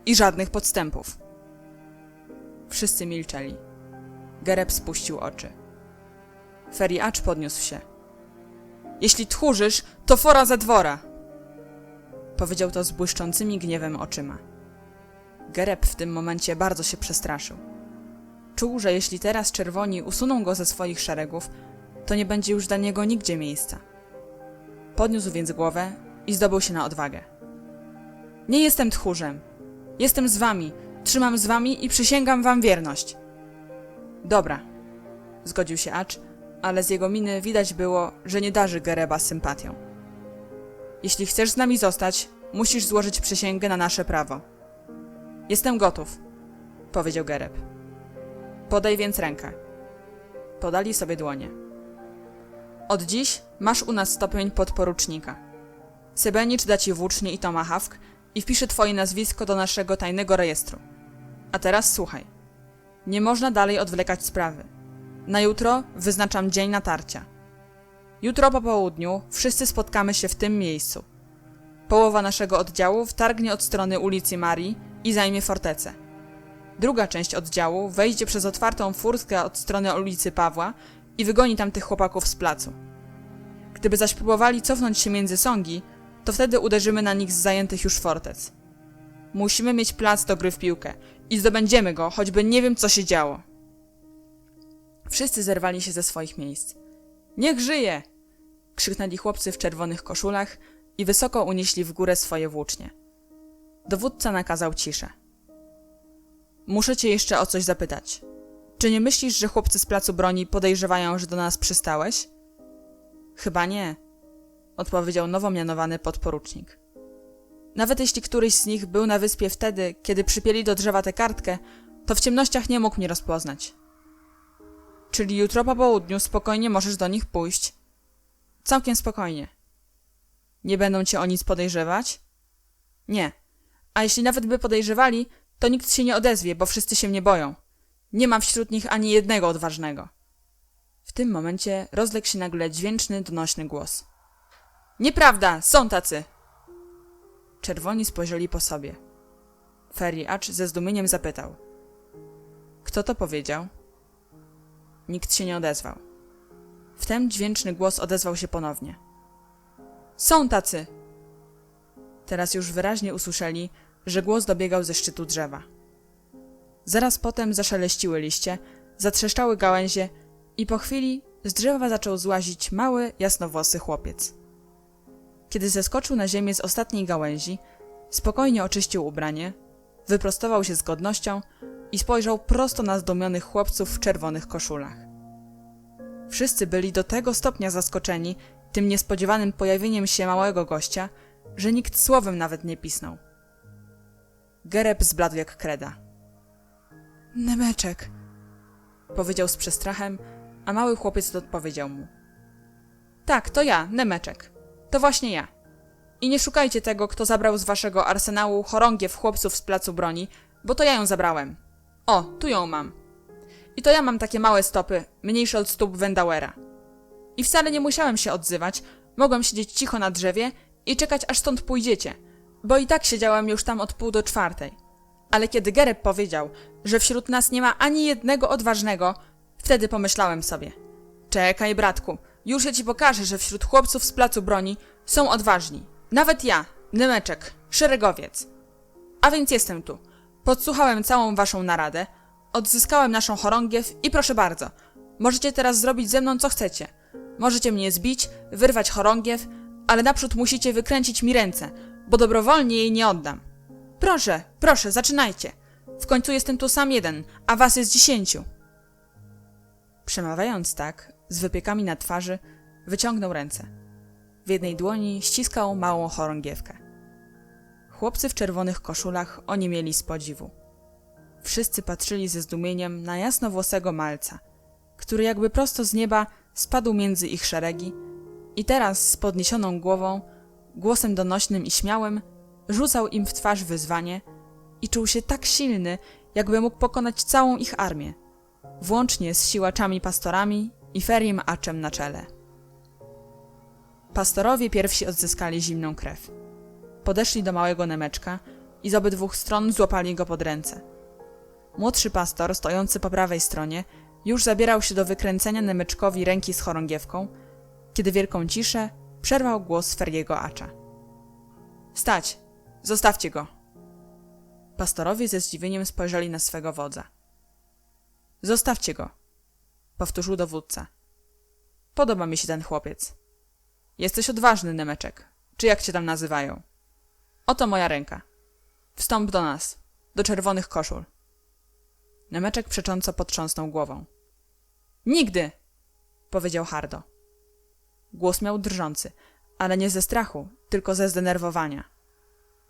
i żadnych podstępów. Wszyscy milczeli. Gereb spuścił oczy. Feriacz podniósł się. Jeśli tchórzysz, to fora ze dwora! Powiedział to z błyszczącymi gniewem oczyma. Gereb w tym momencie bardzo się przestraszył. Czuł, że jeśli teraz czerwoni usuną go ze swoich szeregów, to nie będzie już dla niego nigdzie miejsca. Podniósł więc głowę i zdobył się na odwagę. Nie jestem tchórzem. Jestem z wami, trzymam z wami i przysięgam wam wierność. Dobra, zgodził się Acz, ale z jego miny widać było, że nie darzy Gereba sympatią. Jeśli chcesz z nami zostać, musisz złożyć przysięgę na nasze prawo. Jestem gotów, powiedział Gereb. Podaj więc rękę. Podali sobie dłonie. Od dziś masz u nas stopień podporucznika. Sebenicz da ci włócznie i tomahawk i wpisze twoje nazwisko do naszego tajnego rejestru. A teraz słuchaj. Nie można dalej odwlekać sprawy. Na jutro wyznaczam dzień natarcia. Jutro po południu wszyscy spotkamy się w tym miejscu. Połowa naszego oddziału wtargnie od strony ulicy Marii i zajmie fortecę. Druga część oddziału wejdzie przez otwartą furtkę od strony ulicy Pawła i wygoni tam tych chłopaków z placu. Gdyby zaś próbowali cofnąć się między sągi, to wtedy uderzymy na nich z zajętych już fortec. Musimy mieć plac do gry w piłkę i zdobędziemy go, choćby nie wiem, co się działo. Wszyscy zerwali się ze swoich miejsc. Niech żyje! Krzyknęli chłopcy w czerwonych koszulach i wysoko unieśli w górę swoje włócznie. Dowódca nakazał ciszę. Muszę cię jeszcze o coś zapytać. Czy nie myślisz, że chłopcy z placu broni podejrzewają, że do nas przystałeś? Chyba nie, odpowiedział nowo mianowany podporucznik. Nawet jeśli któryś z nich był na wyspie wtedy, kiedy przypięli do drzewa tę kartkę, to w ciemnościach nie mógł mnie rozpoznać. Czyli jutro po południu spokojnie możesz do nich pójść? Całkiem spokojnie. Nie będą cię o nic podejrzewać? Nie. A jeśli nawet by podejrzewali, to nikt się nie odezwie, bo wszyscy się mnie boją. Nie ma wśród nich ani jednego odważnego. W tym momencie rozległ się nagle dźwięczny, donośny głos. Nieprawda! Są tacy! Czerwoni spojrzeli po sobie. Feriacz ze zdumieniem zapytał. Kto to powiedział? Nikt się nie odezwał. Wtem dźwięczny głos odezwał się ponownie. Są tacy! Teraz już wyraźnie usłyszeli, że głos dobiegał ze szczytu drzewa. Zaraz potem zaszeleściły liście, zatrzeszczały gałęzie i po chwili z drzewa zaczął złazić mały, jasnowłosy chłopiec. Kiedy zeskoczył na ziemię z ostatniej gałęzi, spokojnie oczyścił ubranie, wyprostował się z godnością i spojrzał prosto na zdumionych chłopców w czerwonych koszulach. Wszyscy byli do tego stopnia zaskoczeni tym niespodziewanym pojawieniem się małego gościa, że nikt słowem nawet nie pisnął. Gereb zbladł jak kreda. Nemeczek, powiedział z przestrachem, a mały chłopiec odpowiedział mu. Tak, to ja, Nemeczek. To właśnie ja. I nie szukajcie tego, kto zabrał z waszego arsenału chorągiew chłopców z placu broni, bo to ja ją zabrałem. O, tu ją mam. I to ja mam takie małe stopy, mniejsze od stóp Wendauera. I wcale nie musiałem się odzywać, mogłem siedzieć cicho na drzewie i czekać, aż stąd pójdziecie, bo i tak siedziałem już tam od 3:30. Ale kiedy Gereb powiedział, że wśród nas nie ma ani jednego odważnego, wtedy pomyślałem sobie. Czekaj, bratku, już ja ci pokażę, że wśród chłopców z placu broni są odważni. Nawet ja, Nemeczek, szeregowiec. A więc jestem tu. Podsłuchałem całą waszą naradę, odzyskałem naszą chorągiew i proszę bardzo, możecie teraz zrobić ze mną co chcecie. Możecie mnie zbić, wyrwać chorągiew, ale naprzód musicie wykręcić mi ręce, bo dobrowolnie jej nie oddam. Proszę, proszę, zaczynajcie. W końcu jestem tu sam jeden, a was jest 10. Przemawiając tak, z wypiekami na twarzy, wyciągnął ręce. W jednej dłoni ściskał małą chorągiewkę. Chłopcy w czerwonych koszulach oniemieli z podziwu. Wszyscy patrzyli ze zdumieniem na jasnowłosego malca, który jakby prosto z nieba spadł między ich szeregi i teraz z podniesioną głową, głosem donośnym i śmiałym, rzucał im w twarz wyzwanie i czuł się tak silny, jakby mógł pokonać całą ich armię, włącznie z siłaczami pastorami i Ferim Aczem na czele. Pastorowie pierwsi odzyskali zimną krew. Podeszli do małego Nemeczka i z obydwu stron złapali go pod ręce. Młodszy pastor, stojący po prawej stronie, już zabierał się do wykręcenia Nemeczkowi ręki z chorągiewką, kiedy wielką ciszę przerwał głos Feriego Acza. Stać! Zostawcie go! Pastorowie ze zdziwieniem spojrzeli na swego wodza. Zostawcie go! Powtórzył dowódca. Podoba mi się ten chłopiec. Jesteś odważny, Nemeczek, czy jak cię tam nazywają. Oto moja ręka. Wstąp do nas, do czerwonych koszul. Nemeczek przecząco potrząsnął głową. Nigdy! Powiedział hardo. Głos miał drżący, ale nie ze strachu, tylko ze zdenerwowania.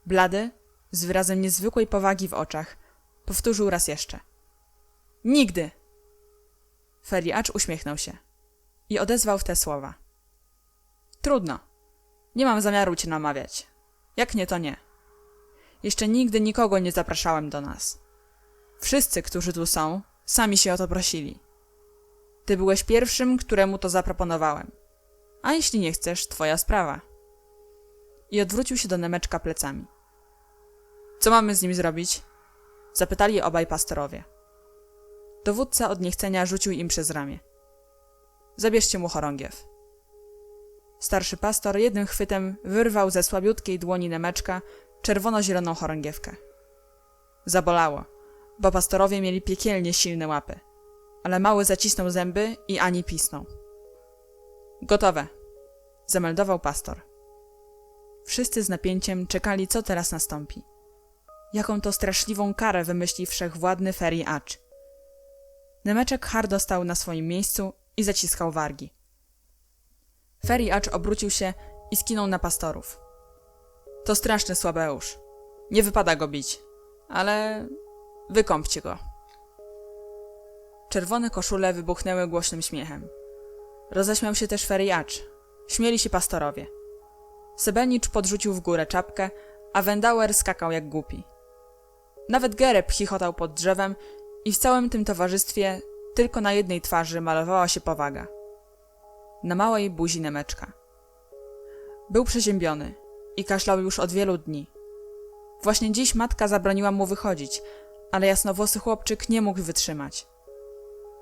Blady, z wyrazem niezwykłej powagi w oczach, powtórzył raz jeszcze. Nigdy! Feri Acz uśmiechnął się i odezwał w te słowa. Trudno. Nie mam zamiaru cię namawiać. Jak nie, to nie. Jeszcze nigdy nikogo nie zapraszałem do nas. Wszyscy, którzy tu są, sami się o to prosili. Ty byłeś pierwszym, któremu to zaproponowałem. A jeśli nie chcesz, twoja sprawa. I odwrócił się do Nemeczka plecami. Co mamy z nim zrobić? Zapytali obaj pastorowie. Dowódca od niechcenia rzucił im przez ramię. Zabierzcie mu chorągiew. Starszy pastor jednym chwytem wyrwał ze słabiutkiej dłoni Nemeczka czerwono-zieloną chorągiewkę. Zabolało, bo pastorowie mieli piekielnie silne łapy, ale mały zacisnął zęby i ani pisnął. Gotowe, zameldował pastor. Wszyscy z napięciem czekali, co teraz nastąpi. Jaką to straszliwą karę wymyśli wszechwładny Feri Acz. Nemeczek hardo stał na swoim miejscu i zaciskał wargi. Feri Acz obrócił się i skinął na pastorów. To straszny słabeusz. Nie wypada go bić, ale wykąpcie go. Czerwone koszule wybuchnęły głośnym śmiechem. Roześmiał się też Feri Acz. Śmieli się pastorowie. Sebenicz podrzucił w górę czapkę, a Wendauer skakał jak głupi. Nawet Gereb chichotał pod drzewem i w całym tym towarzystwie tylko na jednej twarzy malowała się powaga. Na małej buzi Nemeczka. Był przeziębiony i kaszlał już od wielu dni. Właśnie dziś matka zabroniła mu wychodzić, ale jasnowłosy chłopczyk nie mógł wytrzymać.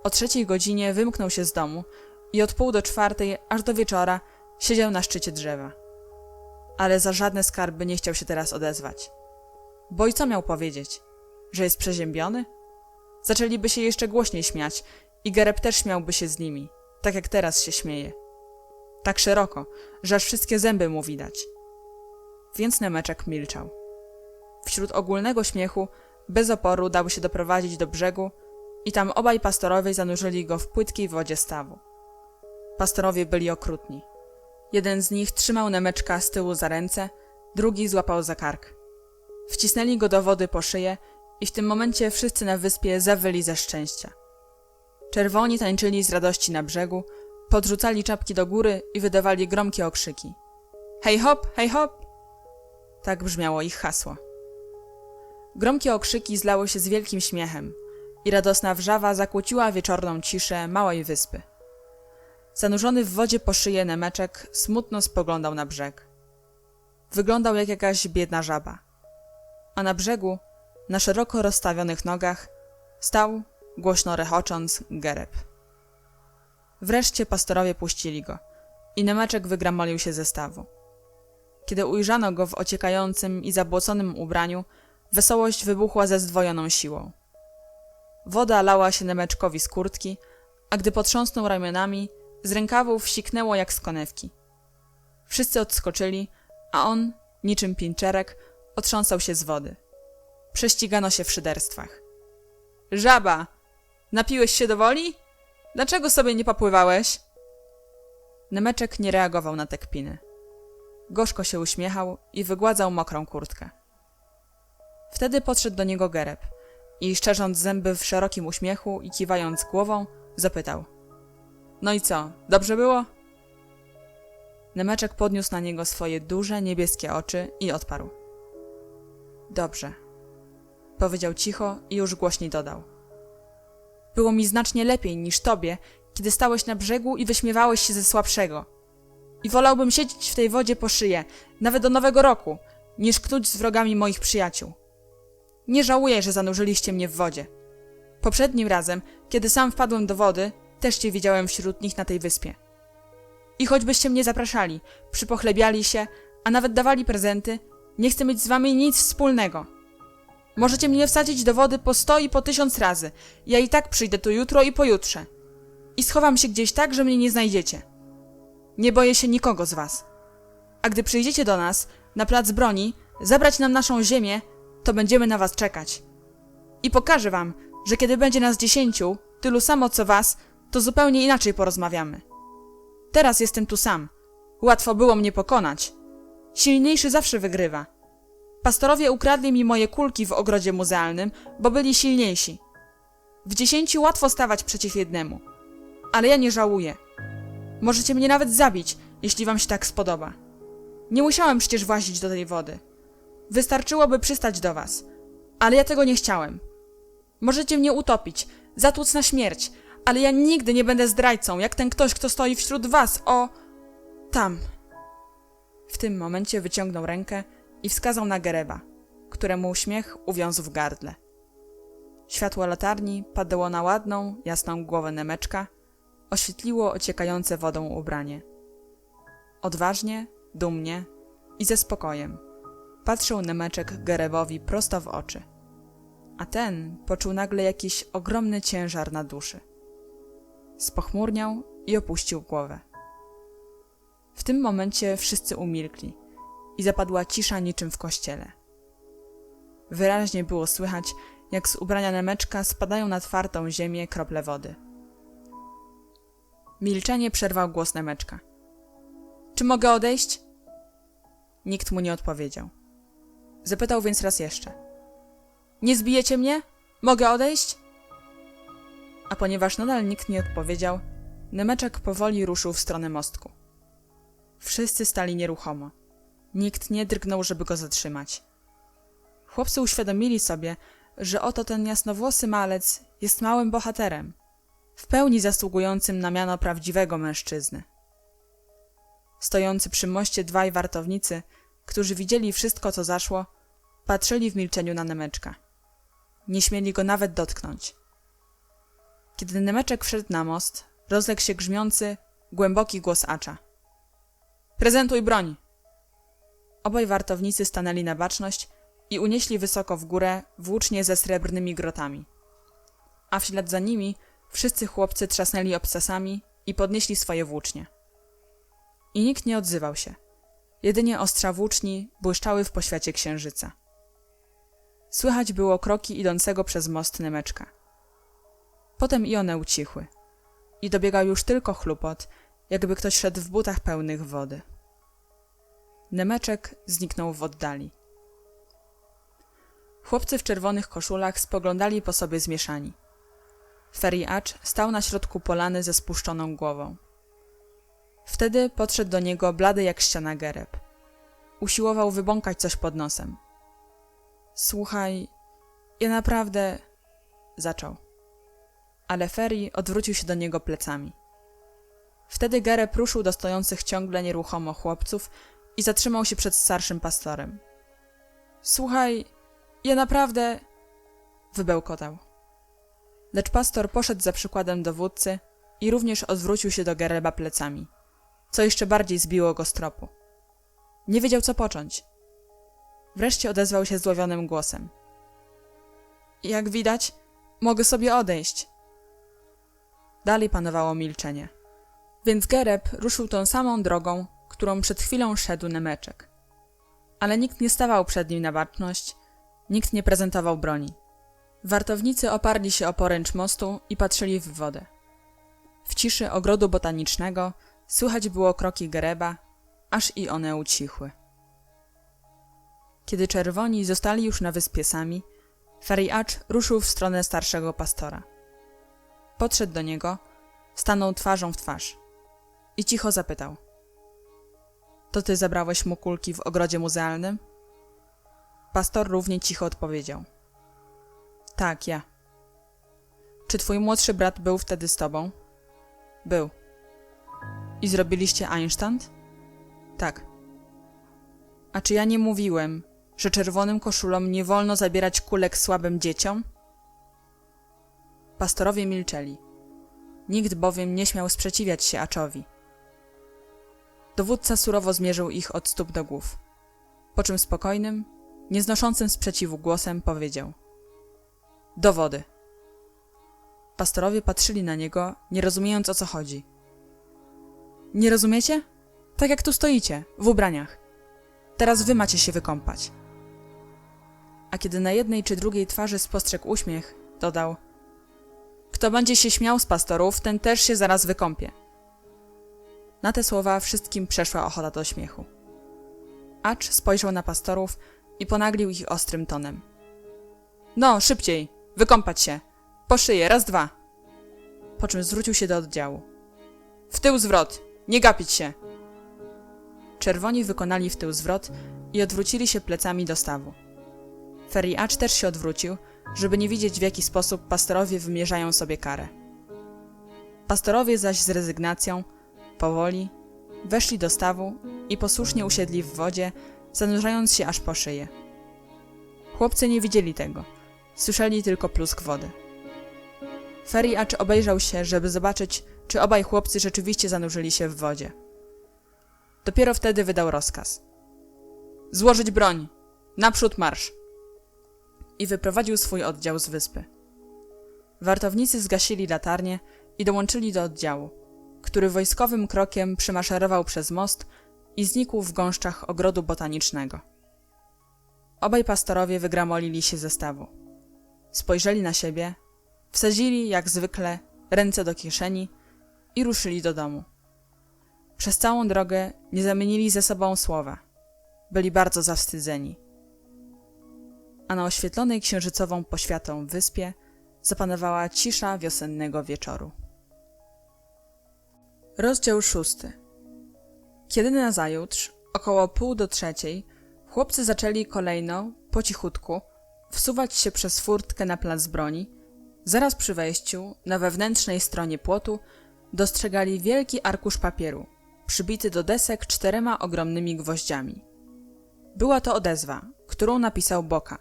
O 3:00 wymknął się z domu i od 3:30 aż do wieczora siedział na szczycie drzewa. Ale za żadne skarby nie chciał się teraz odezwać. Bo i co miał powiedzieć? Że jest przeziębiony? Zaczęliby się jeszcze głośniej śmiać i Gereb też śmiałby się z nimi, tak jak teraz się śmieje. Tak szeroko, że aż wszystkie zęby mu widać. Więc Nemeczek milczał. Wśród ogólnego śmiechu bez oporu dał się doprowadzić do brzegu i tam obaj pastorowie zanurzyli go w płytkiej wodzie stawu. Pastorowie byli okrutni. Jeden z nich trzymał Nemeczka z tyłu za ręce, drugi złapał za kark. Wcisnęli go do wody po szyję i w tym momencie wszyscy na wyspie zawyli ze szczęścia. Czerwoni tańczyli z radości na brzegu, podrzucali czapki do góry i wydawali gromkie okrzyki. Hej hop, hej hop! Tak brzmiało ich hasło. Gromkie okrzyki zlały się z wielkim śmiechem i radosna wrzawa zakłóciła wieczorną ciszę małej wyspy. Zanurzony w wodzie po szyję Nemeczek smutno spoglądał na brzeg. Wyglądał jak jakaś biedna żaba. A na brzegu, na szeroko rozstawionych nogach, stał, głośno rechocząc, Gereb. Wreszcie pastorowie puścili go i Nemeczek wygramolił się ze stawu. Kiedy ujrzano go w ociekającym i zabłoconym ubraniu, wesołość wybuchła ze zdwojoną siłą. Woda lała się Nemeczkowi z kurtki, a gdy potrząsnął ramionami, z rękawów siknęło jak z konewki. Wszyscy odskoczyli, a on, niczym pinczerek, otrząsał się z wody. Prześcigano się w szyderstwach. Żaba! Napiłeś się do woli? Dlaczego sobie nie popływałeś? Nemeczek nie reagował na te kpiny. gorzko się uśmiechał i wygładzał mokrą kurtkę. Wtedy podszedł do niego Gereb i szczerząc zęby w szerokim uśmiechu i kiwając głową, zapytał: no i co, dobrze było? Nemeczek podniósł na niego swoje duże, niebieskie oczy i odparł: dobrze. Powiedział cicho i już głośniej dodał: było mi znacznie lepiej niż tobie, kiedy stałeś na brzegu i wyśmiewałeś się ze słabszego. I wolałbym siedzieć w tej wodzie po szyję, nawet do Nowego Roku, niż knuć z wrogami moich przyjaciół. Nie żałuję, że zanurzyliście mnie w wodzie. Poprzednim razem, kiedy sam wpadłem do wody, też cię widziałem wśród nich na tej wyspie. I choćbyście mnie zapraszali, przypochlebiali się, a nawet dawali prezenty, nie chcę mieć z wami nic wspólnego. Możecie mnie wsadzić do wody po 100 i po 1000 razy. Ja i tak przyjdę tu jutro i pojutrze. I schowam się gdzieś tak, że mnie nie znajdziecie. Nie boję się nikogo z was. A gdy przyjdziecie do nas, na plac broni, zabrać nam naszą ziemię, to będziemy na was czekać. I pokażę wam, że kiedy będzie nas 10, tylu samo co was, to zupełnie inaczej porozmawiamy. Teraz jestem tu sam. Łatwo było mnie pokonać. Silniejszy zawsze wygrywa. Pastorowie ukradli mi moje kulki w ogrodzie muzealnym, bo byli silniejsi. W 10 łatwo stawać przeciw jednemu. Ale ja nie żałuję. Możecie mnie nawet zabić, jeśli wam się tak spodoba. Nie musiałem przecież włazić do tej wody. Wystarczyłoby przystać do was. Ale ja tego nie chciałem. Możecie mnie utopić, zatłuc na śmierć, ale ja nigdy nie będę zdrajcą, jak ten ktoś, kto stoi wśród was, tam. W tym momencie wyciągnął rękę i wskazał na Gereba, któremu śmiech uwiązł w gardle. Światło latarni padło na ładną, jasną głowę Nemeczka, oświetliło ociekające wodą ubranie. Odważnie, dumnie i ze spokojem patrzył Nemeczek Gerebowi prosto w oczy, a ten poczuł nagle jakiś ogromny ciężar na duszy. Spochmurniał i opuścił głowę. W tym momencie wszyscy umilkli i zapadła cisza niczym w kościele. Wyraźnie było słychać, jak z ubrania Nemeczka spadają na twardą ziemię krople wody. Milczenie przerwał głos Nemeczka. Czy mogę odejść? Nikt mu nie odpowiedział. Zapytał więc raz jeszcze. Nie zbijecie mnie? Mogę odejść? A ponieważ nadal nikt nie odpowiedział, Nemeczek powoli ruszył w stronę mostku. Wszyscy stali nieruchomo. Nikt nie drgnął, żeby go zatrzymać. Chłopcy uświadomili sobie, że oto ten jasnowłosy malec jest małym bohaterem, w pełni zasługującym na miano prawdziwego mężczyzny. Stojący przy moście dwaj wartownicy, którzy widzieli wszystko, co zaszło, patrzyli w milczeniu na Nemeczka. Nie śmieli go nawet dotknąć. Kiedy Nemeczek wszedł na most, rozległ się grzmiący, głęboki głos acza. Prezentuj broń! Obaj wartownicy stanęli na baczność i unieśli wysoko w górę włócznie ze srebrnymi grotami. A w ślad za nimi wszyscy chłopcy trzasnęli obcasami i podnieśli swoje włócznie. I nikt nie odzywał się. Jedynie ostrza włóczni błyszczały w poświacie księżyca. Słychać było kroki idącego przez most Nemeczka. Potem i one ucichły i dobiegał już tylko chlupot, jakby ktoś szedł w butach pełnych wody. Nemeczek zniknął w oddali. Chłopcy w czerwonych koszulach spoglądali po sobie zmieszani. Feriacz stał na środku polany ze spuszczoną głową. Wtedy podszedł do niego blady jak ściana Gereb. Usiłował wybąkać coś pod nosem. Słuchaj, ja naprawdę... zaczął. Ale Feri odwrócił się do niego plecami. Wtedy Gereb ruszył do stojących ciągle nieruchomo chłopców i zatrzymał się przed starszym pastorem. Słuchaj, ja naprawdę... wybełkotał. Lecz pastor poszedł za przykładem dowódcy i również odwrócił się do Gereba plecami, co jeszcze bardziej zbiło go z tropu. Nie wiedział, co począć. Wreszcie odezwał się złowionym głosem. Jak widać, mogę sobie odejść. Dalej panowało milczenie. Więc Gereb ruszył tą samą drogą, którą przed chwilą szedł Nemeczek. Ale nikt nie stawał przed nim na baczność, nikt nie prezentował broni. Wartownicy oparli się o poręcz mostu i patrzyli w wodę. W ciszy ogrodu botanicznego słychać było kroki Gereba, aż i one ucichły. Kiedy czerwoni zostali już na wyspie sami, Feriacz ruszył w stronę starszego pastora. Podszedł do niego, stanął twarzą w twarz i cicho zapytał: to ty zabrałeś mu kulki w ogrodzie muzealnym? Pastor równie cicho odpowiedział: tak, ja. Czy twój młodszy brat był wtedy z tobą? Był. I zrobiliście Einstand? Tak. A czy ja nie mówiłem, że czerwonym koszulom nie wolno zabierać kulek słabym dzieciom? Pastorowie milczeli. Nikt bowiem nie śmiał sprzeciwiać się Aczowi. Dowódca surowo zmierzył ich od stóp do głów, po czym spokojnym, nieznoszącym sprzeciwu głosem powiedział: do wody. Pastorowie patrzyli na niego, nie rozumiejąc, o co chodzi. Nie rozumiecie? Tak jak tu stoicie, w ubraniach. Teraz wy macie się wykąpać. A kiedy na jednej czy drugiej twarzy spostrzegł uśmiech, dodał: kto będzie się śmiał z pastorów, ten też się zaraz wykąpie. Na te słowa wszystkim przeszła ochota do śmiechu. Acz spojrzał na pastorów i ponaglił ich ostrym tonem: no, szybciej, wykąpać się, po szyję, raz, dwa. Po czym zwrócił się do oddziału: w tył zwrot, nie gapić się. Czerwoni wykonali w tył zwrot i odwrócili się plecami do stawu. Feriacz też się odwrócił, żeby nie widzieć, w jaki sposób pastorowie wymierzają sobie karę. Pastorowie zaś z rezygnacją, powoli, weszli do stawu i posłusznie usiedli w wodzie, zanurzając się aż po szyję. Chłopcy nie widzieli tego, słyszeli tylko plusk wody. Feriacz obejrzał się, żeby zobaczyć, czy obaj chłopcy rzeczywiście zanurzyli się w wodzie. Dopiero wtedy wydał rozkaz: złożyć broń, naprzód marsz! I wyprowadził swój oddział z wyspy. Wartownicy zgasili latarnie i dołączyli do oddziału, który wojskowym krokiem przemaszerował przez most i znikł w gąszczach ogrodu botanicznego. Obaj pastorowie wygramolili się ze stawu. Spojrzeli na siebie, wsadzili, jak zwykle, ręce do kieszeni i ruszyli do domu. Przez całą drogę nie zamienili ze sobą słowa. Byli bardzo zawstydzeni. A na oświetlonej księżycową poświatą wyspie zapanowała cisza wiosennego wieczoru. Rozdział 6. Kiedy nazajutrz, około 2:30, chłopcy zaczęli kolejno, po cichutku, wsuwać się przez furtkę na plac broni, zaraz przy wejściu, na wewnętrznej stronie płotu, dostrzegali wielki arkusz papieru, przybity do desek 4 ogromnymi gwoździami. Była to odezwa, którą napisał Boka.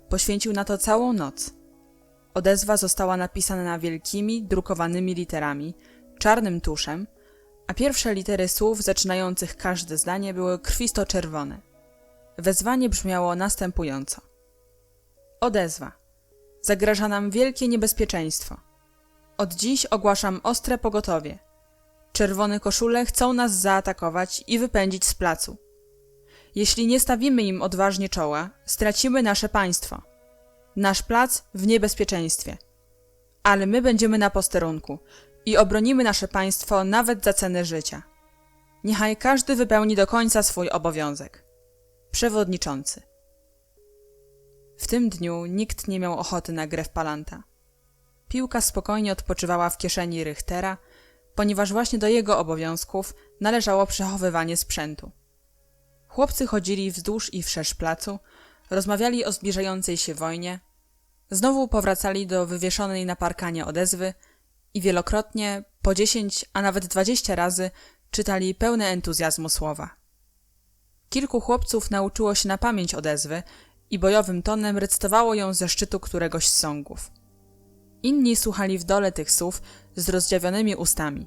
Poświęcił na to całą noc. Odezwa została napisana wielkimi, drukowanymi literami, czarnym tuszem, a pierwsze litery słów zaczynających każde zdanie były krwisto-czerwone. Wezwanie brzmiało następująco: odezwa. Zagraża nam wielkie niebezpieczeństwo. Od dziś ogłaszam ostre pogotowie. Czerwone koszule chcą nas zaatakować i wypędzić z placu. Jeśli nie stawimy im odważnie czoła, stracimy nasze państwo. Nasz plac w niebezpieczeństwie. Ale my będziemy na posterunku i obronimy nasze państwo nawet za cenę życia. Niechaj każdy wypełni do końca swój obowiązek. Przewodniczący. W tym dniu nikt nie miał ochoty na grę w palanta. Piłka spokojnie odpoczywała w kieszeni Richtera, ponieważ właśnie do jego obowiązków należało przechowywanie sprzętu. Chłopcy chodzili wzdłuż i wszerz placu, rozmawiali o zbliżającej się wojnie, znowu powracali do wywieszonej na parkanie odezwy i wielokrotnie, po 10, a nawet 20 razy czytali pełne entuzjazmu słowa. Kilku chłopców nauczyło się na pamięć odezwy i bojowym tonem recytowało ją ze szczytu któregoś z sągów. Inni słuchali w dole tych słów z rozdziawionymi ustami,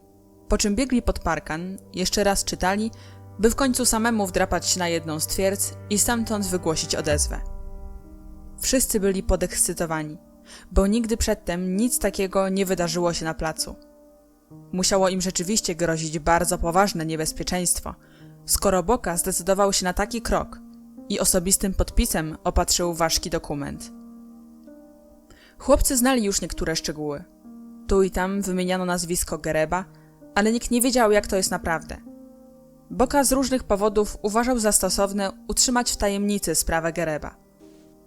po czym biegli pod parkan, jeszcze raz czytali, by w końcu samemu wdrapać się na jedną z twierdz i stamtąd wygłosić odezwę. Wszyscy byli podekscytowani, bo nigdy przedtem nic takiego nie wydarzyło się na placu. Musiało im rzeczywiście grozić bardzo poważne niebezpieczeństwo, skoro Boka zdecydował się na taki krok i osobistym podpisem opatrzył ważki dokument. Chłopcy znali już niektóre szczegóły. Tu i tam wymieniano nazwisko Gereba, ale nikt nie wiedział, jak to jest naprawdę. Boka z różnych powodów uważał za stosowne utrzymać w tajemnicy sprawę Gereba.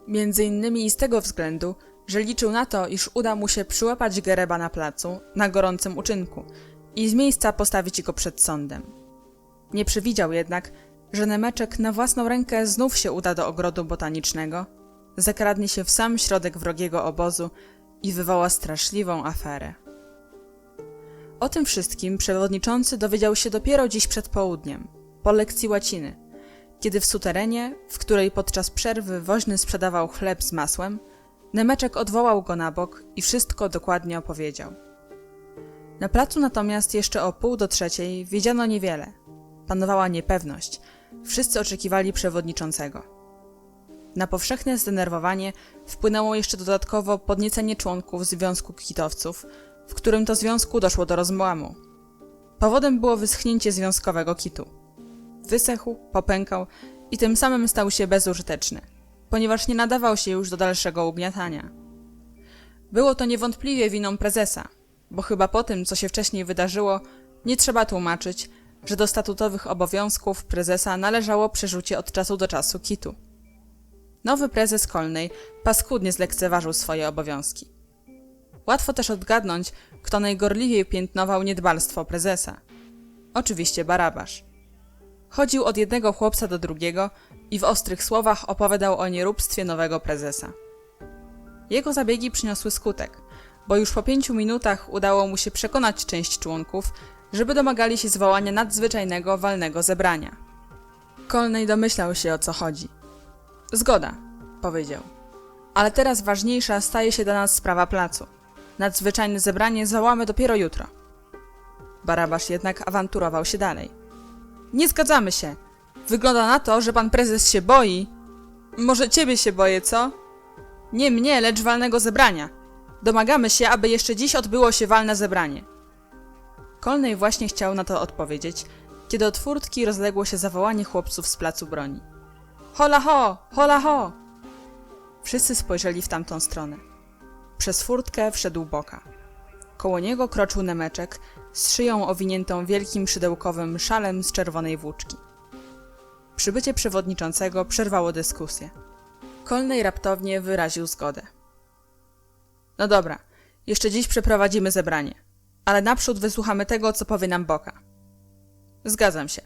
Między innymi i z tego względu, że liczył na to, iż uda mu się przyłapać Gereba na placu, na gorącym uczynku i z miejsca postawić go przed sądem. Nie przewidział jednak, że Nemeczek na własną rękę znów się uda do ogrodu botanicznego, zakradnie się w sam środek wrogiego obozu i wywoła straszliwą aferę. O tym wszystkim przewodniczący dowiedział się dopiero dziś przed południem, po lekcji łaciny, kiedy w suterenie, w której podczas przerwy woźny sprzedawał chleb z masłem, Nemeczek odwołał go na bok i wszystko dokładnie opowiedział. Na placu natomiast jeszcze o 2:30 wiedziano niewiele. Panowała niepewność. Wszyscy oczekiwali przewodniczącego. Na powszechne zdenerwowanie wpłynęło jeszcze dodatkowo podniecenie członków Związku Kitowców, w którym to związku doszło do rozłamu. Powodem było wyschnięcie związkowego kitu. Wysechł, popękał i tym samym stał się bezużyteczny, ponieważ nie nadawał się już do dalszego ugniatania. Było to niewątpliwie winą prezesa, bo chyba po tym, co się wcześniej wydarzyło, nie trzeba tłumaczyć, że do statutowych obowiązków prezesa należało przerzucie od czasu do czasu kitu. Nowy prezes Kolnej paskudnie zlekceważył swoje obowiązki. Łatwo też odgadnąć, kto najgorliwiej piętnował niedbalstwo prezesa. Oczywiście Barabasz. Chodził od jednego chłopca do drugiego i w ostrych słowach opowiadał o nieróbstwie nowego prezesa. Jego zabiegi przyniosły skutek, bo już po 5 minutach udało mu się przekonać część członków, żeby domagali się zwołania nadzwyczajnego walnego zebrania. Kolnej domyślał się, o co chodzi. Zgoda, powiedział. Ale teraz ważniejsza staje się dla nas sprawa placu. Nadzwyczajne zebranie zwołamy dopiero jutro. Barabasz jednak awanturował się dalej. Nie zgadzamy się. Wygląda na to, że pan prezes się boi. Może ciebie się boję, co? Nie mnie, lecz walnego zebrania. Domagamy się, aby jeszcze dziś odbyło się walne zebranie. Kolnej właśnie chciał na to odpowiedzieć, kiedy od furtki rozległo się zawołanie chłopców z placu broni. Hola ho! Hola ho! Wszyscy spojrzeli w tamtą stronę. Przez furtkę wszedł Boka. Koło niego kroczył Nemeczek z szyją owiniętą wielkim szydełkowym szalem z czerwonej włóczki. Przybycie przewodniczącego przerwało dyskusję. Kolnej raptownie wyraził zgodę. No dobra, jeszcze dziś przeprowadzimy zebranie, ale naprzód wysłuchamy tego, co powie nam Boka. Zgadzam się,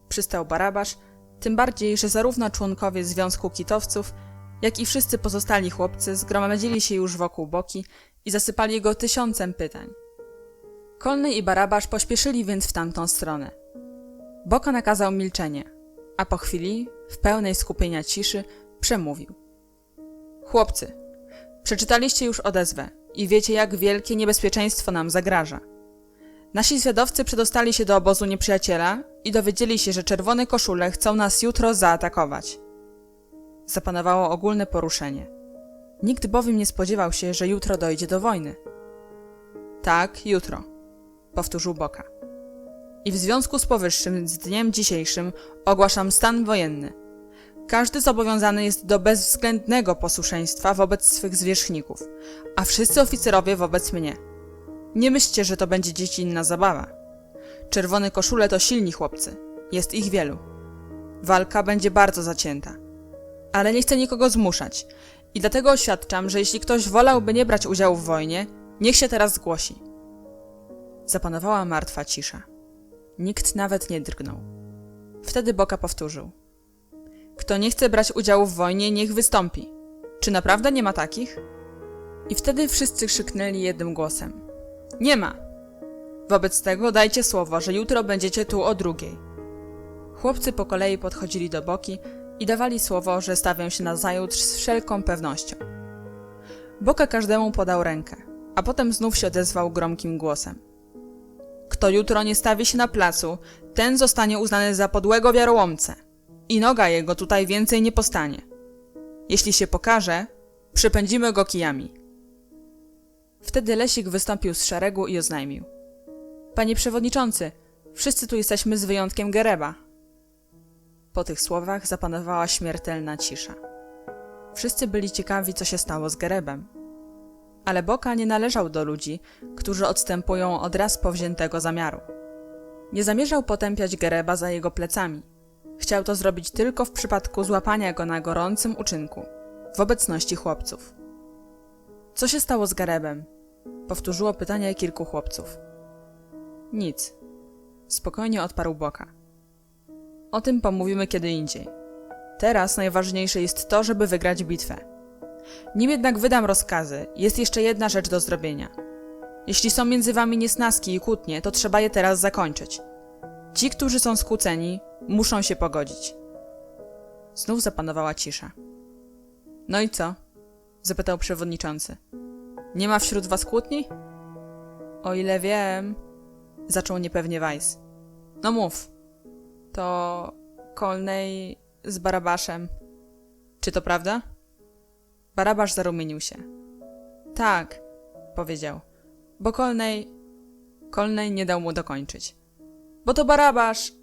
przystał Barabasz, tym bardziej, że zarówno członkowie Związku Kitowców, jak i wszyscy pozostali chłopcy zgromadzili się już wokół Boki i zasypali go 1000 pytań. Kolnej i Barabasz pośpieszyli więc w tamtą stronę. Boka nakazał milczenie, a po chwili, w pełnej skupienia ciszy, przemówił. Chłopcy, przeczytaliście już odezwę i wiecie, jak wielkie niebezpieczeństwo nam zagraża. Nasi zwiadowcy przedostali się do obozu nieprzyjaciela i dowiedzieli się, że czerwone koszule chcą nas jutro zaatakować. Zapanowało ogólne poruszenie. Nikt bowiem nie spodziewał się, że jutro dojdzie do wojny. Tak, jutro, powtórzył Boka. I w związku z powyższym, z dniem dzisiejszym ogłaszam stan wojenny. Każdy zobowiązany jest do bezwzględnego posłuszeństwa wobec swych zwierzchników, a wszyscy oficerowie wobec mnie. Nie myślcie, że to będzie dziecinna zabawa. Czerwone koszule to silni chłopcy. Jest ich wielu. Walka będzie bardzo zacięta. Ale nie chcę nikogo zmuszać i dlatego oświadczam, że jeśli ktoś wolałby nie brać udziału w wojnie, niech się teraz zgłosi. Zapanowała martwa cisza. Nikt nawet nie drgnął. Wtedy Boka powtórzył. Kto nie chce brać udziału w wojnie, niech wystąpi. Czy naprawdę nie ma takich? I wtedy wszyscy krzyknęli jednym głosem. Nie ma! Wobec tego dajcie słowo, że jutro będziecie tu o 2:00. Chłopcy po kolei podchodzili do Boki i dawali słowo, że stawią się nazajutrz z wszelką pewnością. Boka każdemu podał rękę, a potem znów się odezwał gromkim głosem. Kto jutro nie stawi się na placu, ten zostanie uznany za podłego wiarołomcę i noga jego tutaj więcej nie postanie. Jeśli się pokaże, przypędzimy go kijami. Wtedy Lesik wystąpił z szeregu i oznajmił. Panie przewodniczący, wszyscy tu jesteśmy z wyjątkiem Gereba. Po tych słowach zapanowała śmiertelna cisza. Wszyscy byli ciekawi, co się stało z Gerebem. Ale Boka nie należał do ludzi, którzy odstępują od raz powziętego zamiaru. Nie zamierzał potępiać Gereba za jego plecami. Chciał to zrobić tylko w przypadku złapania go na gorącym uczynku, w obecności chłopców. Co się stało z Gerebem? Powtórzyło pytanie kilku chłopców. Nic. Spokojnie odparł Boka. O tym pomówimy kiedy indziej. Teraz najważniejsze jest to, żeby wygrać bitwę. Nim jednak wydam rozkazy, jest jeszcze jedna rzecz do zrobienia. Jeśli są między wami niesnaski i kłótnie, to trzeba je teraz zakończyć. Ci, którzy są skłóceni, muszą się pogodzić. Znów zapanowała cisza. No i co? Zapytał przewodniczący. Nie ma wśród was kłótni? O ile wiem, zaczął niepewnie Weiss. No mów. To Colney z Barabaszem. Czy to prawda? Barabasz zarumienił się. Tak, powiedział, bo Colney nie dał mu dokończyć. Bo to Barabasz!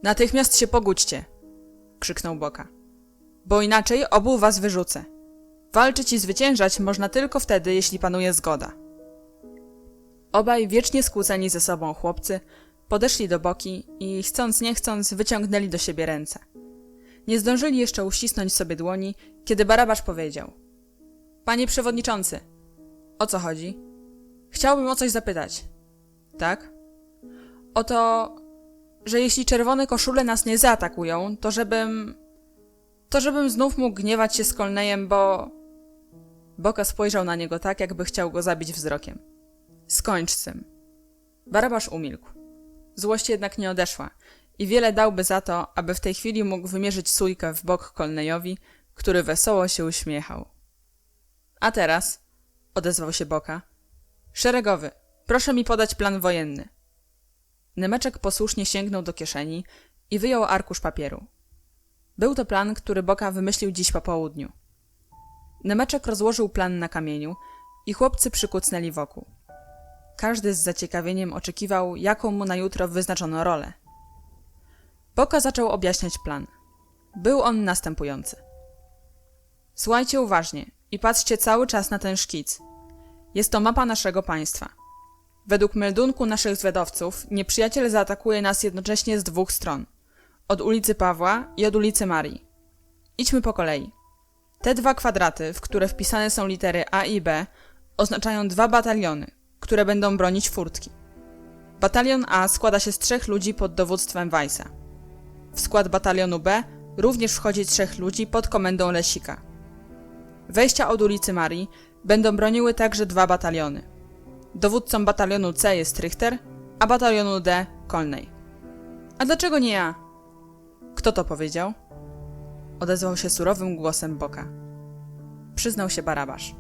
Natychmiast się pogódźcie, krzyknął Boka. Bo inaczej obu was wyrzucę. Walczyć i zwyciężać można tylko wtedy, jeśli panuje zgoda. Obaj wiecznie skłóceni ze sobą chłopcy podeszli do Boki i chcąc nie chcąc wyciągnęli do siebie ręce. Nie zdążyli jeszcze uścisnąć sobie dłoni, kiedy Barabasz powiedział. Panie przewodniczący, o co chodzi? Chciałbym o coś zapytać. Tak? O to, że jeśli czerwone koszule nas nie zaatakują, to żebym znów mógł gniewać się z Colneyem, bo... Boka spojrzał na niego tak, jakby chciał go zabić wzrokiem. Skończ z tym. Barabasz umilkł. Złość jednak nie odeszła i wiele dałby za to, aby w tej chwili mógł wymierzyć sójkę w bok Colneyowi, który wesoło się uśmiechał. A teraz, odezwał się Boka, szeregowy, proszę mi podać plan wojenny. Nemeczek posłusznie sięgnął do kieszeni i wyjął arkusz papieru. Był to plan, który Boka wymyślił dziś po południu. Nemeczek rozłożył plan na kamieniu i chłopcy przykucnęli wokół. Każdy z zaciekawieniem oczekiwał, jaką mu na jutro wyznaczono rolę. Boka zaczął objaśniać plan. Był on następujący. Słuchajcie uważnie i patrzcie cały czas na ten szkic. Jest to mapa naszego państwa. Według meldunku naszych zwiadowców nieprzyjaciel zaatakuje nas jednocześnie z dwóch stron. Od ulicy Pawła i od ulicy Marii. Idźmy po kolei. Te dwa kwadraty, w które wpisane są litery A i B, oznaczają 2 bataliony, które będą bronić furtki. Batalion A składa się z 3 ludzi pod dowództwem Weissa. W skład batalionu B również wchodzi 3 ludzi pod komendą Lesika. Wejścia od ulicy Marii będą broniły także 2 bataliony. Dowódcą batalionu C jest Richter, a batalionu D Colney. A dlaczego nie ja? Kto to powiedział? Odezwał się surowym głosem Boka. Przyznał się Barabasz.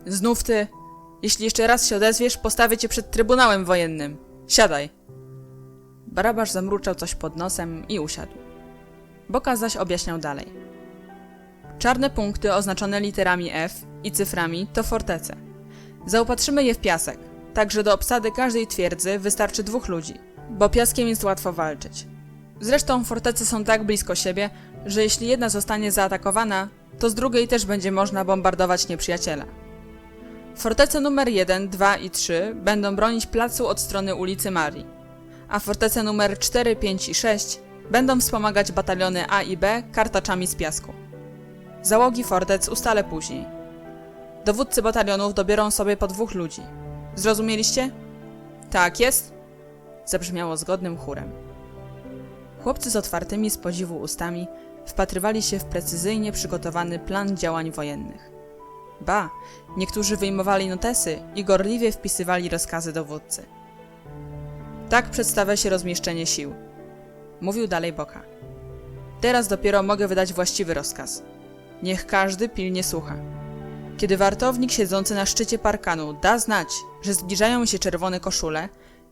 Znów ty. Jeśli jeszcze raz się odezwiesz, postawię cię przed trybunałem wojennym. Siadaj. Barabasz zamruczał coś pod nosem i usiadł. Boka zaś objaśniał dalej. Czarne punkty oznaczone literami F i cyframi to fortece. Zaopatrzymy je w piasek, tak że do obsady każdej twierdzy wystarczy 2 ludzi, bo piaskiem jest łatwo walczyć. Zresztą fortece są tak blisko siebie, że jeśli jedna zostanie zaatakowana, to z drugiej też będzie można bombardować nieprzyjaciela. Fortece numer 1, 2 i 3 będą bronić placu od strony ulicy Marii, a fortece numer 4, 5 i 6 będą wspomagać bataliony A i B kartaczami z piasku. Załogi fortec ustalę później. Dowódcy batalionów dobiorą sobie po 2 ludzi. Zrozumieliście? Tak jest? Zabrzmiało zgodnym chórem. Chłopcy z otwartymi z podziwu ustami wpatrywali się w precyzyjnie przygotowany plan działań wojennych. Ba, niektórzy wyjmowali notesy i gorliwie wpisywali rozkazy dowódcy. Tak przedstawia się rozmieszczenie sił. Mówił dalej Boka. Teraz dopiero mogę wydać właściwy rozkaz. Niech każdy pilnie słucha. Kiedy wartownik siedzący na szczycie parkanu da znać, że zbliżają się czerwone koszule,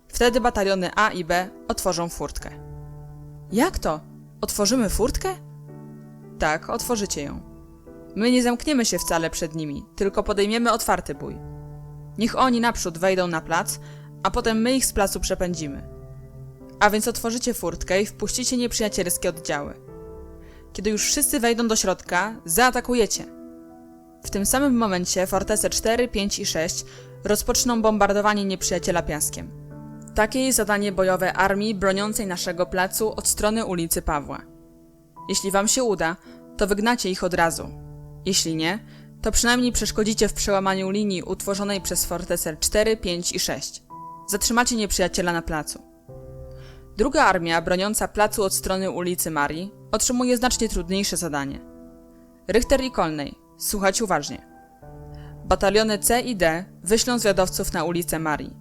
wtedy bataliony A i B otworzą furtkę. Jak to? Otworzymy furtkę? Tak, otworzycie ją. My nie zamkniemy się wcale przed nimi, tylko podejmiemy otwarty bój. Niech oni naprzód wejdą na plac, a potem my ich z placu przepędzimy. A więc otworzycie furtkę i wpuścicie nieprzyjacielskie oddziały. Kiedy już wszyscy wejdą do środka, zaatakujecie. W tym samym momencie fortece 4, 5 i 6 rozpoczną bombardowanie nieprzyjaciela piaskiem. Takie jest zadanie bojowe armii broniącej naszego placu od strony ulicy Pawła. Jeśli wam się uda, to wygnacie ich od razu. Jeśli nie, to przynajmniej przeszkodzicie w przełamaniu linii utworzonej przez fortece 4, 5 i 6. Zatrzymacie nieprzyjaciela na placu. Druga armia, broniąca placu od strony ulicy Marii, otrzymuje znacznie trudniejsze zadanie. Richter i Colney, słuchajcie uważnie. Bataliony C i D wyślą zwiadowców na ulicę Marii.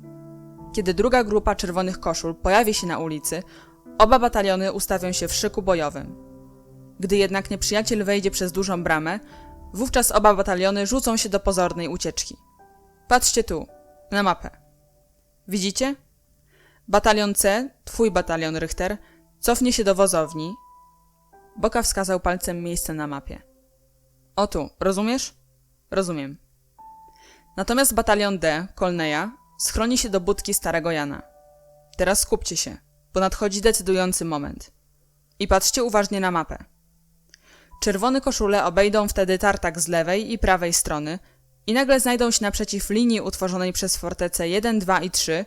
Kiedy druga grupa czerwonych koszul pojawi się na ulicy, oba bataliony ustawią się w szyku bojowym. Gdy jednak nieprzyjaciel wejdzie przez dużą bramę, wówczas oba bataliony rzucą się do pozornej ucieczki. Patrzcie tu, na mapę. Widzicie? Batalion C, twój batalion Richter, cofnie się do wozowni. Boka wskazał palcem miejsce na mapie. O tu, rozumiesz? Rozumiem. Natomiast batalion D, Colneya, schroni się do budki Starego Jana. Teraz skupcie się, bo nadchodzi decydujący moment. I patrzcie uważnie na mapę. Czerwone koszule obejdą wtedy tartak z lewej i prawej strony i nagle znajdą się naprzeciw linii utworzonej przez fortece 1, 2 i 3,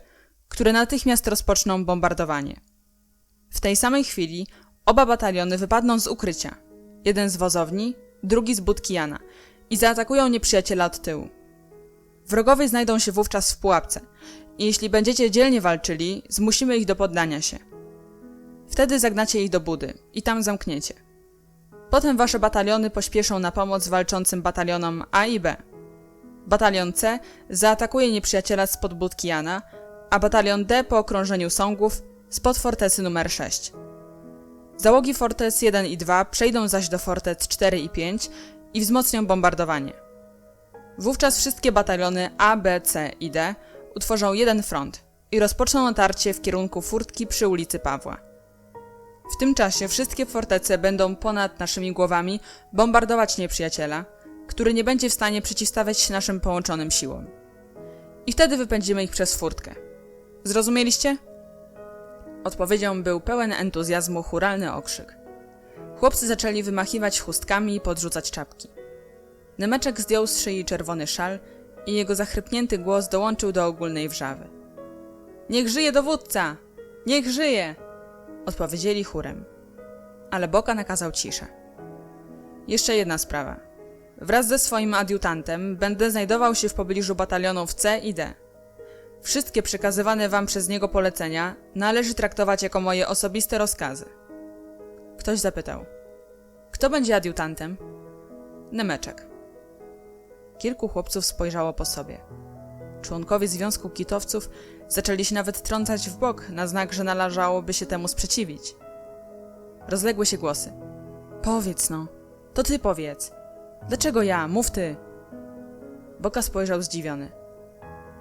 które natychmiast rozpoczną bombardowanie. W tej samej chwili oba bataliony wypadną z ukrycia, jeden z wozowni, drugi z budki Jana, i zaatakują nieprzyjaciela od tyłu. Wrogowie znajdą się wówczas w pułapce i jeśli będziecie dzielnie walczyli, zmusimy ich do poddania się. Wtedy zagnacie ich do budy i tam zamkniecie. Potem wasze bataliony pośpieszą na pomoc walczącym batalionom A i B. Batalion C zaatakuje nieprzyjaciela spod budki Jana, a batalion D po okrążeniu Songów spod fortecy numer 6. Załogi fortec 1 i 2 przejdą zaś do fortec 4 i 5 i wzmocnią bombardowanie. Wówczas wszystkie bataliony A, B, C i D utworzą jeden front i rozpoczną natarcie w kierunku furtki przy ulicy Pawła. W tym czasie wszystkie fortece będą ponad naszymi głowami bombardować nieprzyjaciela, który nie będzie w stanie przeciwstawiać się naszym połączonym siłom. I wtedy wypędzimy ich przez furtkę. Zrozumieliście? Odpowiedzią był pełen entuzjazmu chóralny okrzyk. Chłopcy zaczęli wymachiwać chustkami i podrzucać czapki. Nemeczek zdjął z szyi czerwony szal i jego zachrypnięty głos dołączył do ogólnej wrzawy. Niech żyje dowódca! Niech żyje! Odpowiedzieli chórem. Ale Boka nakazał ciszę. Jeszcze jedna sprawa. Wraz ze swoim adiutantem będę znajdował się w pobliżu batalionów C i D. Wszystkie przekazywane wam przez niego polecenia należy traktować jako moje osobiste rozkazy. Ktoś zapytał. Kto będzie adiutantem? Nemeczek. Kilku chłopców spojrzało po sobie. Członkowie Związku Kitowców zaczęli się nawet trącać w bok na znak, że należałoby się temu sprzeciwić. Rozległy się głosy. Powiedz no, to ty powiedz. Dlaczego ja? Mów ty. Boka spojrzał zdziwiony.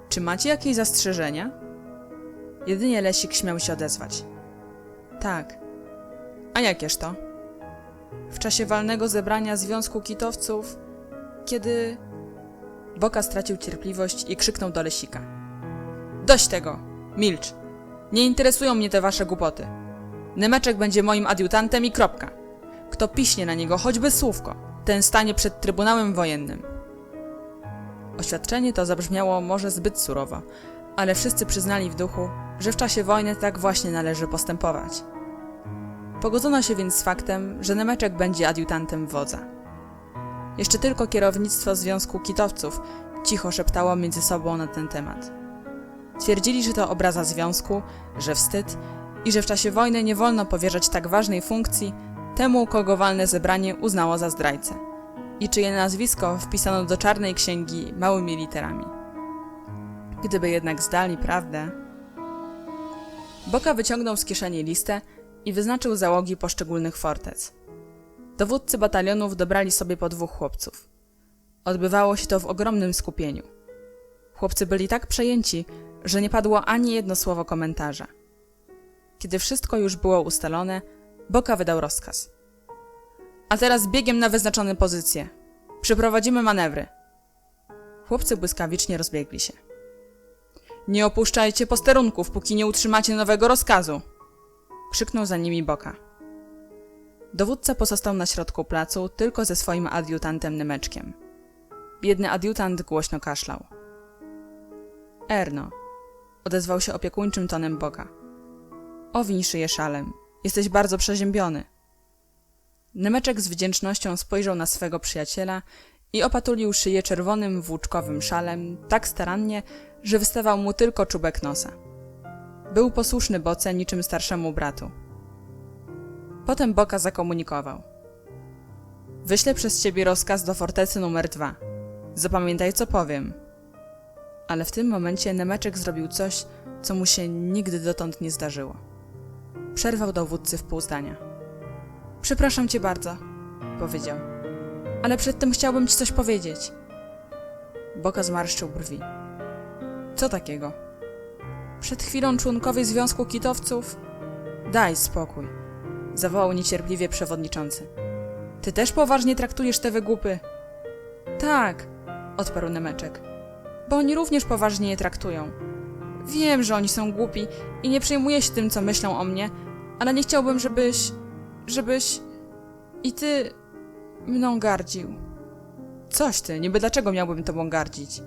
Czy macie jakieś zastrzeżenia? Jedynie Lesik śmiał się odezwać. Tak. A jakież to? W czasie walnego zebrania Związku Kitowców, kiedy... Boka stracił cierpliwość i krzyknął do Lesika. Dość tego! Milcz! Nie interesują mnie te wasze głupoty. Nemeczek będzie moim adiutantem i kropka. Kto piśnie na niego choćby słówko, ten stanie przed Trybunałem Wojennym. Oświadczenie to zabrzmiało może zbyt surowo, ale wszyscy przyznali w duchu, że w czasie wojny tak właśnie należy postępować. Pogodzono się więc z faktem, że Nemeczek będzie adiutantem wodza. Jeszcze tylko kierownictwo Związku Kitowców cicho szeptało między sobą na ten temat. Twierdzili, że to obraza związku, że wstyd i że w czasie wojny nie wolno powierzać tak ważnej funkcji temu, kogo walne zebranie uznało za zdrajcę i czyje nazwisko wpisano do czarnej księgi małymi literami. Gdyby jednak zdali prawdę... Boka wyciągnął z kieszeni listę i wyznaczył załogi poszczególnych fortec. Dowódcy batalionów dobrali sobie po 2 chłopców. Odbywało się to w ogromnym skupieniu. Chłopcy byli tak przejęci, że nie padło ani jedno słowo komentarza. Kiedy wszystko już było ustalone, Boka wydał rozkaz. A teraz biegiem na wyznaczone pozycje. Przeprowadzimy manewry. Chłopcy błyskawicznie rozbiegli się. Nie opuszczajcie posterunków, póki nie utrzymacie nowego rozkazu! Krzyknął za nimi Boka. Dowódca pozostał na środku placu tylko ze swoim adiutantem Nemeczkiem. Biedny adiutant głośno kaszlał. Erno, odezwał się opiekuńczym tonem Boga. Owiń szyję szalem. Jesteś bardzo przeziębiony. Nemeczek z wdzięcznością spojrzał na swego przyjaciela i opatulił szyję czerwonym włóczkowym szalem tak starannie, że wystawał mu tylko czubek nosa. Był posłuszny Boce niczym starszemu bratu. Potem Boka zakomunikował. Wyślę przez ciebie rozkaz do fortecy numer 2. Zapamiętaj, co powiem. Ale w tym momencie Nemeczek zrobił coś, co mu się nigdy dotąd nie zdarzyło. Przerwał dowódcy w pół zdania. Przepraszam cię bardzo, powiedział. Ale przedtem chciałbym ci coś powiedzieć. Boka zmarszczył brwi. Co takiego? Przed chwilą członkowie Związku Kitowców... Daj spokój, zawołał niecierpliwie przewodniczący. Ty też poważnie traktujesz te wygłupy? Tak, odparł Nemeczek. Bo oni również poważnie je traktują. Wiem, że oni są głupi i nie przejmuję się tym, co myślą o mnie, ale nie chciałbym, żebyś... I ty... mną gardził. Coś ty, niby dlaczego miałbym tobą gardzić?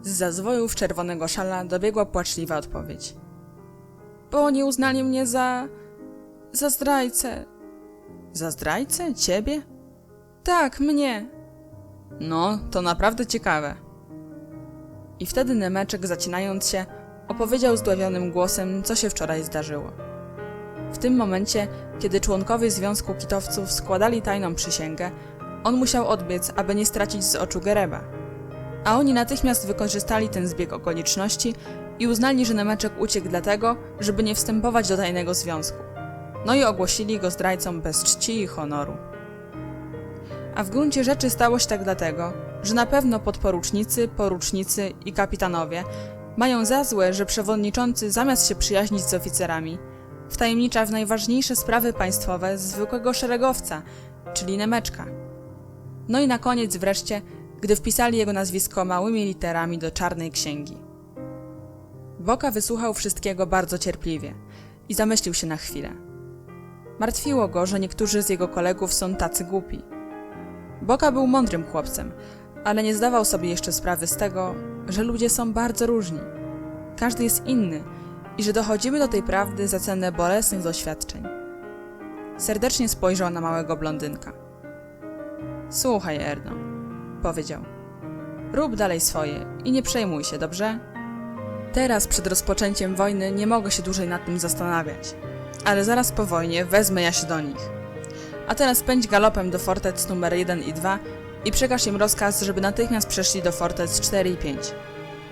Zza zwojów czerwonego szala dobiegła płaczliwa odpowiedź. Bo oni uznali mnie za zdrajcę. Za zdrajcę? Ciebie? Tak, mnie. No, to naprawdę ciekawe. I wtedy Nemeczek, zacinając się, opowiedział zdławionym głosem, co się wczoraj zdarzyło. W tym momencie, kiedy członkowie Związku Kitowców składali tajną przysięgę, on musiał odbiec, aby nie stracić z oczu Gereba. A oni natychmiast wykorzystali ten zbieg okoliczności i uznali, że Nemeczek uciekł dlatego, żeby nie wstępować do tajnego związku. No i ogłosili go zdrajcą bez czci i honoru. A w gruncie rzeczy stało się tak dlatego, że na pewno podporucznicy, porucznicy i kapitanowie mają za złe, że przewodniczący zamiast się przyjaźnić z oficerami, wtajemnicza w najważniejsze sprawy państwowe zwykłego szeregowca, czyli Nemeczka. No i na koniec wreszcie, gdy wpisali jego nazwisko małymi literami do czarnej księgi. Boka wysłuchał wszystkiego bardzo cierpliwie i zamyślił się na chwilę. Martwiło go, że niektórzy z jego kolegów są tacy głupi. Boka był mądrym chłopcem, ale nie zdawał sobie jeszcze sprawy z tego, że ludzie są bardzo różni. Każdy jest inny i że dochodzimy do tej prawdy za cenę bolesnych doświadczeń. Serdecznie spojrzał na małego blondynka. Słuchaj, Erno, powiedział. Rób dalej swoje i nie przejmuj się, dobrze? Teraz przed rozpoczęciem wojny nie mogę się dłużej nad tym zastanawiać, ale zaraz po wojnie wezmę ja się do nich. A teraz pędź galopem do fortec numer 1 i 2 i przekaż im rozkaz, żeby natychmiast przeszli do fortec 4 i 5.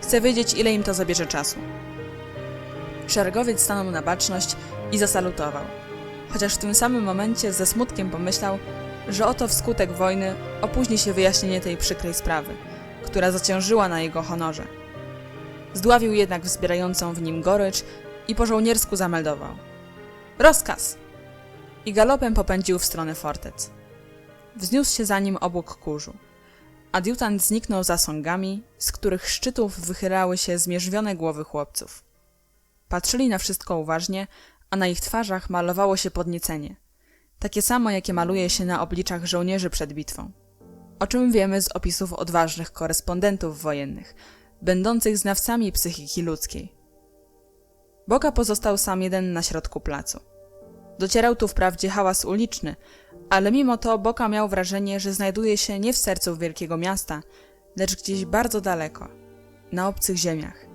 Chcę wiedzieć, ile im to zabierze czasu. Szeregowiec stanął na baczność i zasalutował, chociaż w tym samym momencie ze smutkiem pomyślał, że oto wskutek wojny opóźni się wyjaśnienie tej przykrej sprawy, która zaciążyła na jego honorze. Zdławił jednak wzbierającą w nim gorycz i po żołniersku zameldował. Rozkaz! I galopem popędził w stronę fortec. Wzniósł się za nim obłok kurzu. Adiutant zniknął za sągami, z których szczytów wychylały się zmierzwione głowy chłopców. Patrzyli na wszystko uważnie, a na ich twarzach malowało się podniecenie. Takie samo, jakie maluje się na obliczach żołnierzy przed bitwą. O czym wiemy z opisów odważnych korespondentów wojennych, będących znawcami psychiki ludzkiej. Boka pozostał sam jeden na środku placu. Docierał tu wprawdzie hałas uliczny, ale mimo to Boka miał wrażenie, że znajduje się nie w sercu wielkiego miasta, lecz gdzieś bardzo daleko, na obcych ziemiach,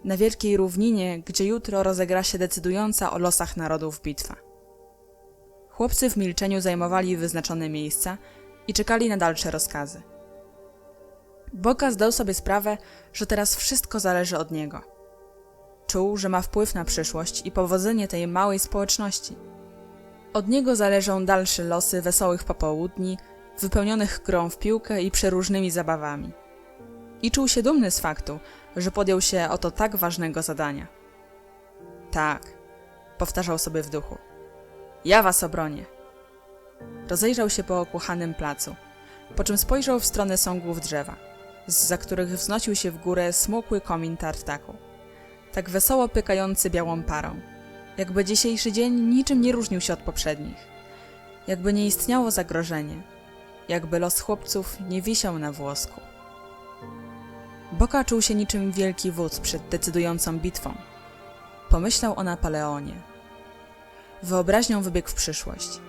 na wielkiej równinie, gdzie jutro rozegra się decydująca o losach narodów bitwa. Chłopcy w milczeniu zajmowali wyznaczone miejsca i czekali na dalsze rozkazy. Boka zdał sobie sprawę, że teraz wszystko zależy od niego. Czuł, że ma wpływ na przyszłość i powodzenie tej małej społeczności. Od niego zależą dalsze losy wesołych popołudni, wypełnionych grą w piłkę i przeróżnymi zabawami. I czuł się dumny z faktu, że podjął się oto tak ważnego zadania. Tak, powtarzał sobie w duchu. Ja was obronię. Rozejrzał się po okuchanym placu, po czym spojrzał w stronę sągów drzewa, zza których wznosił się w górę smukły komin tartaku, tak wesoło pykający białą parą, jakby dzisiejszy dzień niczym nie różnił się od poprzednich, jakby nie istniało zagrożenie, jakby los chłopców nie wisiał na włosku. Boka czuł się niczym wielki wódz przed decydującą bitwą. Pomyślał o Napoleonie. Wyobraźnią wybiegł w przyszłość.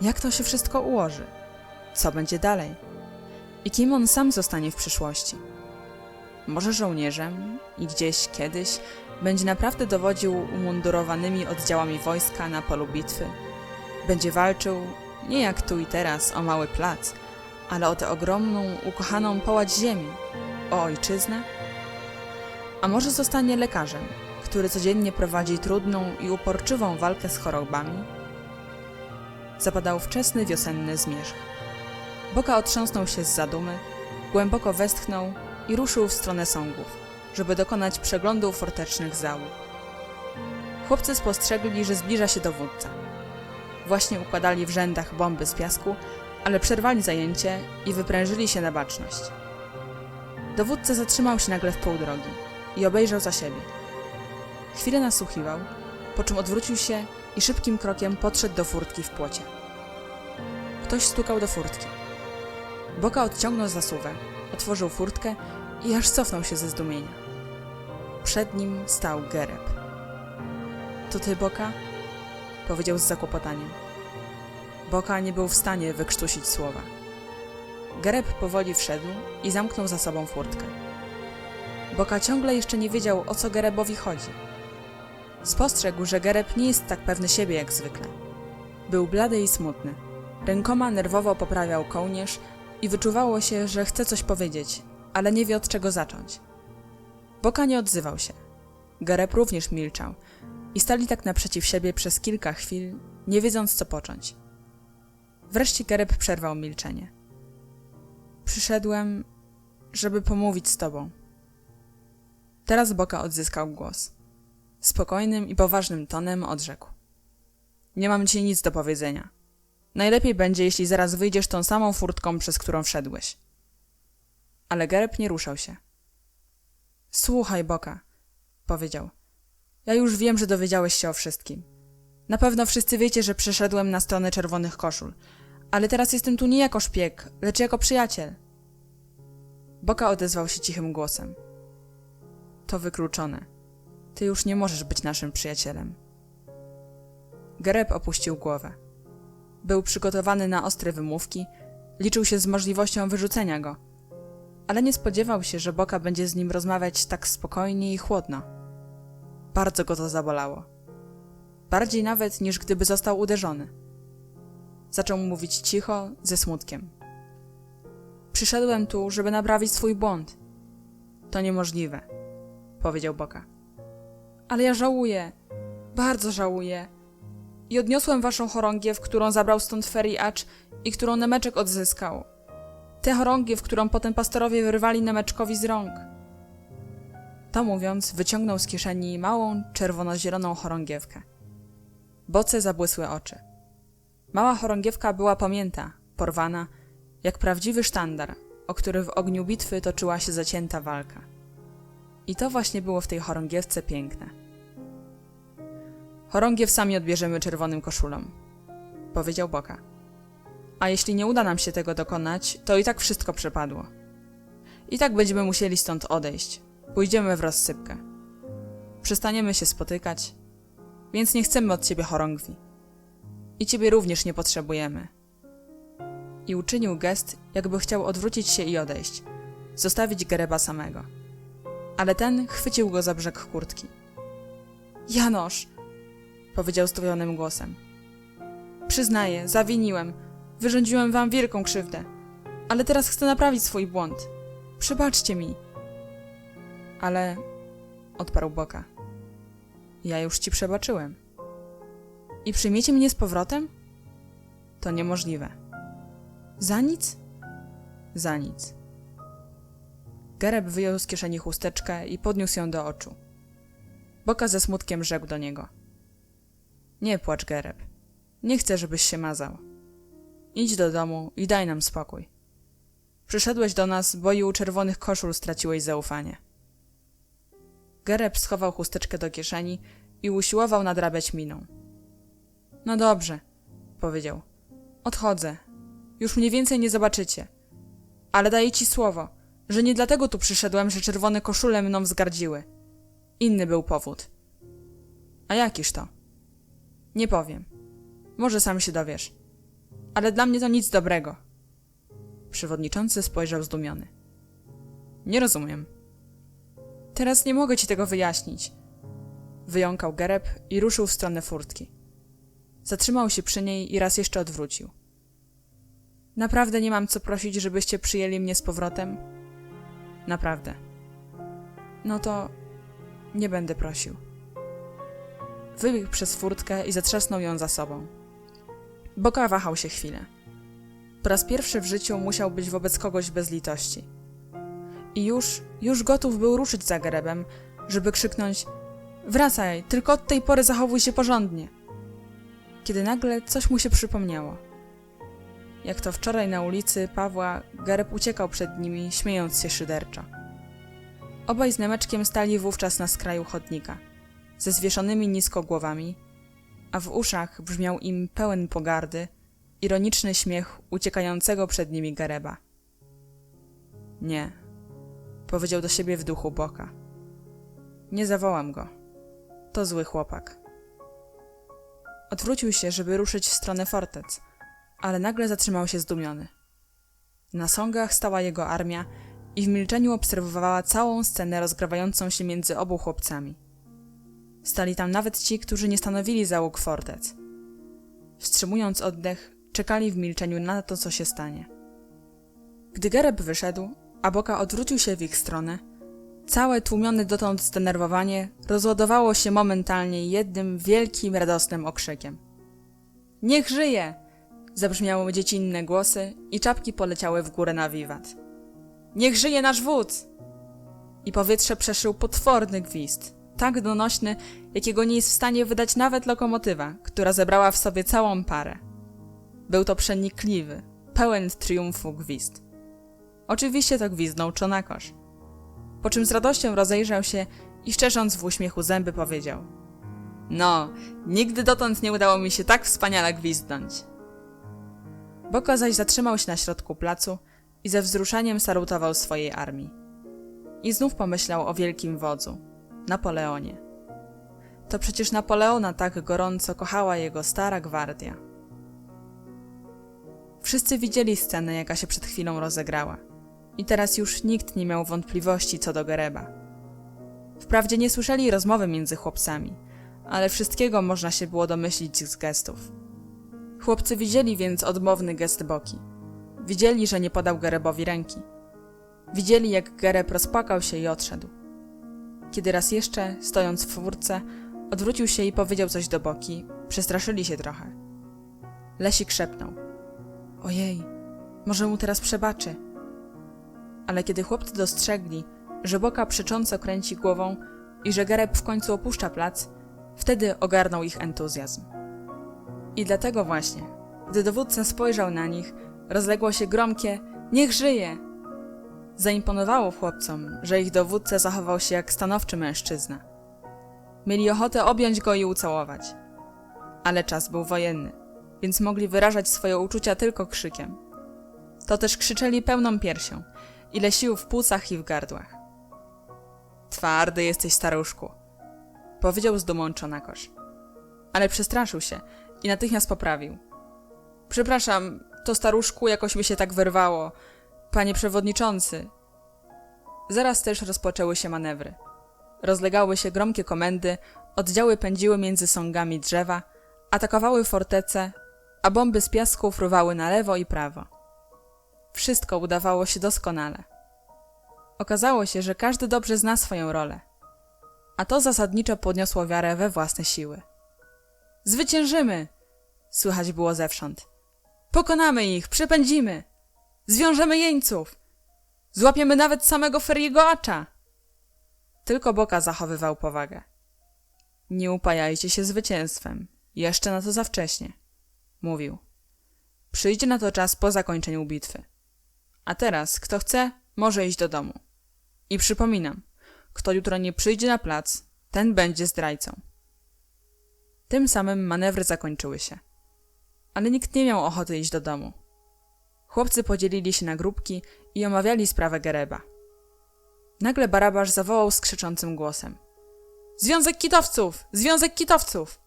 Jak to się wszystko ułoży? Co będzie dalej? I kim on sam zostanie w przyszłości? Może żołnierzem i gdzieś, kiedyś będzie naprawdę dowodził umundurowanymi oddziałami wojska na polu bitwy. Będzie walczył nie jak tu i teraz o mały plac, ale o tę ogromną, ukochaną połać ziemi, o ojczyznę? A może zostanie lekarzem, który codziennie prowadzi trudną i uporczywą walkę z chorobami? Zapadał wczesny wiosenny zmierzch. Boka otrząsnął się z zadumy, głęboko westchnął i ruszył w stronę sągów, żeby dokonać przeglądu fortecznych załóg. Chłopcy spostrzegli, że zbliża się dowódca. Właśnie układali w rzędach bomby z piasku, ale przerwali zajęcie i wyprężyli się na baczność. Dowódca zatrzymał się nagle w pół drogi i obejrzał za siebie. Chwilę nasłuchiwał, po czym odwrócił się i szybkim krokiem podszedł do furtki w płocie. Ktoś stukał do furtki. Boka odciągnął zasuwę, otworzył furtkę i aż cofnął się ze zdumienia. Przed nim stał Gereb. To ty, Boka? Powiedział z zakłopotaniem. Boka nie był w stanie wykrztusić słowa. Gereb powoli wszedł i zamknął za sobą furtkę. Boka ciągle jeszcze nie wiedział, o co Gerebowi chodzi. Spostrzegł, że Gereb nie jest tak pewny siebie jak zwykle. Był blady i smutny. Rękoma nerwowo poprawiał kołnierz i wyczuwało się, że chce coś powiedzieć, ale nie wie od czego zacząć. Boka nie odzywał się. Gereb również milczał i stali tak naprzeciw siebie przez kilka chwil, nie wiedząc co począć. Wreszcie Gereb przerwał milczenie. Przyszedłem, żeby pomówić z tobą. Teraz Boka odzyskał głos. Spokojnym i poważnym tonem odrzekł. Nie mam ci nic do powiedzenia. Najlepiej będzie, jeśli zaraz wyjdziesz tą samą furtką, przez którą wszedłeś. Ale Gereb nie ruszał się. Słuchaj, Boka, powiedział. Ja już wiem, że dowiedziałeś się o wszystkim. Na pewno wszyscy wiecie, że przeszedłem na stronę czerwonych koszul, ale teraz jestem tu nie jako szpieg, lecz jako przyjaciel. Boka odezwał się cichym głosem. To wykluczone. Ty już nie możesz być naszym przyjacielem. Gereb opuścił głowę. Był przygotowany na ostre wymówki, liczył się z możliwością wyrzucenia go, ale nie spodziewał się, że Boka będzie z nim rozmawiać tak spokojnie i chłodno. Bardzo go to zabolało. Bardziej nawet, niż gdyby został uderzony. Zaczął mówić cicho, ze smutkiem. Przyszedłem tu, żeby naprawić swój błąd. To niemożliwe, powiedział Boka. Ale ja żałuję, bardzo żałuję. I odniosłem waszą chorągiew, którą zabrał stąd Feriacz i którą Nemeczek odzyskał. Tę chorągiew, którą potem pastorowie wyrwali Nemeczkowi z rąk. To mówiąc, wyciągnął z kieszeni małą, czerwono-zieloną chorągiewkę. Boce zabłysły oczy. Mała chorągiewka była pamięta, porwana, jak prawdziwy sztandar, o który w ogniu bitwy toczyła się zacięta walka. I to właśnie było w tej chorągiewce piękne. Chorągiew sami odbierzemy czerwonym koszulom, powiedział Boka. A jeśli nie uda nam się tego dokonać, to i tak wszystko przepadło. I tak będziemy musieli stąd odejść. Pójdziemy w rozsypkę. Przestaniemy się spotykać, więc nie chcemy od ciebie chorągwi. I ciebie również nie potrzebujemy. I uczynił gest, jakby chciał odwrócić się i odejść, zostawić Gereba samego. Ale ten chwycił go za brzeg kurtki. Janosz, powiedział zdwojonym głosem. Przyznaję, zawiniłem, wyrządziłem wam wielką krzywdę, ale teraz chcę naprawić swój błąd. Przebaczcie mi. Ale, odparł Boka, ja już ci przebaczyłem. I przyjmiecie mnie z powrotem? To niemożliwe. Za nic? Za nic. Gereb wyjął z kieszeni chusteczkę i podniósł ją do oczu. Boka ze smutkiem rzekł do niego. Nie płacz, Gereb. Nie chcę, żebyś się mazał. Idź do domu i daj nam spokój. Przyszedłeś do nas, bo i u czerwonych koszul straciłeś zaufanie. Gereb schował chusteczkę do kieszeni i usiłował nadrabiać miną. No dobrze, powiedział. Odchodzę. Już mnie więcej nie zobaczycie. Ale daję ci słowo. że nie dlatego tu przyszedłem, że czerwone koszule mną wzgardziły. Inny był powód. A jakiż to? Nie powiem. Może sam się dowiesz. Ale dla mnie to nic dobrego. Przewodniczący spojrzał zdumiony. Nie rozumiem. Teraz nie mogę ci tego wyjaśnić. Wyjąkał Gereb i ruszył w stronę furtki. Zatrzymał się przy niej i raz jeszcze odwrócił. Naprawdę nie mam co prosić, żebyście przyjęli mnie z powrotem? Naprawdę. No to nie będę prosił. Wybiegł przez furtkę i zatrzasnął ją za sobą. Boka wahał się chwilę. Po raz pierwszy w życiu musiał być wobec kogoś bez litości. I już gotów był ruszyć za Gerebem, żeby krzyknąć: wracaj, tylko od tej pory zachowuj się porządnie. Kiedy nagle coś mu się przypomniało. Jak to wczoraj na ulicy Pawła, Gereb uciekał przed nimi, śmiejąc się szyderczo. Obaj z Nemeczkiem stali wówczas na skraju chodnika, ze zwieszonymi nisko głowami, a w uszach brzmiał im pełen pogardy, ironiczny śmiech uciekającego przed nimi Gereba. Nie, powiedział do siebie w duchu Boka. Nie zawołam go. To zły chłopak. Odwrócił się, żeby ruszyć w stronę fortec, ale nagle zatrzymał się zdumiony. Na sągach stała jego armia i w milczeniu obserwowała całą scenę rozgrywającą się między obu chłopcami. Stali tam nawet ci, którzy nie stanowili załóg fortec. Wstrzymując oddech, czekali w milczeniu na to, co się stanie. Gdy Gereb wyszedł, a Boka odwrócił się w ich stronę, całe tłumione dotąd zdenerwowanie rozładowało się momentalnie jednym wielkim, radosnym okrzykiem. Niech żyje! Zabrzmiały dziecinne głosy i czapki poleciały w górę na wiwat. Niech żyje nasz wódz! I powietrze przeszył potworny gwizd, tak donośny, jakiego nie jest w stanie wydać nawet lokomotywa, która zebrała w sobie całą parę. Był to przenikliwy, pełen triumfu gwizd. Oczywiście to gwizdnął Czonakosz. Po czym z radością rozejrzał się i szczerząc w uśmiechu zęby powiedział: no, nigdy dotąd nie udało mi się tak wspaniale gwizdnąć. Boka zaś zatrzymał się na środku placu i ze wzruszeniem salutował swojej armii. I znów pomyślał o wielkim wodzu, Napoleonie. To przecież Napoleona tak gorąco kochała jego stara gwardia. Wszyscy widzieli scenę, jaka się przed chwilą rozegrała. I teraz już nikt nie miał wątpliwości co do Gereba. Wprawdzie nie słyszeli rozmowy między chłopcami, ale wszystkiego można się było domyślić z gestów. Chłopcy widzieli więc odmowny gest Boki. Widzieli, że nie podał Gerebowi ręki. Widzieli, jak Gereb rozpłakał się i odszedł. Kiedy raz jeszcze, stojąc w furtce, odwrócił się i powiedział coś do Boki, przestraszyli się trochę. Lesik szepnął: ojej, może mu teraz przebaczy. Ale kiedy chłopcy dostrzegli, że Boka przecząco kręci głową i że Gereb w końcu opuszcza plac, wtedy ogarnął ich entuzjazm. I dlatego właśnie, gdy dowódca spojrzał na nich, rozległo się gromkie: niech żyje! Zaimponowało chłopcom, że ich dowódca zachował się jak stanowczy mężczyzna. Mieli ochotę objąć go i ucałować. Ale czas był wojenny, więc mogli wyrażać swoje uczucia tylko krzykiem. To też krzyczeli pełną piersią, ile sił w płucach i w gardłach. Twardy jesteś, staruszku, powiedział z dumą Czonakosz. Ale przestraszył się i natychmiast poprawił. Przepraszam, to staruszku jakoś mi się tak wyrwało. Panie przewodniczący. Zaraz też rozpoczęły się manewry. Rozlegały się gromkie komendy, oddziały pędziły między sągami drzewa, atakowały fortece, a bomby z piasku fruwały na lewo i prawo. Wszystko udawało się doskonale. Okazało się, że każdy dobrze zna swoją rolę, a to zasadniczo podniosło wiarę we własne siły. Zwyciężymy! Słychać było zewsząd. Pokonamy ich, przepędzimy! Zwiążemy jeńców! Złapiemy nawet samego Feriego Acza! Tylko Boka zachowywał powagę. Nie upajajcie się zwycięstwem. Jeszcze na to za wcześnie. Mówił. Przyjdzie na to czas po zakończeniu bitwy. A teraz, kto chce, może iść do domu. I przypominam, kto jutro nie przyjdzie na plac, ten będzie zdrajcą. Tym samym manewry zakończyły się. Ale nikt nie miał ochoty iść do domu. Chłopcy podzielili się na grupki i omawiali sprawę Gereba. Nagle Barabasz zawołał skrzyczącym głosem: Związek Kitowców! Związek Kitowców!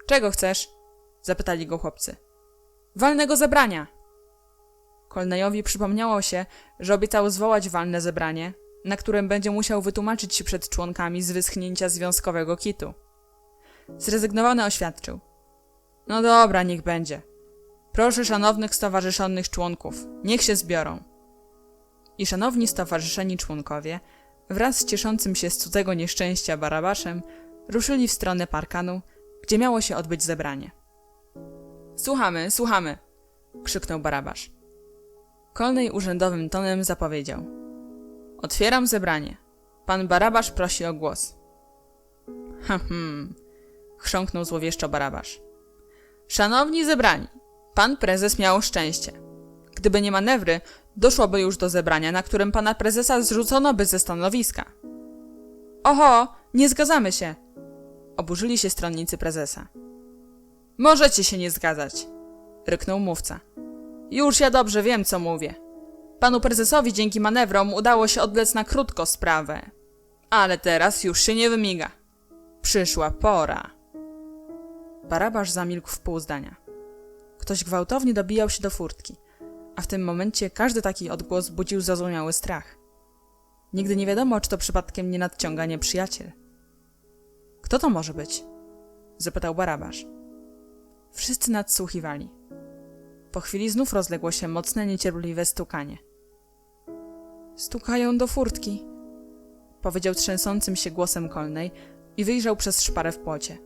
Czego chcesz? Zapytali go chłopcy. Walnego zebrania! Kolnejowi przypomniało się, że obiecał zwołać walne zebranie, na którym będzie musiał wytłumaczyć się przed członkami z wyschnięcia związkowego kitu. Zrezygnowany oświadczył: No dobra, niech będzie. Proszę szanownych stowarzyszonych członków, niech się zbiorą. I szanowni stowarzyszeni członkowie, wraz z cieszącym się z cudzego nieszczęścia Barabaszem, ruszyli w stronę parkanu, gdzie miało się odbyć zebranie. Słuchamy, słuchamy! Krzyknął Barabasz. Kolnej urzędowym tonem zapowiedział: Otwieram zebranie. Pan Barabasz prosi o głos. Chrząknął złowieszczo Barabasz. Szanowni zebrani, pan prezes miał szczęście. Gdyby nie manewry, doszłoby już do zebrania, na którym pana prezesa zrzucono by ze stanowiska. Oho, nie zgadzamy się! Oburzyli się stronnicy prezesa. Możecie się nie zgadzać, ryknął mówca. Już ja dobrze wiem, co mówię. Panu prezesowi dzięki manewrom udało się odwlec na krótko sprawę. Ale teraz już się nie wymiga. Przyszła pora. Barabasz zamilkł w pół zdania. Ktoś gwałtownie dobijał się do furtki, a w tym momencie każdy taki odgłos budził zrozumiały strach. Nigdy nie wiadomo, czy to przypadkiem nie nadciąga nieprzyjaciel. Kto to może być? Zapytał Barabasz. Wszyscy nadsłuchiwali. Po chwili znów rozległo się mocne, niecierpliwe stukanie. Stukają do furtki, powiedział trzęsącym się głosem Kolnej i wyjrzał przez szparę w płocie.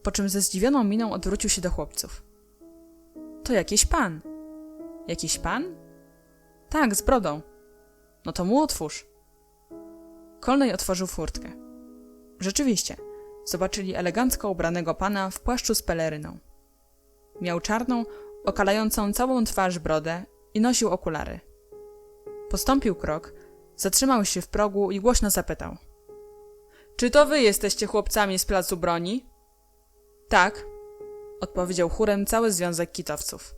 Po czym ze zdziwioną miną odwrócił się do chłopców. To jakiś pan. Jakiś pan? Tak, z brodą. No to mu otwórz. Kolnej otworzył furtkę. Rzeczywiście, zobaczyli elegancko ubranego pana w płaszczu z peleryną. Miał czarną, okalającą całą twarz brodę i nosił okulary. Postąpił krok, zatrzymał się w progu i głośno zapytał. Czy to wy jesteście chłopcami z placu broni? Tak, odpowiedział chórem cały związek kitowców.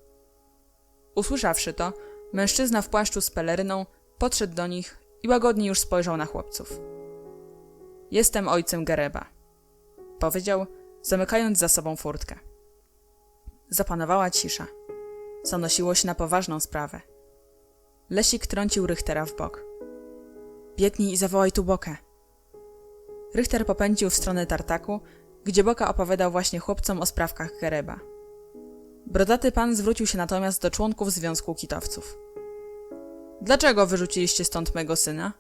Usłyszawszy to, mężczyzna w płaszczu z peleryną podszedł do nich i łagodnie już spojrzał na chłopców. Jestem ojcem Gereba, powiedział, zamykając za sobą furtkę. Zapanowała cisza. Zanosiło się na poważną sprawę. Lesik trącił Richtera w bok. Biegnij i zawołaj tu Bokę. Richter popędził w stronę tartaku, gdzie Boka opowiadał właśnie chłopcom o sprawkach Gereba. Brodaty pan zwrócił się natomiast do członków Związku Kitowców. Dlaczego wyrzuciliście stąd mego syna?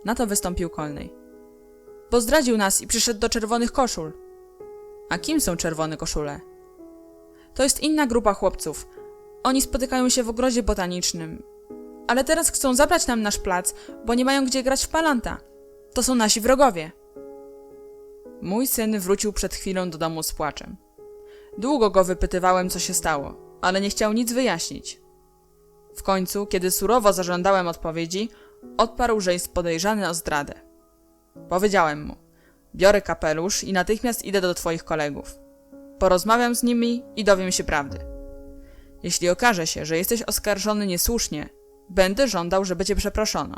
Na to wystąpił Kolnej. Bo zdradził nas i przyszedł do czerwonych koszul. A kim są czerwone koszule? To jest inna grupa chłopców. Oni spotykają się w ogrodzie botanicznym. Ale teraz chcą zabrać nam nasz plac, bo nie mają gdzie grać w palanta. To są nasi wrogowie. Mój syn wrócił przed chwilą do domu z płaczem. Długo go wypytywałem, co się stało, ale nie chciał nic wyjaśnić. W końcu, kiedy surowo zażądałem odpowiedzi, odparł, że jest podejrzany o zdradę. Powiedziałem mu: biorę kapelusz i natychmiast idę do twoich kolegów. Porozmawiam z nimi i dowiem się prawdy. Jeśli okaże się, że jesteś oskarżony niesłusznie, będę żądał, żeby cię przeproszono.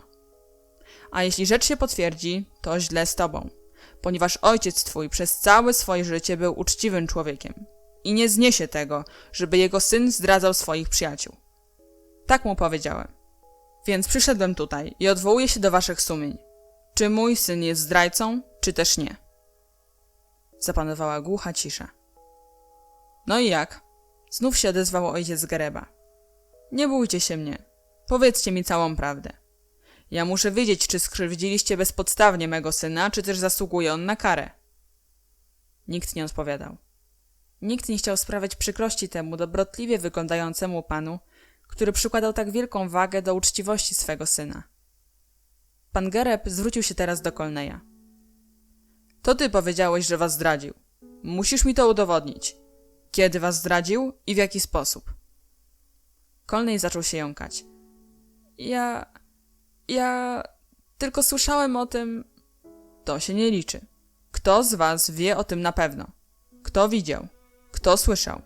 A jeśli rzecz się potwierdzi, to źle z tobą, ponieważ ojciec twój przez całe swoje życie był uczciwym człowiekiem i nie zniesie tego, żeby jego syn zdradzał swoich przyjaciół. Tak mu powiedziałem. Więc przyszedłem tutaj i odwołuję się do waszych sumień. Czy mój syn jest zdrajcą, czy też nie? Zapanowała głucha cisza. No i jak? Znów się odezwał ojciec Gereba. Nie bójcie się mnie. Powiedzcie mi całą prawdę. Ja muszę wiedzieć, czy skrzywdziliście bezpodstawnie mego syna, czy też zasługuje on na karę. Nikt nie odpowiadał. Nikt nie chciał sprawiać przykrości temu dobrotliwie wyglądającemu panu, który przykładał tak wielką wagę do uczciwości swego syna. Pan Gereb zwrócił się teraz do Kolneja. To ty powiedziałeś, że was zdradził. Musisz mi to udowodnić. Kiedy was zdradził i w jaki sposób? Kolnej zaczął się jąkać. Ja tylko słyszałem o tym... To się nie liczy. Kto z was wie o tym na pewno? Kto widział? Kto słyszał?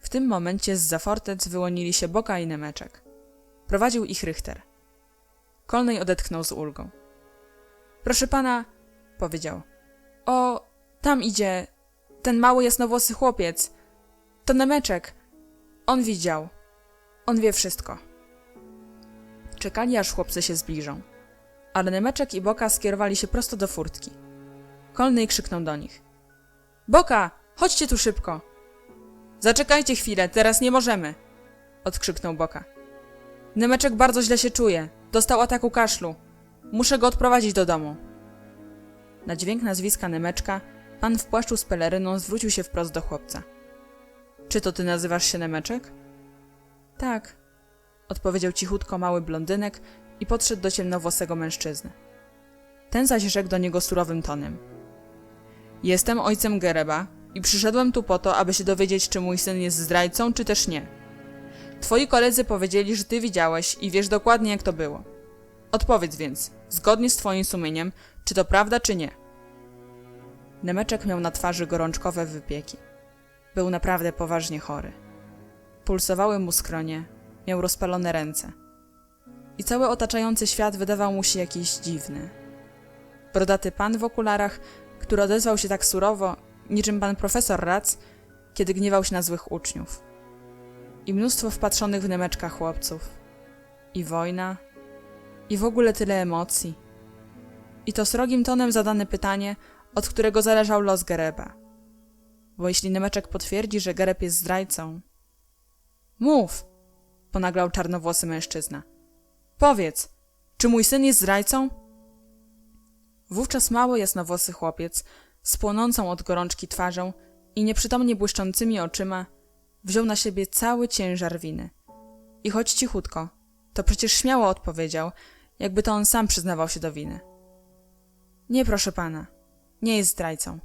W tym momencie zza fortec wyłonili się Boka i Nemeczek. Prowadził ich Richter. Colney odetchnął z ulgą. Proszę pana, powiedział. O, tam idzie ten mały jasnowłosy chłopiec. To Nemeczek. On widział. On wie wszystko. Czekali, aż chłopcy się zbliżą. Ale Nemeczek i Boka skierowali się prosto do furtki. Colney krzyknął do nich. Boka, chodźcie tu szybko. Zaczekajcie chwilę, teraz nie możemy, odkrzyknął Boka. Nemeczek bardzo źle się czuje. Dostał ataku kaszlu. Muszę go odprowadzić do domu. Na dźwięk nazwiska Nemeczka pan w płaszczu z peleryną zwrócił się wprost do chłopca. Czy to ty nazywasz się Nemeczek? Tak, odpowiedział cichutko mały blondynek i podszedł do ciemnowłosego mężczyzny. Ten zaś rzekł do niego surowym tonem. Jestem ojcem Gereba i przyszedłem tu po to, aby się dowiedzieć, czy mój syn jest zdrajcą, czy też nie. Twoi koledzy powiedzieli, że ty widziałeś i wiesz dokładnie, jak to było. Odpowiedz więc, zgodnie z twoim sumieniem, czy to prawda, czy nie. Nemeczek miał na twarzy gorączkowe wypieki. Był naprawdę poważnie chory. Pulsowały mu skronie, miał rozpalone ręce. I cały otaczający świat wydawał mu się jakiś dziwny. Brodaty pan w okularach, który odezwał się tak surowo, niczym pan profesor Rac, kiedy gniewał się na złych uczniów. I mnóstwo wpatrzonych w Nemeczka chłopców. I wojna. I w ogóle tyle emocji. I to srogim tonem zadane pytanie, od którego zależał los Gereba. Bo jeśli Nemeczek potwierdzi, że Gereb jest zdrajcą... Mów! Ponaglał czarnowłosy mężczyzna. Powiedz, czy mój syn jest zdrajcą? Wówczas mały jasnowłosy chłopiec, z płonącą od gorączki twarzą i nieprzytomnie błyszczącymi oczyma, wziął na siebie cały ciężar winy. I choć cichutko, to przecież śmiało odpowiedział, jakby to on sam przyznawał się do winy. Nie, proszę pana, nie jest zdrajcą.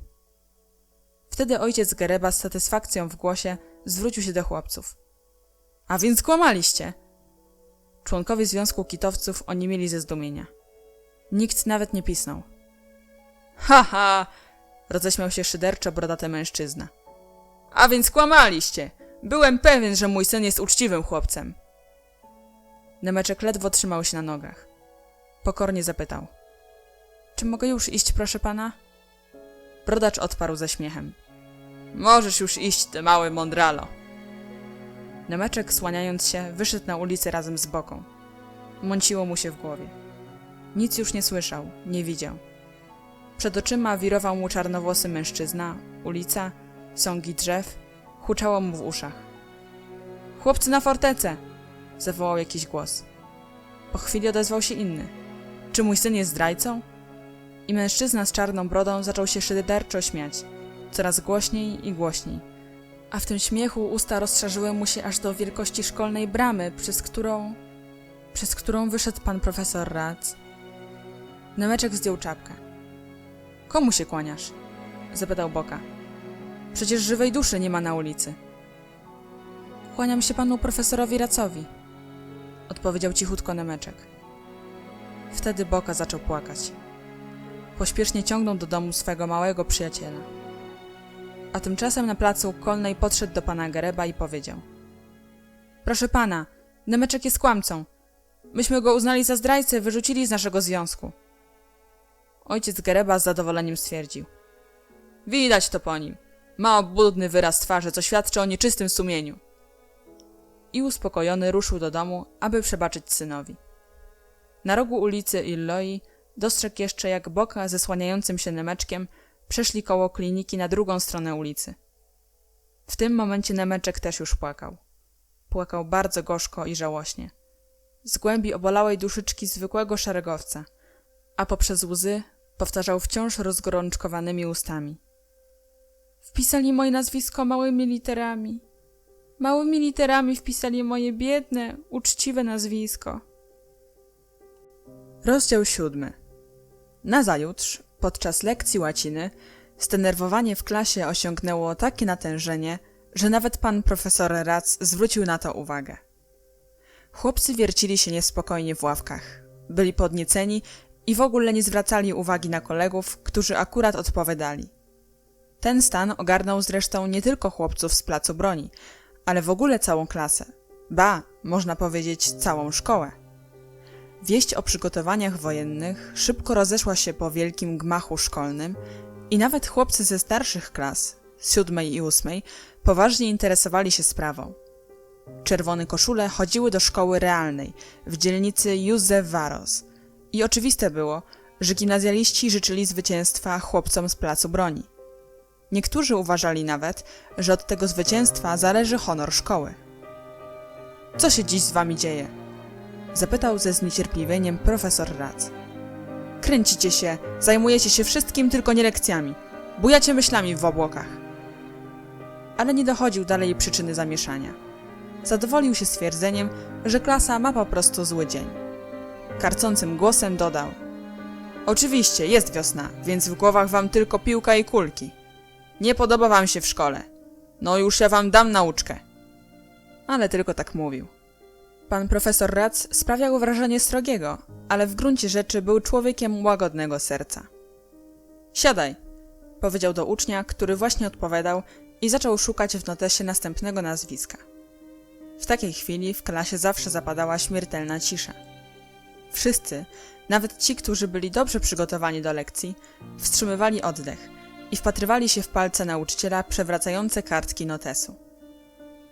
Wtedy ojciec Gereba z satysfakcją w głosie zwrócił się do chłopców. A więc kłamaliście! Członkowie Związku Kitowców oniemieli ze zdumienia. Nikt nawet nie pisnął. Ha, ha! Roześmiał się szyderczo brodaty mężczyzna. A więc kłamaliście! Byłem pewien, że mój syn jest uczciwym chłopcem. Nemeczek ledwo trzymał się na nogach. Pokornie zapytał. Czy mogę już iść, proszę pana? Brodacz odparł ze śmiechem. Możesz już iść, ty mały mądralo. Nemeczek, słaniając się, wyszedł na ulicę razem z Boką. Mąciło mu się w głowie. Nic już nie słyszał, nie widział. Przed oczyma wirował mu czarnowłosy mężczyzna, ulica, sągi drzew, huczało mu w uszach. Chłopcy na fortecę! Zawołał jakiś głos. Po chwili odezwał się inny. Czy mój syn jest zdrajcą? I mężczyzna z czarną brodą zaczął się szyderczo śmiać. Coraz głośniej i głośniej. A w tym śmiechu usta rozszerzyły mu się aż do wielkości szkolnej bramy, przez którą wyszedł pan profesor Rac. Nemeczek zdjął czapkę. Komu się kłaniasz? Zapytał Boka. Przecież żywej duszy nie ma na ulicy. Kłaniam się panu profesorowi Racowi, odpowiedział cichutko Nemeczek. Wtedy Boka zaczął płakać. Pośpiesznie ciągnął do domu swego małego przyjaciela. A tymczasem na placu Colney podszedł do pana Gereba i powiedział. Proszę pana, Nemeczek jest kłamcą. Myśmy go uznali za zdrajcę, wyrzucili z naszego związku. Ojciec Gereba z zadowoleniem stwierdził. Widać to po nim. Ma obłudny wyraz twarzy, co świadczy o nieczystym sumieniu. I uspokojony ruszył do domu, aby przebaczyć synowi. Na rogu ulicy Illoi dostrzegł jeszcze, jak Boka ze słaniającym się Nemeczkiem przeszli koło kliniki na drugą stronę ulicy. W tym momencie Nemeczek też już płakał. Płakał bardzo gorzko i żałośnie. Z głębi obolałej duszyczki zwykłego szeregowca, a poprzez łzy powtarzał wciąż rozgorączkowanymi ustami. Wpisali moje nazwisko małymi literami. Małymi literami wpisali moje biedne, uczciwe nazwisko. Rozdział 7. Nazajutrz, podczas lekcji łaciny, zdenerwowanie w klasie osiągnęło takie natężenie, że nawet pan profesor Rac zwrócił na to uwagę. Chłopcy wiercili się niespokojnie w ławkach. Byli podnieceni i w ogóle nie zwracali uwagi na kolegów, którzy akurat odpowiadali. Ten stan ogarnął zresztą nie tylko chłopców z placu broni, ale w ogóle całą klasę. Ba, można powiedzieć całą szkołę. Wieść o przygotowaniach wojennych szybko rozeszła się po wielkim gmachu szkolnym i nawet chłopcy ze starszych klas, 7. i 8., poważnie interesowali się sprawą. Czerwone koszule chodziły do szkoły realnej w dzielnicy Józef Varos i oczywiste było, że gimnazjaliści życzyli zwycięstwa chłopcom z Placu Broni. Niektórzy uważali nawet, że od tego zwycięstwa zależy honor szkoły. Co się dziś z wami dzieje? Zapytał ze zniecierpliwieniem profesor Rac. Kręcicie się, zajmujecie się wszystkim, tylko nie lekcjami. Bujacie myślami w obłokach. Ale nie dochodził dalej przyczyny zamieszania. Zadowolił się stwierdzeniem, że klasa ma po prostu zły dzień. Karcącym głosem dodał: oczywiście, jest wiosna, więc w głowach wam tylko piłka i kulki. Nie podoba wam się w szkole. No już ja wam dam nauczkę. Ale tylko tak mówił. Pan profesor Rac sprawiał wrażenie srogiego, ale w gruncie rzeczy był człowiekiem łagodnego serca. Siadaj, powiedział do ucznia, który właśnie odpowiadał i zaczął szukać w notesie następnego nazwiska. W takiej chwili w klasie zawsze zapadała śmiertelna cisza. Wszyscy, nawet ci, którzy byli dobrze przygotowani do lekcji, wstrzymywali oddech i wpatrywali się w palce nauczyciela przewracające kartki notesu.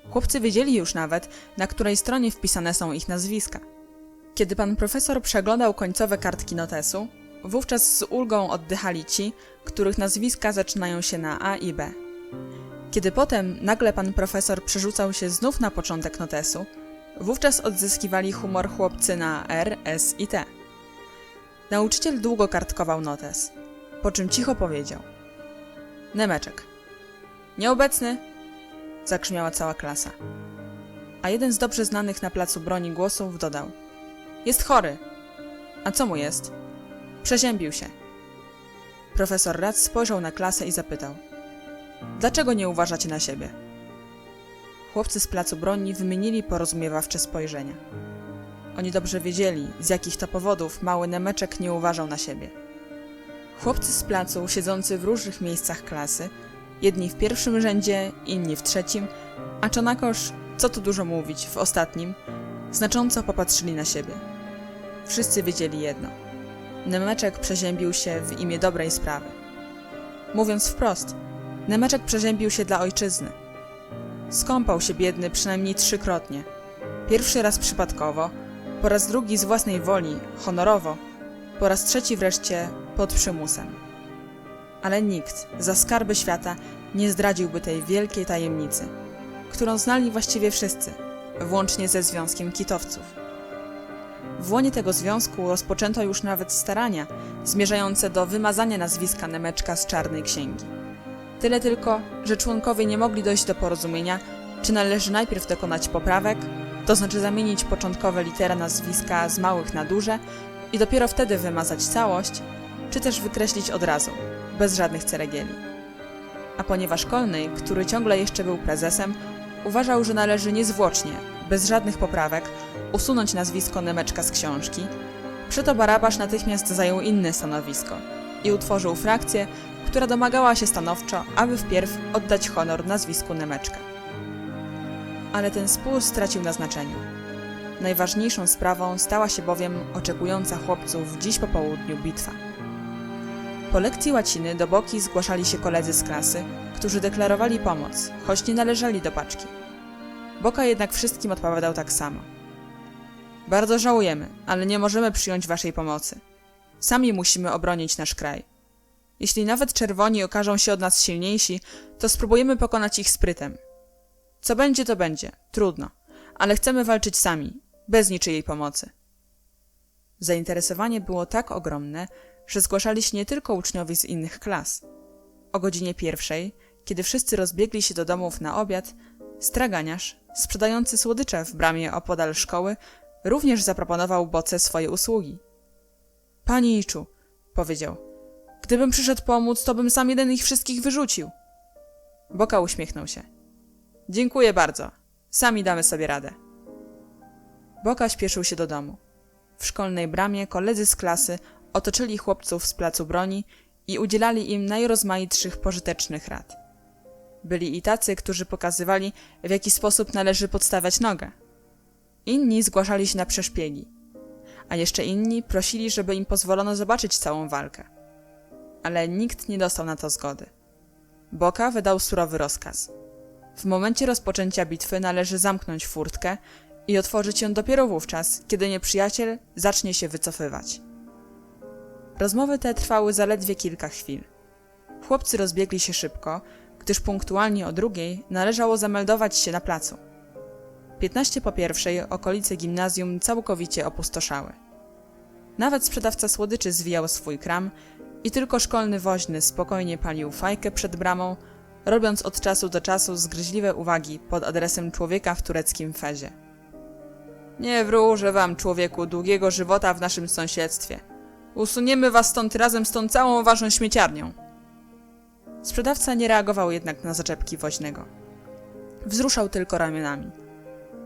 Chłopcy wiedzieli już nawet, na której stronie wpisane są ich nazwiska. Kiedy pan profesor przeglądał końcowe kartki notesu, wówczas z ulgą oddychali ci, których nazwiska zaczynają się na A i B. Kiedy potem nagle pan profesor przerzucał się znów na początek notesu, wówczas odzyskiwali humor chłopcy na R, S i T. Nauczyciel długo kartkował notes, po czym cicho powiedział: Nemeczek. Nieobecny! Zakrzmiała cała klasa. A jeden z dobrze znanych na Placu Broni głosów dodał: jest chory. A co mu jest? Przeziębił się. Profesor Rac spojrzał na klasę i zapytał: dlaczego nie uważacie na siebie? Chłopcy z Placu Broni wymienili porozumiewawcze spojrzenia. Oni dobrze wiedzieli, z jakich to powodów mały Nemeczek nie uważał na siebie. Chłopcy z placu, siedzący w różnych miejscach klasy, jedni w pierwszym rzędzie, inni w trzecim, a czonakoż, co tu dużo mówić, w ostatnim, znacząco popatrzyli na siebie. Wszyscy wiedzieli jedno: Nemeczek przeziębił się w imię dobrej sprawy. Mówiąc wprost, Nemeczek przeziębił się dla ojczyzny. Skąpał się biedny przynajmniej 3-krotnie. Pierwszy raz przypadkowo, po raz drugi z własnej woli, honorowo, po raz trzeci wreszcie pod przymusem. Ale nikt za skarby świata nie zdradziłby tej wielkiej tajemnicy, którą znali właściwie wszyscy, włącznie ze Związkiem Kitowców. W łonie tego związku rozpoczęto już nawet starania zmierzające do wymazania nazwiska Nemeczka z czarnej księgi. Tyle tylko, że członkowie nie mogli dojść do porozumienia, czy należy najpierw dokonać poprawek, to znaczy zamienić początkowe litery nazwiska z małych na duże i dopiero wtedy wymazać całość, czy też wykreślić od razu, bez żadnych ceregieli. A ponieważ Kolnej, który ciągle jeszcze był prezesem, uważał, że należy niezwłocznie, bez żadnych poprawek, usunąć nazwisko Nemeczka z książki, przeto Barabasz natychmiast zajął inne stanowisko i utworzył frakcję, która domagała się stanowczo, aby wpierw oddać honor nazwisku Nemeczka. Ale ten spór stracił na znaczeniu. Najważniejszą sprawą stała się bowiem oczekująca chłopców dziś po południu bitwa. Po lekcji łaciny do boki zgłaszali się koledzy z klasy, którzy deklarowali pomoc, choć nie należeli do paczki. Boka jednak wszystkim odpowiadał tak samo. Bardzo żałujemy, ale nie możemy przyjąć waszej pomocy. Sami musimy obronić nasz kraj. Jeśli nawet czerwoni okażą się od nas silniejsi, to spróbujemy pokonać ich sprytem. Co będzie, to będzie. Trudno. Ale chcemy walczyć sami, bez niczyjej pomocy. Zainteresowanie było tak ogromne, że zgłaszali się nie tylko uczniowie z innych klas. O godzinie 1:00, kiedy wszyscy rozbiegli się do domów na obiad, straganiarz, sprzedający słodycze w bramie opodal szkoły, również zaproponował Boce swoje usługi. Pani Iczu, powiedział, gdybym przyszedł pomóc, to bym sam jeden ich wszystkich wyrzucił. Boka uśmiechnął się. Dziękuję bardzo. Sami damy sobie radę. Boka śpieszył się do domu. W szkolnej bramie koledzy z klasy otoczyli chłopców z Placu Broni i udzielali im najrozmaitszych pożytecznych rad. Byli i tacy, którzy pokazywali, w jaki sposób należy podstawiać nogę. Inni zgłaszali się na przeszpiegi. a jeszcze inni prosili, żeby im pozwolono zobaczyć całą walkę. Ale nikt nie dostał na to zgody. Boka wydał surowy rozkaz. W momencie rozpoczęcia bitwy należy zamknąć furtkę i otworzyć ją dopiero wówczas, kiedy nieprzyjaciel zacznie się wycofywać. Rozmowy te trwały zaledwie kilka chwil. Chłopcy rozbiegli się szybko, gdyż punktualnie o 2:00 należało zameldować się na placu. 15 po 1:00 okolice gimnazjum całkowicie opustoszały. Nawet sprzedawca słodyczy zwijał swój kram i tylko szkolny woźny spokojnie palił fajkę przed bramą, robiąc od czasu do czasu zgryźliwe uwagi pod adresem człowieka w tureckim fezie. Nie wróżę wam, człowieku, długiego żywota w naszym sąsiedztwie. Usuniemy was stąd razem z tą całą waszą śmieciarnią. Sprzedawca nie reagował jednak na zaczepki woźnego. Wzruszał tylko ramionami.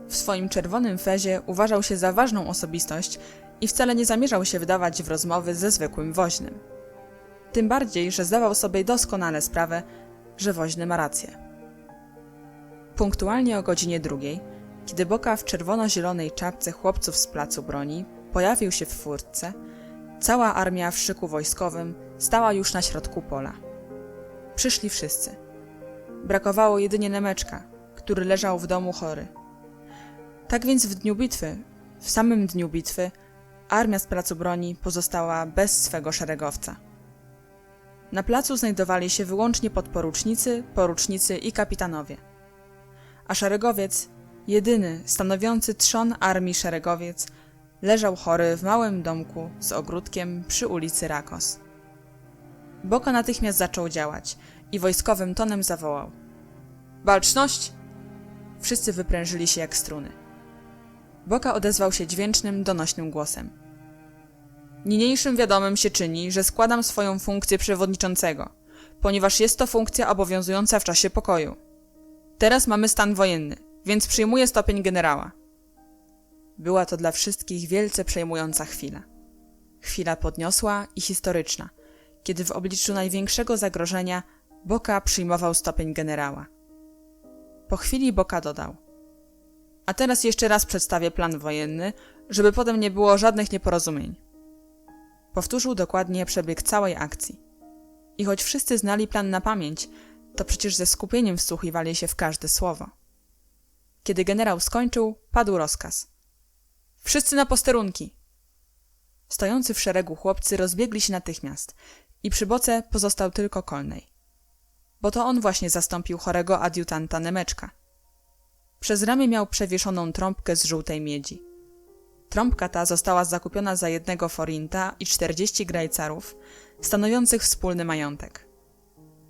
W swoim czerwonym fezie uważał się za ważną osobistość i wcale nie zamierzał się wdawać w rozmowy ze zwykłym woźnym. Tym bardziej, że zdawał sobie doskonale sprawę, że woźny ma rację. Punktualnie o godzinie 2:00, kiedy Boka w czerwono-zielonej czapce chłopców z placu broni pojawił się w furtce, cała armia w szyku wojskowym stała już na środku pola. Przyszli wszyscy. Brakowało jedynie Nemeczka, który leżał w domu chory. Tak więc w samym dniu bitwy, armia z placu broni pozostała bez swego szeregowca. Na placu znajdowali się wyłącznie podporucznicy, porucznicy i kapitanowie. A szeregowiec, jedyny stanowiący trzon armii szeregowiec, leżał chory w małym domku z ogródkiem przy ulicy Rakos. Boka natychmiast zaczął działać i wojskowym tonem zawołał: Baczność! Wszyscy wyprężyli się jak struny. Boka odezwał się dźwięcznym, donośnym głosem: Niniejszym wiadomym się czyni, że składam swoją funkcję przewodniczącego, ponieważ jest to funkcja obowiązująca w czasie pokoju. Teraz mamy stan wojenny, więc przyjmuję stopień generała. Była to dla wszystkich wielce przejmująca chwila. Chwila podniosła i historyczna, kiedy w obliczu największego zagrożenia Boka przyjmował stopień generała. Po chwili Boka dodał: A teraz jeszcze raz przedstawię plan wojenny, żeby potem nie było żadnych nieporozumień. Powtórzył dokładnie przebieg całej akcji. I choć wszyscy znali plan na pamięć, to przecież ze skupieniem wsłuchiwali się w każde słowo. Kiedy generał skończył, padł rozkaz: Wszyscy na posterunki! Stojący w szeregu chłopcy rozbiegli się natychmiast i przy boce pozostał tylko Kolnej. Bo to on właśnie zastąpił chorego adiutanta Nemeczka. Przez ramię miał przewieszoną trąbkę z żółtej miedzi. Trąbka ta została zakupiona za 1 forinta i 40 grajcarów, stanowiących wspólny majątek.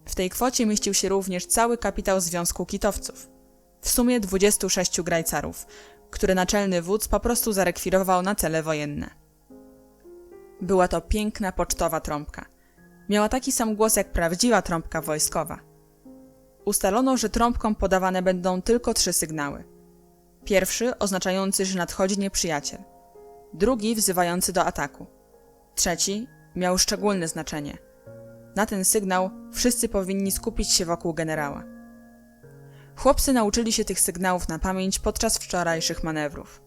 W tej kwocie mieścił się również cały kapitał Związku Kitowców, w sumie 26 grajcarów, które naczelny wódz po prostu zarekwirował na cele wojenne. Była to piękna pocztowa trąbka. Miała taki sam głos jak prawdziwa trąbka wojskowa. Ustalono, że trąbką podawane będą tylko 3 sygnały. Pierwszy oznaczający, że nadchodzi nieprzyjaciel. Drugi wzywający do ataku. Trzeci miał szczególne znaczenie. Na ten sygnał wszyscy powinni skupić się wokół generała. Chłopcy nauczyli się tych sygnałów na pamięć podczas wczorajszych manewrów.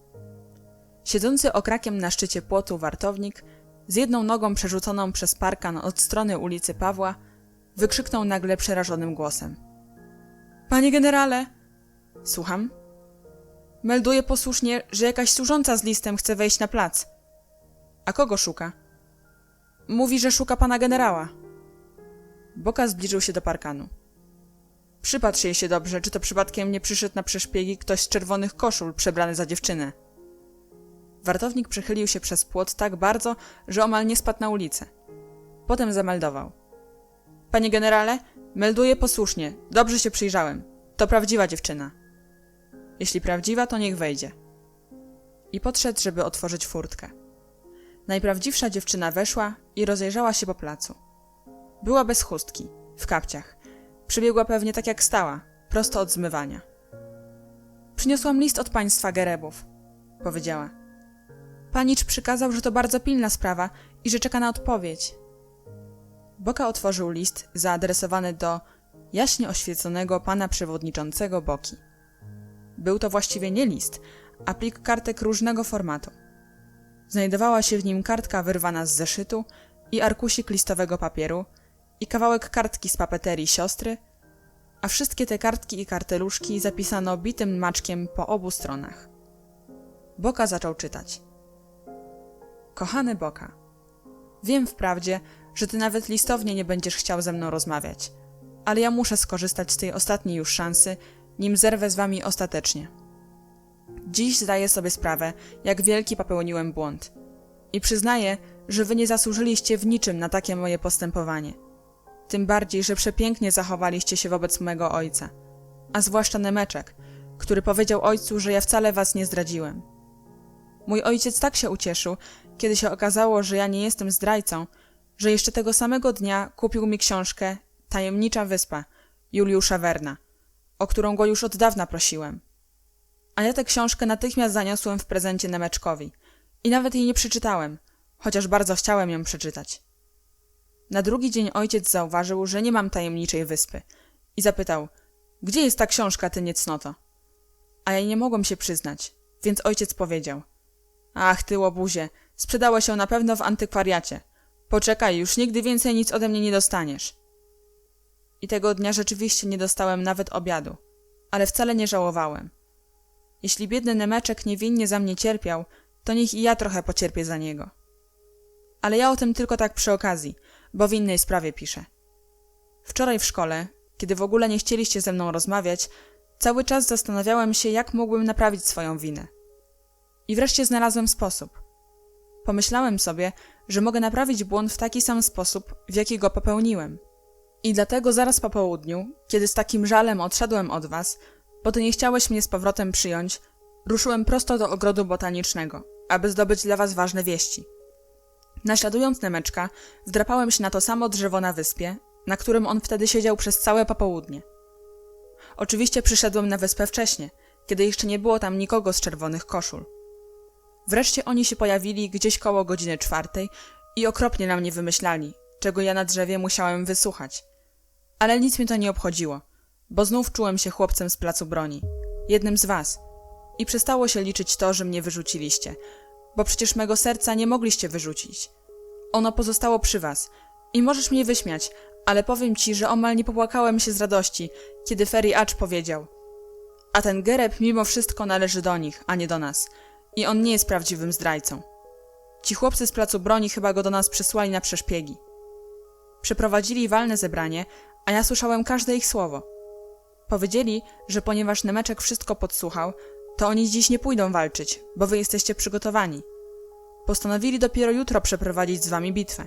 Siedzący okrakiem na szczycie płotu wartownik, z jedną nogą przerzuconą przez parkan od strony ulicy Pawła, wykrzyknął nagle przerażonym głosem: Panie generale! Słucham? Melduję posłusznie, że jakaś służąca z listem chce wejść na plac. A kogo szuka? Mówi, że szuka pana generała. Boka zbliżył się do parkanu. Przypatrz jej się dobrze, czy to przypadkiem nie przyszedł na przeszpiegi ktoś z czerwonych koszul przebrany za dziewczynę. Wartownik przechylił się przez płot tak bardzo, że omal nie spadł na ulicę. Potem zameldował: Panie generale, melduję posłusznie, dobrze się przyjrzałem. To prawdziwa dziewczyna. Jeśli prawdziwa, to niech wejdzie. I podszedł, żeby otworzyć furtkę. Najprawdziwsza dziewczyna weszła i rozejrzała się po placu. Była bez chustki, w kapciach. Przybiegła pewnie tak jak stała, prosto od zmywania. Przyniosłam list od państwa Gerebów, powiedziała. Panicz przykazał, że to bardzo pilna sprawa i że czeka na odpowiedź. Boka otworzył list zaadresowany do jaśnie oświeconego pana przewodniczącego Boki. Był to właściwie nie list, a plik kartek różnego formatu. Znajdowała się w nim kartka wyrwana z zeszytu i arkusik listowego papieru i kawałek kartki z papeterii siostry, a wszystkie te kartki i karteluszki zapisano bitym maczkiem po obu stronach. Boka zaczął czytać. Kochany Boka, wiem wprawdzie, że ty nawet listownie nie będziesz chciał ze mną rozmawiać, ale ja muszę skorzystać z tej ostatniej już szansy, nim zerwę z wami ostatecznie. Dziś zdaję sobie sprawę, jak wielki popełniłem błąd i przyznaję, że wy nie zasłużyliście w niczym na takie moje postępowanie. Tym bardziej, że przepięknie zachowaliście się wobec mego ojca, a zwłaszcza Nemeczek, który powiedział ojcu, że ja wcale was nie zdradziłem. Mój ojciec tak się ucieszył, kiedy się okazało, że ja nie jestem zdrajcą, że jeszcze tego samego dnia kupił mi książkę Tajemnicza Wyspa Juliusza Werna, o którą go już od dawna prosiłem. A ja tę książkę natychmiast zaniosłem w prezencie Nemeczkowi i nawet jej nie przeczytałem, chociaż bardzo chciałem ją przeczytać. Na drugi dzień ojciec zauważył, że nie mam Tajemniczej Wyspy i zapytał, gdzie jest ta książka, ty niecnoto? A ja nie mogłem się przyznać, więc ojciec powiedział, ach ty łobuzie, sprzedałeś ją na pewno w antykwariacie. Poczekaj, już nigdy więcej nic ode mnie nie dostaniesz. I tego dnia rzeczywiście nie dostałem nawet obiadu, ale wcale nie żałowałem. Jeśli biedny Nemeczek niewinnie za mnie cierpiał, to niech i ja trochę pocierpię za niego. Ale ja o tym tylko tak przy okazji, bo w innej sprawie piszę. Wczoraj w szkole, kiedy w ogóle nie chcieliście ze mną rozmawiać, cały czas zastanawiałem się, jak mógłbym naprawić swoją winę. I wreszcie znalazłem sposób. Pomyślałem sobie, że mogę naprawić błąd w taki sam sposób, w jaki go popełniłem. I dlatego zaraz po południu, kiedy z takim żalem odszedłem od was, bo ty nie chciałeś mnie z powrotem przyjąć, ruszyłem prosto do ogrodu botanicznego, aby zdobyć dla was ważne wieści. Naśladując Nemeczka, wdrapałem się na to samo drzewo na wyspie, na którym on wtedy siedział przez całe popołudnie. Oczywiście przyszedłem na wyspę wcześnie, kiedy jeszcze nie było tam nikogo z czerwonych koszul. Wreszcie oni się pojawili gdzieś koło godziny 4 i okropnie na mnie wymyślali, czego ja na drzewie musiałem wysłuchać. Ale nic mnie to nie obchodziło, bo znów czułem się chłopcem z placu broni, jednym z was. I przestało się liczyć to, że mnie wyrzuciliście, bo przecież mego serca nie mogliście wyrzucić. Ono pozostało przy was i możesz mnie wyśmiać, ale powiem ci, że omal nie popłakałem się z radości, kiedy Ferry Acz powiedział: a ten Gereb mimo wszystko należy do nich, a nie do nas. I on nie jest prawdziwym zdrajcą. Ci chłopcy z placu broni chyba go do nas przysłali na przeszpiegi. Przeprowadzili walne zebranie, a ja słyszałem każde ich słowo. Powiedzieli, że ponieważ Nemeczek wszystko podsłuchał, to oni dziś nie pójdą walczyć, bo wy jesteście przygotowani. Postanowili dopiero jutro przeprowadzić z wami bitwę.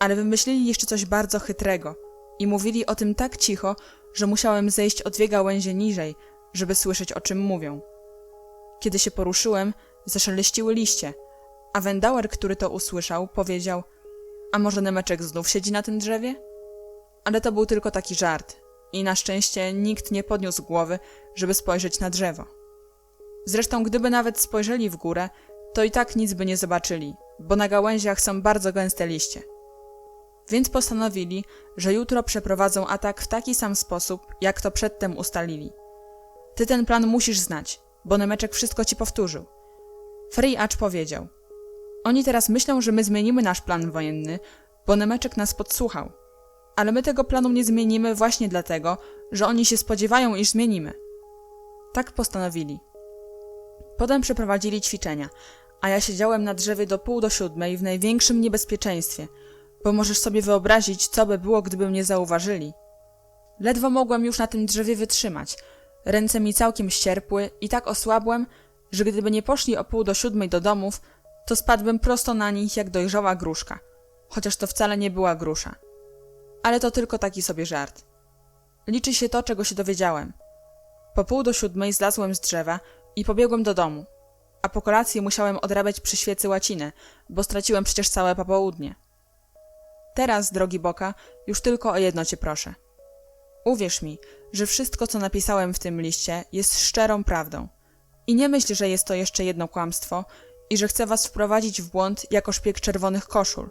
Ale wymyślili jeszcze coś bardzo chytrego i mówili o tym tak cicho, że musiałem zejść o 2 gałęzie niżej, żeby słyszeć, o czym mówią. Kiedy się poruszyłem, zaszeleściły liście, a Wendauer, który to usłyszał, powiedział: a może Nemeczek znów siedzi na tym drzewie? Ale to był tylko taki żart i na szczęście nikt nie podniósł głowy, żeby spojrzeć na drzewo. Zresztą gdyby nawet spojrzeli w górę, to i tak nic by nie zobaczyli, bo na gałęziach są bardzo gęste liście. Więc postanowili, że jutro przeprowadzą atak w taki sam sposób, jak to przedtem ustalili. Ty ten plan musisz znać, bo Nemeczek wszystko ci powtórzył. Ferry Acz powiedział: oni teraz myślą, że my zmienimy nasz plan wojenny, bo Nemeczek nas podsłuchał. Ale my tego planu nie zmienimy właśnie dlatego, że oni się spodziewają, iż zmienimy. Tak postanowili. Potem przeprowadzili ćwiczenia, a ja siedziałem na drzewie do 6:30 w największym niebezpieczeństwie, bo możesz sobie wyobrazić, co by było, gdyby mnie zauważyli. Ledwo mogłem już na tym drzewie wytrzymać. Ręce mi całkiem ścierpły i tak osłabłem, że gdyby nie poszli o 6:30 do domów, to spadłbym prosto na nich jak dojrzała gruszka, chociaż to wcale nie była grusza. Ale to tylko taki sobie żart. Liczy się to, czego się dowiedziałem. Po 6:30 zlazłem z drzewa i pobiegłem do domu, a po kolacji musiałem odrabiać przy świecy łacinę, bo straciłem przecież całe popołudnie. Teraz, drogi Boka, już tylko o jedno cię proszę. Uwierz mi, że wszystko, co napisałem w tym liście, jest szczerą prawdą. I nie myśl, że jest to jeszcze jedno kłamstwo i że chcę was wprowadzić w błąd jako szpieg czerwonych koszul.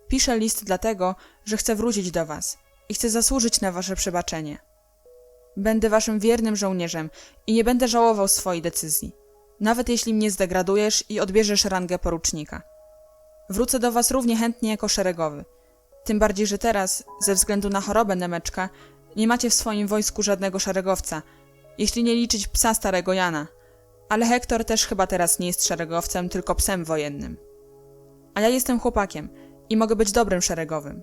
Piszę list dlatego, że chcę wrócić do was i chcę zasłużyć na wasze przebaczenie. Będę waszym wiernym żołnierzem i nie będę żałował swojej decyzji. nawet jeśli mnie zdegradujesz i odbierzesz rangę porucznika. Wrócę do was równie chętnie jako szeregowy. Tym bardziej, że teraz, ze względu na chorobę Nemeczka, nie macie w swoim wojsku żadnego szeregowca, jeśli nie liczyć psa starego Jana. Ale Hektor też chyba teraz nie jest szeregowcem, tylko psem wojennym. A ja jestem chłopakiem i mogę być dobrym szeregowym.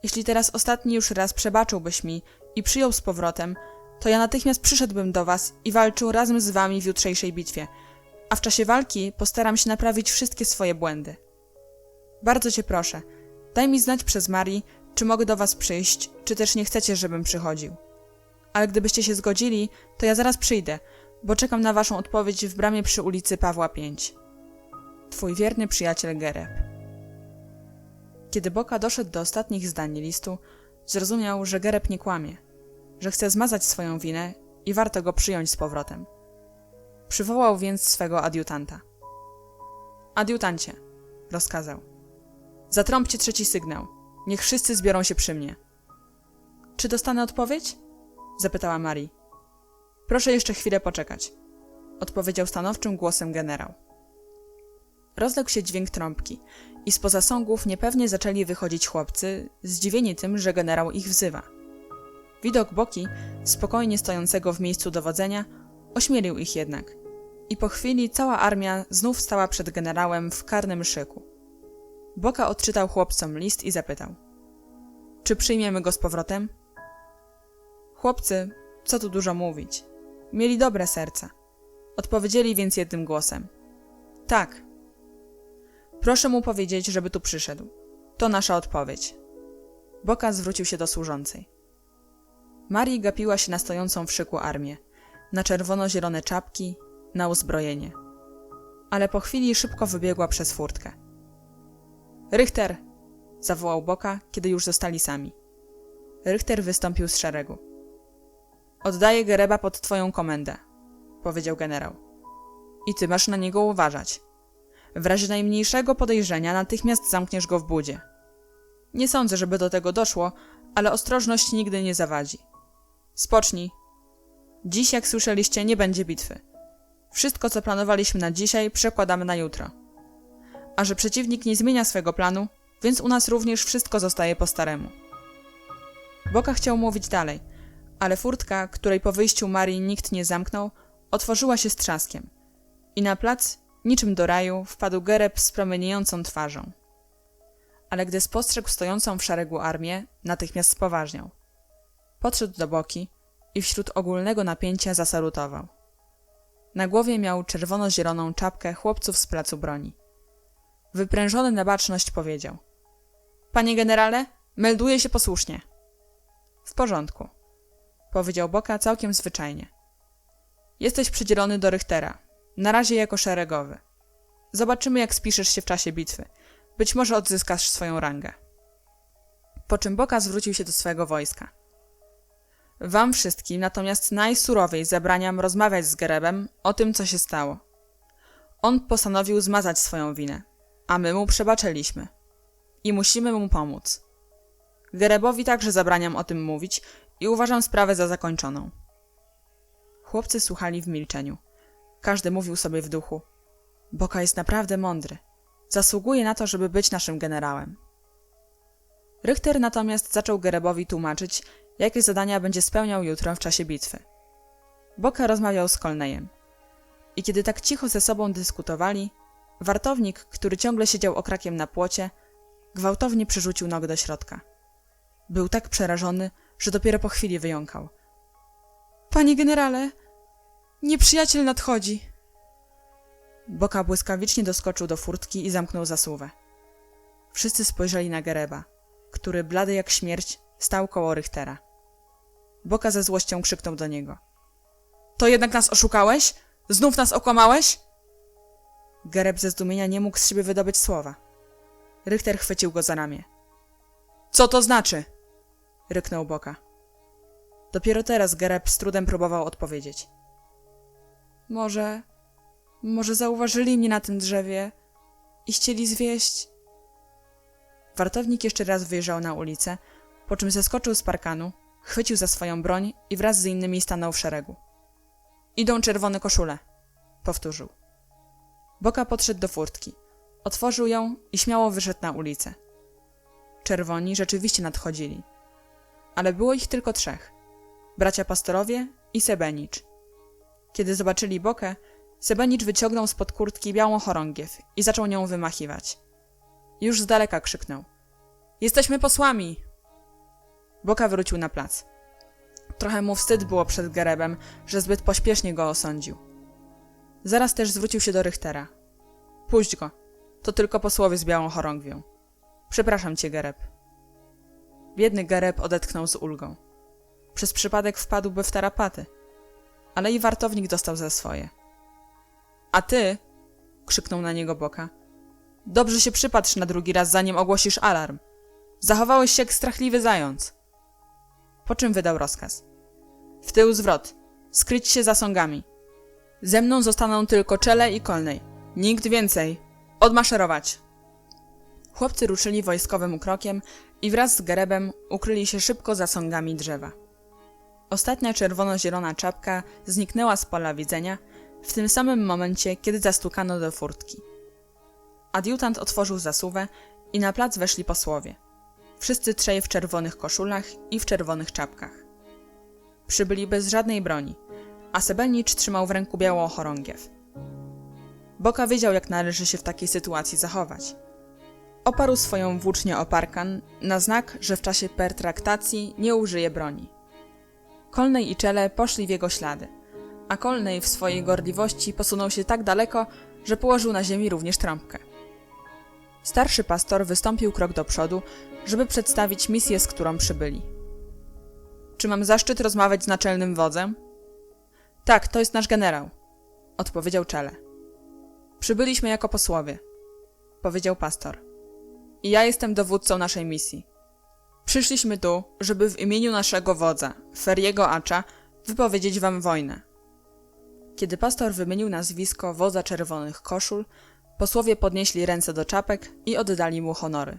Jeśli teraz ostatni już raz przebaczyłbyś mi i przyjął z powrotem, to ja natychmiast przyszedłbym do was i walczył razem z wami w jutrzejszej bitwie, a w czasie walki postaram się naprawić wszystkie swoje błędy. Bardzo cię proszę, daj mi znać przez Marii, czy mogę do was przyjść, czy też nie chcecie, żebym przychodził. Ale gdybyście się zgodzili, to ja zaraz przyjdę, bo czekam na waszą odpowiedź w bramie przy ulicy Pawła 5. Twój wierny przyjaciel Gereb. Kiedy Boka doszedł do ostatnich zdań listu, zrozumiał, że Gereb nie kłamie, że chce zmazać swoją winę i warto go przyjąć z powrotem. Przywołał więc swego adiutanta. Adiutancie, rozkazał. Zatrąbcie trzeci sygnał. Niech wszyscy zbiorą się przy mnie. Czy dostanę odpowiedź? Zapytała Marii. Proszę jeszcze chwilę poczekać, odpowiedział stanowczym głosem generał. Rozległ się dźwięk trąbki i spoza sągów niepewnie zaczęli wychodzić chłopcy, zdziwieni tym, że generał ich wzywa. Widok Boki, spokojnie stojącego w miejscu dowodzenia, ośmielił ich jednak i po chwili cała armia znów stała przed generałem w karnym szyku. Boka odczytał chłopcom list i zapytał: czy przyjmiemy go z powrotem? Chłopcy, co tu dużo mówić, mieli dobre serca. Odpowiedzieli więc jednym głosem: tak. Proszę mu powiedzieć, żeby tu przyszedł. To nasza odpowiedź. Boka zwrócił się do służącej. Marii gapiła się na stojącą w szyku armię, na czerwono-zielone czapki, na uzbrojenie. Ale po chwili szybko wybiegła przez furtkę. Richter! Zawołał Boka, kiedy już zostali sami. Richter wystąpił z szeregu. Oddaję Gereba pod twoją komendę, powiedział generał. I ty masz na niego uważać. W razie najmniejszego podejrzenia natychmiast zamkniesz go w budzie. Nie sądzę, żeby do tego doszło, ale ostrożność nigdy nie zawadzi. Spocznij. Dziś, jak słyszeliście, nie będzie bitwy. Wszystko, co planowaliśmy na dzisiaj, przekładamy na jutro. A że przeciwnik nie zmienia swego planu, więc u nas również wszystko zostaje po staremu. Boka chciał mówić dalej, ale furtka, której po wyjściu Marii nikt nie zamknął, otworzyła się z trzaskiem i na plac, niczym do raju, wpadł Gereb z promieniejącą twarzą. Ale gdy spostrzegł stojącą w szeregu armię, natychmiast spoważniał. Podszedł do Boki i wśród ogólnego napięcia zasalutował. Na głowie miał czerwono-zieloną czapkę chłopców z placu broni. Wyprężony na baczność powiedział: panie generale, melduję się posłusznie. W porządku, powiedział Boka całkiem zwyczajnie. Jesteś przydzielony do Richtera, na razie jako szeregowy. Zobaczymy, jak spiszesz się w czasie bitwy. Być może odzyskasz swoją rangę. Po czym Boka zwrócił się do swego wojska. Wam wszystkim natomiast najsurowiej zabraniam rozmawiać z Gerebem o tym, co się stało. On postanowił zmazać swoją winę, a my mu przebaczyliśmy. I musimy mu pomóc. Gerebowi także zabraniam o tym mówić i uważam sprawę za zakończoną. Chłopcy słuchali w milczeniu. Każdy mówił sobie w duchu: Boka jest naprawdę mądry. Zasługuje na to, żeby być naszym generałem. Richter natomiast zaczął Gerebowi tłumaczyć, jakie zadania będzie spełniał jutro w czasie bitwy. Boka rozmawiał z Colnejem. I kiedy tak cicho ze sobą dyskutowali, wartownik, który ciągle siedział okrakiem na płocie, gwałtownie przerzucił nogę do środka. Był tak przerażony, że dopiero po chwili wyjąkał: panie generale, nieprzyjaciel nadchodzi. Boka błyskawicznie doskoczył do furtki i zamknął zasuwę. Wszyscy spojrzeli na Gereba, który, blady jak śmierć, stał koło Richtera. Boka ze złością krzyknął do niego: to jednak nas oszukałeś? Znów nas okłamałeś? Gereb ze zdumienia nie mógł z siebie wydobyć słowa. Richter chwycił go za ramię. Co to znaczy? Ryknął Boka. Dopiero teraz Gereb z trudem próbował odpowiedzieć. Może zauważyli mnie na tym drzewie i chcieli zwieść. Wartownik jeszcze raz wyjrzał na ulicę, po czym zeskoczył z parkanu, chwycił za swoją broń i wraz z innymi stanął w szeregu. Idą czerwone koszule, powtórzył. Boka podszedł do furtki, otworzył ją i śmiało wyszedł na ulicę. Czerwoni rzeczywiście nadchodzili, ale było ich tylko 3. Bracia pastorowie i Sebenicz. Kiedy zobaczyli Bokę, Sebenicz wyciągnął spod kurtki białą chorągiew i zaczął nią wymachiwać. Już z daleka krzyknął: Jesteśmy posłami! Boka wrócił na plac. Trochę mu wstyd było przed Gerebem, że zbyt pośpiesznie go osądził. Zaraz też zwrócił się do Richtera. Puść go, to tylko posłowie z białą chorągwią. Przepraszam cię, Gereb. Biedny Gereb odetchnął z ulgą. Przez przypadek wpadłby w tarapaty, ale i wartownik dostał za swoje. A ty, krzyknął na niego Boka, dobrze się przypatrz na drugi raz, zanim ogłosisz alarm. Zachowałeś się jak strachliwy zając. Po czym wydał rozkaz. W tył zwrot, skryć się za sągami. Ze mną zostaną tylko Czele i Kolnej. Nikt więcej. Odmaszerować. Chłopcy ruszyli wojskowym krokiem i wraz z Gerebem ukryli się szybko za sągami drzewa. Ostatnia czerwono-zielona czapka zniknęła z pola widzenia w tym samym momencie, kiedy zastukano do furtki. Adiutant otworzył zasuwę i na plac weszli posłowie. Wszyscy 3 w czerwonych koszulach i w czerwonych czapkach. Przybyli bez żadnej broni, a Sebenicz trzymał w ręku białą chorągiew. Boka wiedział, jak należy się w takiej sytuacji zachować. Oparł swoją włócznię o parkan na znak, że w czasie pertraktacji nie użyje broni. Kolnej i Czele poszli w jego ślady, a Kolnej w swojej gorliwości posunął się tak daleko, że położył na ziemi również trąbkę. Starszy pastor wystąpił krok do przodu, żeby przedstawić misję, z którą przybyli. Czy mam zaszczyt rozmawiać z naczelnym wodzem? Tak, to jest nasz generał, odpowiedział Czele. Przybyliśmy jako posłowie, powiedział pastor. I ja jestem dowódcą naszej misji. Przyszliśmy tu, żeby w imieniu naszego wodza, Feriego Acza, wypowiedzieć wam wojnę. Kiedy pastor wymienił nazwisko wodza czerwonych koszul, posłowie podnieśli ręce do czapek i oddali mu honory.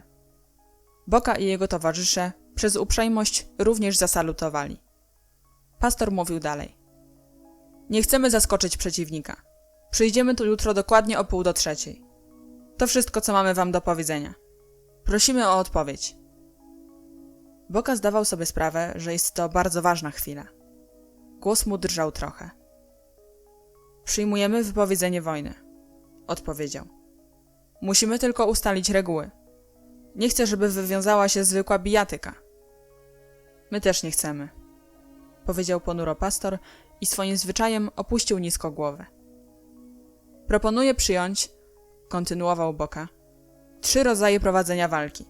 Boka i jego towarzysze przez uprzejmość również zasalutowali. Pastor mówił dalej. Nie chcemy zaskoczyć przeciwnika. Przyjdziemy tu jutro dokładnie o 2:30. To wszystko, co mamy wam do powiedzenia. Prosimy o odpowiedź. Boka zdawał sobie sprawę, że jest to bardzo ważna chwila. Głos mu drżał trochę. Przyjmujemy wypowiedzenie wojny, odpowiedział. Musimy tylko ustalić reguły. Nie chcę, żeby wywiązała się zwykła bijatyka. My też nie chcemy, powiedział ponuro pastor i swoim zwyczajem opuścił nisko głowę. Proponuję przyjąć, kontynuował Boka, 3 rodzaje prowadzenia walki.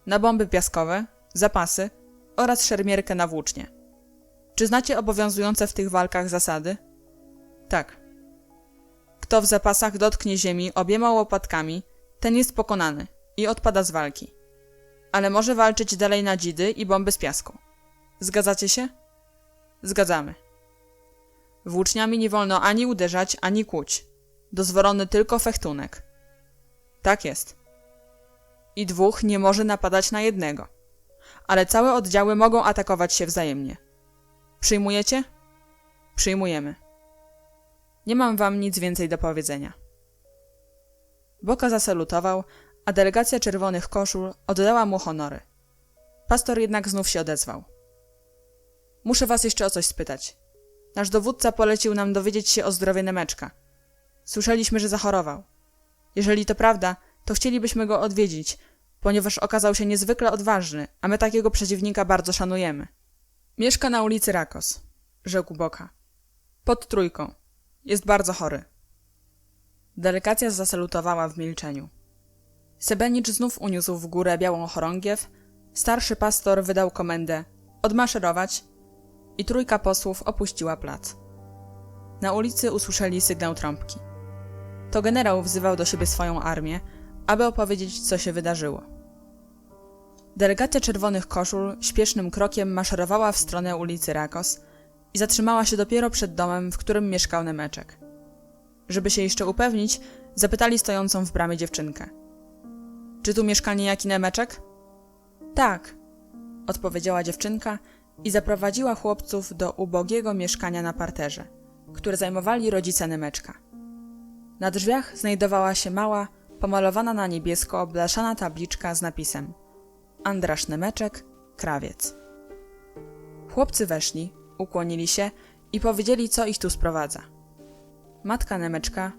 Na bomby piaskowe, zapasy oraz szermierkę na włócznie. Czy znacie obowiązujące w tych walkach zasady? Tak. Kto w zapasach dotknie ziemi obiema łopatkami, ten jest pokonany i odpada z walki. Ale może walczyć dalej na dzidy i bomby z piasku. Zgadzacie się? Zgadzamy. Włóczniami nie wolno ani uderzać, ani kłuć. Dozwolony tylko fechtunek. Tak jest. I 2 nie może napadać na jednego. Ale całe oddziały mogą atakować się wzajemnie. Przyjmujecie? Przyjmujemy. Nie mam wam nic więcej do powiedzenia. Boka zasalutował, a delegacja czerwonych koszul oddała mu honory. Pastor jednak znów się odezwał. Muszę was jeszcze o coś spytać. Nasz dowódca polecił nam dowiedzieć się o zdrowiu Nemeczka. Słyszeliśmy, że zachorował. Jeżeli to prawda, to chcielibyśmy go odwiedzić, ponieważ okazał się niezwykle odważny, a my takiego przeciwnika bardzo szanujemy. Mieszka na ulicy Rakos, rzekł Boka. Pod 3. Jest bardzo chory. Delegacja zasalutowała w milczeniu. Sebenicz znów uniósł w górę białą chorągiew, starszy pastor wydał komendę odmaszerować i 3 posłów opuściła plac. Na ulicy usłyszeli sygnał trąbki. To generał wzywał do siebie swoją armię, aby opowiedzieć, co się wydarzyło. Delegacja czerwonych koszul śpiesznym krokiem maszerowała w stronę ulicy Rakos i zatrzymała się dopiero przed domem, w którym mieszkał Nemeczek. Żeby się jeszcze upewnić, zapytali stojącą w bramie dziewczynkę. Czy tu mieszka niejaki Nemeczek? Tak, odpowiedziała dziewczynka i zaprowadziła chłopców do ubogiego mieszkania na parterze, które zajmowali rodzice Nemeczka. Na drzwiach znajdowała się mała, pomalowana na niebiesko blaszana tabliczka z napisem Andrasz Nemeczek, krawiec. Chłopcy weszli, ukłonili się i powiedzieli, co ich tu sprowadza. Matka Nemeczka,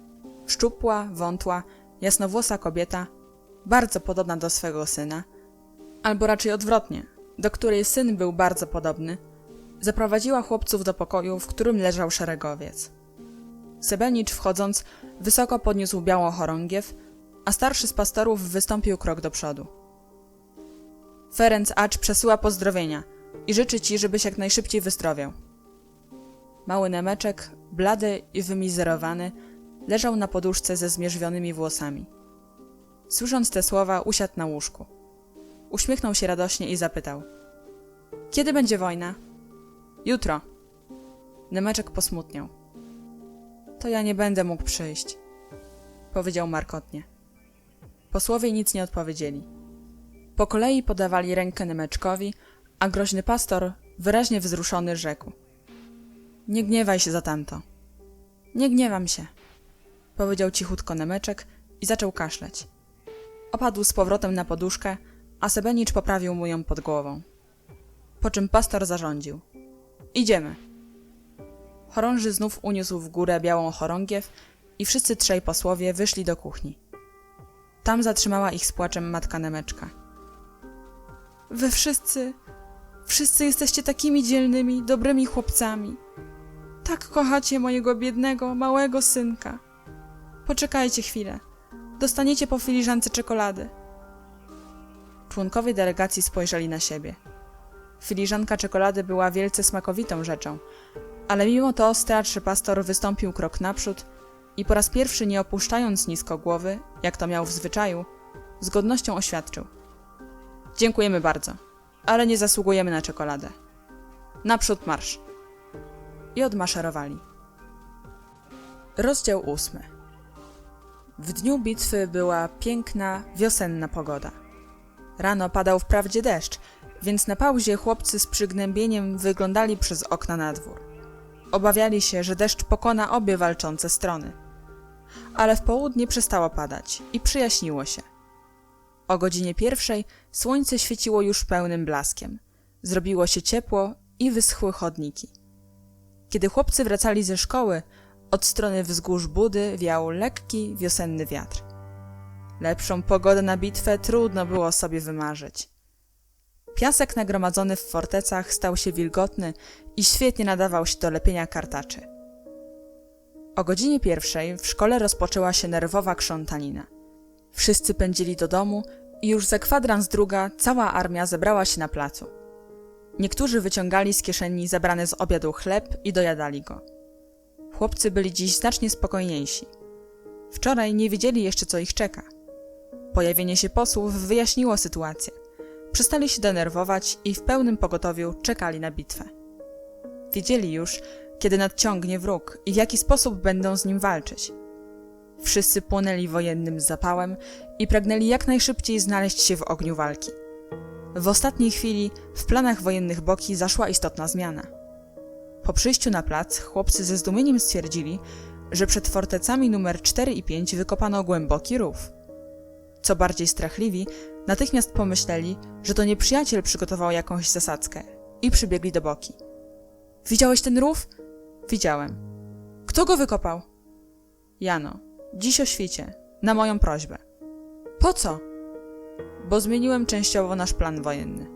szczupła, wątła, jasnowłosa kobieta, bardzo podobna do swego syna, albo raczej odwrotnie, do której syn był bardzo podobny, zaprowadziła chłopców do pokoju, w którym leżał szeregowiec. Sebenicz, wchodząc, wysoko podniósł białą chorągiew, a starszy z pastorów wystąpił krok do przodu. Ferenc Acz przesyła pozdrowienia i życzy ci, żebyś jak najszybciej wyzdrowiał. Mały Nemeczek, blady i wymizerowany, leżał na poduszce ze zmierzwionymi włosami. Słysząc te słowa, usiadł na łóżku. Uśmiechnął się radośnie i zapytał: Kiedy będzie wojna? Jutro. Nemeczek posmutniał. To ja nie będę mógł przyjść, powiedział markotnie. Posłowie nic nie odpowiedzieli. Po kolei podawali rękę Nemeczkowi, a groźny pastor, wyraźnie wzruszony, rzekł: Nie gniewaj się za tamto. Nie gniewam się, powiedział cichutko Nemeczek i zaczął kaszleć. Opadł z powrotem na poduszkę, a Sebenicz poprawił mu ją pod głową. Po czym pastor zarządził: Idziemy. Chorąży znów uniósł w górę białą chorągiew i wszyscy trzej posłowie wyszli do kuchni. Tam zatrzymała ich z płaczem matka Nemeczka. Wy wszyscy jesteście takimi dzielnymi, dobrymi chłopcami. Tak kochacie mojego biednego, małego synka. Poczekajcie chwilę. Dostaniecie po filiżance czekolady. Członkowie delegacji spojrzeli na siebie. Filiżanka czekolady była wielce smakowitą rzeczą, ale mimo to starszy pastor wystąpił krok naprzód i po raz pierwszy, nie opuszczając nisko głowy, jak to miał w zwyczaju, z godnością oświadczył: Dziękujemy bardzo, ale nie zasługujemy na czekoladę. Naprzód marsz. I odmaszerowali. Rozdział 8. W dniu bitwy była piękna, wiosenna pogoda. Rano padał wprawdzie deszcz, więc na pauzie chłopcy z przygnębieniem wyglądali przez okna na dwór. Obawiali się, że deszcz pokona obie walczące strony. Ale w południe przestało padać i przyjaśniło się. O godzinie 1 słońce świeciło już pełnym blaskiem. Zrobiło się ciepło i wyschły chodniki. Kiedy chłopcy wracali ze szkoły, od strony wzgórz Budy wiał lekki, wiosenny wiatr. Lepszą pogodę na bitwę trudno było sobie wymarzyć. Piasek nagromadzony w fortecach stał się wilgotny i świetnie nadawał się do lepienia kartaczy. O godzinie 1 w szkole rozpoczęła się nerwowa krzątanina. Wszyscy pędzili do domu i już za kwadrans druga cała armia zebrała się na placu. Niektórzy wyciągali z kieszeni zebrany z obiadu chleb i dojadali go. Chłopcy byli dziś znacznie spokojniejsi. Wczoraj nie wiedzieli jeszcze, co ich czeka. Pojawienie się posłów wyjaśniło sytuację. Przestali się denerwować i w pełnym pogotowiu czekali na bitwę. Wiedzieli już, kiedy nadciągnie wróg i w jaki sposób będą z nim walczyć. Wszyscy płonęli wojennym zapałem i pragnęli jak najszybciej znaleźć się w ogniu walki. W ostatniej chwili w planach wojennych Boki zaszła istotna zmiana. Po przyjściu na plac chłopcy ze zdumieniem stwierdzili, że przed fortecami numer 4 i 5 wykopano głęboki rów. Co bardziej strachliwi, natychmiast pomyśleli, że to nieprzyjaciel przygotował jakąś zasadzkę i przybiegli do Boki. Widziałeś ten rów? Widziałem. Kto go wykopał? Jano. Dziś o świcie. Na moją prośbę. Po co? Bo zmieniłem częściowo nasz plan wojenny.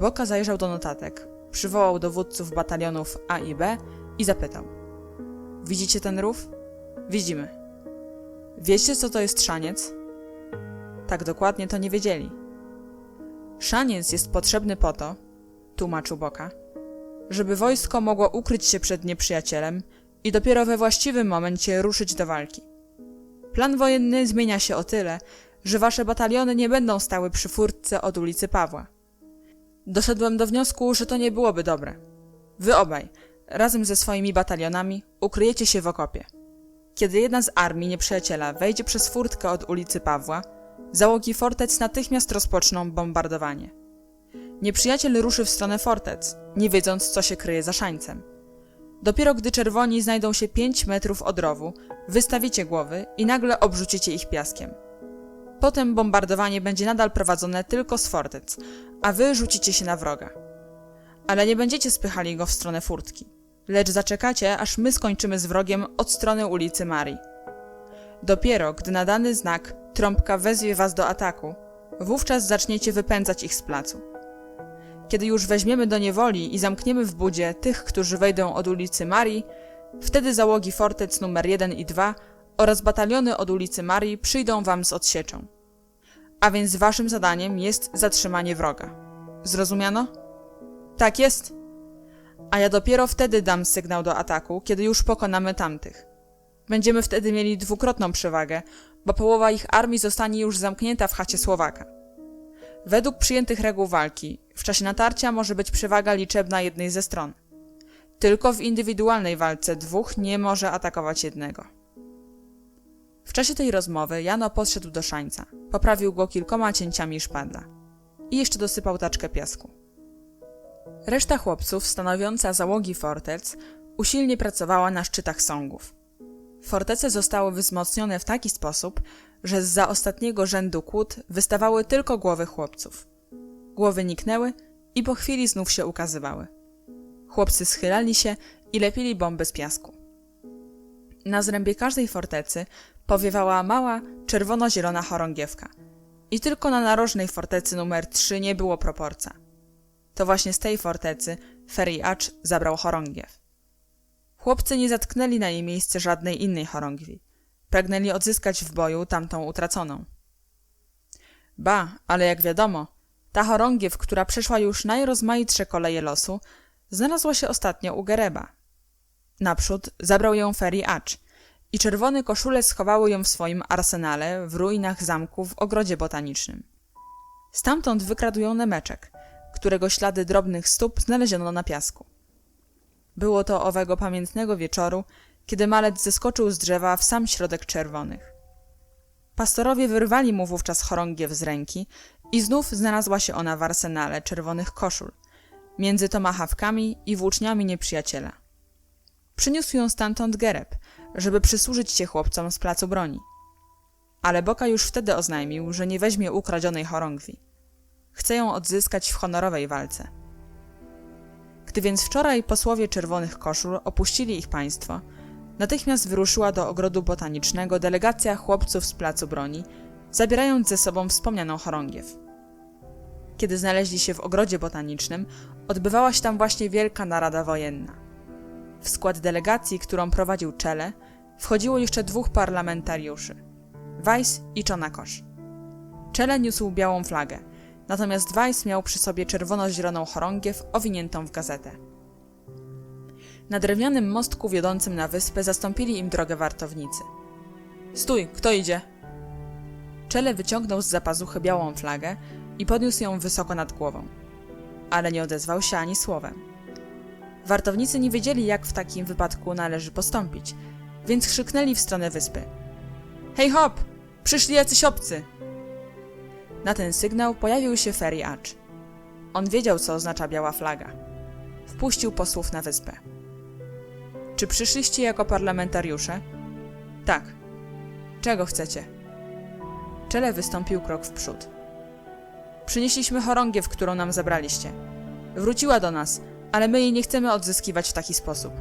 Boka zajrzał do notatek, przywołał dowódców batalionów A i B i zapytał: Widzicie ten rów? Widzimy. Wiecie, co to jest szaniec? Tak dokładnie to nie wiedzieli. Szaniec jest potrzebny po to, tłumaczył Boka, żeby wojsko mogło ukryć się przed nieprzyjacielem i dopiero we właściwym momencie ruszyć do walki. Plan wojenny zmienia się o tyle, że wasze bataliony nie będą stały przy furtce od ulicy Pawła. Doszedłem do wniosku, że to nie byłoby dobre. Wy obaj, razem ze swoimi batalionami, ukryjecie się w okopie. Kiedy jedna z armii nieprzyjaciela wejdzie przez furtkę od ulicy Pawła, załogi fortec natychmiast rozpoczną bombardowanie. Nieprzyjaciel ruszy w stronę fortec, nie wiedząc, co się kryje za szańcem. Dopiero gdy czerwoni znajdą się 5 metrów od rowu, wystawicie głowy i nagle obrzucicie ich piaskiem. Potem bombardowanie będzie nadal prowadzone tylko z fortec, a wy rzucicie się na wroga. Ale nie będziecie spychali go w stronę furtki, lecz zaczekacie, aż my skończymy z wrogiem od strony ulicy Marii. Dopiero gdy na dany znak trąbka wezwie was do ataku, wówczas zaczniecie wypędzać ich z placu. Kiedy już weźmiemy do niewoli i zamkniemy w budzie tych, którzy wejdą od ulicy Marii, wtedy załogi fortec numer 1 i 2 oraz bataliony od ulicy Marii przyjdą wam z odsieczą. A więc waszym zadaniem jest zatrzymanie wroga. Zrozumiano? Tak jest. A ja dopiero wtedy dam sygnał do ataku, kiedy już pokonamy tamtych. Będziemy wtedy mieli dwukrotną przewagę, bo połowa ich armii zostanie już zamknięta w chacie Słowaka. Według przyjętych reguł walki, w czasie natarcia może być przewaga liczebna jednej ze stron. Tylko w indywidualnej walce dwóch nie może atakować jednego. W czasie tej rozmowy Jano podszedł do szańca, poprawił go kilkoma cięciami szpadla i jeszcze dosypał taczkę piasku. Reszta chłopców, stanowiąca załogi fortec, usilnie pracowała na szczytach sągów. Fortece zostały wzmocnione w taki sposób, że zza ostatniego rzędu kłód wystawały tylko głowy chłopców. Głowy niknęły i po chwili znów się ukazywały. Chłopcy schylali się i lepili bomby z piasku. Na zrębie każdej fortecy powiewała mała, czerwono-zielona chorągiewka i tylko na narożnej fortecy numer 3 nie było proporca. To właśnie z tej fortecy Feriacz zabrał chorągiew. Chłopcy nie zatknęli na jej miejsce żadnej innej chorągwi. Pragnęli odzyskać w boju tamtą utraconą. Ba, ale jak wiadomo, ta chorągiew, która przeszła już najrozmaitsze koleje losu, znalazła się ostatnio u Gereba. Naprzód zabrał ją Feriacz i czerwone koszule schowały ją w swoim arsenale w ruinach zamku w ogrodzie botanicznym. Stamtąd wykradł ją Nemeczek, którego ślady drobnych stóp znaleziono na piasku. Było to owego pamiętnego wieczoru, kiedy malec zeskoczył z drzewa w sam środek czerwonych. Pastorowie wyrwali mu wówczas chorągiew z ręki i znów znalazła się ona w arsenale czerwonych koszul, między tomahawkami i włóczniami nieprzyjaciela. Przyniósł ją stamtąd Gereb, żeby przysłużyć się chłopcom z placu broni. Ale Boka już wtedy oznajmił, że nie weźmie ukradzionej chorągwi. Chce ją odzyskać w honorowej walce. Gdy więc wczoraj posłowie czerwonych koszul opuścili ich państwo, natychmiast wyruszyła do ogrodu botanicznego delegacja chłopców z placu broni, zabierając ze sobą wspomnianą chorągiew. Kiedy znaleźli się w ogrodzie botanicznym, odbywała się tam właśnie wielka narada wojenna. W skład delegacji, którą prowadził Czele, wchodziło jeszcze 2 parlamentariuszy – Weiss i Czonakosz. Czele niósł białą flagę, natomiast Weiss miał przy sobie czerwono-zieloną chorągiew owiniętą w gazetę. Na drewnianym mostku wiodącym na wyspę zastąpili im drogę wartownicy. – Stój, kto idzie? Czele wyciągnął z pazuchy białą flagę i podniósł ją wysoko nad głową, ale nie odezwał się ani słowem. Wartownicy nie wiedzieli, jak w takim wypadku należy postąpić, więc krzyknęli w stronę wyspy. – Hej hop! Przyszli jacyś obcy! Na ten sygnał pojawił się Feriacz. On wiedział, co oznacza biała flaga. Wpuścił posłów na wyspę. – Czy przyszliście jako parlamentariusze? – Tak. – Czego chcecie? Czele wystąpił krok w przód. – Przynieśliśmy chorągiew, którą nam zabraliście. Wróciła do nas, ale my jej nie chcemy odzyskiwać w taki sposób.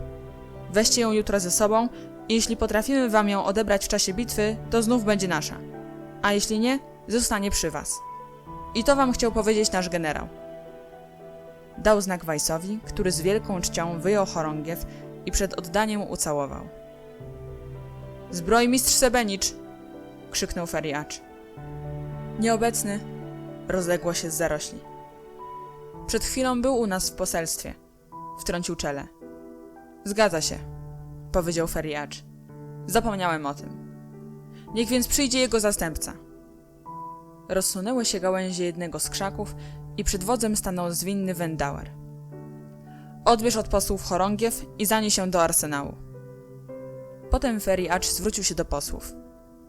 Weźcie ją jutro ze sobą i jeśli potrafimy wam ją odebrać w czasie bitwy, to znów będzie nasza. A jeśli nie, zostanie przy was. I to wam chciał powiedzieć nasz generał. Dał znak Weissowi, który z wielką czcią wyjął chorągiew i przed oddaniem ucałował. – Zbrojmistrz Sebenicz! – krzyknął Feriacz. – Nieobecny! – rozległo się z zarośli. – Przed chwilą był u nas w poselstwie – wtrącił Czele. – Zgadza się – powiedział Feriacz. – Zapomniałem o tym. Niech więc przyjdzie jego zastępca. Rozsunęły się gałęzie jednego z krzaków i przed wodzem stanął zwinny Wendauer. – Odbierz od posłów chorągiew i zanieś się do arsenału. Potem Feriacz zwrócił się do posłów.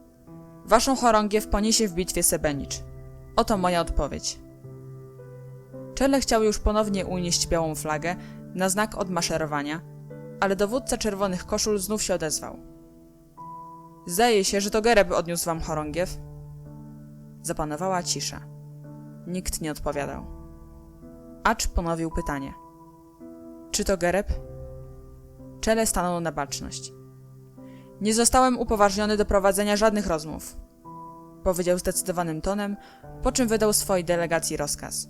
– Waszą chorągiew poniesie w bitwie Sebenicz. Oto moja odpowiedź. Czele chciał już ponownie unieść białą flagę na znak odmaszerowania, ale dowódca czerwonych koszul znów się odezwał. Zdaje się, że to Gereb odniósł wam chorągiew. Zapanowała cisza. Nikt nie odpowiadał. Acz ponowił pytanie. Czy to Gereb? Czele stanął na baczność. Nie zostałem upoważniony do prowadzenia żadnych rozmów, powiedział zdecydowanym tonem, po czym wydał swojej delegacji rozkaz.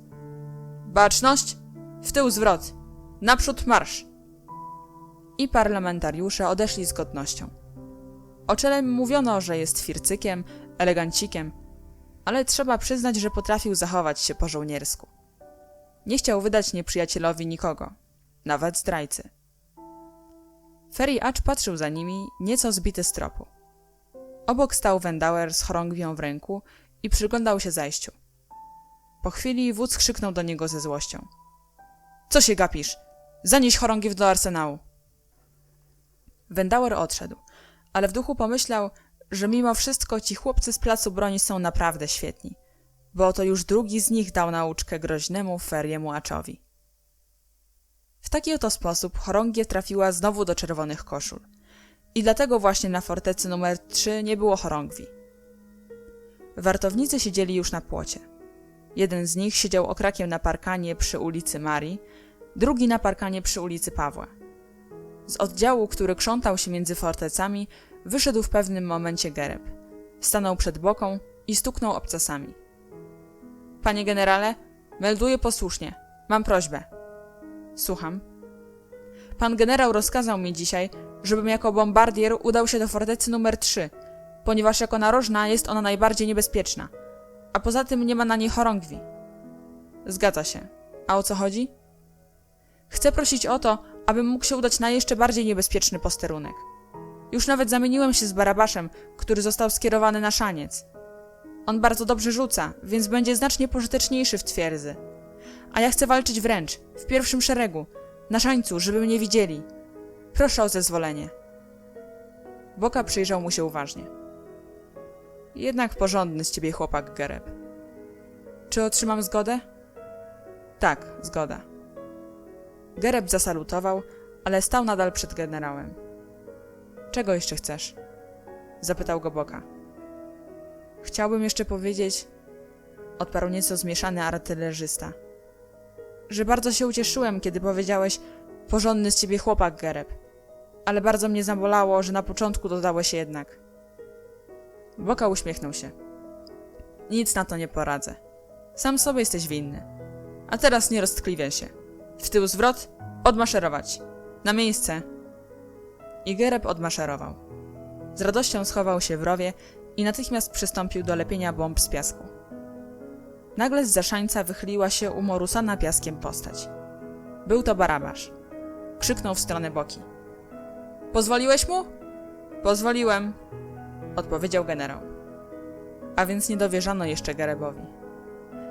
Baczność! W tył zwrot! Naprzód marsz! I parlamentariusze odeszli z godnością. O Czele mówiono, że jest fircykiem, elegancikiem, ale trzeba przyznać, że potrafił zachować się po żołniersku. Nie chciał wydać nieprzyjacielowi nikogo, nawet zdrajcy. Ferry Acz patrzył za nimi, nieco zbity z tropu. Obok stał Wendauer z chorągwią w ręku i przyglądał się zajściu. Po chwili wódz krzyknął do niego ze złością. Co się gapisz? Zanieś chorągiew do arsenału. Wendauer odszedł, ale w duchu pomyślał, że mimo wszystko ci chłopcy z placu broni są naprawdę świetni, bo oto już drugi z nich dał nauczkę groźnemu Ferry'emu Aczowi. W taki oto sposób chorągiew trafiła znowu do czerwonych koszul i dlatego właśnie na fortecy numer 3 nie było chorągwi. Wartownicy siedzieli już na płocie. Jeden z nich siedział okrakiem na parkanie przy ulicy Marii, drugi na parkanie przy ulicy Pawła. Z oddziału, który krzątał się między fortecami, wyszedł w pewnym momencie Gereb. Stanął przed boką i stuknął obcasami. Panie generale, melduję posłusznie. Mam prośbę. Słucham. Pan generał rozkazał mi dzisiaj, żebym jako bombardier udał się do fortecy numer 3, ponieważ jako narożna jest ona najbardziej niebezpieczna, a poza tym nie ma na niej chorągwi. Zgadza się. A o co chodzi? Chcę prosić o to, abym mógł się udać na jeszcze bardziej niebezpieczny posterunek. Już nawet zamieniłem się z Barabaszem, który został skierowany na szaniec. On bardzo dobrze rzuca, więc będzie znacznie pożyteczniejszy w twierdzy. A ja chcę walczyć wręcz, w pierwszym szeregu, na szańcu, żeby mnie widzieli. Proszę o zezwolenie. Boka przyjrzał mu się uważnie. Jednak porządny z ciebie chłopak, Gereb. Czy otrzymam zgodę? Tak, zgoda. Gereb zasalutował, ale stał nadal przed generałem. Czego jeszcze chcesz? Zapytał go Boka. Chciałbym jeszcze powiedzieć, odparł nieco zmieszany artylerzysta, że bardzo się ucieszyłem, kiedy powiedziałeś porządny z ciebie chłopak, Gereb, ale bardzo mnie zabolało, że na początku dodałeś jednak. Boka uśmiechnął się. Nic na to nie poradzę. Sam sobie jesteś winny. A teraz nie roztkliwiaj się. W tył zwrot, odmaszerować. Na miejsce. I Gereb odmaszerował. Z radością schował się w rowie i natychmiast przystąpił do lepienia bomb z piasku. Nagle zza szańca wychyliła się umorusana piaskiem postać. Był to Barabasz. Krzyknął w stronę Boki. Pozwoliłeś mu? Pozwoliłem, odpowiedział generał. A więc nie dowierzano jeszcze Gerebowi.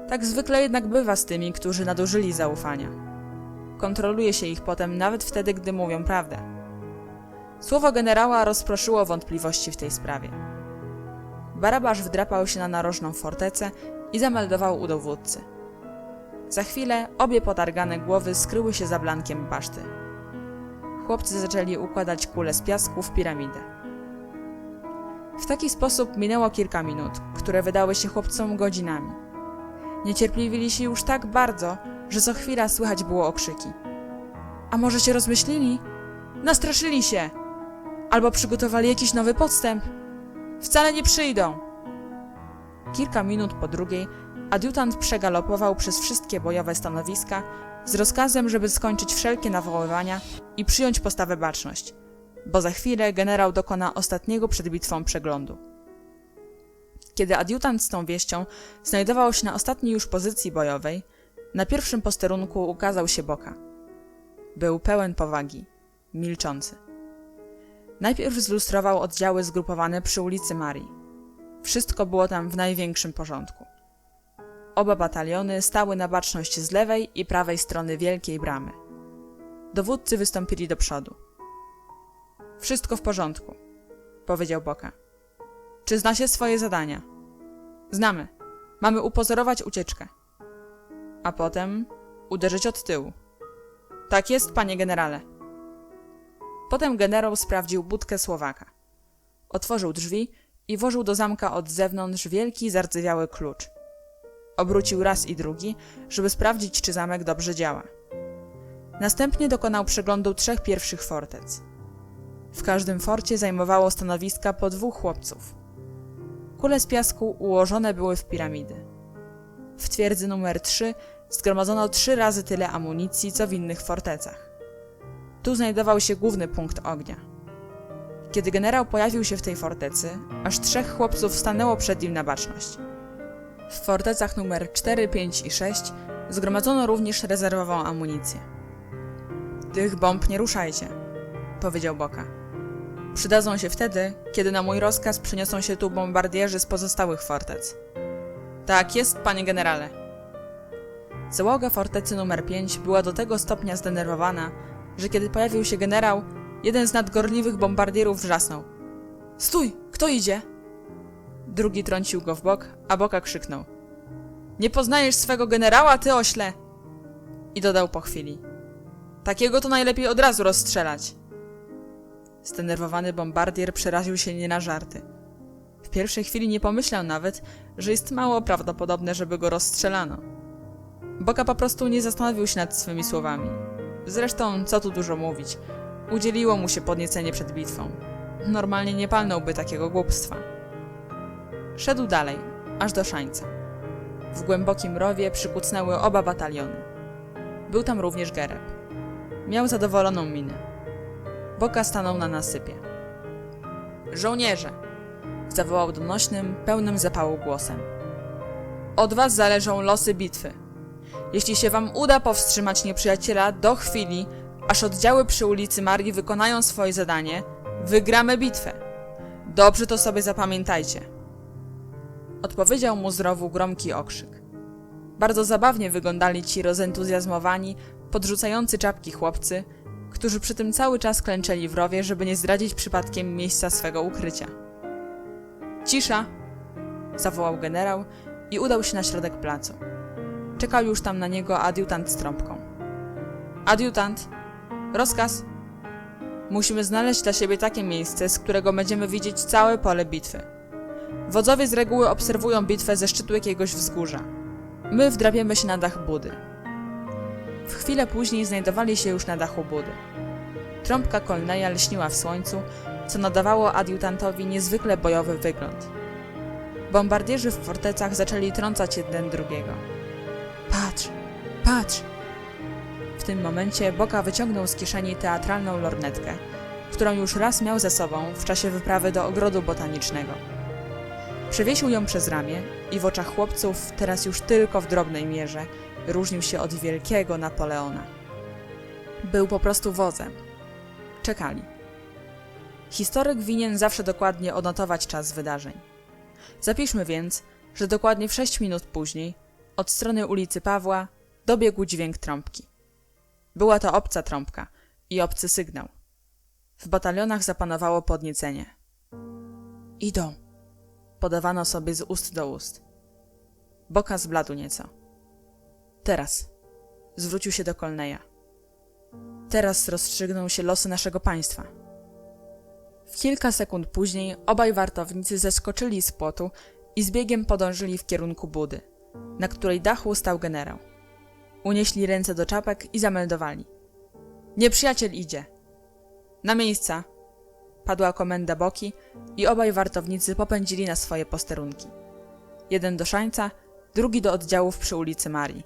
Tak zwykle jednak bywa z tymi, którzy nadużyli zaufania. Kontroluje się ich potem nawet wtedy, gdy mówią prawdę. Słowo generała rozproszyło wątpliwości w tej sprawie. Barabasz wdrapał się na narożną fortecę i zameldował u dowódcy. Za chwilę obie potargane głowy skryły się za blankiem baszty. Chłopcy zaczęli układać kule z piasku w piramidę. W taki sposób minęło kilka minut, które wydały się chłopcom godzinami. Niecierpliwili się już tak bardzo, że co chwila słychać było okrzyki. A może się rozmyślili? Nastraszyli się! Albo przygotowali jakiś nowy podstęp? Wcale nie przyjdą! Kilka minut po drugiej adiutant przegalopował przez wszystkie bojowe stanowiska z rozkazem, żeby skończyć wszelkie nawoływania i przyjąć postawę baczność, bo za chwilę generał dokona ostatniego przed bitwą przeglądu. Kiedy adiutant z tą wieścią znajdował się na ostatniej już pozycji bojowej, na pierwszym posterunku ukazał się Boka. Był pełen powagi, milczący. Najpierw zlustrował oddziały zgrupowane przy ulicy Marii. Wszystko było tam w największym porządku. Oba bataliony stały na baczność z lewej i prawej strony wielkiej bramy. Dowódcy wystąpili do przodu. Wszystko w porządku, powiedział Boka. Czy znacie swoje zadania? Znamy. Mamy upozorować ucieczkę. A potem uderzyć od tyłu. Tak jest, panie generale. Potem generał sprawdził budkę Słowaka. Otworzył drzwi i włożył do zamka od zewnątrz wielki, zardzewiały klucz. Obrócił raz i drugi, żeby sprawdzić, czy zamek dobrze działa. Następnie dokonał przeglądu 3 pierwszych fortec. W każdym forcie zajmowało stanowiska po 2 chłopców. Kule z piasku ułożone były w piramidy. W twierdzy numer 3 zgromadzono 3 razy tyle amunicji, co w innych fortecach. Tu znajdował się główny punkt ognia. Kiedy generał pojawił się w tej fortecy, aż 3 chłopców stanęło przed nim na baczność. W fortecach numer 4, 5 i 6 zgromadzono również rezerwową amunicję. Tych bomb nie ruszajcie, powiedział Boka. Przydadzą się wtedy, kiedy na mój rozkaz przeniosą się tu bombardierzy z pozostałych fortec. Tak jest, panie generale. Załoga fortecy numer 5 była do tego stopnia zdenerwowana, że kiedy pojawił się generał, jeden z nadgorliwych bombardierów wrzasnął. Stój! Kto idzie? Drugi trącił go w bok, a Boka krzyknął. Nie poznajesz swego generała, ty ośle! I dodał po chwili. Takiego to najlepiej od razu rozstrzelać. Zdenerwowany bombardier przeraził się nie na żarty. W pierwszej chwili nie pomyślał nawet, że jest mało prawdopodobne, żeby go rozstrzelano. Boka po prostu nie zastanowił się nad swymi słowami. Zresztą, co tu dużo mówić, udzieliło mu się podniecenie przed bitwą. Normalnie nie palnąłby takiego głupstwa. Szedł dalej, aż do Szańca. W głębokim rowie przykucnęły oba bataliony. Był tam również Gereb. Miał zadowoloną minę. Boka stanął na nasypie. Żołnierze! Zawołał donośnym, pełnym zapału głosem. Od was zależą losy bitwy. Jeśli się wam uda powstrzymać nieprzyjaciela do chwili, aż oddziały przy ulicy Marii wykonają swoje zadanie, wygramy bitwę. Dobrze to sobie zapamiętajcie. Odpowiedział mu z rowu gromki okrzyk. Bardzo zabawnie wyglądali ci rozentuzjazmowani, podrzucający czapki chłopcy, którzy przy tym cały czas klęczeli w rowie, żeby nie zdradzić przypadkiem miejsca swego ukrycia. Cisza! Zawołał generał i udał się na środek placu. Czekał już tam na niego adiutant z trąbką. Adiutant! Rozkaz! Musimy znaleźć dla siebie takie miejsce, z którego będziemy widzieć całe pole bitwy. Wodzowie z reguły obserwują bitwę ze szczytu jakiegoś wzgórza. My wdrapiemy się na dach budy. W chwilę później znajdowali się już na dachu budy. Trąbka Colneya lśniła w słońcu, co nadawało adiutantowi niezwykle bojowy wygląd. Bombardierzy w fortecach zaczęli trącać jeden drugiego. Patrz! Patrz! W tym momencie Boka wyciągnął z kieszeni teatralną lornetkę, którą już raz miał ze sobą w czasie wyprawy do ogrodu botanicznego. Przewiesił ją przez ramię i w oczach chłopców, teraz już tylko w drobnej mierze, różnił się od wielkiego Napoleona. Był po prostu wodzem. Czekali. Historyk winien zawsze dokładnie odnotować czas wydarzeń. Zapiszmy więc, że dokładnie w 6 minut później, od strony ulicy Pawła, dobiegł dźwięk trąbki. Była to obca trąbka i obcy sygnał. W batalionach zapanowało podniecenie. Idą, podawano sobie z ust do ust. Boka zbladł nieco. Teraz, zwrócił się do Colneya. Teraz rozstrzygną się losy naszego państwa. W kilka sekund później obaj wartownicy zeskoczyli z płotu i z biegiem podążyli w kierunku budy, na której dachu stał generał. Unieśli ręce do czapek i zameldowali. Nieprzyjaciel idzie. Na miejsca! Padła komenda Boki i obaj wartownicy popędzili na swoje posterunki. Jeden do Szańca, drugi do oddziałów przy ulicy Marii.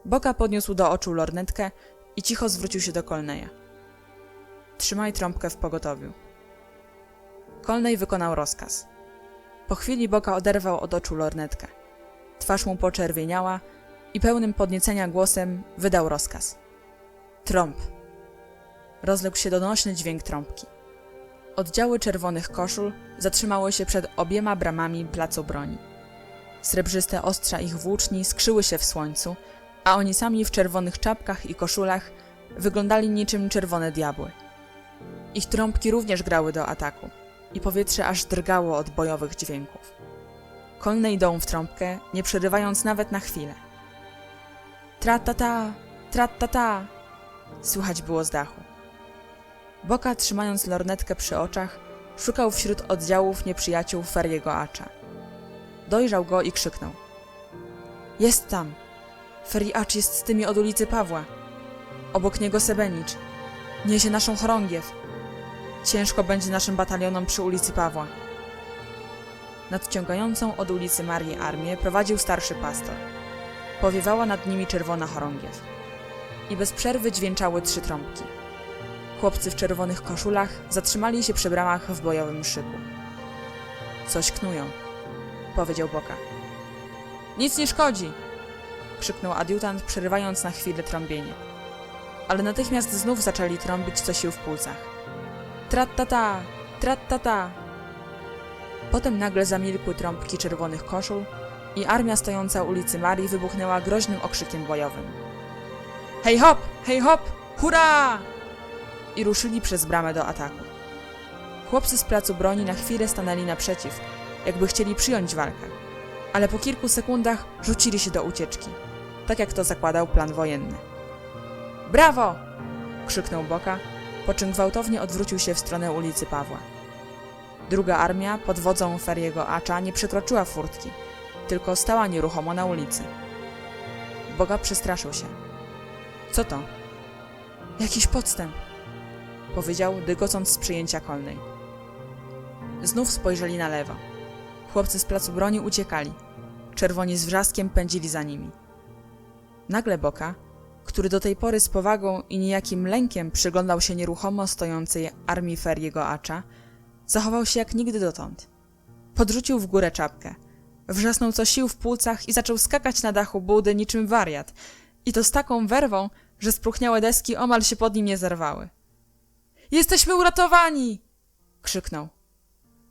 Boka podniósł do oczu lornetkę i cicho zwrócił się do Colneya. Trzymaj trąbkę w pogotowiu. Colney wykonał rozkaz. Po chwili Boka oderwał od oczu lornetkę. Twarz mu poczerwieniała i pełnym podniecenia głosem wydał rozkaz. Trąb! Rozległ się donośny dźwięk trąbki. Oddziały czerwonych koszul zatrzymały się przed obiema bramami placu broni. Srebrzyste ostrza ich włóczni skrzyły się w słońcu, a oni sami w czerwonych czapkach i koszulach wyglądali niczym czerwone diabły. Ich trąbki również grały do ataku i powietrze aż drgało od bojowych dźwięków. Colney dął w trąbkę, nie przerywając nawet na chwilę. Tra-ta-ta! Tra-ta-ta! Słychać było z dachu. Boka, trzymając lornetkę przy oczach, szukał wśród oddziałów nieprzyjaciół Ferriego Acza. Dojrzał go i krzyknął. Jest tam! Ferri Acz jest z tymi od ulicy Pawła. Obok niego Sebenicz. Niesie naszą chorągiew. Ciężko będzie naszym batalionom przy ulicy Pawła. Nadciągającą od ulicy Marii armię prowadził starszy pastor. Powiewała nad nimi czerwona chorągiew. I bez przerwy dźwięczały 3 trąbki. Chłopcy w czerwonych koszulach zatrzymali się przy bramach w bojowym szyku. Coś knują, powiedział Boka. Nic nie szkodzi, krzyknął adiutant, przerywając na chwilę trąbienie. Ale natychmiast znów zaczęli trąbić co sił w płucach. Trat-ta-ta! Trat-ta-ta! Potem nagle zamilkły trąbki czerwonych koszul i armia stojąca ulicy Marii wybuchnęła groźnym okrzykiem bojowym. Hej hop! Hej hop! Hurra! I ruszyli przez bramę do ataku. Chłopcy z placu broni na chwilę stanęli naprzeciw, jakby chcieli przyjąć walkę, ale po kilku sekundach rzucili się do ucieczki, tak jak to zakładał plan wojenny. Brawo! Krzyknął Boka, po czym gwałtownie odwrócił się w stronę ulicy Pawła. Druga armia pod wodzą Ferriego Acza nie przekroczyła furtki, tylko stała nieruchomo na ulicy. Boga przestraszył się. Co to? Jakiś podstęp, powiedział, dygocąc z przyjęcia kolnej. Znów spojrzeli na lewo. Chłopcy z placu broni uciekali. Czerwoni z wrzaskiem pędzili za nimi. Nagle Boka, który do tej pory z powagą i niejakim lękiem przyglądał się nieruchomo stojącej armii Ferriego Acza, zachował się jak nigdy dotąd. Podrzucił w górę czapkę, wrzasnął co sił w płucach i zaczął skakać na dachu budy niczym wariat, i to z taką werwą, że spróchniałe deski omal się pod nim nie zerwały. Jesteśmy uratowani! Krzyknął.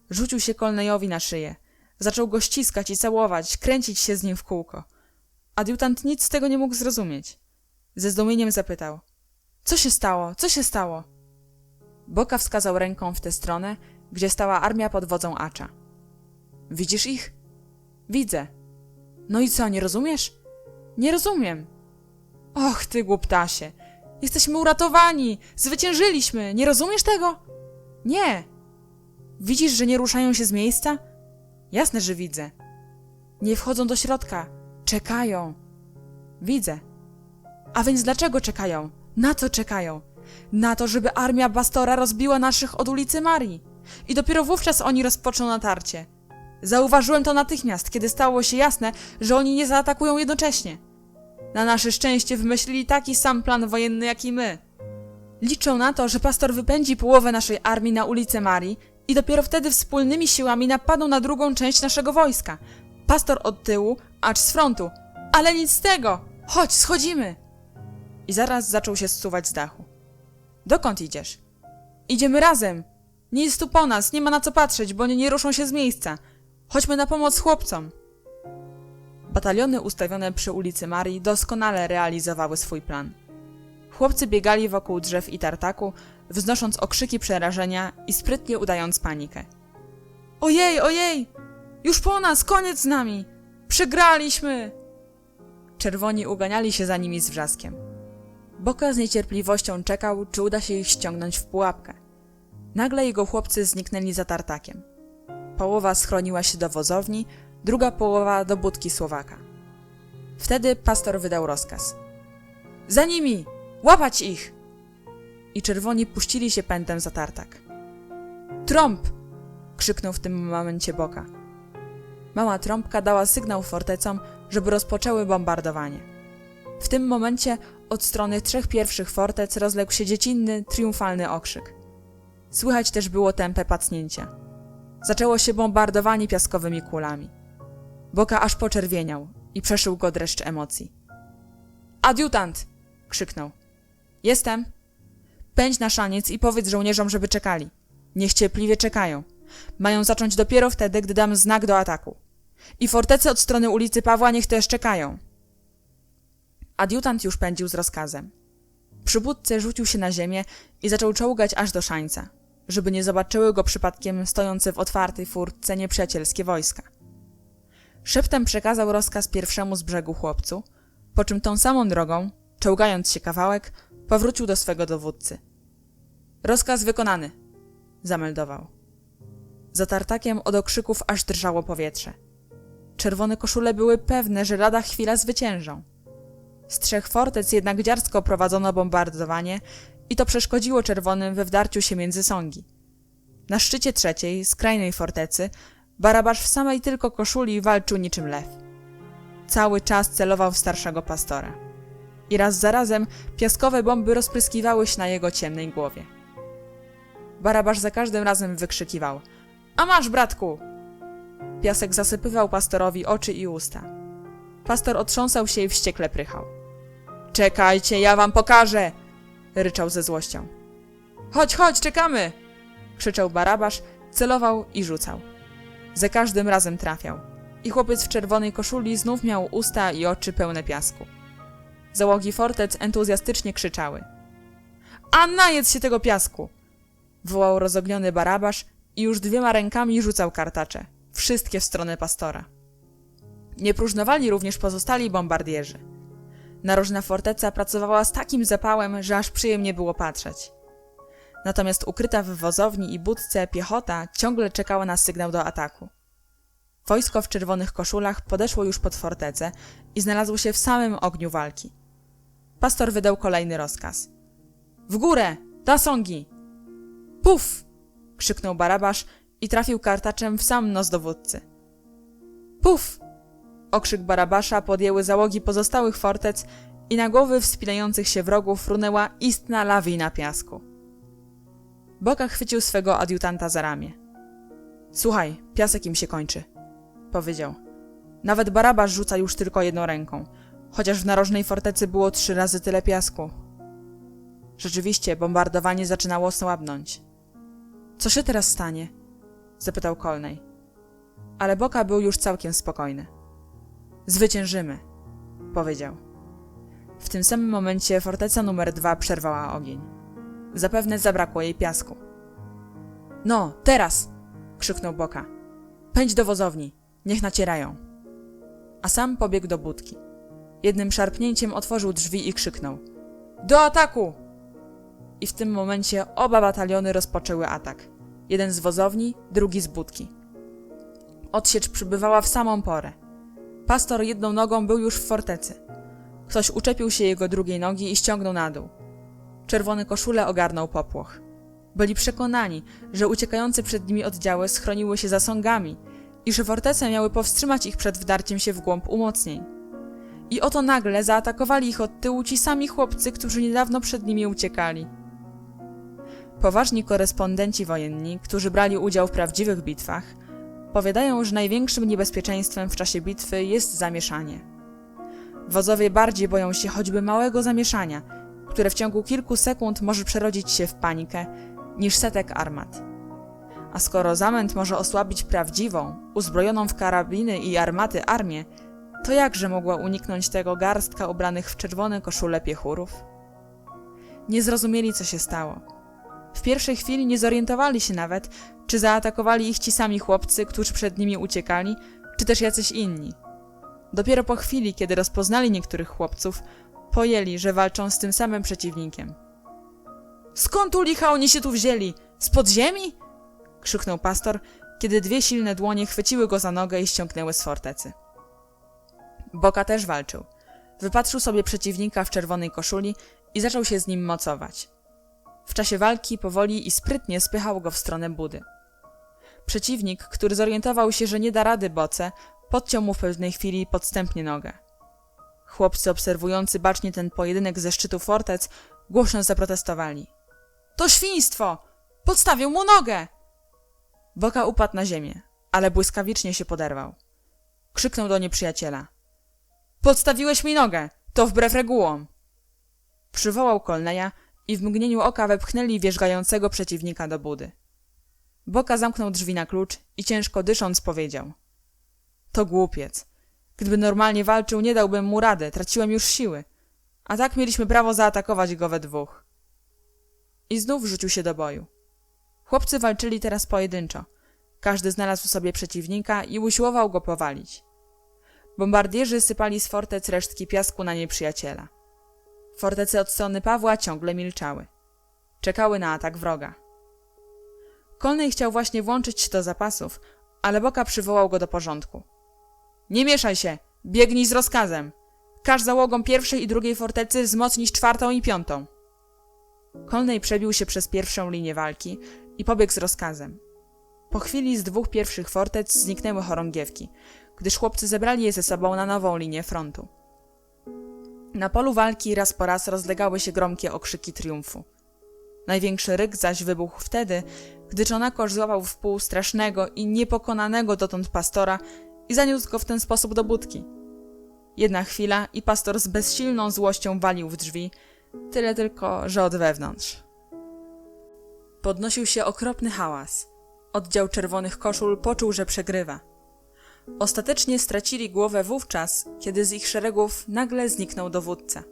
Rzucił się Kolnejowi na szyję. Zaczął go ściskać i całować, kręcić się z nim w kółko. Adiutant nic z tego nie mógł zrozumieć. Ze zdumieniem zapytał. Co się stało? Co się stało? Boka wskazał ręką w tę stronę, gdzie stała armia pod wodzą Acza. Widzisz ich? Widzę. No i co, nie rozumiesz? Nie rozumiem. Och, ty głuptasie. Jesteśmy uratowani! Zwyciężyliśmy! Nie rozumiesz tego? Nie! Widzisz, że nie ruszają się z miejsca? Jasne, że widzę. Nie wchodzą do środka. Czekają. Widzę. A więc dlaczego czekają? Na co czekają? Na to, żeby armia Bastora rozbiła naszych od ulicy Marii. I dopiero wówczas oni rozpoczną natarcie. Zauważyłem to natychmiast, kiedy stało się jasne, że oni nie zaatakują jednocześnie. Na nasze szczęście wymyślili taki sam plan wojenny, jak i my. Liczą na to, że pastor wypędzi połowę naszej armii na ulicę Marii i dopiero wtedy wspólnymi siłami napadną na drugą część naszego wojska. Pastor od tyłu, acz z frontu. Ale nic z tego! Chodź, schodzimy! I zaraz zaczął się zsuwać z dachu. Dokąd idziesz? Idziemy razem! Nic tu po nas, nie ma na co patrzeć, bo oni nie ruszą się z miejsca. Chodźmy na pomoc chłopcom. Bataliony ustawione przy ulicy Marii doskonale realizowały swój plan. Chłopcy biegali wokół drzew i tartaku, wznosząc okrzyki przerażenia i sprytnie udając panikę. Ojej, ojej! Już po nas, koniec z nami! Przegraliśmy! Czerwoni uganiali się za nimi z wrzaskiem. Boka z niecierpliwością czekał, czy uda się ich ściągnąć w pułapkę. Nagle jego chłopcy zniknęli za tartakiem. Połowa schroniła się do wozowni, druga połowa do budki Słowaka. Wtedy pastor wydał rozkaz. Za nimi! Łapać ich! I czerwoni puścili się pędem za tartak. Trąb! Krzyknął w tym momencie Boka. Mała trąbka dała sygnał fortecom, żeby rozpoczęły bombardowanie. W tym momencie od strony 3 pierwszych fortec rozległ się dziecinny, triumfalny okrzyk. Słychać też było tępe pacnięcia. Zaczęło się bombardowanie piaskowymi kulami. Boka aż poczerwieniał i przeszył go dreszcz emocji. Adiutant! Krzyknął. Jestem. Pędź na szaniec i powiedz żołnierzom, żeby czekali. Niech cierpliwie czekają. Mają zacząć dopiero wtedy, gdy dam znak do ataku. I fortece od strony ulicy Pawła niech też czekają. Adiutant już pędził z rozkazem. Przy budce rzucił się na ziemię i zaczął czołgać aż do szańca, żeby nie zobaczyły go przypadkiem stojące w otwartej furtce nieprzyjacielskie wojska. Szeptem przekazał rozkaz pierwszemu z brzegu chłopcu, po czym tą samą drogą, czołgając się kawałek, powrócił do swego dowódcy. Rozkaz wykonany, zameldował. Za tartakiem od okrzyków aż drżało powietrze. Czerwone koszule były pewne, że lada chwila zwyciężą. Z 3 fortec jednak dziarsko prowadzono bombardowanie i to przeszkodziło czerwonym we wdarciu się między sągi. Na szczycie 3, skrajnej fortecy, Barabasz w samej tylko koszuli walczył niczym lew. Cały czas celował w starszego pastora. I raz za razem piaskowe bomby rozpryskiwały się na jego ciemnej głowie. Barabasz za każdym razem wykrzykiwał: a masz, bratku! Piasek zasypywał pastorowi oczy i usta. Pastor otrząsał się i wściekle prychał. Czekajcie, ja wam pokażę! Ryczał ze złością. Chodź, chodź, czekamy! Krzyczał Barabasz, celował i rzucał. Za każdym razem trafiał. I chłopiec w czerwonej koszuli znów miał usta i oczy pełne piasku. Załogi fortec entuzjastycznie krzyczały. A najedz się tego piasku! Wołał rozogniony Barabasz i już 2 rękami rzucał kartacze. Wszystkie w stronę pastora. Nie próżnowali również pozostali bombardierzy. Narożna forteca pracowała z takim zapałem, że aż przyjemnie było patrzeć. Natomiast ukryta w wozowni i budce piechota ciągle czekała na sygnał do ataku. Wojsko w czerwonych koszulach podeszło już pod fortecę i znalazło się w samym ogniu walki. Pastor wydał kolejny rozkaz. W górę! Da sągi! Puf! Krzyknął Barabasz i trafił kartaczem w sam nos dowódcy. Puf! Okrzyk Barabasza podjęły załogi pozostałych fortec i na głowy wspinających się wrogów runęła istna lawina piasku. Boka chwycił swego adiutanta za ramię. Słuchaj, piasek im się kończy, powiedział. Nawet Barabasz rzuca już tylko 1 ręką, chociaż w narożnej fortecy było 3 razy tyle piasku. Rzeczywiście, bombardowanie zaczynało słabnąć. Co się teraz stanie? Zapytał Colney. Ale Boka był już całkiem spokojny. Zwyciężymy, powiedział. W tym samym momencie forteca numer 2 przerwała ogień. Zapewne zabrakło jej piasku. No, teraz! Krzyknął Boka. Pędź do wozowni, niech nacierają. A sam pobiegł do budki. Jednym szarpnięciem otworzył drzwi i krzyknął. Do ataku! I w tym momencie oba bataliony rozpoczęły atak. Jeden z wozowni, drugi z budki. Odsiecz przybywała w samą porę. Pastor 1 nogą był już w fortecy. Ktoś uczepił się jego drugiej nogi i ściągnął na dół. Czerwone koszule ogarnął popłoch. Byli przekonani, że uciekające przed nimi oddziały schroniły się za sągami i że fortece miały powstrzymać ich przed wdarciem się w głąb umocnień. I oto nagle zaatakowali ich od tyłu ci sami chłopcy, którzy niedawno przed nimi uciekali. Poważni korespondenci wojenni, którzy brali udział w prawdziwych bitwach, powiadają, że największym niebezpieczeństwem w czasie bitwy jest zamieszanie. Wodzowie bardziej boją się choćby małego zamieszania, które w ciągu kilku sekund może przerodzić się w panikę, niż setek armat. A skoro zamęt może osłabić prawdziwą, uzbrojoną w karabiny i armaty armię, to jakże mogła uniknąć tego garstka ubranych w czerwone koszule piechurów? Nie zrozumieli, co się stało. W pierwszej chwili nie zorientowali się nawet, czy zaatakowali ich ci sami chłopcy, którzy przed nimi uciekali, czy też jacyś inni. Dopiero po chwili, kiedy rozpoznali niektórych chłopców, pojęli, że walczą z tym samym przeciwnikiem. Skąd u licha oni się tu wzięli? Z podziemi? Krzyknął pastor, kiedy 2 silne dłonie chwyciły go za nogę i ściągnęły z fortecy. Boka też walczył. Wypatrzył sobie przeciwnika w czerwonej koszuli i zaczął się z nim mocować. W czasie walki powoli i sprytnie spychał go w stronę budy. Przeciwnik, który zorientował się, że nie da rady Boce, podciął mu w pewnej chwili podstępnie nogę. Chłopcy obserwujący bacznie ten pojedynek ze szczytu fortec głośno zaprotestowali. To świństwo! Podstawił mu nogę! Boka upadł na ziemię, ale błyskawicznie się poderwał. Krzyknął do nieprzyjaciela. Podstawiłeś mi nogę! To wbrew regułom! Przywołał Colneya i w mgnieniu oka wepchnęli wierzgającego przeciwnika do budy. Boka zamknął drzwi na klucz i ciężko dysząc powiedział. To głupiec. Gdyby normalnie walczył, nie dałbym mu rady, traciłem już siły. A tak mieliśmy prawo zaatakować go we 2. I znów rzucił się do boju. Chłopcy walczyli teraz pojedynczo. Każdy znalazł sobie przeciwnika i usiłował go powalić. Bombardierzy sypali z fortec resztki piasku na nieprzyjaciela. Fortece od strony Pawła ciągle milczały. Czekały na atak wroga. Colney chciał właśnie włączyć się do zapasów, ale Boka przywołał go do porządku. Nie mieszaj się! Biegnij z rozkazem! Każ załogom pierwszej i drugiej fortecy wzmocnić czwartą i piątą. Colney przebił się przez pierwszą linię walki i pobiegł z rozkazem. Po chwili z dwóch pierwszych fortec zniknęły chorągiewki, gdyż chłopcy zebrali je ze sobą na nową linię frontu. Na polu walki raz po raz rozlegały się gromkie okrzyki triumfu. Największy ryk zaś wybuchł wtedy, gdy Czonakosz złapał w pół strasznego i niepokonanego dotąd pastora i zaniósł go w ten sposób do budki. Jedna chwila i pastor z bezsilną złością walił w drzwi, tyle tylko, że od wewnątrz. Podnosił się okropny hałas. Oddział czerwonych koszul poczuł, że przegrywa. Ostatecznie stracili głowę wówczas, kiedy z ich szeregów nagle zniknął dowódca.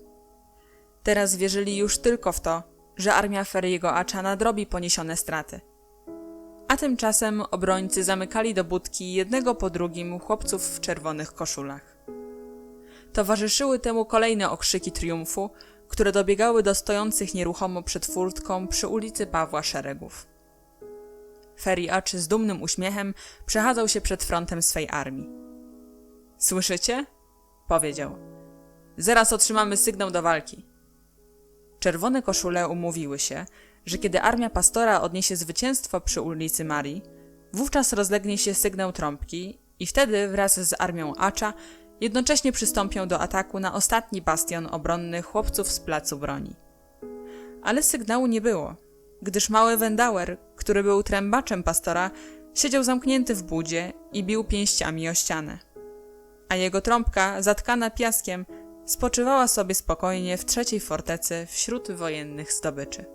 Teraz wierzyli już tylko w to, że armia Ferry'ego Acza nadrobi poniesione straty. A tymczasem obrońcy zamykali do budki jednego po drugim chłopców w czerwonych koszulach. Towarzyszyły temu kolejne okrzyki triumfu, które dobiegały do stojących nieruchomo przed furtką przy ulicy Pawła szeregów. Ferry Acz z dumnym uśmiechem przechadzał się przed frontem swej armii. Słyszycie? Powiedział. Zaraz otrzymamy sygnał do walki. Czerwone koszule umówiły się, że kiedy armia pastora odniesie zwycięstwo przy ulicy Marii, wówczas rozlegnie się sygnał trąbki i wtedy wraz z armią Acza jednocześnie przystąpią do ataku na ostatni bastion obronny chłopców z placu broni. Ale sygnału nie było, gdyż mały Wendauer, który był trębaczem pastora, siedział zamknięty w budzie i bił pięściami o ścianę. A jego trąbka, zatkana piaskiem, spoczywała sobie spokojnie w trzeciej fortecy wśród wojennych zdobyczy.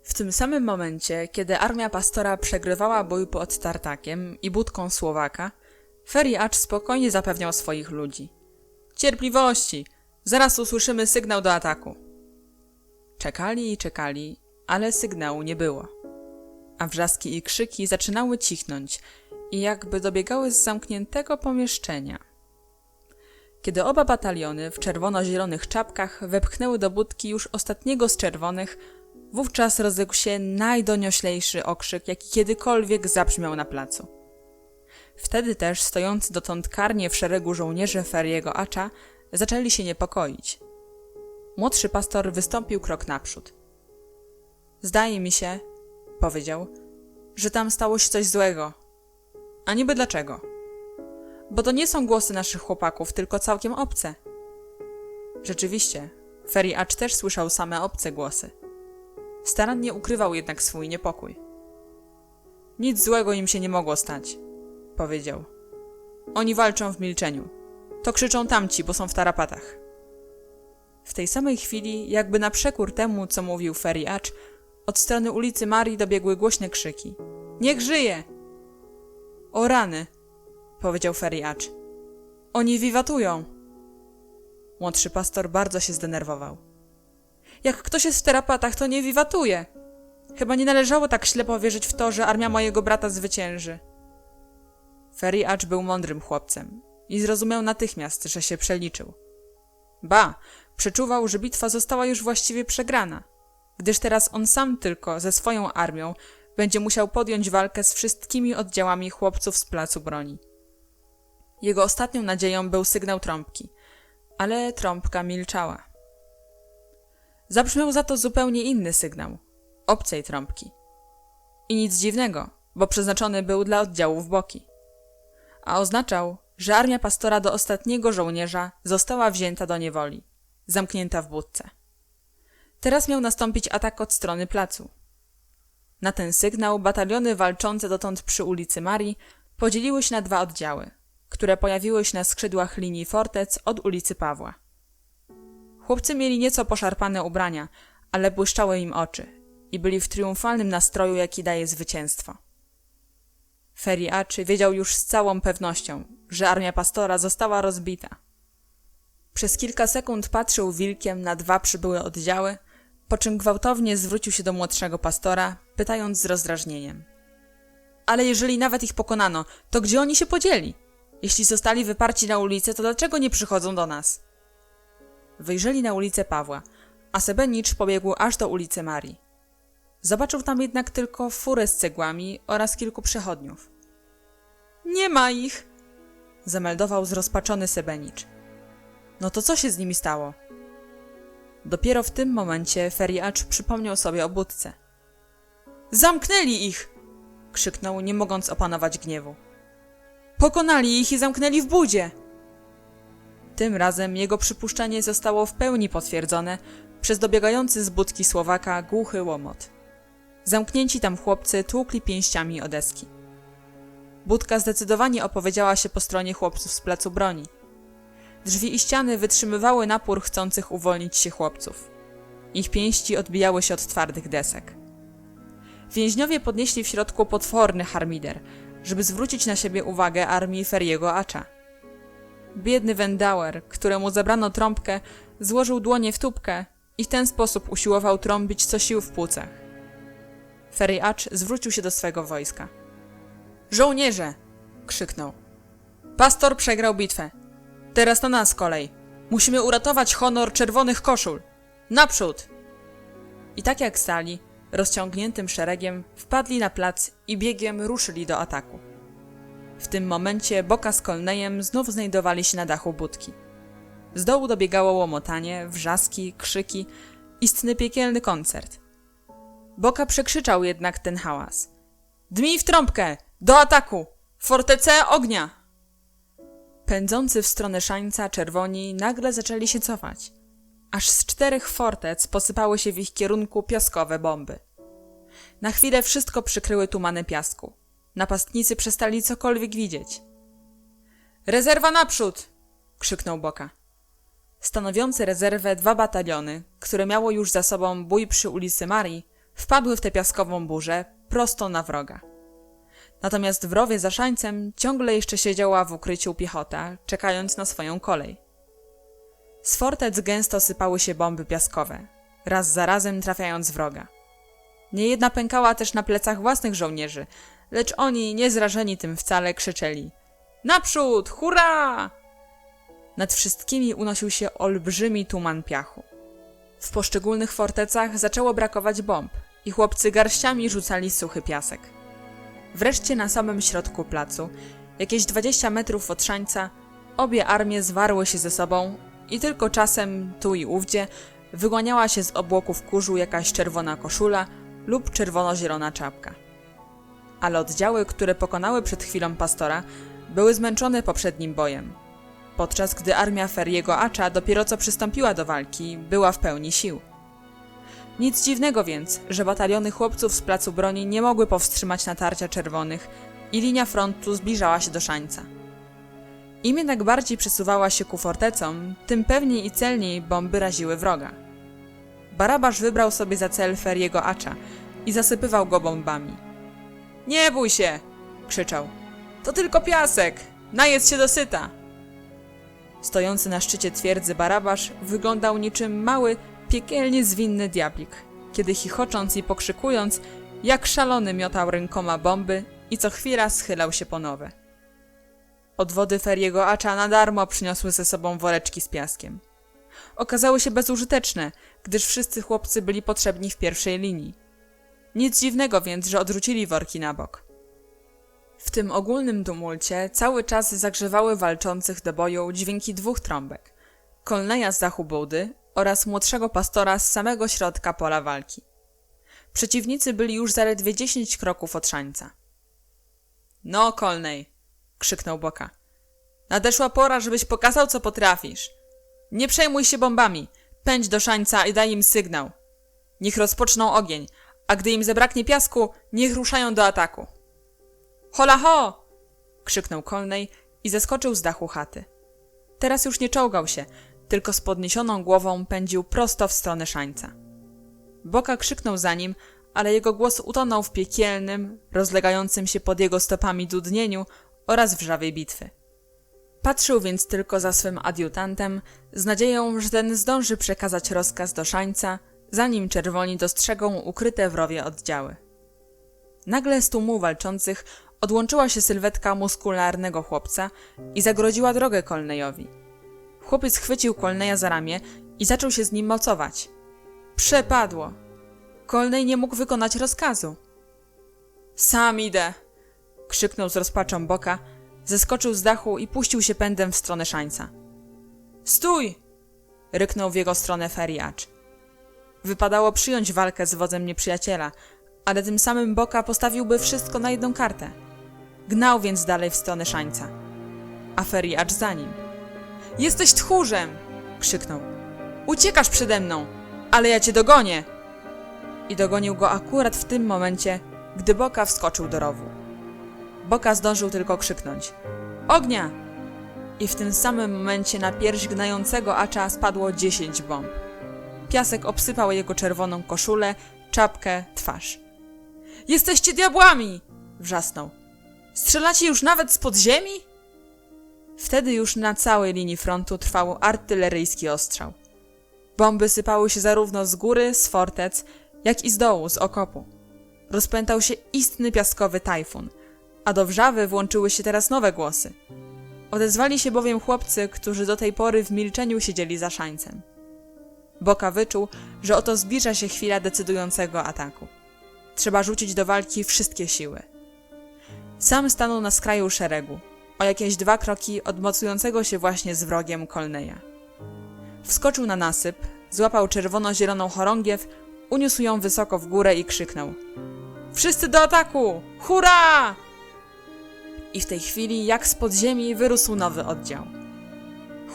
W tym samym momencie, kiedy armia pastora przegrywała bój pod Tartakiem i budką Słowaka, Ferry Acz spokojnie zapewniał swoich ludzi. Cierpliwości! Zaraz usłyszymy sygnał do ataku. Czekali i czekali, ale sygnału nie było. A wrzaski i krzyki zaczynały cichnąć i jakby dobiegały z zamkniętego pomieszczenia. Kiedy oba bataliony w czerwono-zielonych czapkach wepchnęły do budki już ostatniego z czerwonych, wówczas rozległ się najdonioślejszy okrzyk, jaki kiedykolwiek zabrzmiał na placu. Wtedy też stojący dotąd karnie w szeregu żołnierze Ferry'ego Acza zaczęli się niepokoić. Młodszy pastor wystąpił krok naprzód. Zdaje mi się, powiedział, że tam stało się coś złego. A niby dlaczego? Bo to nie są głosy naszych chłopaków, tylko całkiem obce. Rzeczywiście, Ferry Acz też słyszał same obce głosy. Starannie ukrywał jednak swój niepokój. Nic złego im się nie mogło stać, powiedział. Oni walczą w milczeniu. To krzyczą tamci, bo są w tarapatach. W tej samej chwili, jakby na przekór temu, co mówił Ferry Acz, od strony ulicy Marii dobiegły głośne krzyki. Niech żyje! O rany! Powiedział Ferry Acz. Oni wiwatują! Młodszy pastor bardzo się zdenerwował. Jak ktoś jest w tarapatach, to nie wiwatuje! Chyba nie należało tak ślepo wierzyć w to, że armia mojego brata zwycięży. Ferry Acz był mądrym chłopcem i zrozumiał natychmiast, że się przeliczył. Ba, przeczuwał, że bitwa została już właściwie przegrana, gdyż teraz on sam tylko ze swoją armią będzie musiał podjąć walkę z wszystkimi oddziałami chłopców z placu broni. Jego ostatnią nadzieją był sygnał trąbki, ale trąbka milczała. Zabrzmiał za to zupełnie inny sygnał, obcej trąbki. I nic dziwnego, bo przeznaczony był dla oddziałów boki. A oznaczał, że armia pastora do ostatniego żołnierza została wzięta do niewoli, zamknięta w budce. Teraz miał nastąpić atak od strony placu. Na ten sygnał bataliony walczące dotąd przy ulicy Marii podzieliły się na dwa oddziały, które pojawiły się na skrzydłach linii fortec od ulicy Pawła. Chłopcy mieli nieco poszarpane ubrania, ale błyszczały im oczy i byli w triumfalnym nastroju, jaki daje zwycięstwo. Ferry Acz wiedział już z całą pewnością, że armia pastora została rozbita. Przez kilka sekund patrzył wilkiem na dwa przybyłe oddziały, po czym gwałtownie zwrócił się do młodszego pastora, pytając z rozdrażnieniem. Ale jeżeli nawet ich pokonano, to gdzie oni się podzieli? Jeśli zostali wyparci na ulicę, to dlaczego nie przychodzą do nas? Wyjrzeli na ulicę Pawła, a Sebenicz pobiegł aż do ulicy Marii. Zobaczył tam jednak tylko furę z cegłami oraz kilku przechodniów. Nie ma ich! Zameldował zrozpaczony Sebenicz. No to co się z nimi stało? Dopiero w tym momencie feriacz przypomniał sobie o budce. Zamknęli ich! Krzyknął, nie mogąc opanować gniewu. Pokonali ich i zamknęli w budzie! Tym razem jego przypuszczenie zostało w pełni potwierdzone przez dobiegający z budki Słowaka głuchy łomot. Zamknięci tam chłopcy tłukli pięściami o deski. Budka zdecydowanie opowiedziała się po stronie chłopców z placu broni. Drzwi i ściany wytrzymywały napór chcących uwolnić się chłopców. Ich pięści odbijały się od twardych desek. Więźniowie podnieśli w środku potworny harmider, żeby zwrócić na siebie uwagę armii Feriego Acza. Biedny Wendauer, któremu zabrano trąbkę, złożył dłonie w tubkę i w ten sposób usiłował trąbić co sił w płucach. Ferry Acz zwrócił się do swego wojska. Żołnierze! Krzyknął. Pastor przegrał bitwę. Teraz na nas kolej. Musimy uratować honor czerwonych koszul. Naprzód! I tak jak stali, rozciągniętym szeregiem wpadli na plac i biegiem ruszyli do ataku. W tym momencie Boka z Colneyem znów znajdowali się na dachu budki. Z dołu dobiegało łomotanie, wrzaski, krzyki, istny piekielny koncert. Boka przekrzyczał jednak ten hałas. Dmij w trąbkę! Do ataku! Fortece ognia! Pędzący w stronę Szańca czerwoni nagle zaczęli się cofać. Aż z 4 fortec posypały się w ich kierunku piaskowe bomby. Na chwilę wszystko przykryły tumany piasku. Napastnicy przestali cokolwiek widzieć. Rezerwa naprzód! Krzyknął Boka. Stanowiące rezerwę 2 bataliony, które miało już za sobą bój przy ulicy Marii, wpadły w tę piaskową burzę prosto na wroga. Natomiast w rowie za Szańcem ciągle jeszcze siedziała w ukryciu piechota, czekając na swoją kolej. Z fortec gęsto sypały się bomby piaskowe, raz za razem trafiając wroga. Niejedna pękała też na plecach własnych żołnierzy, lecz oni, niezrażeni tym wcale, krzyczeli: Naprzód! Hurra! Nad wszystkimi unosił się olbrzymi tuman piachu. W poszczególnych fortecach zaczęło brakować bomb i chłopcy garściami rzucali suchy piasek. Wreszcie na samym środku placu, jakieś 20 metrów od Szańca, obie armie zwarły się ze sobą i tylko czasem, tu i ówdzie, wyłaniała się z obłoków kurzu jakaś czerwona koszula lub czerwono-zielona czapka. Ale oddziały, które pokonały przed chwilą pastora, były zmęczone poprzednim bojem, podczas gdy armia Feriego Acza dopiero co przystąpiła do walki, była w pełni sił. Nic dziwnego więc, że bataliony chłopców z placu broni nie mogły powstrzymać natarcia czerwonych i linia frontu zbliżała się do Szańca. Im jednak bardziej przesuwała się ku fortecom, tym pewniej i celniej bomby raziły wroga. Barabasz wybrał sobie za cel Feriego Acza i zasypywał go bombami. Nie bój się! Krzyczał. To tylko piasek! Najedz się dosyta! Stojący na szczycie twierdzy Barabasz wyglądał niczym mały, piekielnie zwinny diablik, kiedy chichocząc i pokrzykując, jak szalony miotał rękoma bomby i co chwila schylał się po nowe. Odwody Feriego Acza na darmo przyniosły ze sobą woreczki z piaskiem. Okazały się bezużyteczne, gdyż wszyscy chłopcy byli potrzebni w pierwszej linii. Nic dziwnego więc, że odrzucili worki na bok. W tym ogólnym tumulcie cały czas zagrzewały walczących do boju dźwięki 2 trąbek, Colneya z dachu budy oraz młodszego pastora z samego środka pola walki. Przeciwnicy byli już zaledwie 10 kroków od Szańca. No, Colney! Krzyknął Boka. Nadeszła pora, żebyś pokazał, co potrafisz. Nie przejmuj się bombami, pędź do Szańca i daj im sygnał. Niech rozpoczną ogień, a gdy im zabraknie piasku, niech ruszają do ataku. Hola ho! Krzyknął Colney i zeskoczył z dachu chaty. Teraz już nie czołgał się, tylko z podniesioną głową pędził prosto w stronę Szańca. Boka krzyknął za nim, ale jego głos utonął w piekielnym, rozlegającym się pod jego stopami dudnieniu oraz wrzawie bitwy. Patrzył więc tylko za swym adiutantem z nadzieją, że ten zdąży przekazać rozkaz do Szańca, zanim czerwoni dostrzegą ukryte w rowie oddziały. Nagle z tłumu walczących odłączyła się sylwetka muskularnego chłopca i zagrodziła drogę Colneyowi. Chłopiec chwycił Colneya za ramię i zaczął się z nim mocować. Przepadło! Colney nie mógł wykonać rozkazu. Sam idę! Krzyknął z rozpaczą Boka, zeskoczył z dachu i puścił się pędem w stronę szańca. Stój! Ryknął w jego stronę Feriacz. Wypadało przyjąć walkę z wodzem nieprzyjaciela, ale tym samym Boka postawiłby wszystko na jedną kartę. Gnał więc dalej w stronę szańca, a Feriacz za nim. Jesteś tchórzem! Krzyknął. Uciekasz przede mną, ale ja cię dogonię! I dogonił go akurat w tym momencie, gdy Boka wskoczył do rowu. Boka zdążył tylko krzyknąć. Ognia! I w tym samym momencie na pierś gnającego acza spadło 10 bomb. Piasek obsypał jego czerwoną koszulę, czapkę, twarz. Jesteście diabłami! Wrzasnął. Strzelacie już nawet spod ziemi? Wtedy już na całej linii frontu trwał artyleryjski ostrzał. Bomby sypały się zarówno z góry, z fortec, jak i z dołu, z okopu. Rozpętał się istny piaskowy tajfun, a do wrzawy włączyły się teraz nowe głosy. Odezwali się bowiem chłopcy, którzy do tej pory w milczeniu siedzieli za szańcem. Boka wyczuł, że oto zbliża się chwila decydującego ataku. Trzeba rzucić do walki wszystkie siły. Sam stanął na skraju szeregu, o jakieś 2 kroki od mocującego się właśnie z wrogiem Colneya. Wskoczył na nasyp, złapał czerwono-zieloną chorągiew, uniósł ją wysoko w górę i krzyknął. Wszyscy do ataku! Hurra! I w tej chwili, jak spod ziemi, wyrósł nowy oddział.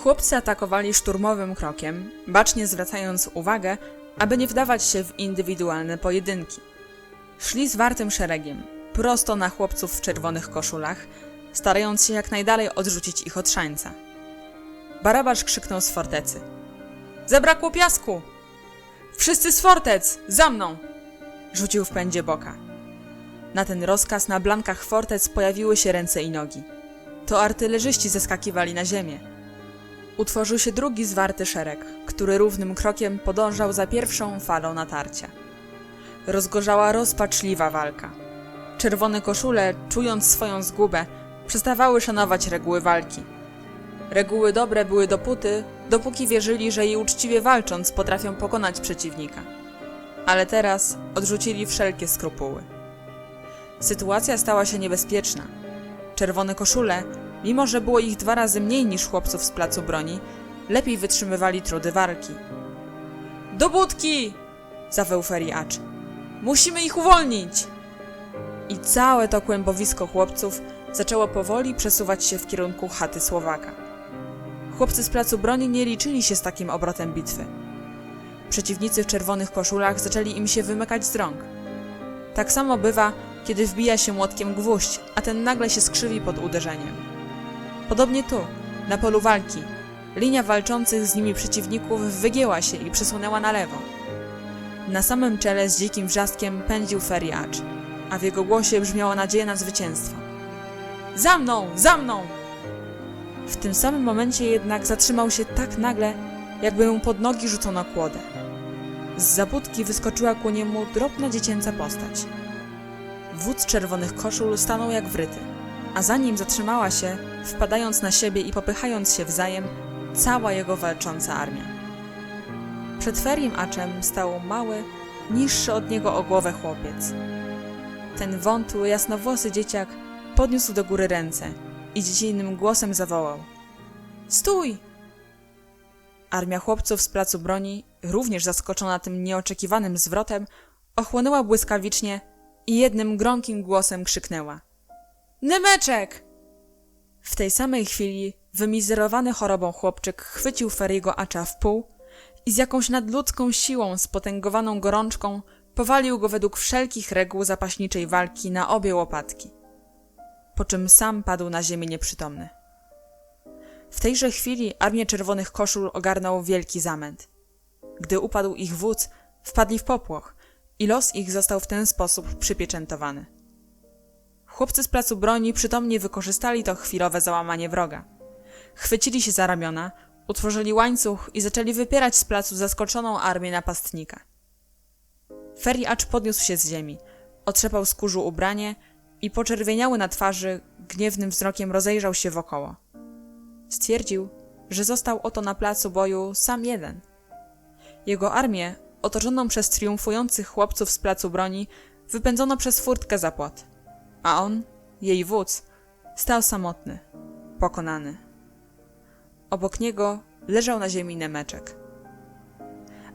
Chłopcy atakowali szturmowym krokiem, bacznie zwracając uwagę, aby nie wdawać się w indywidualne pojedynki. Szli zwartym szeregiem, prosto na chłopców w czerwonych koszulach, starając się jak najdalej odrzucić ich od szańca. Barabasz krzyknął z fortecy. Zabrakło piasku! Wszyscy z fortec! Za mną! Rzucił w pędzie Boka. Na ten rozkaz na blankach fortec pojawiły się ręce i nogi. To artylerzyści zeskakiwali na ziemię. Utworzył się drugi zwarty szereg, który równym krokiem podążał za pierwszą falą natarcia. Rozgorzała rozpaczliwa walka. Czerwone koszule, czując swoją zgubę, przestawały szanować reguły walki. Reguły dobre były dopóki wierzyli, że i uczciwie walcząc potrafią pokonać przeciwnika. Ale teraz odrzucili wszelkie skrupuły. Sytuacja stała się niebezpieczna. Czerwone koszule, mimo że było ich 2 razy mniej niż chłopców z placu broni, lepiej wytrzymywali trudy walki. Do budki! Zawył Feriacz. Musimy ich uwolnić! I całe to kłębowisko chłopców zaczęło powoli przesuwać się w kierunku chaty Słowaka. Chłopcy z placu broni nie liczyli się z takim obrotem bitwy. Przeciwnicy w czerwonych koszulach zaczęli im się wymykać z rąk. Tak samo bywa, kiedy wbija się młotkiem gwóźdź, a ten nagle się skrzywi pod uderzeniem. Podobnie tu, na polu walki, linia walczących z nimi przeciwników wygięła się i przesunęła na lewo. Na samym czele z dzikim wrzaskiem pędził Feriacz, a w jego głosie brzmiała nadzieja na zwycięstwo. Za mną! Za mną! W tym samym momencie jednak zatrzymał się tak nagle, jakby mu pod nogi rzucono kłodę. Zza budki wyskoczyła ku niemu drobna dziecięca postać. Wódz czerwonych koszul stanął jak wryty, a za nim zatrzymała się, wpadając na siebie i popychając się wzajem, cała jego walcząca armia. Przed Feriaczem stał mały, niższy od niego o głowę chłopiec. Ten wątły, jasnowłosy dzieciak podniósł do góry ręce i dziecinnym głosem zawołał. Stój! Armia chłopców z placu broni, również zaskoczona tym nieoczekiwanym zwrotem, ochłonęła błyskawicznie i jednym gromkim głosem krzyknęła. Nemeczek! W tej samej chwili wymizerowany chorobą chłopczyk chwycił Feriego acza w pół i z jakąś nadludzką siłą spotęgowaną gorączką powalił go według wszelkich reguł zapaśniczej walki na obie łopatki, po czym sam padł na ziemię nieprzytomny. W tejże chwili armię czerwonych koszul ogarnął wielki zamęt. Gdy upadł ich wódz, wpadli w popłoch i los ich został w ten sposób przypieczętowany. Chłopcy z placu broni przytomnie wykorzystali to chwilowe załamanie wroga. Chwycili się za ramiona, utworzyli łańcuch i zaczęli wypierać z placu zaskoczoną armię napastnika. Feriacz podniósł się z ziemi, otrzepał z kurzu ubranie i poczerwieniały na twarzy, gniewnym wzrokiem rozejrzał się wokoło. Stwierdził, że został oto na placu boju sam jeden. Jego armię otoczoną przez triumfujących chłopców z placu broni, wypędzono przez furtkę za płot. A on, jej wódz, stał samotny, pokonany. Obok niego leżał na ziemi Nemeczek.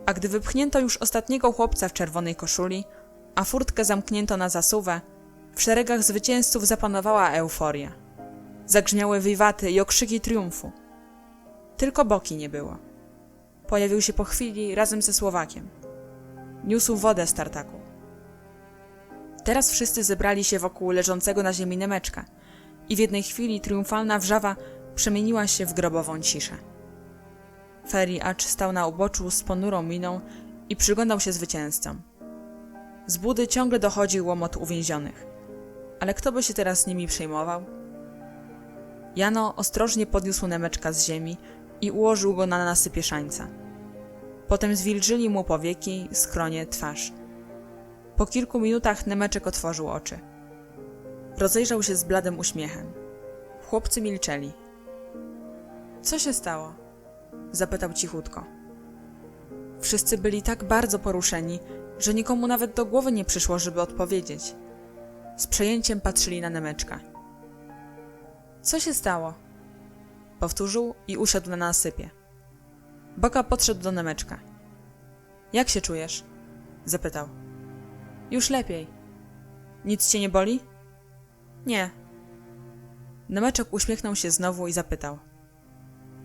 A gdy wypchnięto już ostatniego chłopca w czerwonej koszuli, a furtkę zamknięto na zasuwę, w szeregach zwycięzców zapanowała euforia. Zagrzmiały wiwaty i okrzyki triumfu. Tylko Boki nie było. Pojawił się po chwili razem ze Słowakiem. Niósł wodę z tartaku. Teraz wszyscy zebrali się wokół leżącego na ziemi Nemeczka i w jednej chwili triumfalna wrzawa przemieniła się w grobową ciszę. Feri Acz stał na uboczu z ponurą miną i przyglądał się zwycięzcom. Z budy ciągle dochodził łomot uwięzionych. Ale kto by się teraz nimi przejmował? Jano ostrożnie podniósł Nemeczka z ziemi i ułożył go na nasypie szańca. Potem zwilżyli mu powieki, skronie, twarz. Po kilku minutach Nemeczek otworzył oczy. Rozejrzał się z bladym uśmiechem. Chłopcy milczeli. Co się stało? Zapytał cichutko. Wszyscy byli tak bardzo poruszeni, że nikomu nawet do głowy nie przyszło, żeby odpowiedzieć. Z przejęciem patrzyli na Nemeczka. Co się stało? Powtórzył i usiadł na nasypie. Boka podszedł do Nemeczka. Jak się czujesz? Zapytał. Już lepiej. Nic cię nie boli? Nie. Nemeczek uśmiechnął się znowu i zapytał.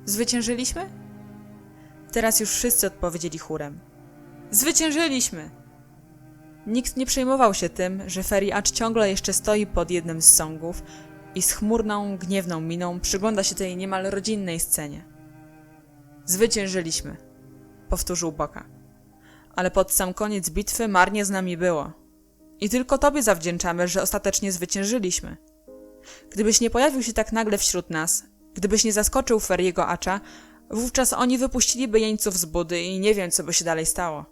Zwyciężyliśmy? Teraz już wszyscy odpowiedzieli chórem. Zwyciężyliśmy! Nikt nie przejmował się tym, że Feri Acz ciągle jeszcze stoi pod jednym z sągów i z chmurną, gniewną miną przygląda się tej niemal rodzinnej scenie. Zwyciężyliśmy, powtórzył Boka. Ale pod sam koniec bitwy marnie z nami było. I tylko tobie zawdzięczamy, że ostatecznie zwyciężyliśmy. Gdybyś nie pojawił się tak nagle wśród nas, gdybyś nie zaskoczył Feriego Acza, wówczas oni wypuściliby jeńców z budy i nie wiem, co by się dalej stało.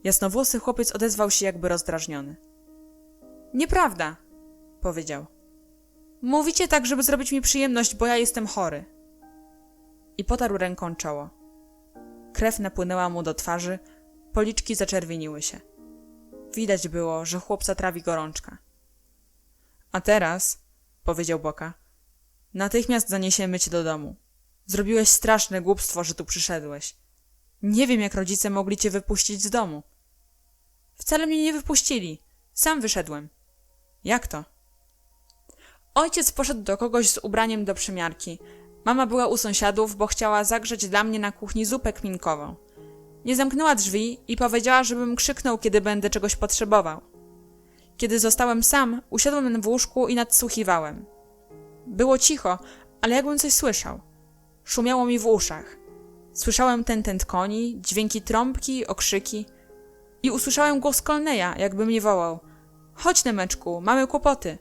Jasnowłosy chłopiec odezwał się jakby rozdrażniony. Nieprawda, powiedział. Mówicie tak, żeby zrobić mi przyjemność, bo ja jestem chory. I potarł ręką czoło. Krew napłynęła mu do twarzy, policzki zaczerwieniły się. Widać było, że chłopca trawi gorączka. A teraz, powiedział Boka, natychmiast zaniesiemy cię do domu. Zrobiłeś straszne głupstwo, że tu przyszedłeś. Nie wiem, jak rodzice mogli cię wypuścić z domu. Wcale mnie nie wypuścili. Sam wyszedłem. Jak to? Ojciec poszedł do kogoś z ubraniem do przymiarki. Mama była u sąsiadów, bo chciała zagrzeć dla mnie na kuchni zupę kminkową. Nie zamknęła drzwi i powiedziała, żebym krzyknął, kiedy będę czegoś potrzebował. Kiedy zostałem sam, usiadłem w łóżku i nadsłuchiwałem. Było cicho, ale jakbym coś słyszał. Szumiało mi w uszach. Słyszałem tętent koni, dźwięki trąbki, okrzyki i usłyszałem głos Colneya, jakby mnie wołał. Chodź, Nemeczku, mamy kłopoty.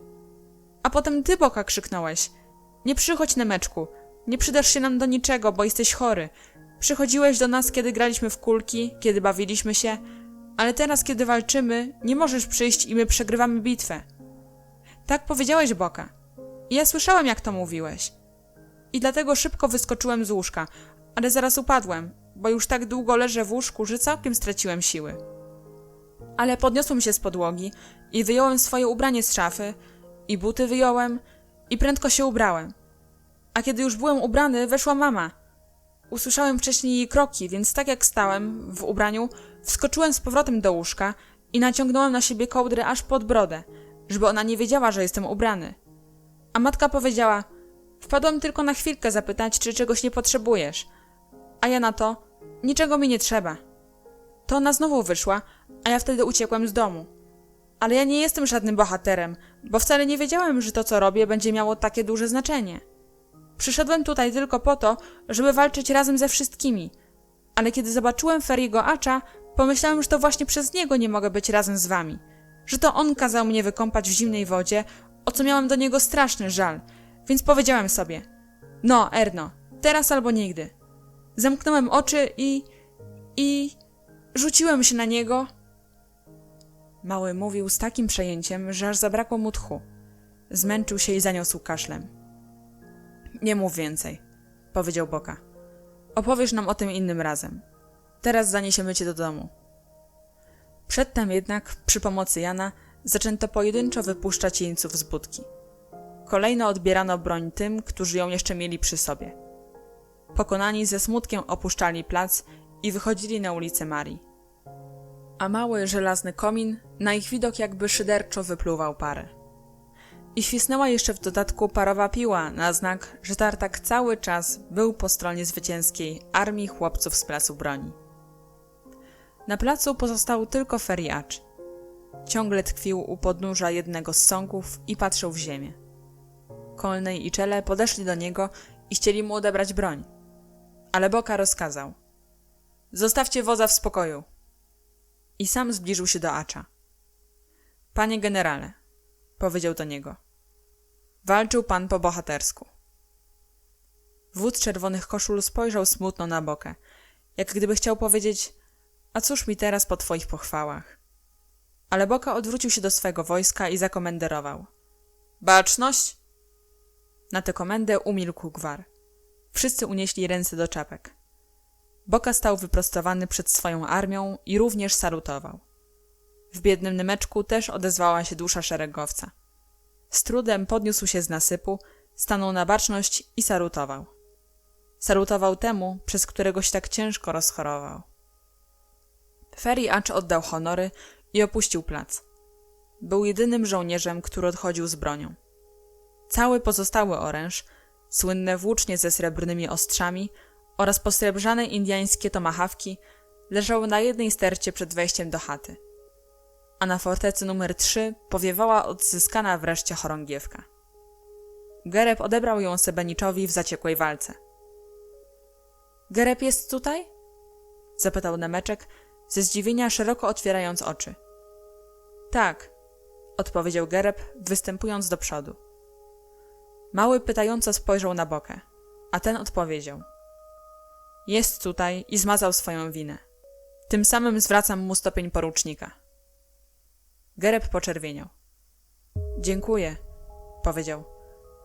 A potem ty, Boka, krzyknąłeś. Nie przychodź, Nemeczku, nie przydasz się nam do niczego, bo jesteś chory. Przychodziłeś do nas, kiedy graliśmy w kulki, kiedy bawiliśmy się, ale teraz, kiedy walczymy, nie możesz przyjść i my przegrywamy bitwę. Tak powiedziałeś, Boka. I ja słyszałem, jak to mówiłeś. I dlatego szybko wyskoczyłem z łóżka, ale zaraz upadłem, bo już tak długo leżę w łóżku, że całkiem straciłem siły. Ale podniosłem się z podłogi i wyjąłem swoje ubranie z szafy, i buty wyjąłem, i prędko się ubrałem. A kiedy już byłem ubrany, weszła mama. Usłyszałem wcześniej jej kroki, więc tak jak stałem w ubraniu, wskoczyłem z powrotem do łóżka i naciągnąłem na siebie kołdrę aż pod brodę, żeby ona nie wiedziała, że jestem ubrany. A matka powiedziała, wpadłem tylko na chwilkę zapytać, czy czegoś nie potrzebujesz. A ja na to, niczego mi nie trzeba. To ona znowu wyszła, a ja wtedy uciekłem z domu. Ale ja nie jestem żadnym bohaterem, bo wcale nie wiedziałem, że to, co robię, będzie miało takie duże znaczenie. Przyszedłem tutaj tylko po to, żeby walczyć razem ze wszystkimi. Ale kiedy zobaczyłem Feriego Acza, pomyślałem, że to właśnie przez niego nie mogę być razem z wami. Że to on kazał mnie wykąpać w zimnej wodzie, o co miałem do niego straszny żal. Więc powiedziałem sobie, no, Erno, teraz albo nigdy. Zamknąłem oczy i rzuciłem się na niego. Mały mówił z takim przejęciem, że aż zabrakło mu tchu. Zmęczył się i zaniosł kaszlem. Nie mów więcej, powiedział Boka. Opowiesz nam o tym innym razem. Teraz zaniesiemy cię do domu. Przedtem jednak, przy pomocy Jana, zaczęto pojedynczo wypuszczać jeńców z budki. Kolejno odbierano broń tym, którzy ją jeszcze mieli przy sobie. Pokonani ze smutkiem opuszczali plac i wychodzili na ulicę Marii. A mały, żelazny komin na ich widok jakby szyderczo wypluwał parę. I świsnęła jeszcze w dodatku parowa piła na znak, że tartak cały czas był po stronie zwycięskiej armii chłopców z placu broni. Na placu pozostał tylko Feriacz. Ciągle tkwił u podnóża jednego z sąków i patrzył w ziemię. Kolnej i Czele podeszli do niego i chcieli mu odebrać broń. Ale Boka rozkazał: zostawcie wodza w spokoju. I sam zbliżył się do Acza. Panie generale, powiedział do niego, walczył pan po bohatersku. Wódz czerwonych koszul spojrzał smutno na Bokę, jak gdyby chciał powiedzieć: a cóż mi teraz po twoich pochwałach? Ale Boka odwrócił się do swego wojska i zakomenderował: baczność! Na tę komendę umilkł gwar. Wszyscy unieśli ręce do czapek. Boka stał wyprostowany przed swoją armią i również salutował. W biednym Nemeczku też odezwała się dusza szeregowca. Z trudem podniósł się z nasypu, stanął na baczność i salutował. Salutował temu, przez którego się tak ciężko rozchorował. Feriacz oddał honory i opuścił plac. Był jedynym żołnierzem, który odchodził z bronią. Cały pozostały oręż, słynne włócznie ze srebrnymi ostrzami oraz posrebrzane indyjskie tomahawki leżały na jednej stercie przed wejściem do chaty. A na fortecy numer 3 powiewała odzyskana wreszcie chorągiewka. Gereb odebrał ją Sebeniczowi w zaciekłej walce. Gereb jest tutaj? Zapytał Nemeczek, ze zdziwienia szeroko otwierając oczy. Tak, odpowiedział Gereb, występując do przodu. Mały pytająco spojrzał na Bokę, a ten odpowiedział: jest tutaj i zmazał swoją winę. Tym samym zwracam mu stopień porucznika. Gereb poczerwieniał. Dziękuję, powiedział,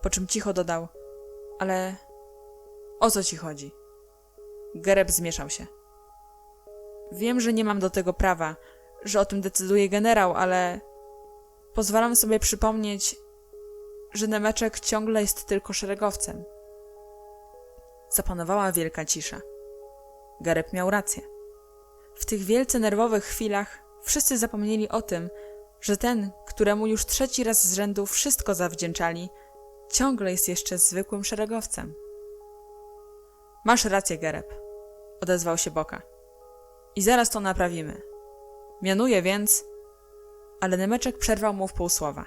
po czym cicho dodał: ale o co ci chodzi? Gereb zmieszał się. Wiem, że nie mam do tego prawa, że o tym decyduje generał, ale pozwalam sobie przypomnieć, że Nemeczek ciągle jest tylko szeregowcem. Zapanowała wielka cisza. Gereb miał rację. W tych wielce nerwowych chwilach wszyscy zapomnieli o tym, że ten, któremu już 3. raz z rzędu wszystko zawdzięczali, ciągle jest jeszcze zwykłym szeregowcem. Masz rację, Gereb, odezwał się Boka. I zaraz to naprawimy. Mianuję więc... Ale Nemeczek przerwał mu w półsłowa.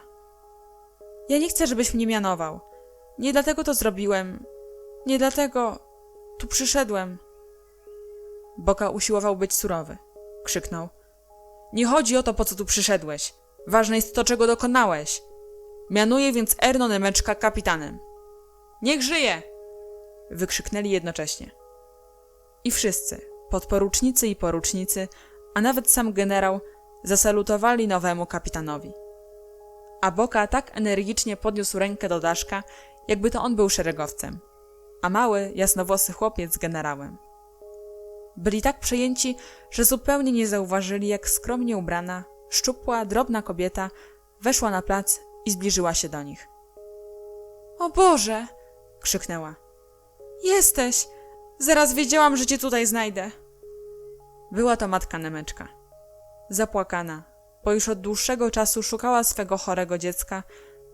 Ja nie chcę, żebyś mnie mianował. Nie dlatego to zrobiłem. Nie dlatego... Tu przyszedłem. Boka usiłował być surowy. Krzyknął: nie chodzi o to, po co tu przyszedłeś. Ważne jest to, czego dokonałeś. Mianuję więc Erno Nemeczka kapitanem. Niech żyje! Wykrzyknęli jednocześnie. I wszyscy, podporucznicy i porucznicy, a nawet sam generał, zasalutowali nowemu kapitanowi. A Boka tak energicznie podniósł rękę do daszka, jakby to on był szeregowcem, a mały, jasnowłosy chłopiec generałem. Byli tak przejęci, że zupełnie nie zauważyli, jak skromnie ubrana, szczupła, drobna kobieta weszła na plac i zbliżyła się do nich. O Boże! Krzyknęła. Jesteś! Zaraz wiedziałam, że cię tutaj znajdę. Była to matka Nemeczka. Zapłakana, bo już od dłuższego czasu szukała swego chorego dziecka,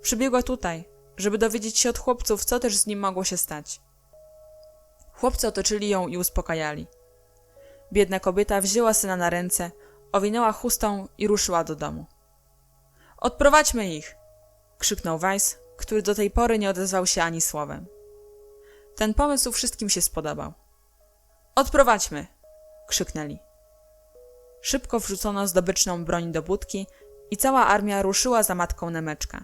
przybiegła tutaj, żeby dowiedzieć się od chłopców, co też z nim mogło się stać. Chłopcy otoczyli ją i uspokajali. Biedna kobieta wzięła syna na ręce, owinęła chustą i ruszyła do domu. Odprowadźmy ich! Krzyknął Weiss, który do tej pory nie odezwał się ani słowem. Ten pomysł wszystkim się spodobał. Odprowadźmy! Krzyknęli. Szybko wrzucono zdobyczną broń do budki i cała armia ruszyła za matką Nemeczka,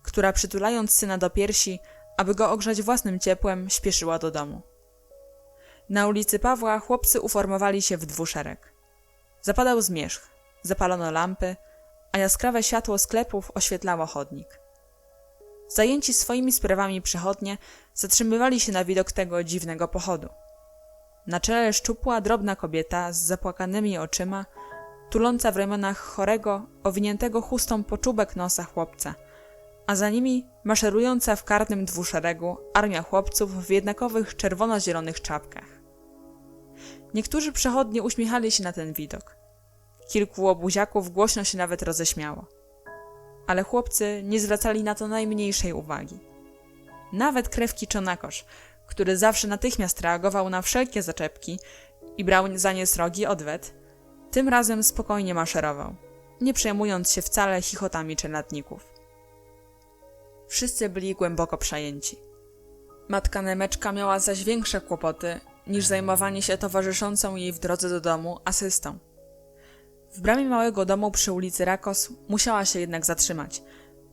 która przytulając syna do piersi, aby go ogrzać własnym ciepłem, śpieszyła do domu. Na ulicy Pawła chłopcy uformowali się w 2 szereg. Zapadał zmierzch, zapalono lampy, a jaskrawe światło sklepów oświetlało chodnik. Zajęci swoimi sprawami przechodnie zatrzymywali się na widok tego dziwnego pochodu. Na czele szczupła, drobna kobieta z zapłakanymi oczyma, tuląca w ramionach chorego, owiniętego chustą po czubek nosa chłopca, a za nimi maszerująca w karnym dwuszeregu armia chłopców w jednakowych czerwono-zielonych czapkach. Niektórzy przechodni uśmiechali się na ten widok. Kilku łobuziaków głośno się nawet roześmiało. Ale chłopcy nie zwracali na to najmniejszej uwagi. Nawet krewki Czonakosz, który zawsze natychmiast reagował na wszelkie zaczepki i brał za nie srogi odwet, tym razem spokojnie maszerował, nie przejmując się wcale chichotami czeladników. Wszyscy byli głęboko przejęci. Matka Nemeczka miała zaś większe kłopoty niż zajmowanie się towarzyszącą jej w drodze do domu asystą. W bramie małego domu przy ulicy Rakos musiała się jednak zatrzymać,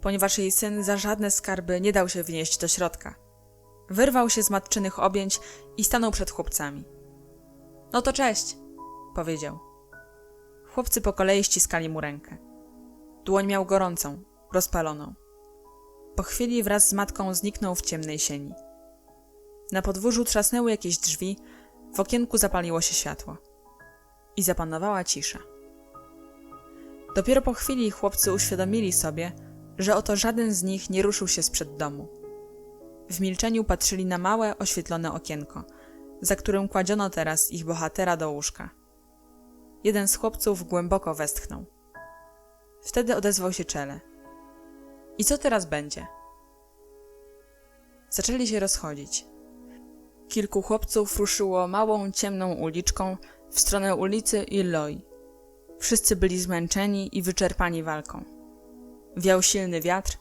ponieważ jej syn za żadne skarby nie dał się wnieść do środka. Wyrwał się z matczynych objęć i stanął przed chłopcami. – No to cześć! – powiedział. Chłopcy po kolei ściskali mu rękę. Dłoń miał gorącą, rozpaloną. Po chwili wraz z matką zniknął w ciemnej sieni. Na podwórzu trzasnęły jakieś drzwi, w okienku zapaliło się światło. I zapanowała cisza. Dopiero po chwili chłopcy uświadomili sobie, że oto żaden z nich nie ruszył się sprzed domu. W milczeniu patrzyli na małe, oświetlone okienko, za którym kładziono teraz ich bohatera do łóżka. Jeden z chłopców głęboko westchnął. Wtedy odezwał się Czele. I co teraz będzie? Zaczęli się rozchodzić. Kilku chłopców ruszyło małą, ciemną uliczką w stronę ulicy Illoi. Wszyscy byli zmęczeni i wyczerpani walką. Wiał silny wiatr,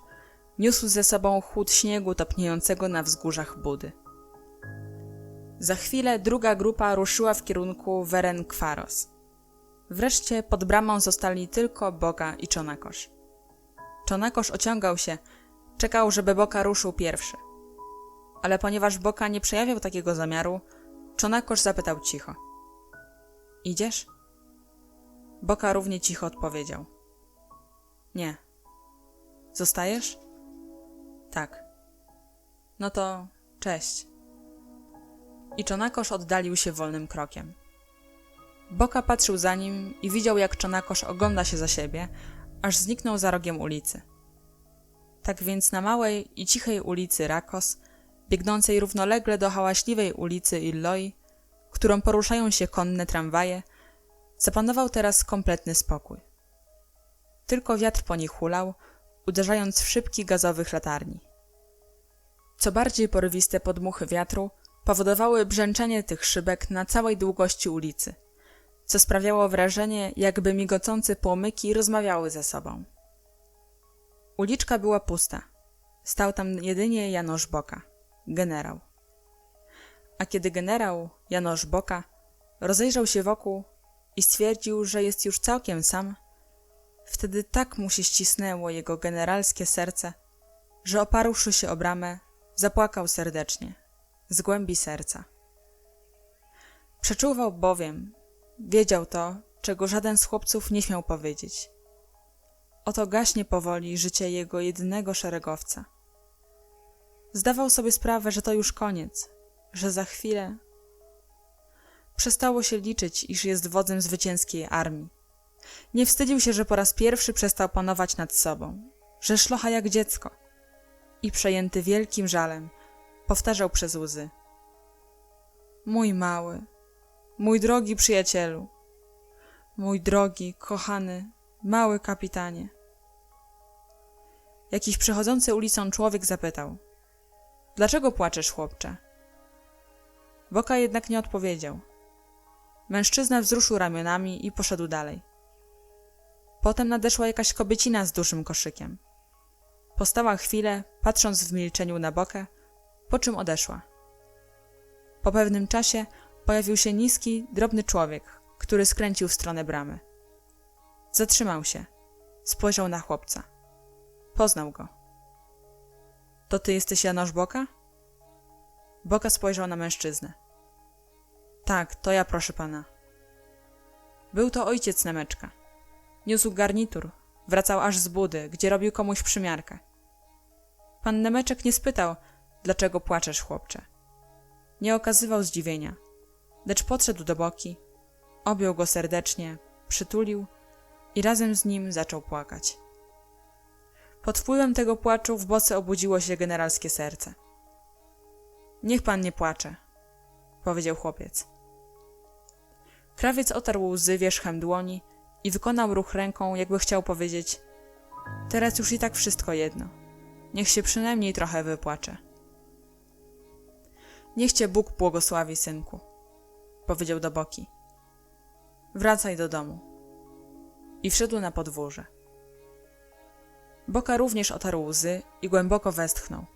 niósł ze sobą chłód śniegu topniejącego na wzgórzach Budy. Za chwilę druga grupa ruszyła w kierunku Ferencváros. Wreszcie pod bramą zostali tylko Boka i Czonakosz. Czonakosz ociągał się, czekał, żeby Boka ruszył pierwszy. Ale ponieważ Boka nie przejawiał takiego zamiaru, Czonakosz zapytał cicho. – Idziesz? Boka równie cicho odpowiedział. – Nie. – Zostajesz? – Tak. – No to cześć. I Czonakosz oddalił się wolnym krokiem. Boka patrzył za nim i widział, jak Czonakosz ogląda się za siebie, aż zniknął za rogiem ulicy. Tak więc na małej i cichej ulicy Rakos, biegnącej równolegle do hałaśliwej ulicy Illoi, którą poruszają się konne tramwaje, zapanował teraz kompletny spokój. Tylko wiatr po nich hulał, uderzając w szybki gazowych latarni. Co bardziej porywiste podmuchy wiatru powodowały brzęczenie tych szybek na całej długości ulicy, co sprawiało wrażenie, jakby migocące płomyki rozmawiały ze sobą. Uliczka była pusta. Stał tam jedynie Janosz Boka, generał. A kiedy generał, Janosz Boka, rozejrzał się wokół i stwierdził, że jest już całkiem sam, wtedy tak mu się ścisnęło jego generalskie serce, że oparłszy się o bramę, zapłakał serdecznie, z głębi serca. Przeczuwał bowiem, wiedział to, czego żaden z chłopców nie śmiał powiedzieć. Oto gaśnie powoli życie jego jedynego szeregowca. Zdawał sobie sprawę, że to już koniec, że za chwilę... Przestało się liczyć, iż jest wodzem zwycięskiej armii. Nie wstydził się, że po raz pierwszy przestał panować nad sobą, że szlocha jak dziecko. I przejęty wielkim żalem, powtarzał przez łzy. Mój mały, mój drogi przyjacielu, mój drogi, kochany, mały kapitanie. Jakiś przechodzący ulicą człowiek zapytał. Dlaczego płaczesz, chłopcze? Boka jednak nie odpowiedział. Mężczyzna wzruszył ramionami i poszedł dalej. Potem nadeszła jakaś kobiecina z dużym koszykiem. Postała chwilę, patrząc w milczeniu na Bokę, po czym odeszła. Po pewnym czasie pojawił się niski, drobny człowiek, który skręcił w stronę bramy. Zatrzymał się. Spojrzał na chłopca. Poznał go. To ty jesteś Janosz Boka? Boka spojrzał na mężczyznę. Tak, to ja, proszę pana. Był to ojciec Nemeczka. Niósł garnitur, wracał aż z Budy, gdzie robił komuś przymiarkę. Pan Nemeczek nie spytał, dlaczego płaczesz, chłopcze. Nie okazywał zdziwienia. lecz podszedł do Boki, objął go serdecznie, przytulił i razem z nim zaczął płakać. Pod wpływem tego płaczu w Boce obudziło się generalskie serce. Niech pan nie płacze, powiedział chłopiec. Krawiec otarł łzy wierzchem dłoni i wykonał ruch ręką, jakby chciał powiedzieć: teraz już i tak wszystko jedno. Niech się przynajmniej trochę wypłacze. Niech cię Bóg błogosławi, synku, powiedział do Boki. Wracaj do domu. I wszedł na podwórze. Boka również otarł łzy i głęboko westchnął.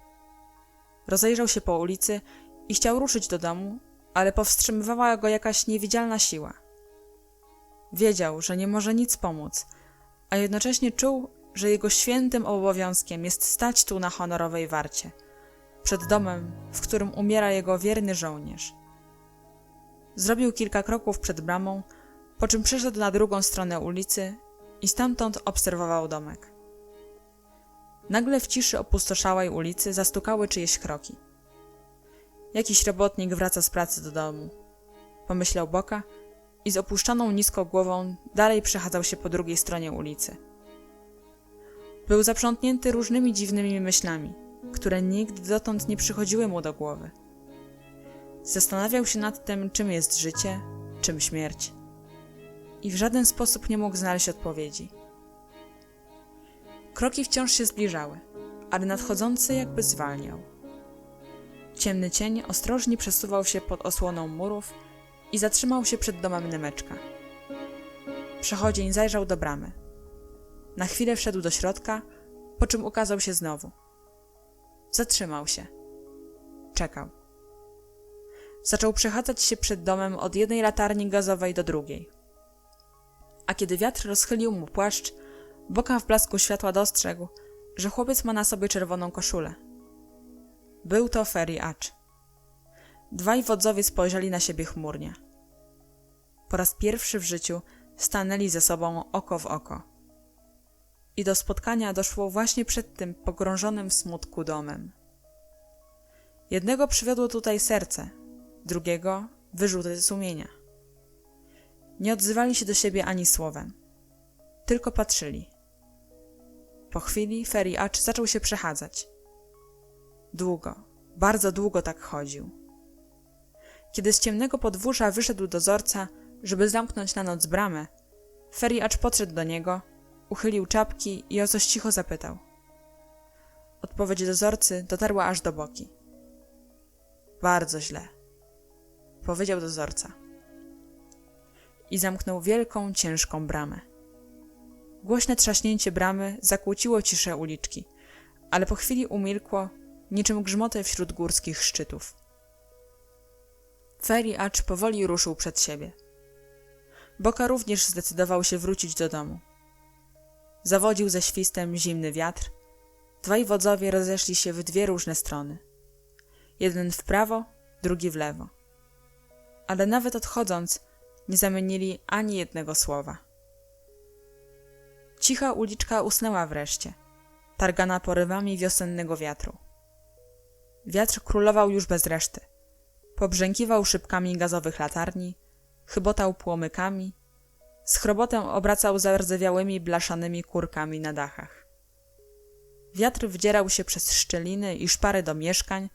Rozejrzał się po ulicy i chciał ruszyć do domu, ale powstrzymywała go jakaś niewidzialna siła. Wiedział, że nie może nic pomóc, a jednocześnie czuł, że jego świętym obowiązkiem jest stać tu na honorowej warcie, przed domem, w którym umiera jego wierny żołnierz. Zrobił kilka kroków przed bramą, po czym przeszedł na drugą stronę ulicy i stamtąd obserwował domek. Nagle w ciszy opustoszałej ulicy zastukały czyjeś kroki. Jakiś robotnik wraca z pracy do domu, pomyślał Boka i z opuszczoną nisko głową dalej przechadzał się po drugiej stronie ulicy. Był zaprzątnięty różnymi dziwnymi myślami, które nigdy dotąd nie przychodziły mu do głowy. Zastanawiał się nad tym, czym jest życie, czym śmierć. I w żaden sposób nie mógł znaleźć odpowiedzi. Kroki wciąż się zbliżały, ale nadchodzący jakby zwalniał. Ciemny cień ostrożnie przesuwał się pod osłoną murów i zatrzymał się przed domem Nemeczka. Przechodzień zajrzał do bramy. Na chwilę wszedł do środka, po czym ukazał się znowu. Zatrzymał się. Czekał. Zaczął przechadzać się przed domem od jednej latarni gazowej do drugiej. A kiedy wiatr rozchylił mu płaszcz, Boka w blasku światła dostrzegł, że chłopiec ma na sobie czerwoną koszulę. Był to Ferry Acz. Dwaj wodzowie spojrzeli na siebie chmurnie. Po raz pierwszy w życiu stanęli ze sobą oko w oko. I do spotkania doszło właśnie przed tym pogrążonym w smutku domem. Jednego przywiodło tutaj serce, drugiego wyrzuty sumienia. Nie odzywali się do siebie ani słowem. Tylko patrzyli. Po chwili Ferry Acz zaczął się przechadzać. Długo, bardzo długo tak chodził. Kiedy z ciemnego podwórza wyszedł dozorca, żeby zamknąć na noc bramę, Ferry Acz podszedł do niego, uchylił czapki i o coś cicho zapytał. Odpowiedź dozorcy dotarła aż do Boki. Bardzo źle, powiedział dozorca. I zamknął wielką, ciężką bramę. Głośne trzaśnięcie bramy zakłóciło ciszę uliczki, ale po chwili umilkło, niczym grzmoty wśród górskich szczytów. Ferry Acz powoli ruszył przed siebie. Boka również zdecydował się wrócić do domu. Zawodził ze świstem zimny wiatr. Dwaj wodzowie rozeszli się w dwie różne strony. Jeden w prawo, drugi w lewo. Ale nawet odchodząc, nie zamienili ani jednego słowa. Cicha uliczka usnęła wreszcie, targana porywami wiosennego wiatru. Wiatr królował już bez reszty. Pobrzękiwał szybkami gazowych latarni, chybotał płomykami, z chrobotem obracał zardzewiałymi blaszanymi kurkami na dachach. Wiatr wdzierał się przez szczeliny i szpary do mieszkań,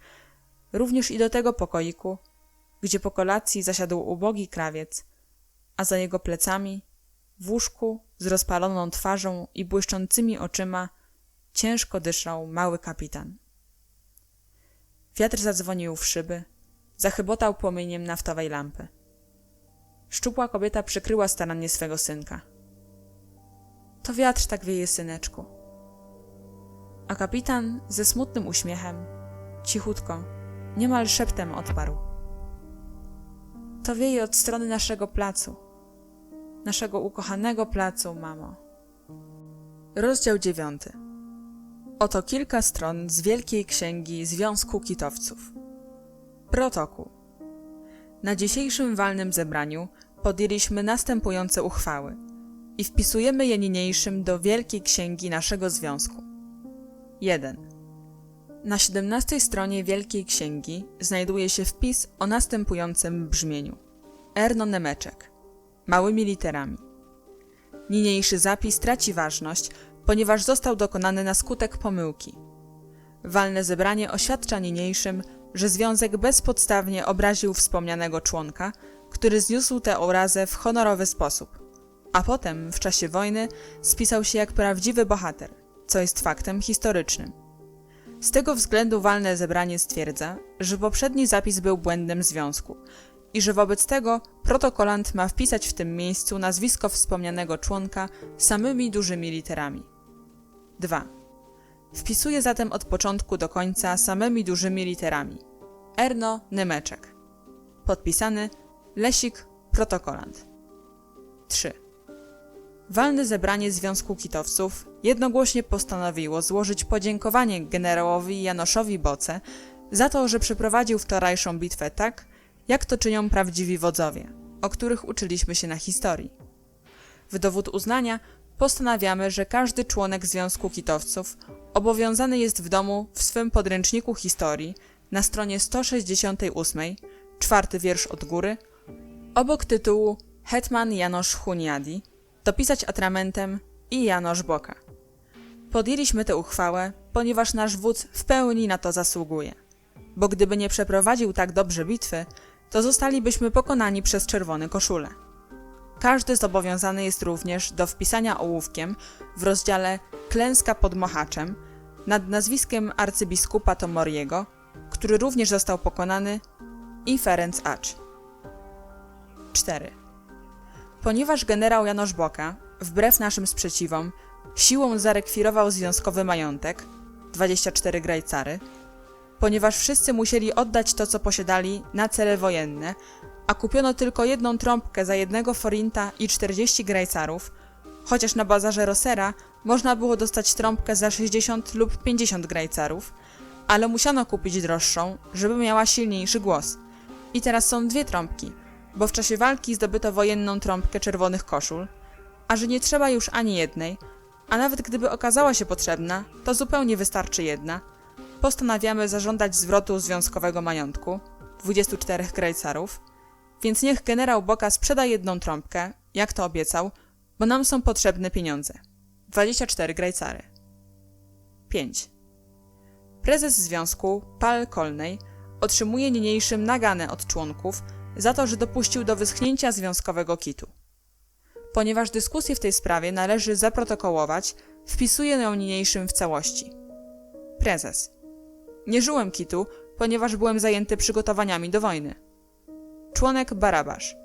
również i do tego pokoiku, gdzie po kolacji zasiadł ubogi krawiec, a za jego plecami, w łóżku z rozpaloną twarzą i błyszczącymi oczyma, ciężko dyszał mały kapitan. Wiatr zadzwonił w szyby, zachybotał płomieniem naftowej lampy. Szczupła kobieta przykryła starannie swego synka. To wiatr tak wieje, syneczku. A kapitan ze smutnym uśmiechem, cichutko, niemal szeptem odparł. To wieje od strony naszego placu. Naszego ukochanego placu, mamo. Rozdział 9. Oto kilka stron z Wielkiej Księgi Związku Kitowców. Protokół. Na dzisiejszym walnym zebraniu podjęliśmy następujące uchwały i wpisujemy je niniejszym do Wielkiej Księgi naszego związku. 1. Na 17 stronie Wielkiej Księgi znajduje się wpis o następującym brzmieniu. Erno Nemeczek. Małymi literami. Niniejszy zapis traci ważność, ponieważ został dokonany na skutek pomyłki. Walne zebranie oświadcza niniejszym, że związek bezpodstawnie obraził wspomnianego członka, który zniósł tę urazę w honorowy sposób, a potem w czasie wojny spisał się jak prawdziwy bohater, co jest faktem historycznym. Z tego względu walne zebranie stwierdza, że poprzedni zapis był błędem związku i że wobec tego protokolant ma wpisać w tym miejscu nazwisko wspomnianego członka samymi dużymi literami. 2. Wpisuje zatem od początku do końca samymi dużymi literami. Erno Nemeczek. Podpisany Lesik, protokolant. 3. Walne zebranie Związku Kitowców jednogłośnie postanowiło złożyć podziękowanie generałowi Janoszowi Boce za to, że przeprowadził wczorajszą bitwę tak, jak to czynią prawdziwi wodzowie, o których uczyliśmy się na historii. W dowód uznania postanawiamy, że każdy członek Związku Kitowców obowiązany jest w domu w swym podręczniku historii na stronie 168, 4. wiersz od góry, obok tytułu Hetman Janosz Huniadi, dopisać atramentem i Janosz Boka. Podjęliśmy tę uchwałę, ponieważ nasz wódz w pełni na to zasługuje, bo gdyby nie przeprowadził tak dobrze bitwy, to zostalibyśmy pokonani przez czerwone koszule. Każdy zobowiązany jest również do wpisania ołówkiem w rozdziale Klęska pod Mohaczem nad nazwiskiem arcybiskupa Tomoriego, który również został pokonany, i Ferenc Acz. 4. Ponieważ generał Janosz Boka, wbrew naszym sprzeciwom, siłą zarekwirował związkowy majątek, 24 grajcary, ponieważ wszyscy musieli oddać to, co posiadali, na cele wojenne, a kupiono tylko jedną trąbkę za 1 forinta i 40 grajcarów, chociaż na bazarze Rossera można było dostać trąbkę za 60 lub 50 grajcarów, ale musiano kupić droższą, żeby miała silniejszy głos. I teraz są 2 trąbki, bo w czasie walki zdobyto wojenną trąbkę czerwonych koszul, a że nie trzeba już ani jednej, a nawet gdyby okazała się potrzebna, to zupełnie wystarczy jedna, postanawiamy zażądać zwrotu związkowego majątku, 24 grajcarów, więc niech generał Boka sprzeda 1 trąbkę, jak to obiecał, bo nam są potrzebne pieniądze. 24 grajcary. 5. Prezes związku, Pal Kolnej, otrzymuje niniejszym naganę od członków za to, że dopuścił do wyschnięcia związkowego kitu. Ponieważ dyskusję w tej sprawie należy zaprotokołować, wpisuję ją niniejszym w całości. Prezes. Nie żyłem kitu, ponieważ byłem zajęty przygotowaniami do wojny. Członek Barabasz.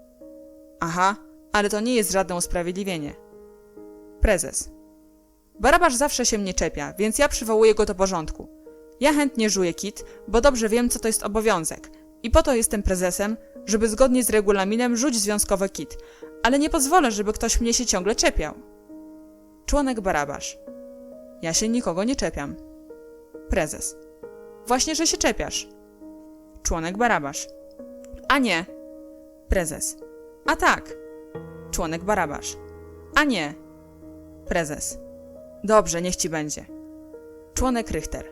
Aha, ale to nie jest żadne usprawiedliwienie. Prezes. Barabasz zawsze się mnie czepia, więc ja przywołuję go do porządku. Ja chętnie żuję kit, bo dobrze wiem, co to jest obowiązek. I po to jestem prezesem, żeby zgodnie z regulaminem rzuć związkowy kit, ale nie pozwolę, żeby ktoś mnie się ciągle czepiał. Członek Barabasz. Ja się nikogo nie czepiam. Prezes. Właśnie, że się czepiasz. Członek Barabasz. A nie. Prezes. A tak. Członek Barabasz. A nie. Prezes. Dobrze, niech ci będzie. Członek Richter.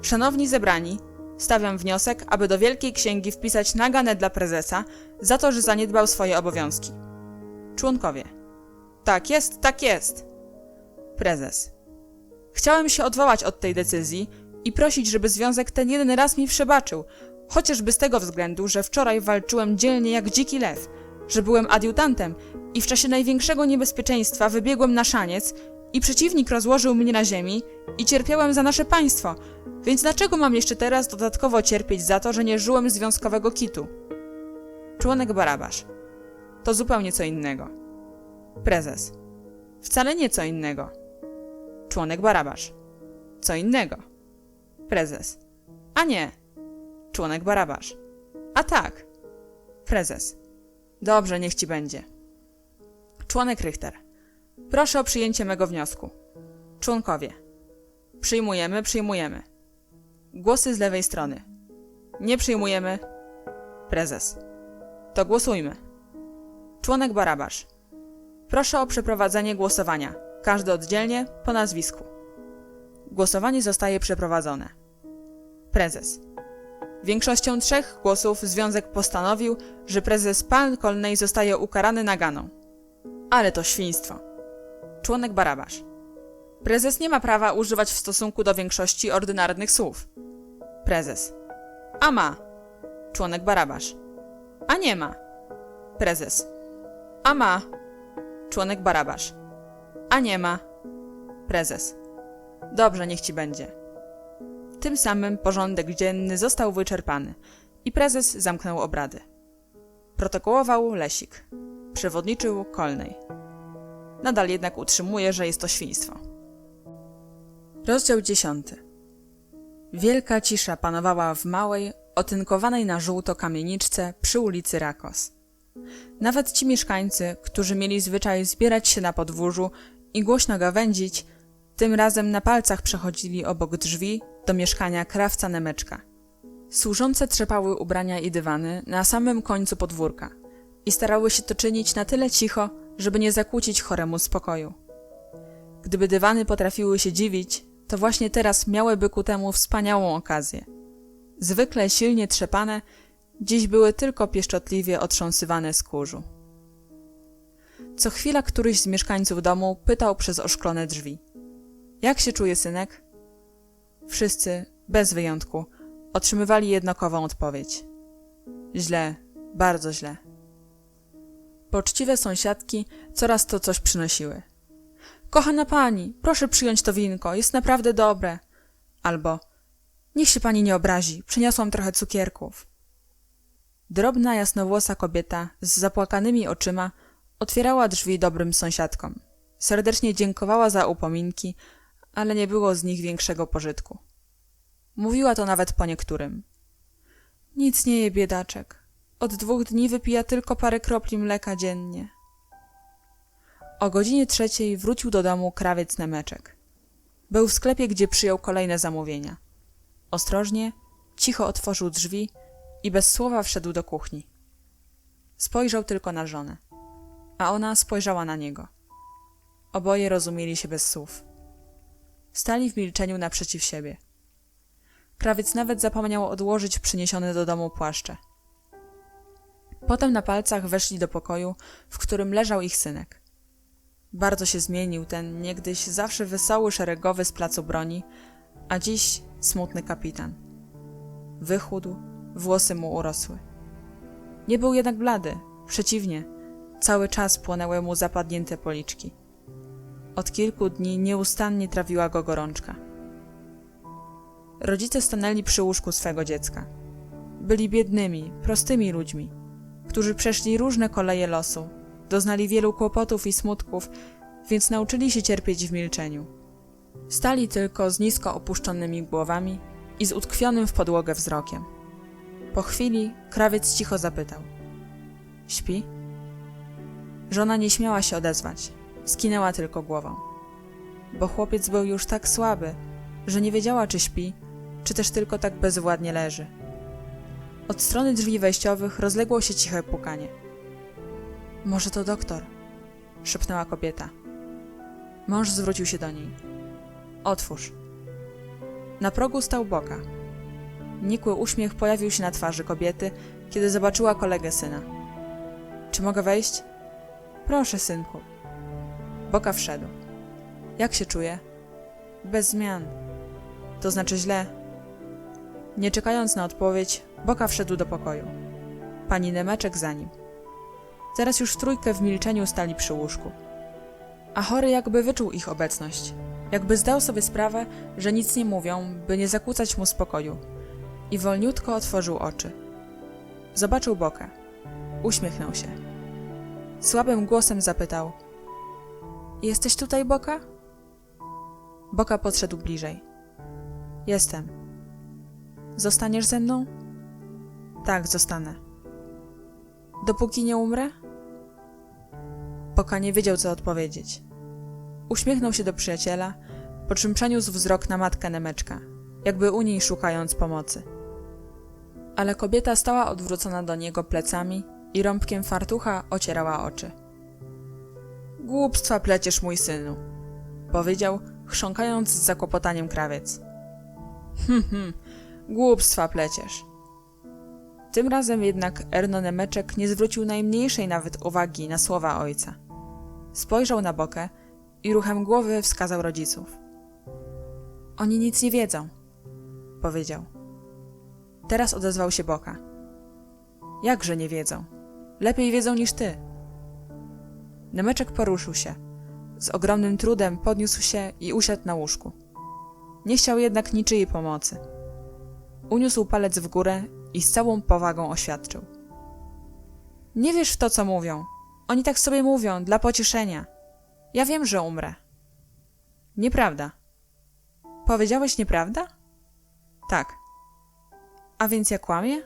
Szanowni zebrani, stawiam wniosek, aby do Wielkiej Księgi wpisać naganę dla prezesa za to, że zaniedbał swoje obowiązki. Członkowie. Tak jest, tak jest. Prezes. Chciałem się odwołać od tej decyzji i prosić, żeby związek ten jeden raz mi przebaczył, chociażby z tego względu, że wczoraj walczyłem dzielnie jak dziki lew, że byłem adiutantem i w czasie największego niebezpieczeństwa wybiegłem na szaniec i przeciwnik rozłożył mnie na ziemi i cierpiałem za nasze państwo, więc dlaczego mam jeszcze teraz dodatkowo cierpieć za to, że nie żyłem związkowego kitu? Członek Barabasz. To zupełnie co innego. Prezes. Wcale nie co innego. Członek Barabasz. Co innego. Prezes. A nie. Członek Barabasz. A tak. Prezes. Dobrze, niech ci będzie. Członek Richter. Proszę o przyjęcie mego wniosku. Członkowie. Przyjmujemy, przyjmujemy. Głosy z lewej strony. Nie przyjmujemy. Prezes. To głosujmy. Członek Barabasz. Proszę o przeprowadzenie głosowania. Każdy oddzielnie, po nazwisku. Głosowanie zostaje przeprowadzone. Prezes. Większością 3 głosów związek postanowił, że prezes Pan Colney zostaje ukarany naganą. Ale to świństwo. Członek Barabasz. Prezes nie ma prawa używać w stosunku do większości ordynarnych słów. Prezes. A ma. Członek Barabasz. A nie ma. Prezes. A ma. Członek Barabasz. A nie ma. Prezes. Dobrze, niech ci będzie. Tym samym porządek dzienny został wyczerpany i prezes zamknął obrady. Protokołował Lesik. Przewodniczył Colney. Nadal jednak utrzymuje, że jest to świństwo. Rozdział 10. Wielka cisza panowała w małej, otynkowanej na żółto kamieniczce przy ulicy Rakos. Nawet ci mieszkańcy, którzy mieli zwyczaj zbierać się na podwórzu i głośno gawędzić, tym razem na palcach przechodzili obok drzwi do mieszkania krawca Nemeczka. Służące trzepały ubrania i dywany na samym końcu podwórka i starały się to czynić na tyle cicho, żeby nie zakłócić choremu spokoju. Gdyby dywany potrafiły się dziwić, to właśnie teraz miałyby ku temu wspaniałą okazję. Zwykle silnie trzepane, dziś były tylko pieszczotliwie otrząsywane z kurzu. Co chwila któryś z mieszkańców domu pytał przez oszklone drzwi: jak się czuje synek? Wszyscy, bez wyjątku, otrzymywali jednakową odpowiedź: źle, bardzo źle. Poczciwe sąsiadki coraz to coś przynosiły. Kochana pani, proszę przyjąć to winko, jest naprawdę dobre. Albo niech się pani nie obrazi, przyniosłam trochę cukierków. Drobna, jasnowłosa kobieta z zapłakanymi oczyma otwierała drzwi dobrym sąsiadkom. Serdecznie dziękowała za upominki, ale nie było z nich większego pożytku. Mówiła to nawet po niektórym. Nic nie je, biedaczek. Od 2 dni wypija tylko parę kropli mleka dziennie. O godzinie 3 wrócił do domu krawiec Nemeczek. Był w sklepie, gdzie przyjął kolejne zamówienia. Ostrożnie, cicho otworzył drzwi i bez słowa wszedł do kuchni. Spojrzał tylko na żonę, a ona spojrzała na niego. Oboje rozumieli się bez słów. Stali w milczeniu naprzeciw siebie. Krawiec nawet zapomniał odłożyć przyniesione do domu płaszcze. Potem na palcach weszli do pokoju, w którym leżał ich synek. Bardzo się zmienił ten niegdyś zawsze wesoły szeregowy z placu broni, a dziś smutny kapitan. Wychudł, włosy mu urosły. Nie był jednak blady, przeciwnie, cały czas płonęły mu zapadnięte policzki. Od kilku dni nieustannie trawiła go gorączka. Rodzice stanęli przy łóżku swego dziecka. Byli biednymi, prostymi ludźmi, którzy przeszli różne koleje losu, doznali wielu kłopotów i smutków, więc nauczyli się cierpieć w milczeniu. Stali tylko z nisko opuszczonymi głowami i z utkwionym w podłogę wzrokiem. Po chwili krawiec cicho zapytał: śpi? Żona nie śmiała się odezwać, skinęła tylko głową. Bo chłopiec był już tak słaby, że nie wiedziała, czy śpi, czy też tylko tak bezwładnie leży. Od strony drzwi wejściowych rozległo się ciche pukanie. Może to doktor? Szepnęła kobieta. Mąż zwrócił się do niej. Otwórz. Na progu stał Boka. Nikły uśmiech pojawił się na twarzy kobiety, kiedy zobaczyła kolegę syna. Czy mogę wejść? Proszę, synku. Boka wszedł. Jak się czuje? Bez zmian. To znaczy źle. Nie czekając na odpowiedź, Boka wszedł do pokoju. Pani Nemeczek za nim. Teraz już w trójkę w milczeniu stali przy łóżku. A chory jakby wyczuł ich obecność. Jakby zdał sobie sprawę, że nic nie mówią, by nie zakłócać mu spokoju. I wolniutko otworzył oczy. Zobaczył Bokę. Uśmiechnął się. Słabym głosem zapytał: jesteś tutaj, Boka? Boka podszedł bliżej. Jestem. Zostaniesz ze mną? Tak, zostanę. Dopóki nie umrę? Boka nie wiedział, co odpowiedzieć. Uśmiechnął się do przyjaciela, po czym przeniósł wzrok na matkę Nemeczka, jakby u niej szukając pomocy. Ale kobieta stała odwrócona do niego plecami i rąbkiem fartucha ocierała oczy. Głupstwa pleciesz, mój synu, powiedział, chrząkając z zakłopotaniem krawiec. Głupstwa pleciesz. Tym razem jednak Erno Nemeczek nie zwrócił najmniejszej nawet uwagi na słowa ojca. Spojrzał na Bokę i ruchem głowy wskazał rodziców. Oni nic nie wiedzą, powiedział. Teraz odezwał się Boka. Jakże nie wiedzą? Lepiej wiedzą niż ty. Nemeczek poruszył się. Z ogromnym trudem podniósł się i usiadł na łóżku. Nie chciał jednak niczyjej pomocy. Uniósł palec w górę i z całą powagą oświadczył. Nie wiesz w to, co mówią. Oni tak sobie mówią, dla pocieszenia. Ja wiem, że umrę. Nieprawda. Powiedziałeś nieprawda? Tak. A więc ja kłamię?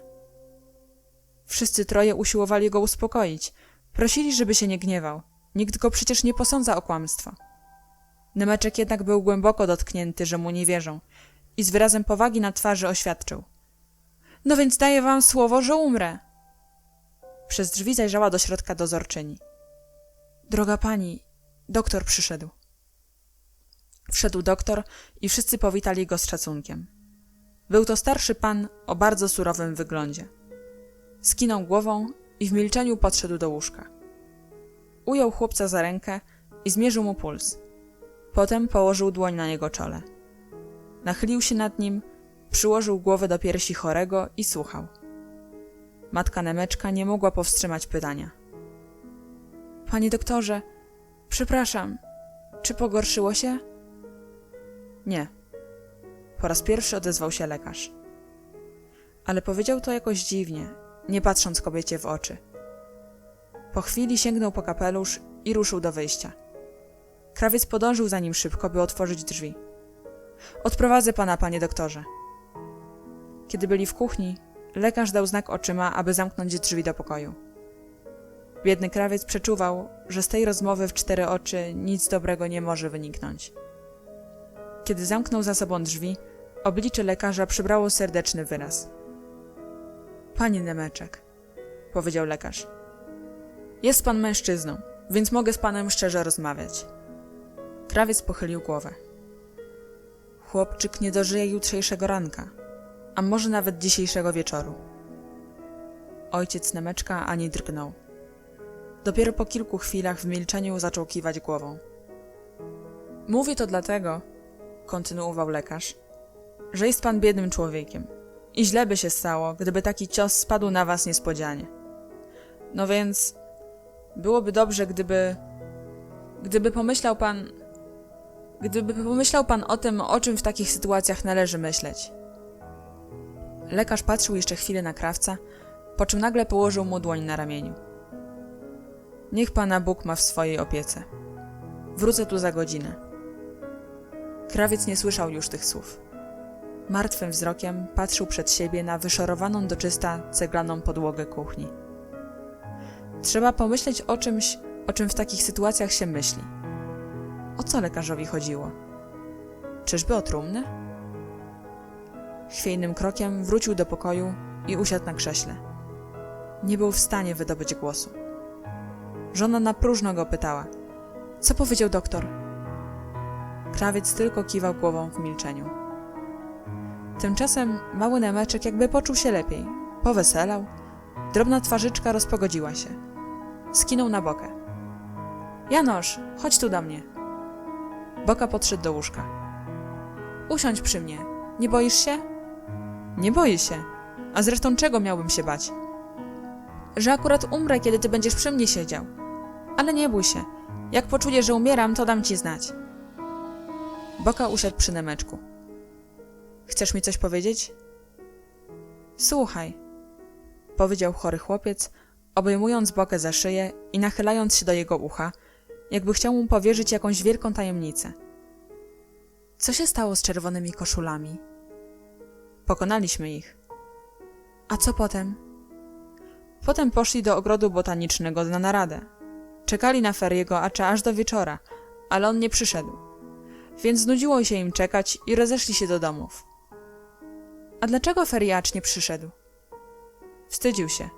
Wszyscy troje usiłowali go uspokoić. Prosili, żeby się nie gniewał. Nikt go przecież nie posądza o kłamstwo. Nemeczek jednak był głęboko dotknięty, że mu nie wierzą i z wyrazem powagi na twarzy oświadczył. No więc daję wam słowo, że umrę. Przez drzwi zajrzała do środka dozorczyni. Droga pani, doktor przyszedł. Wszedł doktor i wszyscy powitali go z szacunkiem. Był to starszy pan o bardzo surowym wyglądzie. Skinął głową i w milczeniu podszedł do łóżka. Ujął chłopca za rękę i zmierzył mu puls. Potem położył dłoń na jego czole. Nachylił się nad nim, przyłożył głowę do piersi chorego i słuchał. Matka Nemeczka nie mogła powstrzymać pytania. Panie doktorze, przepraszam, czy pogorszyło się? Nie. Po raz pierwszy odezwał się lekarz. Ale powiedział to jakoś dziwnie, nie patrząc kobiecie w oczy. Po chwili sięgnął po kapelusz i ruszył do wyjścia. Krawiec podążył za nim szybko, by otworzyć drzwi. Odprowadzę pana, panie doktorze. Kiedy byli w kuchni, lekarz dał znak oczyma, aby zamknąć drzwi do pokoju. Biedny krawiec przeczuwał, że z tej rozmowy w cztery oczy nic dobrego nie może wyniknąć. Kiedy zamknął za sobą drzwi, oblicze lekarza przybrało serdeczny wyraz. Panie Nemeczek, powiedział lekarz. Jest pan mężczyzną, więc mogę z panem szczerze rozmawiać. Krawiec pochylił głowę. Chłopczyk nie dożyje jutrzejszego ranka, a może nawet dzisiejszego wieczoru. Ojciec Nemeczka ani drgnął. Dopiero po kilku chwilach w milczeniu zaczął kiwać głową. Mówię to dlatego, kontynuował lekarz, że jest pan biednym człowiekiem i źle by się stało, gdyby taki cios spadł na was niespodzianie. No więc byłoby dobrze, gdyby pomyślał pan o tym, o czym w takich sytuacjach należy myśleć. Lekarz patrzył jeszcze chwilę na krawca, po czym nagle położył mu dłoń na ramieniu. Niech pana Bóg ma w swojej opiece. Wrócę tu za godzinę. Krawiec nie słyszał już tych słów. Martwym wzrokiem patrzył przed siebie na wyszorowaną do czysta ceglaną podłogę kuchni. Trzeba pomyśleć o czymś, o czym w takich sytuacjach się myśli. O co lekarzowi chodziło? Czyżby o trumnę? Chwiejnym krokiem wrócił do pokoju i usiadł na krześle. Nie był w stanie wydobyć głosu. Żona na próżno go pytała. Co powiedział doktor? Krawiec tylko kiwał głową w milczeniu. Tymczasem mały Nemeczek jakby poczuł się lepiej. Poweselał. Drobna twarzyczka rozpogodziła się. Skinął na Bokę. Janosz, chodź tu do mnie. Boka podszedł do łóżka. Usiądź przy mnie. Nie boisz się? Nie boję się. A zresztą czego miałbym się bać? Że akurat umrę, kiedy ty będziesz przy mnie siedział. Ale nie bój się. Jak poczuję, że umieram, to dam ci znać. Boka usiadł przy Nemeczku. Chcesz mi coś powiedzieć? Słuchaj, powiedział chory chłopiec, obejmując Bokę za szyję i nachylając się do jego ucha, jakby chciał mu powierzyć jakąś wielką tajemnicę. Co się stało z czerwonymi koszulami? Pokonaliśmy ich. A co potem? Potem poszli do ogrodu botanicznego na naradę. Czekali na Feriego aż do wieczora, ale on nie przyszedł. Więc znudziło się im czekać i rozeszli się do domów. A dlaczego Feriacz nie przyszedł? Wstydził się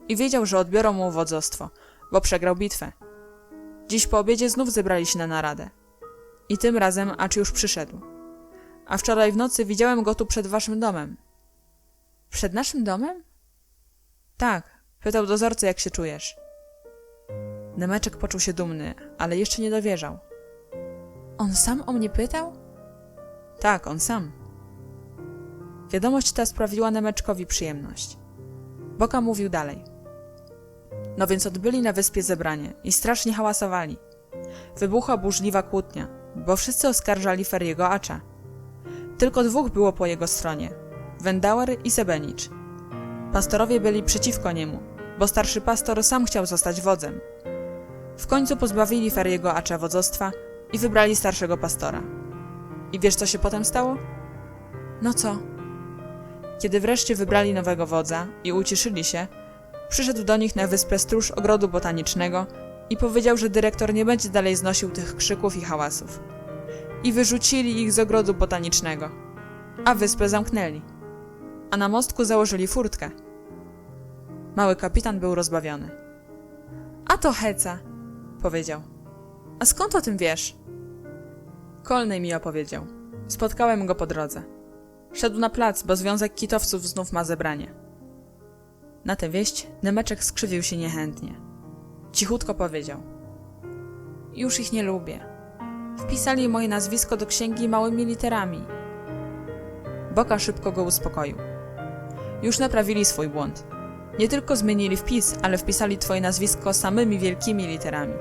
i wiedział, że odbiorą mu wodzostwo, bo przegrał bitwę. Dziś po obiedzie znów zebrali się na naradę. I tym razem acz już przyszedł. A wczoraj w nocy widziałem go tu przed waszym domem. Przed naszym domem? Tak, pytał dozorcy, jak się czujesz. Nemeczek poczuł się dumny, ale jeszcze nie dowierzał. On sam o mnie pytał? Tak, on sam. Wiadomość ta sprawiła Nemeczkowi przyjemność. Boka mówił dalej. No więc odbyli na wyspie zebranie i strasznie hałasowali. Wybuchła burzliwa kłótnia, bo wszyscy oskarżali Feriego Acza. Tylko dwóch było po jego stronie, Wendauer i Sebenicz. Pastorowie byli przeciwko niemu, bo starszy pastor sam chciał zostać wodzem. W końcu pozbawili Feriego Acza wodzostwa i wybrali starszego pastora. I wiesz, co się potem stało? No co? Kiedy wreszcie wybrali nowego wodza i uciszyli się, przyszedł do nich na wyspę stróż ogrodu botanicznego i powiedział, że dyrektor nie będzie dalej znosił tych krzyków i hałasów. I wyrzucili ich z ogrodu botanicznego, a wyspę zamknęli. A na mostku założyli furtkę. Mały kapitan był rozbawiony. A to heca, powiedział. A skąd o tym wiesz? Kolnej mi opowiedział. Spotkałem go po drodze. Szedł na plac, bo Związek Kitowców znów ma zebranie. Na tę wieść Nemeczek skrzywił się niechętnie. Cichutko powiedział. Już ich nie lubię. Wpisali moje nazwisko do księgi małymi literami. Boka szybko go uspokoił. Już naprawili swój błąd. Nie tylko zmienili wpis, ale wpisali twoje nazwisko samymi wielkimi literami.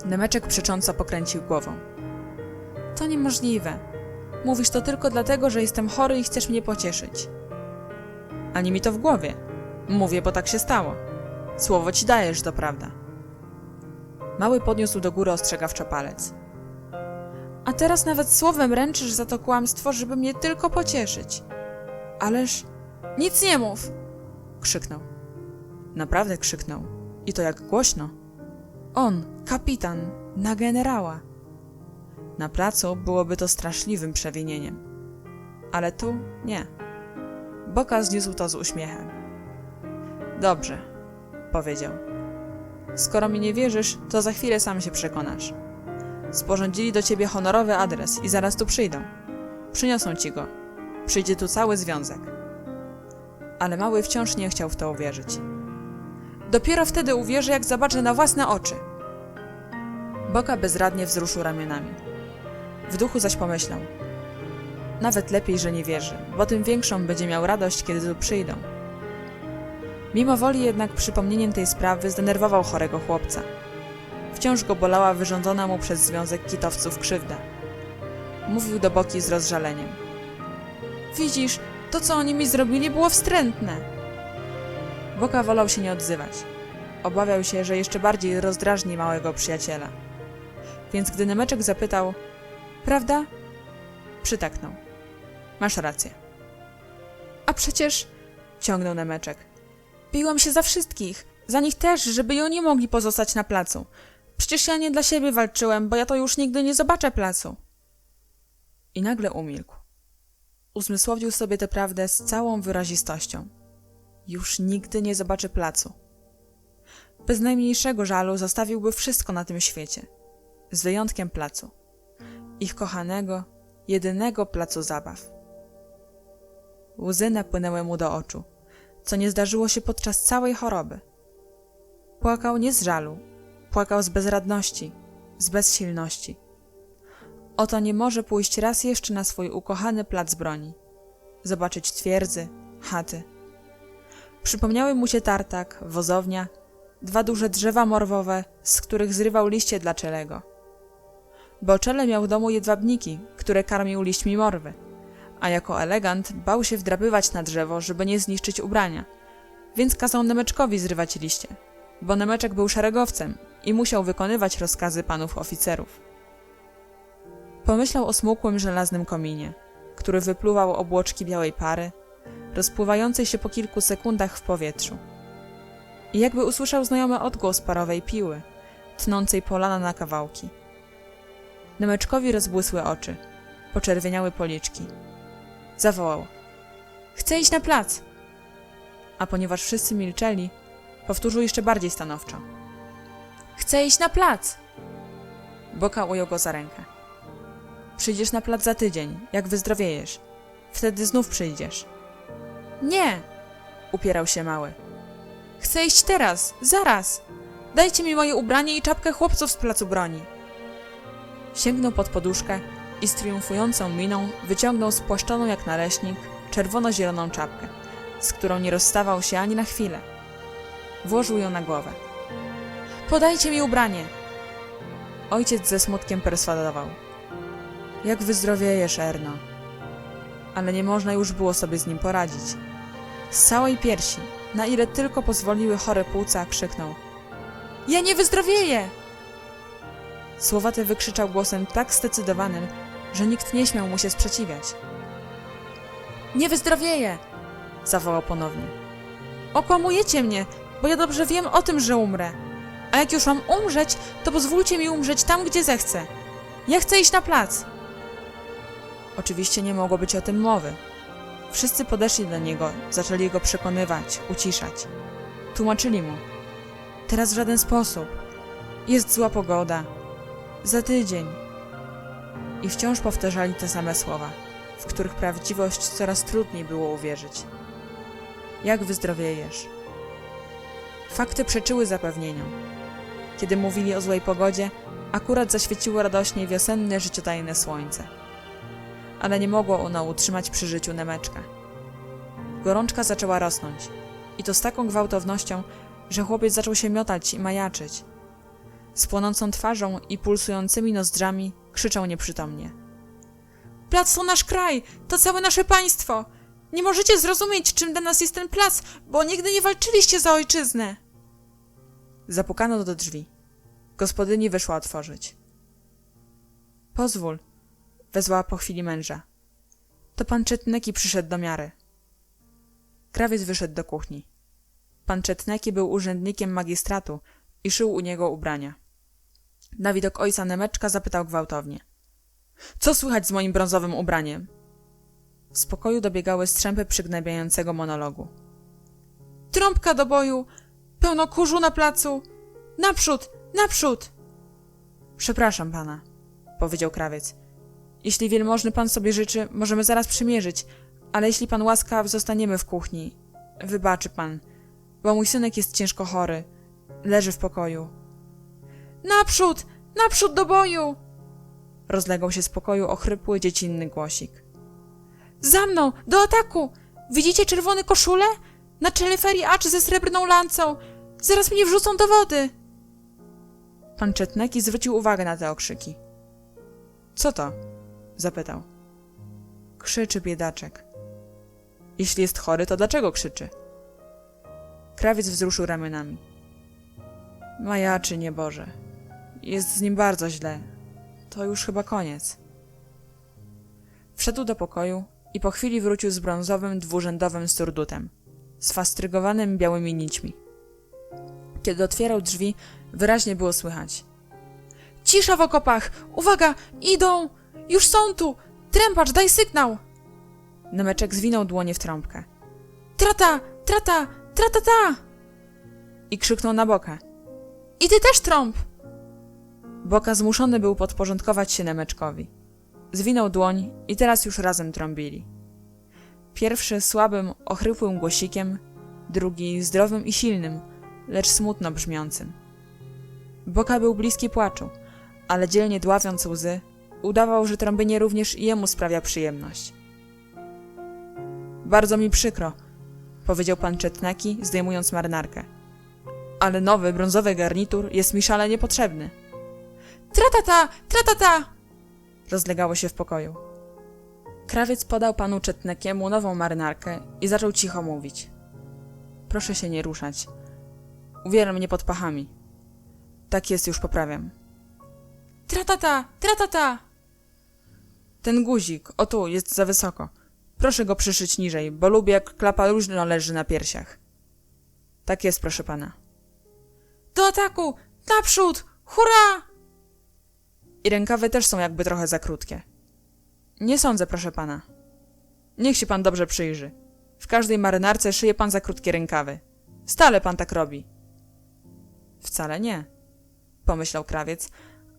Nemeczek przecząco pokręcił głową. To niemożliwe. Mówisz to tylko dlatego, że jestem chory i chcesz mnie pocieszyć. Ani mi to w głowie. Mówię, bo tak się stało. Słowo ci dajesz, to prawda. Mały podniósł do góry ostrzegawczo palec. A teraz nawet słowem ręczysz za to kłamstwo, żeby mnie tylko pocieszyć. Ależ nic nie mów! Krzyknął. Naprawdę krzyknął. I to jak głośno. On, kapitan, na generała. Na placu byłoby to straszliwym przewinieniem. Ale tu nie. Boka zniósł to z uśmiechem. Dobrze, powiedział. Skoro mi nie wierzysz, to za chwilę sam się przekonasz. Sporządzili do ciebie honorowy adres i zaraz tu przyjdą. Przyniosą ci go. Przyjdzie tu cały związek. Ale mały wciąż nie chciał w to uwierzyć. Dopiero wtedy uwierzę, jak zobaczę na własne oczy. Boka bezradnie wzruszył ramionami. W duchu zaś pomyślał. Nawet lepiej, że nie wierzy, bo tym większą będzie miał radość, kiedy tu przyjdą. Mimo woli jednak przypomnieniem tej sprawy zdenerwował chorego chłopca. Wciąż go bolała wyrządzona mu przez Związek Kitowców krzywda. Mówił do Boki z rozżaleniem. Widzisz, to co oni mi zrobili było wstrętne. Boka wolał się nie odzywać. Obawiał się, że jeszcze bardziej rozdrażni małego przyjaciela. Więc gdy Nemeczek zapytał, prawda? Przytaknął. Masz rację. A przecież, ciągnął Nemeczek, biłam się za wszystkich, za nich też, żeby i oni mogli pozostać na placu. Przecież ja nie dla siebie walczyłem, bo ja to już nigdy nie zobaczę placu. I nagle umilkł. Uzmysłowił sobie tę prawdę z całą wyrazistością. Już nigdy nie zobaczy placu. Bez najmniejszego żalu zostawiłby wszystko na tym świecie. Z wyjątkiem placu. Ich kochanego, jedynego placu zabaw. Łzy napłynęły mu do oczu, co nie zdarzyło się podczas całej choroby. Płakał nie z żalu, płakał z bezradności, z bezsilności. Oto nie może pójść raz jeszcze na swój ukochany plac broni, zobaczyć twierdzy, chaty. Przypomniały mu się tartak, wozownia, dwa duże drzewa morwowe, z których zrywał liście dla Czelego. Bo Czele miał w domu jedwabniki, które karmił liśćmi morwy, a jako elegant bał się wdrapywać na drzewo, żeby nie zniszczyć ubrania, więc kazał Nemeczkowi zrywać liście, bo Nemeczek był szeregowcem i musiał wykonywać rozkazy panów oficerów. Pomyślał o smukłym żelaznym kominie, który wypluwał obłoczki białej pary, rozpływającej się po kilku sekundach w powietrzu. I jakby usłyszał znajomy odgłos parowej piły, tnącej polana na kawałki. Nemeczkowi rozbłysły oczy, poczerwieniały policzki. Zawołał. Chcę iść na plac! A ponieważ wszyscy milczeli, powtórzył jeszcze bardziej stanowczo. Chcę iść na plac! Boka ujął go za rękę. Przyjdziesz na plac za tydzień, jak wyzdrowiejesz. Wtedy znów przyjdziesz. Nie! upierał się mały. Chcę iść teraz, zaraz! Dajcie mi moje ubranie i czapkę chłopców z placu broni! Sięgnął pod poduszkę i z triumfującą miną wyciągnął spłaszczoną jak naleśnik czerwono-zieloną czapkę, z którą nie rozstawał się ani na chwilę. Włożył ją na głowę. Podajcie mi ubranie! Ojciec ze smutkiem perswadował. Jak wyzdrowiejesz, Erno. Ale nie można już było sobie z nim poradzić. Z całej piersi, na ile tylko pozwoliły chore płuca, krzyknął. Ja nie wyzdrowieję! Słowa te wykrzyczał głosem tak zdecydowanym, że nikt nie śmiał mu się sprzeciwiać. Nie wyzdrowieję! Zawołał ponownie. Okłamujecie mnie, bo ja dobrze wiem o tym, że umrę. A jak już mam umrzeć, to pozwólcie mi umrzeć tam, gdzie zechcę. Ja chcę iść na plac. Oczywiście nie mogło być o tym mowy. Wszyscy podeszli do niego, zaczęli go przekonywać, uciszać. Tłumaczyli mu. Teraz w żaden sposób. Jest zła pogoda. Za tydzień. I wciąż powtarzali te same słowa, w których prawdziwość coraz trudniej było uwierzyć. Jak wyzdrowiejesz? Fakty przeczyły zapewnieniom. Kiedy mówili o złej pogodzie, akurat zaświeciło radośnie wiosenne, życiodajne słońce. Ale nie mogło ono utrzymać przy życiu Nemeczka. Gorączka zaczęła rosnąć i to z taką gwałtownością, że chłopiec zaczął się miotać i majaczyć. Z płonącą twarzą i pulsującymi nozdrzami krzyczał nieprzytomnie. Plac to nasz kraj, to całe nasze państwo! Nie możecie zrozumieć, czym dla nas jest ten plac, bo nigdy nie walczyliście za ojczyznę! Zapukano do drzwi. Gospodyni wyszła otworzyć. Pozwól, wezwała po chwili męża. To pan Czetneki przyszedł do miary. Krawiec wyszedł do kuchni. Pan Czetneki był urzędnikiem magistratu i szył u niego ubrania. Na widok ojca Nemeczka zapytał gwałtownie. Co słychać z moim brązowym ubraniem? Z pokoju dobiegały strzępy przygnębiającego monologu. Trąbka do boju! Pełno kurzu na placu! Naprzód! Naprzód! Przepraszam pana, powiedział krawiec. Jeśli wielmożny pan sobie życzy, możemy zaraz przymierzyć, ale jeśli pan łaskaw, zostaniemy w kuchni. Wybaczy pan, bo mój synek jest ciężko chory. Leży w pokoju. Naprzód! Naprzód do boju! Rozlegał się z pokoju ochrypły, dziecinny głosik. Za mną! Do ataku! Widzicie czerwone koszule? Na czele feriacz ze srebrną lancą! Zaraz mnie wrzucą do wody! Pan Czetneki zwrócił uwagę na te okrzyki. Co to? Zapytał. Krzyczy biedaczek. Jeśli jest chory, to dlaczego krzyczy? Krawiec wzruszył ramionami. Majaczy, nieboże. Jest z nim bardzo źle. To już chyba koniec. Wszedł do pokoju i po chwili wrócił z brązowym, dwurzędowym surdutem, sfastrygowanym białymi nićmi. Kiedy otwierał drzwi, wyraźnie było słychać. Cisza w okopach! Uwaga! Idą! Już są tu! Trępacz, daj sygnał! Nemeczek zwinął dłonie w trąbkę. Trata! Trata! Tratata! I krzyknął na Bokę. I ty też trąb! Boka zmuszony był podporządkować się Nemeczkowi. Zwinął dłoń i teraz już razem trąbili. Pierwszy słabym, ochrypłym głosikiem, drugi zdrowym i silnym, lecz smutno brzmiącym. Boka był bliski płaczu, ale dzielnie dławiąc łzy, udawał, że trąbienie również i jemu sprawia przyjemność. Bardzo mi przykro, powiedział pan Czetneki, zdejmując marynarkę. Ale nowy, brązowy garnitur jest mi szalenie potrzebny. Tratata! Tratata! Rozlegało się w pokoju. Krawiec podał panu Czetnekiemu nową marynarkę i zaczął cicho mówić. Proszę się nie ruszać. Uwiera mnie pod pachami. Tak jest, już poprawiam. Tratata! Tratata! Ten guzik, o tu, jest za wysoko. Proszę go przyszyć niżej, bo lubię, jak klapa luźno leży na piersiach. Tak jest, proszę pana. Do ataku! Naprzód! Hurra! I rękawy też są jakby trochę za krótkie. Nie sądzę, proszę pana. Niech się pan dobrze przyjrzy. W każdej marynarce szyje pan za krótkie rękawy. Stale pan tak robi. Wcale nie, pomyślał krawiec,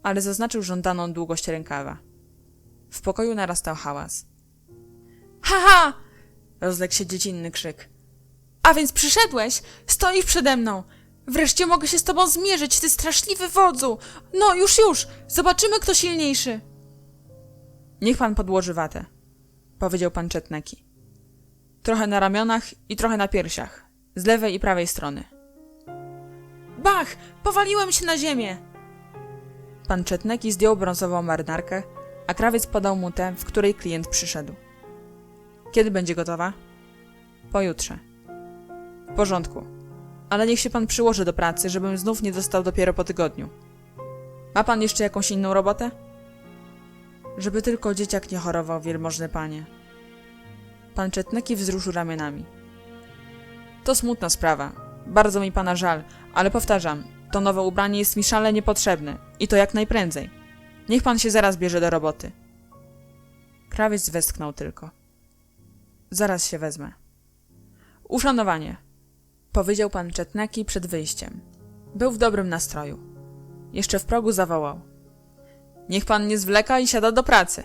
ale zaznaczył żądaną długość rękawa. W pokoju narastał hałas. Ha, ha! Rozległ się dziecinny krzyk. A więc przyszedłeś? Stoisz przede mną. Wreszcie mogę się z tobą zmierzyć, ty straszliwy wodzu. No, już. Zobaczymy, kto silniejszy. Niech pan podłoży watę, powiedział pan Czetneki. Trochę na ramionach i trochę na piersiach, z lewej i prawej strony. Bach! Powaliłem się na ziemię. Pan Czetneki zdjął brązową marynarkę, a krawiec podał mu tę, w której klient przyszedł. Kiedy będzie gotowa? Pojutrze. W porządku, ale niech się pan przyłoży do pracy, żebym znów nie dostał dopiero po tygodniu. Ma pan jeszcze jakąś inną robotę? Żeby tylko dzieciak nie chorował, wielmożny panie. Pan Czetneki wzruszył ramionami. To smutna sprawa. Bardzo mi pana żal, ale powtarzam, to nowe ubranie jest mi szalenie potrzebne i to jak najprędzej. Niech pan się zaraz bierze do roboty. Krawiec westchnął tylko. Zaraz się wezmę. Uszanowanie, powiedział pan Czetneki przed wyjściem. Był w dobrym nastroju. Jeszcze w progu zawołał. Niech pan nie zwleka i siada do pracy.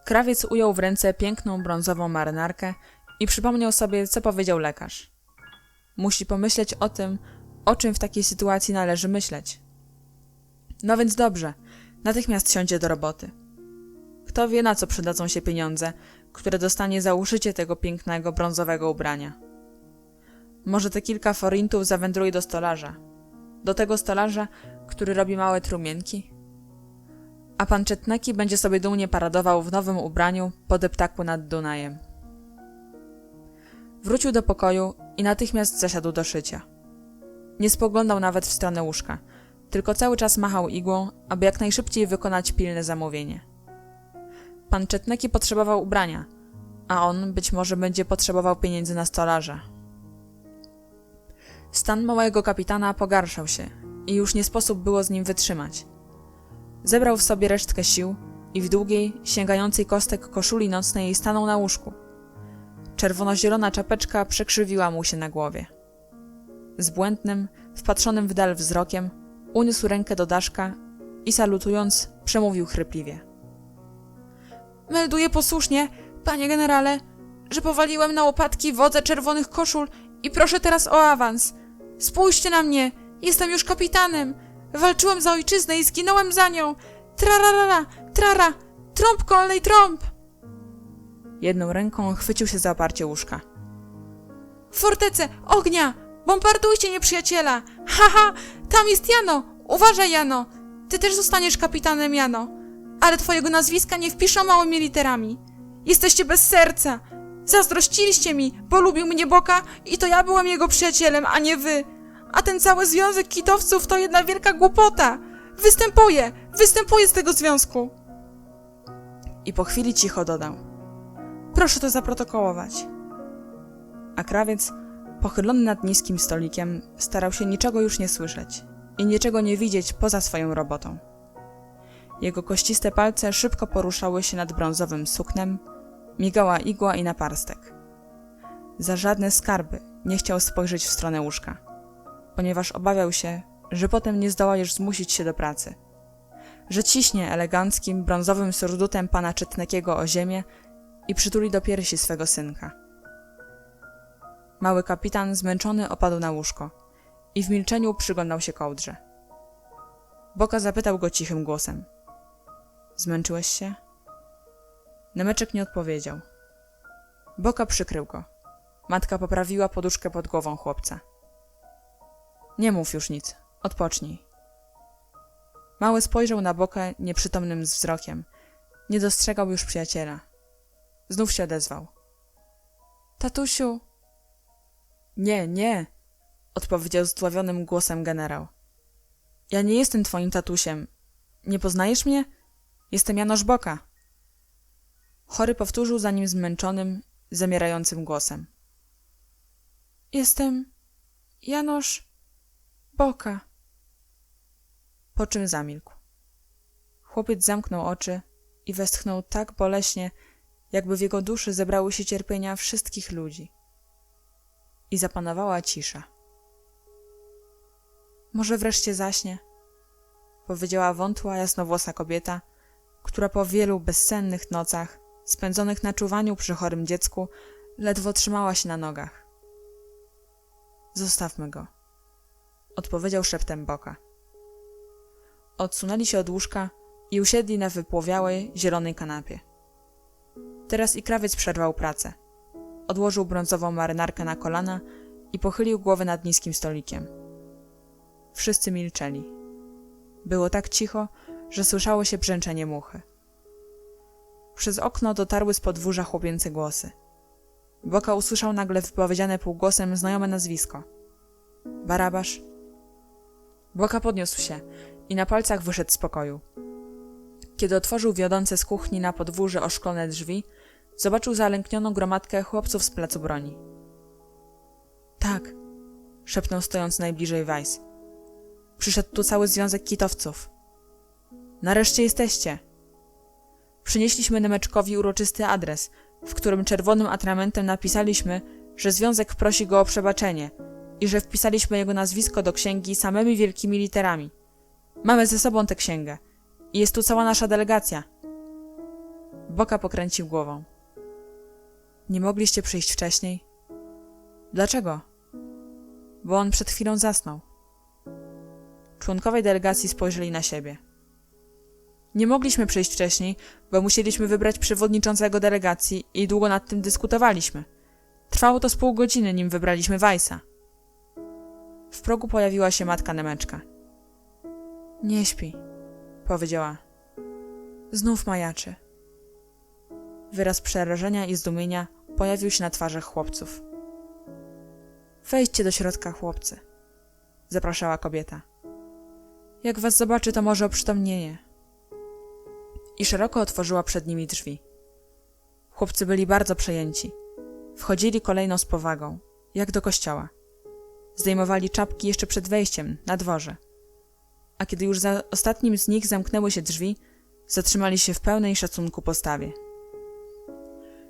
Krawiec ujął w ręce piękną brązową marynarkę i przypomniał sobie, co powiedział lekarz. Musi pomyśleć o tym, o czym w takiej sytuacji należy myśleć. No więc dobrze, natychmiast siądzie do roboty. Kto wie, na co przydadzą się pieniądze, które dostanie za uszycie tego pięknego brązowego ubrania. Może te kilka forintów zawędruje do stolarza. Do tego stolarza, który robi małe trumienki. A pan Czetneki będzie sobie dumnie paradował w nowym ubraniu po deptaku nad Dunajem. Wrócił do pokoju i natychmiast zasiadł do szycia. Nie spoglądał nawet w stronę łóżka, tylko cały czas machał igłą, aby jak najszybciej wykonać pilne zamówienie. Pan Czetneki potrzebował ubrania, a on być może będzie potrzebował pieniędzy na stolarza. Stan małego kapitana pogarszał się i już nie sposób było z nim wytrzymać. Zebrał w sobie resztkę sił i w długiej, sięgającej kostek koszuli nocnej stanął na łóżku. Czerwono-zielona czapeczka przekrzywiła mu się na głowie. Z błędnym, wpatrzonym w dal wzrokiem uniósł rękę do daszka i salutując przemówił chrypliwie. Melduję posłusznie, panie generale, że powaliłem na łopatki wodza czerwonych koszul i proszę teraz o awans. Spójrzcie na mnie, jestem już kapitanem. Walczyłem za ojczyznę i zginąłem za nią. Trarara, trara, trąb kolnej trąb. Jedną ręką chwycił się za oparcie łóżka. Fortece, ognia! Bombardujcie nieprzyjaciela! Haha, tam jest Jano! Uważaj, Jano! Ty też zostaniesz kapitanem, Jano. Ale twojego nazwiska nie wpiszą małymi literami. Jesteście bez serca. Zazdrościliście mi, bo lubił mnie Boka i to ja byłem jego przyjacielem, a nie wy. A ten cały związek kitowców to jedna wielka głupota. Występuję z tego związku. I po chwili cicho dodał. Proszę to zaprotokołować. A krawiec, pochylony nad niskim stolikiem, starał się niczego już nie słyszeć i niczego nie widzieć poza swoją robotą. Jego kościste palce szybko poruszały się nad brązowym suknem, migała igła i naparstek. Za żadne skarby nie chciał spojrzeć w stronę łóżka, ponieważ obawiał się, że potem nie zdoła już zmusić się do pracy, że ciśnie eleganckim, brązowym surdutem pana Czetnekiego o ziemię i przytuli do piersi swego synka. Mały kapitan zmęczony opadł na łóżko i w milczeniu przyglądał się kołdrze. Boka zapytał go cichym głosem. Zmęczyłeś się? Nemeczek nie odpowiedział. Boka przykrył go. Matka poprawiła poduszkę pod głową chłopca. Nie mów już nic, odpocznij. Mały spojrzał na Bokę nieprzytomnym wzrokiem. Nie dostrzegał już przyjaciela. Znów się odezwał. Tatusiu. Nie, odpowiedział zdławionym głosem generał. Ja nie jestem twoim tatusiem. Nie poznajesz mnie? Jestem Janosz Boka. Chory powtórzył za nim zmęczonym, zamierającym głosem. Jestem Janosz Boka. Po czym zamilkł. Chłopiec zamknął oczy i westchnął tak boleśnie, jakby w jego duszy zebrały się cierpienia wszystkich ludzi. I zapanowała cisza. Może wreszcie zaśnie, powiedziała wątła, jasnowłosa kobieta, która po wielu bezsennych nocach, spędzonych na czuwaniu przy chorym dziecku, ledwo trzymała się na nogach. Zostawmy go. Odpowiedział szeptem Boka. Odsunęli się od łóżka i usiedli na wypłowiałej, zielonej kanapie. Teraz i krawiec przerwał pracę. Odłożył brązową marynarkę na kolana i pochylił głowę nad niskim stolikiem. Wszyscy milczeli. Było tak cicho, że słyszało się brzęczenie muchy. Przez okno dotarły z podwórza chłopięce głosy. Boka usłyszał nagle wypowiedziane półgłosem znajome nazwisko. Barabasz. Boka podniósł się i na palcach wyszedł z pokoju. Kiedy otworzył wiodące z kuchni na podwórze oszklone drzwi, zobaczył zalęknioną gromadkę chłopców z placu broni. Tak, szepnął stojąc najbliżej Weiss. Przyszedł tu cały związek kitowców. Nareszcie jesteście. Przynieśliśmy Nemeczkowi uroczysty adres, w którym czerwonym atramentem napisaliśmy, że związek prosi go o przebaczenie i że wpisaliśmy jego nazwisko do księgi samymi wielkimi literami. Mamy ze sobą tę księgę i jest tu cała nasza delegacja. Boka pokręcił głową. Nie mogliście przyjść wcześniej? Dlaczego? Bo on przed chwilą zasnął. Członkowie delegacji spojrzeli na siebie. Nie mogliśmy przyjść wcześniej, bo musieliśmy wybrać przewodniczącego delegacji i długo nad tym dyskutowaliśmy. Trwało to z pół godziny, nim wybraliśmy Weissa. W progu pojawiła się matka Nemeczka. Nie śpi, powiedziała. Znów majaczy. Wyraz przerażenia i zdumienia pojawił się na twarzach chłopców. Wejdźcie do środka, chłopcy, zapraszała kobieta. Jak was zobaczy, to może oprzytomnieje. I szeroko otworzyła przed nimi drzwi. Chłopcy byli bardzo przejęci. Wchodzili kolejno z powagą, jak do kościoła. Zdejmowali czapki jeszcze przed wejściem, na dworze. A kiedy już za ostatnim z nich zamknęły się drzwi, zatrzymali się w pełnej szacunku postawie.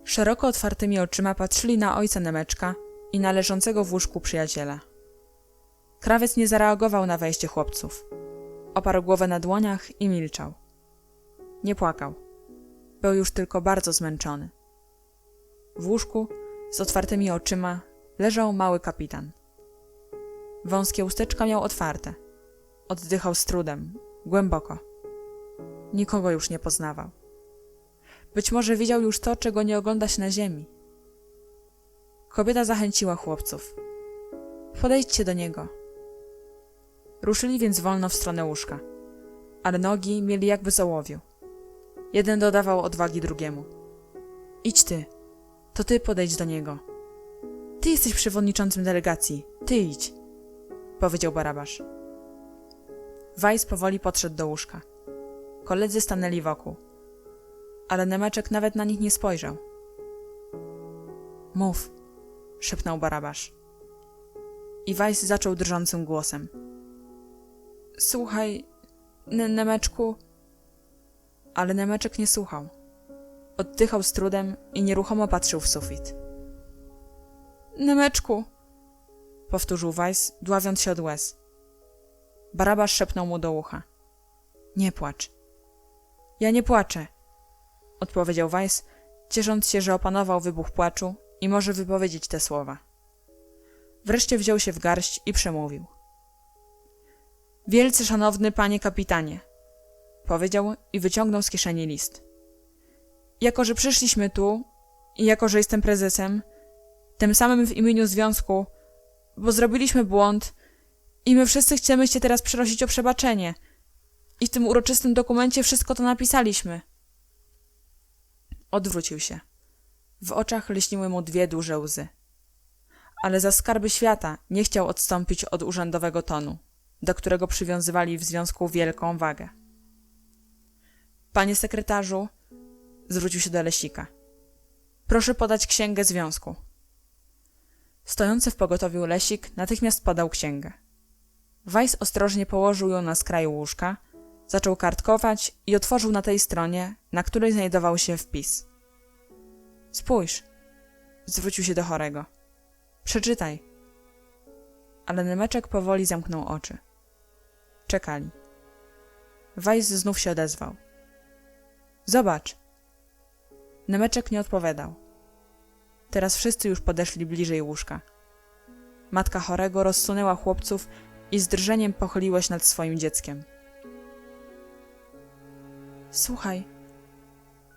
Szeroko otwartymi oczyma patrzyli na ojca Nemeczka i na leżącego w łóżku przyjaciela. Krawiec nie zareagował na wejście chłopców. Oparł głowę na dłoniach i milczał. Nie płakał. Był już tylko bardzo zmęczony. W łóżku, z otwartymi oczyma, leżał mały kapitan. Wąskie usteczka miał otwarte. Oddychał z trudem, głęboko. Nikogo już nie poznawał. Być może widział już to, czego nie ogląda się na ziemi. Kobieta zachęciła chłopców. Podejdźcie do niego. Ruszyli więc wolno w stronę łóżka, ale nogi mieli jakby z ołowiu. Jeden dodawał odwagi drugiemu. Idź ty, to ty podejdź do niego. Ty jesteś przewodniczącym delegacji, ty idź, powiedział Barabasz. Weiss powoli podszedł do łóżka. Koledzy stanęli wokół, ale Nemeczek nawet na nich nie spojrzał. Mów, szepnął Barabasz. I Weiss zaczął drżącym głosem. Słuchaj, Nemeczku. Ale Nemeczek nie słuchał. Oddychał z trudem i nieruchomo patrzył w sufit. Nemeczku, powtórzył Weiss, dławiąc się od łez. Barabasz szepnął mu do ucha. Nie płacz. Ja nie płaczę, odpowiedział Weiss, ciesząc się, że opanował wybuch płaczu i może wypowiedzieć te słowa. Wreszcie wziął się w garść i przemówił. Wielce szanowny panie kapitanie, powiedział i wyciągnął z kieszeni list. Jako, że przyszliśmy tu i jako, że jestem prezesem, tym samym w imieniu związku, bo zrobiliśmy błąd i my wszyscy chcemy się teraz prosić o przebaczenie i w tym uroczystym dokumencie wszystko to napisaliśmy. Odwrócił się. W oczach lśniły mu 2 duże łzy. Ale za skarby świata nie chciał odstąpić od urzędowego tonu, do którego przywiązywali w związku wielką wagę. Panie sekretarzu, zwrócił się do Lesika. Proszę podać księgę związku. Stojący w pogotowiu Lesik natychmiast podał księgę. Weiss ostrożnie położył ją na skraju łóżka, zaczął kartkować i otworzył na tej stronie, na której znajdował się wpis. Spójrz, zwrócił się do chorego. Przeczytaj. Ale Nemeczek powoli zamknął oczy. Czekali. Weiss znów się odezwał. Zobacz. Nemeczek nie odpowiadał. Teraz wszyscy już podeszli bliżej łóżka. Matka chorego rozsunęła chłopców i z drżeniem pochyliła się nad swoim dzieckiem. Słuchaj,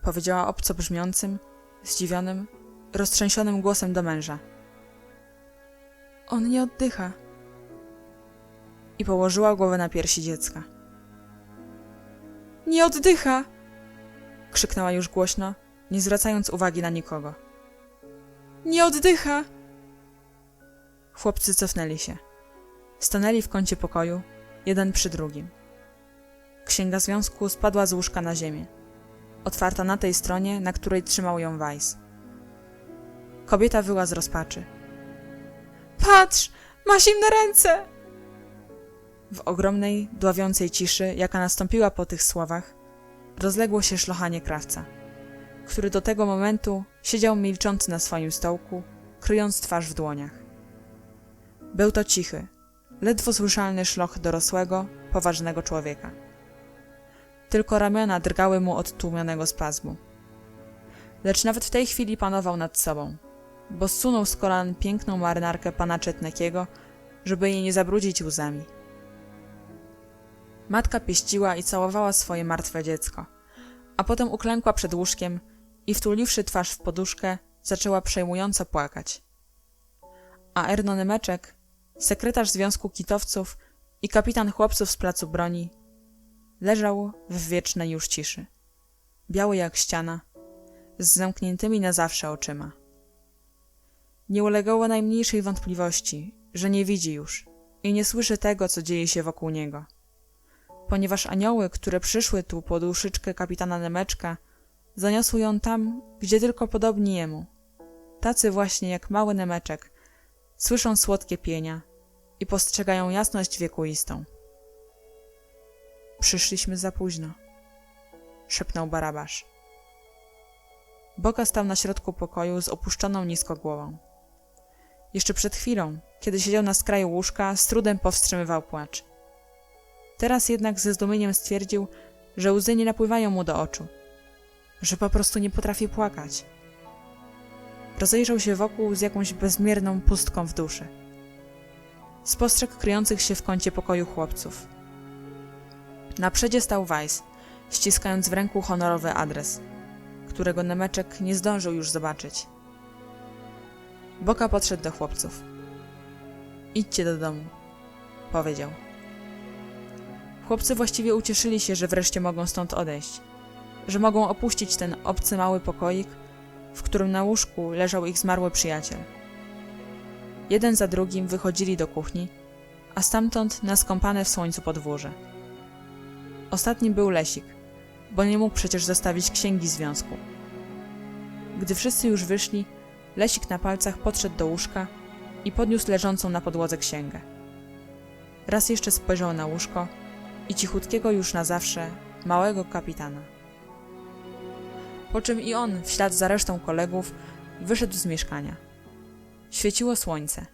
powiedziała obco brzmiącym, zdziwionym, roztrzęsionym głosem do męża. On nie oddycha. I położyła głowę na piersi dziecka. Nie oddycha! Krzyknęła już głośno, nie zwracając uwagi na nikogo. Nie oddycha! Chłopcy cofnęli się. Stanęli w kącie pokoju, jeden przy drugim. Księga związku spadła z łóżka na ziemię, otwarta na tej stronie, na której trzymał ją Weiss. Kobieta wyła z rozpaczy. Patrz! Ma zimne ręce! W ogromnej, dławiącej ciszy, jaka nastąpiła po tych słowach, rozległo się szlochanie krawca, który do tego momentu siedział milczący na swoim stołku, kryjąc twarz w dłoniach. Był to cichy, ledwo słyszalny szloch dorosłego, poważnego człowieka. Tylko ramiona drgały mu od tłumionego spazmu. Lecz nawet w tej chwili panował nad sobą, bo zsunął z kolan piękną marynarkę pana Czetnekiego, żeby jej nie zabrudzić łzami. Matka pieściła i całowała swoje martwe dziecko, a potem uklękła przed łóżkiem i wtuliwszy twarz w poduszkę, zaczęła przejmująco płakać. A Erno Nemeczek, sekretarz Związku Kitowców i kapitan chłopców z placu broni, leżał w wiecznej już ciszy, biały jak ściana, z zamkniętymi na zawsze oczyma. Nie ulegało najmniejszej wątpliwości, że nie widzi już i nie słyszy tego, co dzieje się wokół niego, ponieważ anioły, które przyszły tu po duszyczkę kapitana Nemeczka, zaniosły ją tam, gdzie tylko podobni jemu, tacy właśnie jak mały Nemeczek, słyszą słodkie pienia i postrzegają jasność wiekuistą. Przyszliśmy za późno, szepnął Barabasz. Boga stał na środku pokoju z opuszczoną nisko głową. Jeszcze przed chwilą, kiedy siedział na skraju łóżka, z trudem powstrzymywał płacz. Teraz jednak ze zdumieniem stwierdził, że łzy nie napływają mu do oczu, że po prostu nie potrafi płakać. Rozejrzał się wokół z jakąś bezmierną pustką w duszy. Spostrzegł kryjących się w kącie pokoju chłopców. Na przedzie stał Weiss, ściskając w ręku honorowy adres, którego Nemeczek nie zdążył już zobaczyć. Boka podszedł do chłopców. Idźcie do domu, powiedział. Chłopcy właściwie ucieszyli się, że wreszcie mogą stąd odejść, że mogą opuścić ten obcy mały pokoik, w którym na łóżku leżał ich zmarły przyjaciel. Jeden za drugim wychodzili do kuchni, a stamtąd na skąpane w słońcu podwórze. Ostatnim był Lesik, bo nie mógł przecież zostawić księgi związku. Gdy wszyscy już wyszli, Lesik na palcach podszedł do łóżka i podniósł leżącą na podłodze księgę. Raz jeszcze spojrzał na łóżko i cichutkiego już na zawsze małego kapitana. Po czym i on, w ślad za resztą kolegów, wyszedł z mieszkania. Świeciło słońce,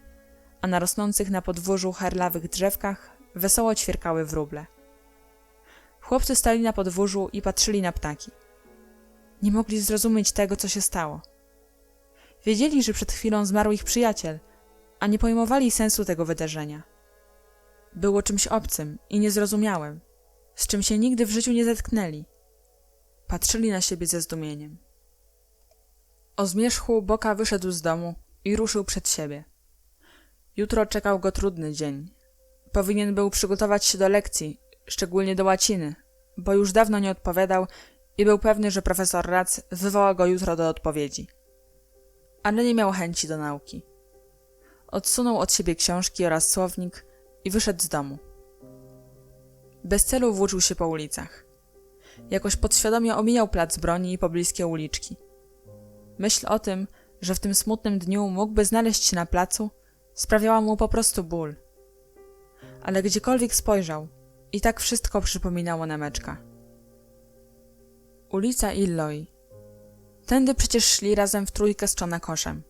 a na rosnących na podwórzu herlawych drzewkach wesoło ćwierkały wróble. Chłopcy stali na podwórzu i patrzyli na ptaki. Nie mogli zrozumieć tego, co się stało. Wiedzieli, że przed chwilą zmarł ich przyjaciel, a nie pojmowali sensu tego wydarzenia. Było czymś obcym i niezrozumiałym, z czym się nigdy w życiu nie zetknęli. Patrzyli na siebie ze zdumieniem. O zmierzchu Boka wyszedł z domu i ruszył przed siebie. Jutro czekał go trudny dzień. Powinien był przygotować się do lekcji, szczególnie do łaciny, bo już dawno nie odpowiadał i był pewny, że profesor Rac wywoła go jutro do odpowiedzi. Ale nie miał chęci do nauki. Odsunął od siebie książki oraz słownik i wyszedł z domu. Bez celu włóczył się po ulicach. Jakoś podświadomie omijał plac broni i pobliskie uliczki. Myśl o tym, że w tym smutnym dniu mógłby znaleźć się na placu, sprawiała mu po prostu ból. Ale gdziekolwiek spojrzał, i tak wszystko przypominało Nemeczka. Ulica Illoi. Tędy przecież szli razem w trójkę z Czonakoszem,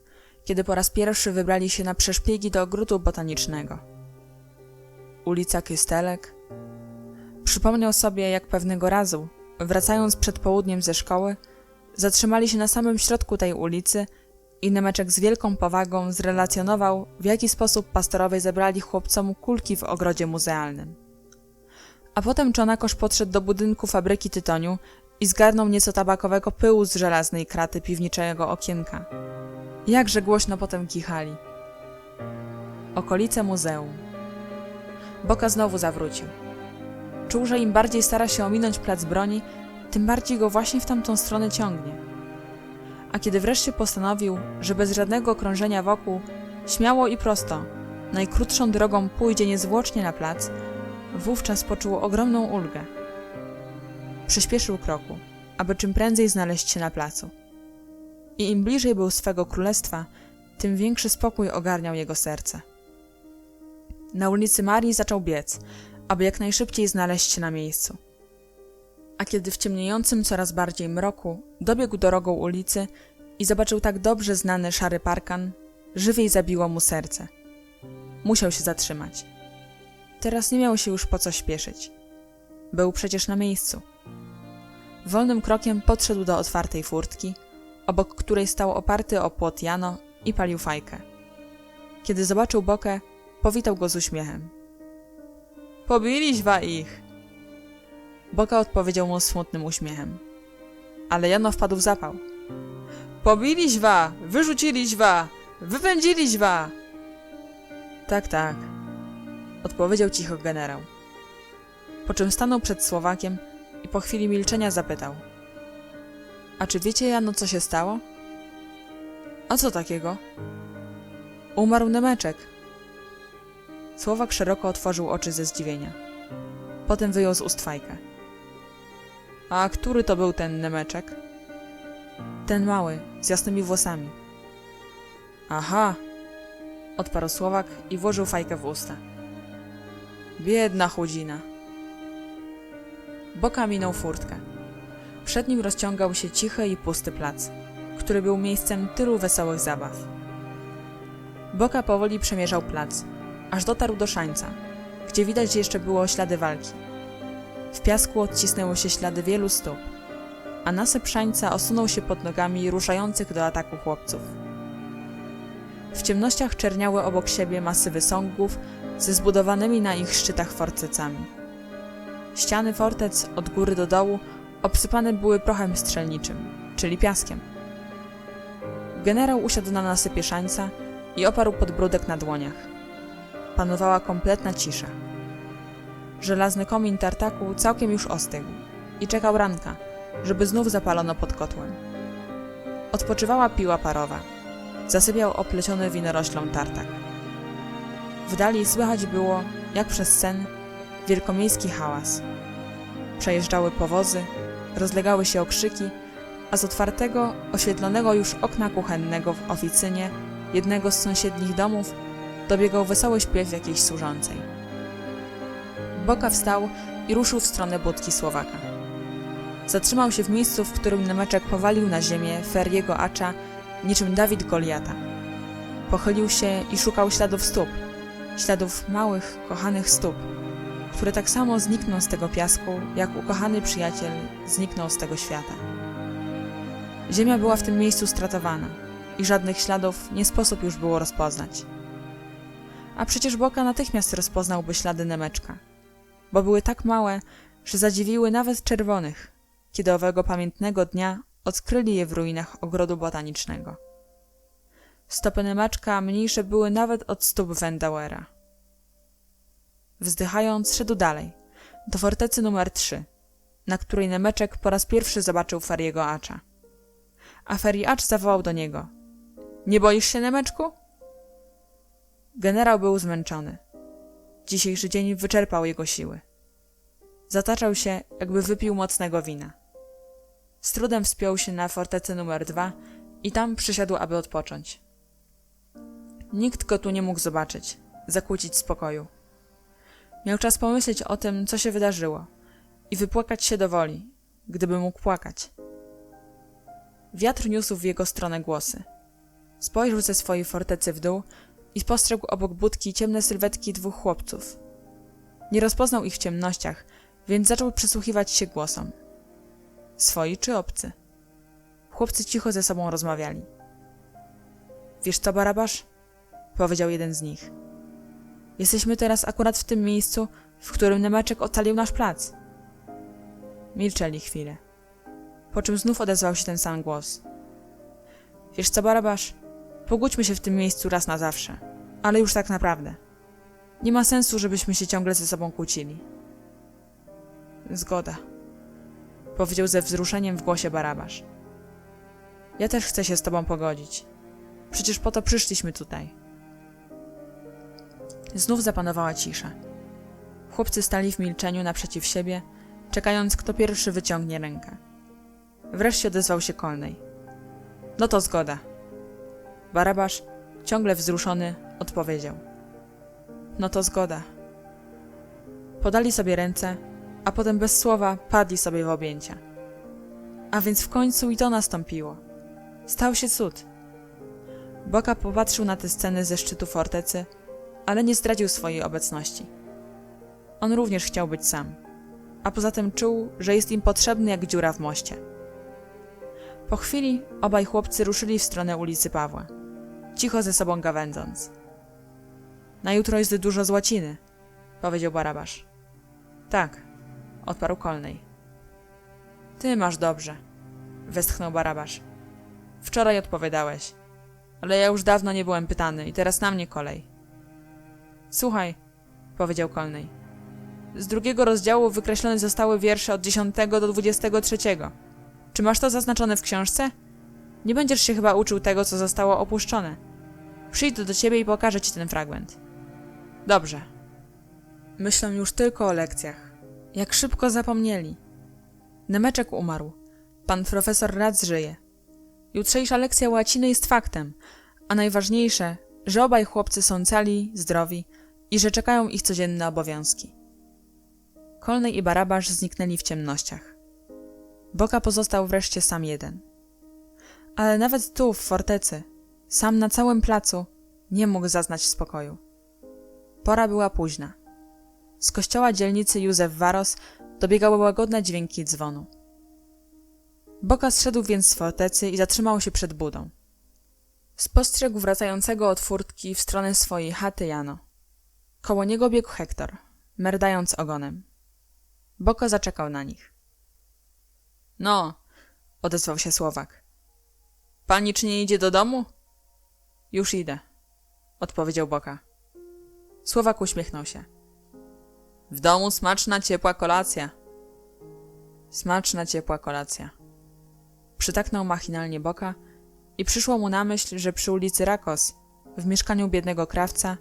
kiedy po raz pierwszy wybrali się na przeszpiegi do ogrodu botanicznego. Ulica Kystelek. Przypomniał sobie, jak pewnego razu, wracając przed południem ze szkoły, zatrzymali się na samym środku tej ulicy i Nemeczek z wielką powagą zrelacjonował, w jaki sposób pastorowie zebrali chłopcom kulki w ogrodzie muzealnym. A potem Czonakosz podszedł do budynku fabryki tytoniu i zgarnął nieco tabakowego pyłu z żelaznej kraty piwniczego okienka. Jakże głośno potem kichali. Okolice muzeum. Boka znowu zawrócił. Czuł, że im bardziej stara się ominąć plac Broni, tym bardziej go właśnie w tamtą stronę ciągnie. A kiedy wreszcie postanowił, że bez żadnego krążenia wokół, śmiało i prosto, najkrótszą drogą pójdzie niezwłocznie na plac, wówczas poczuł ogromną ulgę. Przyspieszył kroku, aby czym prędzej znaleźć się na placu. I im bliżej był swego królestwa, tym większy spokój ogarniał jego serce. Na ulicy Marii zaczął biec, aby jak najszybciej znaleźć się na miejscu. A kiedy w ciemniejącym coraz bardziej mroku dobiegł do rogu ulicy i zobaczył tak dobrze znany szary parkan, żywiej zabiło mu serce. Musiał się zatrzymać. Teraz nie miał się już po co śpieszyć. Był przecież na miejscu. Wolnym krokiem podszedł do otwartej furtki, obok której stał oparty o płot Jano i palił fajkę. Kiedy zobaczył Bokę, powitał go z uśmiechem. Pobiliśmy ich! Boka odpowiedział mu smutnym uśmiechem. Ale Jano wpadł w zapał. Pobiliśmy, wyrzuciliśmy, wypędziliśmy! Tak, tak, odpowiedział cicho generał. Po czym stanął przed Słowakiem i po chwili milczenia zapytał. A czy wiecie, Jano, co się stało? A co takiego? Umarł Nemeczek. Słowak szeroko otworzył oczy ze zdziwienia. Potem wyjął z ust fajkę. A który to był ten Nemeczek? Ten mały, z jasnymi włosami. Aha, odparł Słowak i włożył fajkę w usta. Biedna chudzina. Boka minął furtkę. Przed nim rozciągał się cichy i pusty plac, który był miejscem tylu wesołych zabaw. Boka powoli przemierzał plac, aż dotarł do szańca, gdzie widać jeszcze było ślady walki. W piasku odcisnęły się ślady wielu stóp, a nasyp szańca osunął się pod nogami ruszających do ataku chłopców. W ciemnościach czerniały obok siebie masywy sągów ze zbudowanymi na ich szczytach fortecami. Ściany fortec od góry do dołu obsypane były prochem strzelniczym, czyli piaskiem. Generał usiadł na nasypie szańca i oparł podbródek na dłoniach. Panowała kompletna cisza. Żelazny komin tartaku całkiem już ostygł i czekał ranka, żeby znów zapalono pod kotłem. Odpoczywała piła parowa. Zasypiał opleciony winoroślą tartak. W dali słychać było, jak przez sen, wielkomiejski hałas. Przejeżdżały powozy, rozlegały się okrzyki, a z otwartego, oświetlonego już okna kuchennego w oficynie jednego z sąsiednich domów dobiegał wesoły śpiew jakiejś służącej. Boka wstał i ruszył w stronę budki Słowaka. Zatrzymał się w miejscu, w którym Nemeczek powalił na ziemię Feriego Acza niczym Dawid Goliata. Pochylił się i szukał śladów stóp, śladów małych, kochanych stóp, które tak samo znikną z tego piasku, jak ukochany przyjaciel zniknął z tego świata. Ziemia była w tym miejscu stratowana i żadnych śladów nie sposób już było rozpoznać. A przecież Boka natychmiast rozpoznałby ślady Nemeczka, bo były tak małe, że zadziwiły nawet czerwonych, kiedy owego pamiętnego dnia odkryli je w ruinach ogrodu botanicznego. Stopy Nemeczka mniejsze były nawet od stóp Wendauera. Wzdychając, szedł dalej, do fortecy numer 3, na której Nemeczek po raz pierwszy zobaczył Feriego Acza. A Feri Acz zawołał do niego. Nie boisz się, Nemeczku? Generał był zmęczony. Dzisiejszy dzień wyczerpał jego siły. Zataczał się, jakby wypił mocnego wina. Z trudem wspiął się na fortecę numer 2 i tam przysiadł, aby odpocząć. Nikt go tu nie mógł zobaczyć, zakłócić spokoju. Miał czas pomyśleć o tym, co się wydarzyło i wypłakać się do woli, gdyby mógł płakać. Wiatr niósł w jego stronę głosy. Spojrzał ze swojej fortecy w dół i spostrzegł obok budki ciemne sylwetki dwóch chłopców. Nie rozpoznał ich w ciemnościach, więc zaczął przysłuchiwać się głosom. Swoi czy obcy? Chłopcy cicho ze sobą rozmawiali. Wiesz co, Barabasz? Powiedział jeden z nich. Jesteśmy teraz akurat w tym miejscu, w którym Nemeczek ocalił nasz plac. Milczeli chwilę. Po czym znów odezwał się ten sam głos. Wiesz co, Barabasz? Pogódźmy się w tym miejscu raz na zawsze. Ale już tak naprawdę. Nie ma sensu, żebyśmy się ciągle ze sobą kłócili. Zgoda. Powiedział ze wzruszeniem w głosie Barabasz. Ja też chcę się z tobą pogodzić. Przecież po to przyszliśmy tutaj. Znów zapanowała cisza. Chłopcy stali w milczeniu naprzeciw siebie, czekając, kto pierwszy wyciągnie rękę. Wreszcie odezwał się Kolnej. No to zgoda. Barabasz, ciągle wzruszony, odpowiedział. No to zgoda. Podali sobie ręce, a potem bez słowa padli sobie w objęcia. A więc w końcu i to nastąpiło. Stał się cud. Boka popatrzył na tę scenę ze szczytu fortecy, ale nie zdradził swojej obecności. On również chciał być sam, a poza tym czuł, że jest im potrzebny jak dziura w moście. Po chwili obaj chłopcy ruszyli w stronę ulicy Pawła, cicho ze sobą gawędząc. Na jutro jest dużo złaciny, powiedział Barabasz. Tak, odparł Kolnej. Ty masz dobrze, westchnął Barabasz. Wczoraj odpowiadałeś, ale ja już dawno nie byłem pytany i teraz na mnie kolej. Słuchaj, powiedział Kolnej. Z 2 rozdziału wykreślone zostały wiersze od 10 do 23. Czy masz to zaznaczone w książce? Nie będziesz się chyba uczył tego, co zostało opuszczone. Przyjdę do ciebie i pokażę ci ten fragment. Dobrze. Myślę już tylko o lekcjach. Jak szybko zapomnieli. Nemeczek umarł. Pan profesor Rac żyje. Jutrzejsza lekcja łaciny jest faktem, a najważniejsze, że obaj chłopcy są cali, zdrowi i że czekają ich codzienne obowiązki. Kolnej i Barabasz zniknęli w ciemnościach. Boka pozostał wreszcie sam jeden. Ale nawet tu, w fortecy, sam na całym placu, nie mógł zaznać spokoju. Pora była późna. Z kościoła dzielnicy Józef Waros dobiegały łagodne dźwięki dzwonu. Boka zszedł więc z fortecy i zatrzymał się przed budą. Spostrzegł wracającego od furtki w stronę swojej chaty Jano. Koło niego biegł Hektor, merdając ogonem. Boka zaczekał na nich. No, odezwał się Słowak. Pani czy nie idzie do domu? Już idę, odpowiedział Boka. Słowak uśmiechnął się. W domu smaczna, ciepła kolacja. Smaczna, ciepła kolacja. Przytaknął machinalnie Boka i przyszło mu na myśl, że przy ulicy Rakos, w mieszkaniu biednego krawca,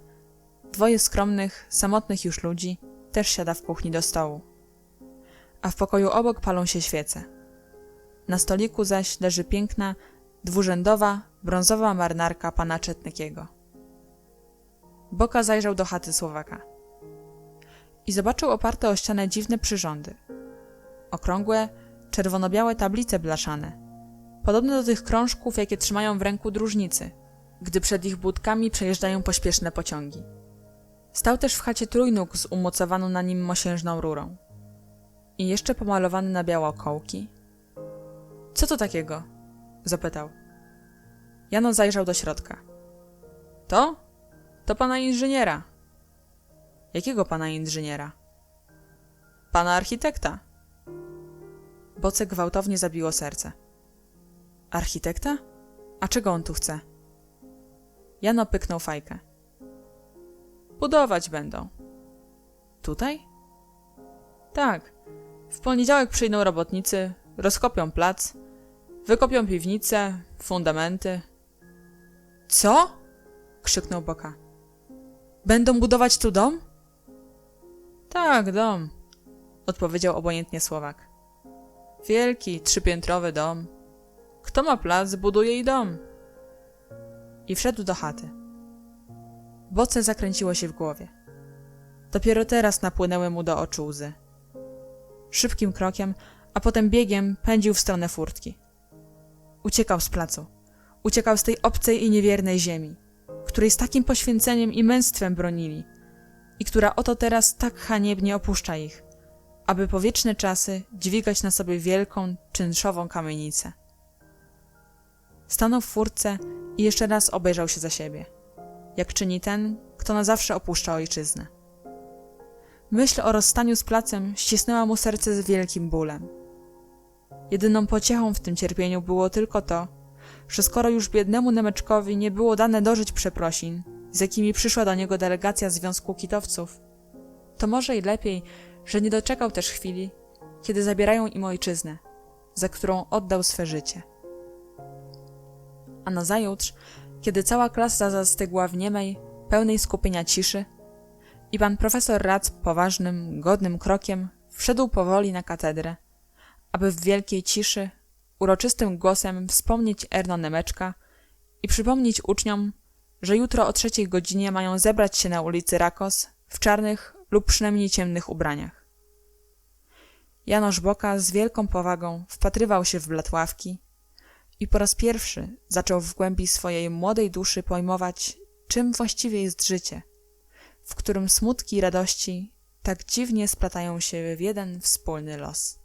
2 skromnych, samotnych już ludzi też siada w kuchni do stołu. A w pokoju obok palą się świece. Na stoliku zaś leży piękna, dwurzędowa, brązowa marynarka pana Czetnykiego. Boka zajrzał do chaty Słowaka i zobaczył oparte o ścianę dziwne przyrządy. Okrągłe, czerwono-białe tablice blaszane, podobne do tych krążków, jakie trzymają w ręku dróżnicy, gdy przed ich budkami przejeżdżają pośpieszne pociągi. Stał też w chacie trójnóg z umocowaną na nim mosiężną rurą. I jeszcze pomalowany na biało kołki. Co to takiego? Zapytał. Jano zajrzał do środka. To? To pana inżyniera. Jakiego pana inżyniera? Pana architekta. Boce gwałtownie zabiło serce. Architekta? A czego on tu chce? Jano pyknął fajkę. Budować będą. Tutaj? Tak. W poniedziałek przyjdą robotnicy, rozkopią plac, wykopią piwnice, fundamenty. Co? Krzyknął Boka. Będą budować tu dom? Tak, dom, odpowiedział obojętnie Słowak. Wielki, 3-piętrowy dom. Kto ma plac, buduje i dom. I wszedł do chaty. Boce zakręciło się w głowie. Dopiero teraz napłynęły mu do oczu łzy. Szybkim krokiem, a potem biegiem pędził w stronę furtki. Uciekał z placu. Uciekał z tej obcej i niewiernej ziemi, której z takim poświęceniem i męstwem bronili i która oto teraz tak haniebnie opuszcza ich, aby po wieczne czasy dźwigać na sobie wielką, czynszową kamienicę. Stanął w furtce i jeszcze raz obejrzał się za siebie, jak czyni ten, kto na zawsze opuszcza ojczyznę. Myśl o rozstaniu z placem ścisnęła mu serce z wielkim bólem. Jedyną pociechą w tym cierpieniu było tylko to, że skoro już biednemu Nemeczkowi nie było dane dożyć przeprosin, z jakimi przyszła do niego delegacja Związku Kitowców, to może i lepiej, że nie doczekał też chwili, kiedy zabierają im ojczyznę, za którą oddał swe życie. A nazajutrz, kiedy cała klasa zastygła w niemej, pełnej skupienia ciszy i pan profesor Rac poważnym, godnym krokiem wszedł powoli na katedrę, aby w wielkiej ciszy, uroczystym głosem wspomnieć Erno Nemeczka i przypomnieć uczniom, że jutro o 3:00 mają zebrać się na ulicy Rakos w czarnych lub przynajmniej ciemnych ubraniach. Janosz Boka z wielką powagą wpatrywał się w blat ławki i po raz pierwszy zaczął w głębi swojej młodej duszy pojmować, czym właściwie jest życie, w którym smutki i radości tak dziwnie splatają się w jeden wspólny los.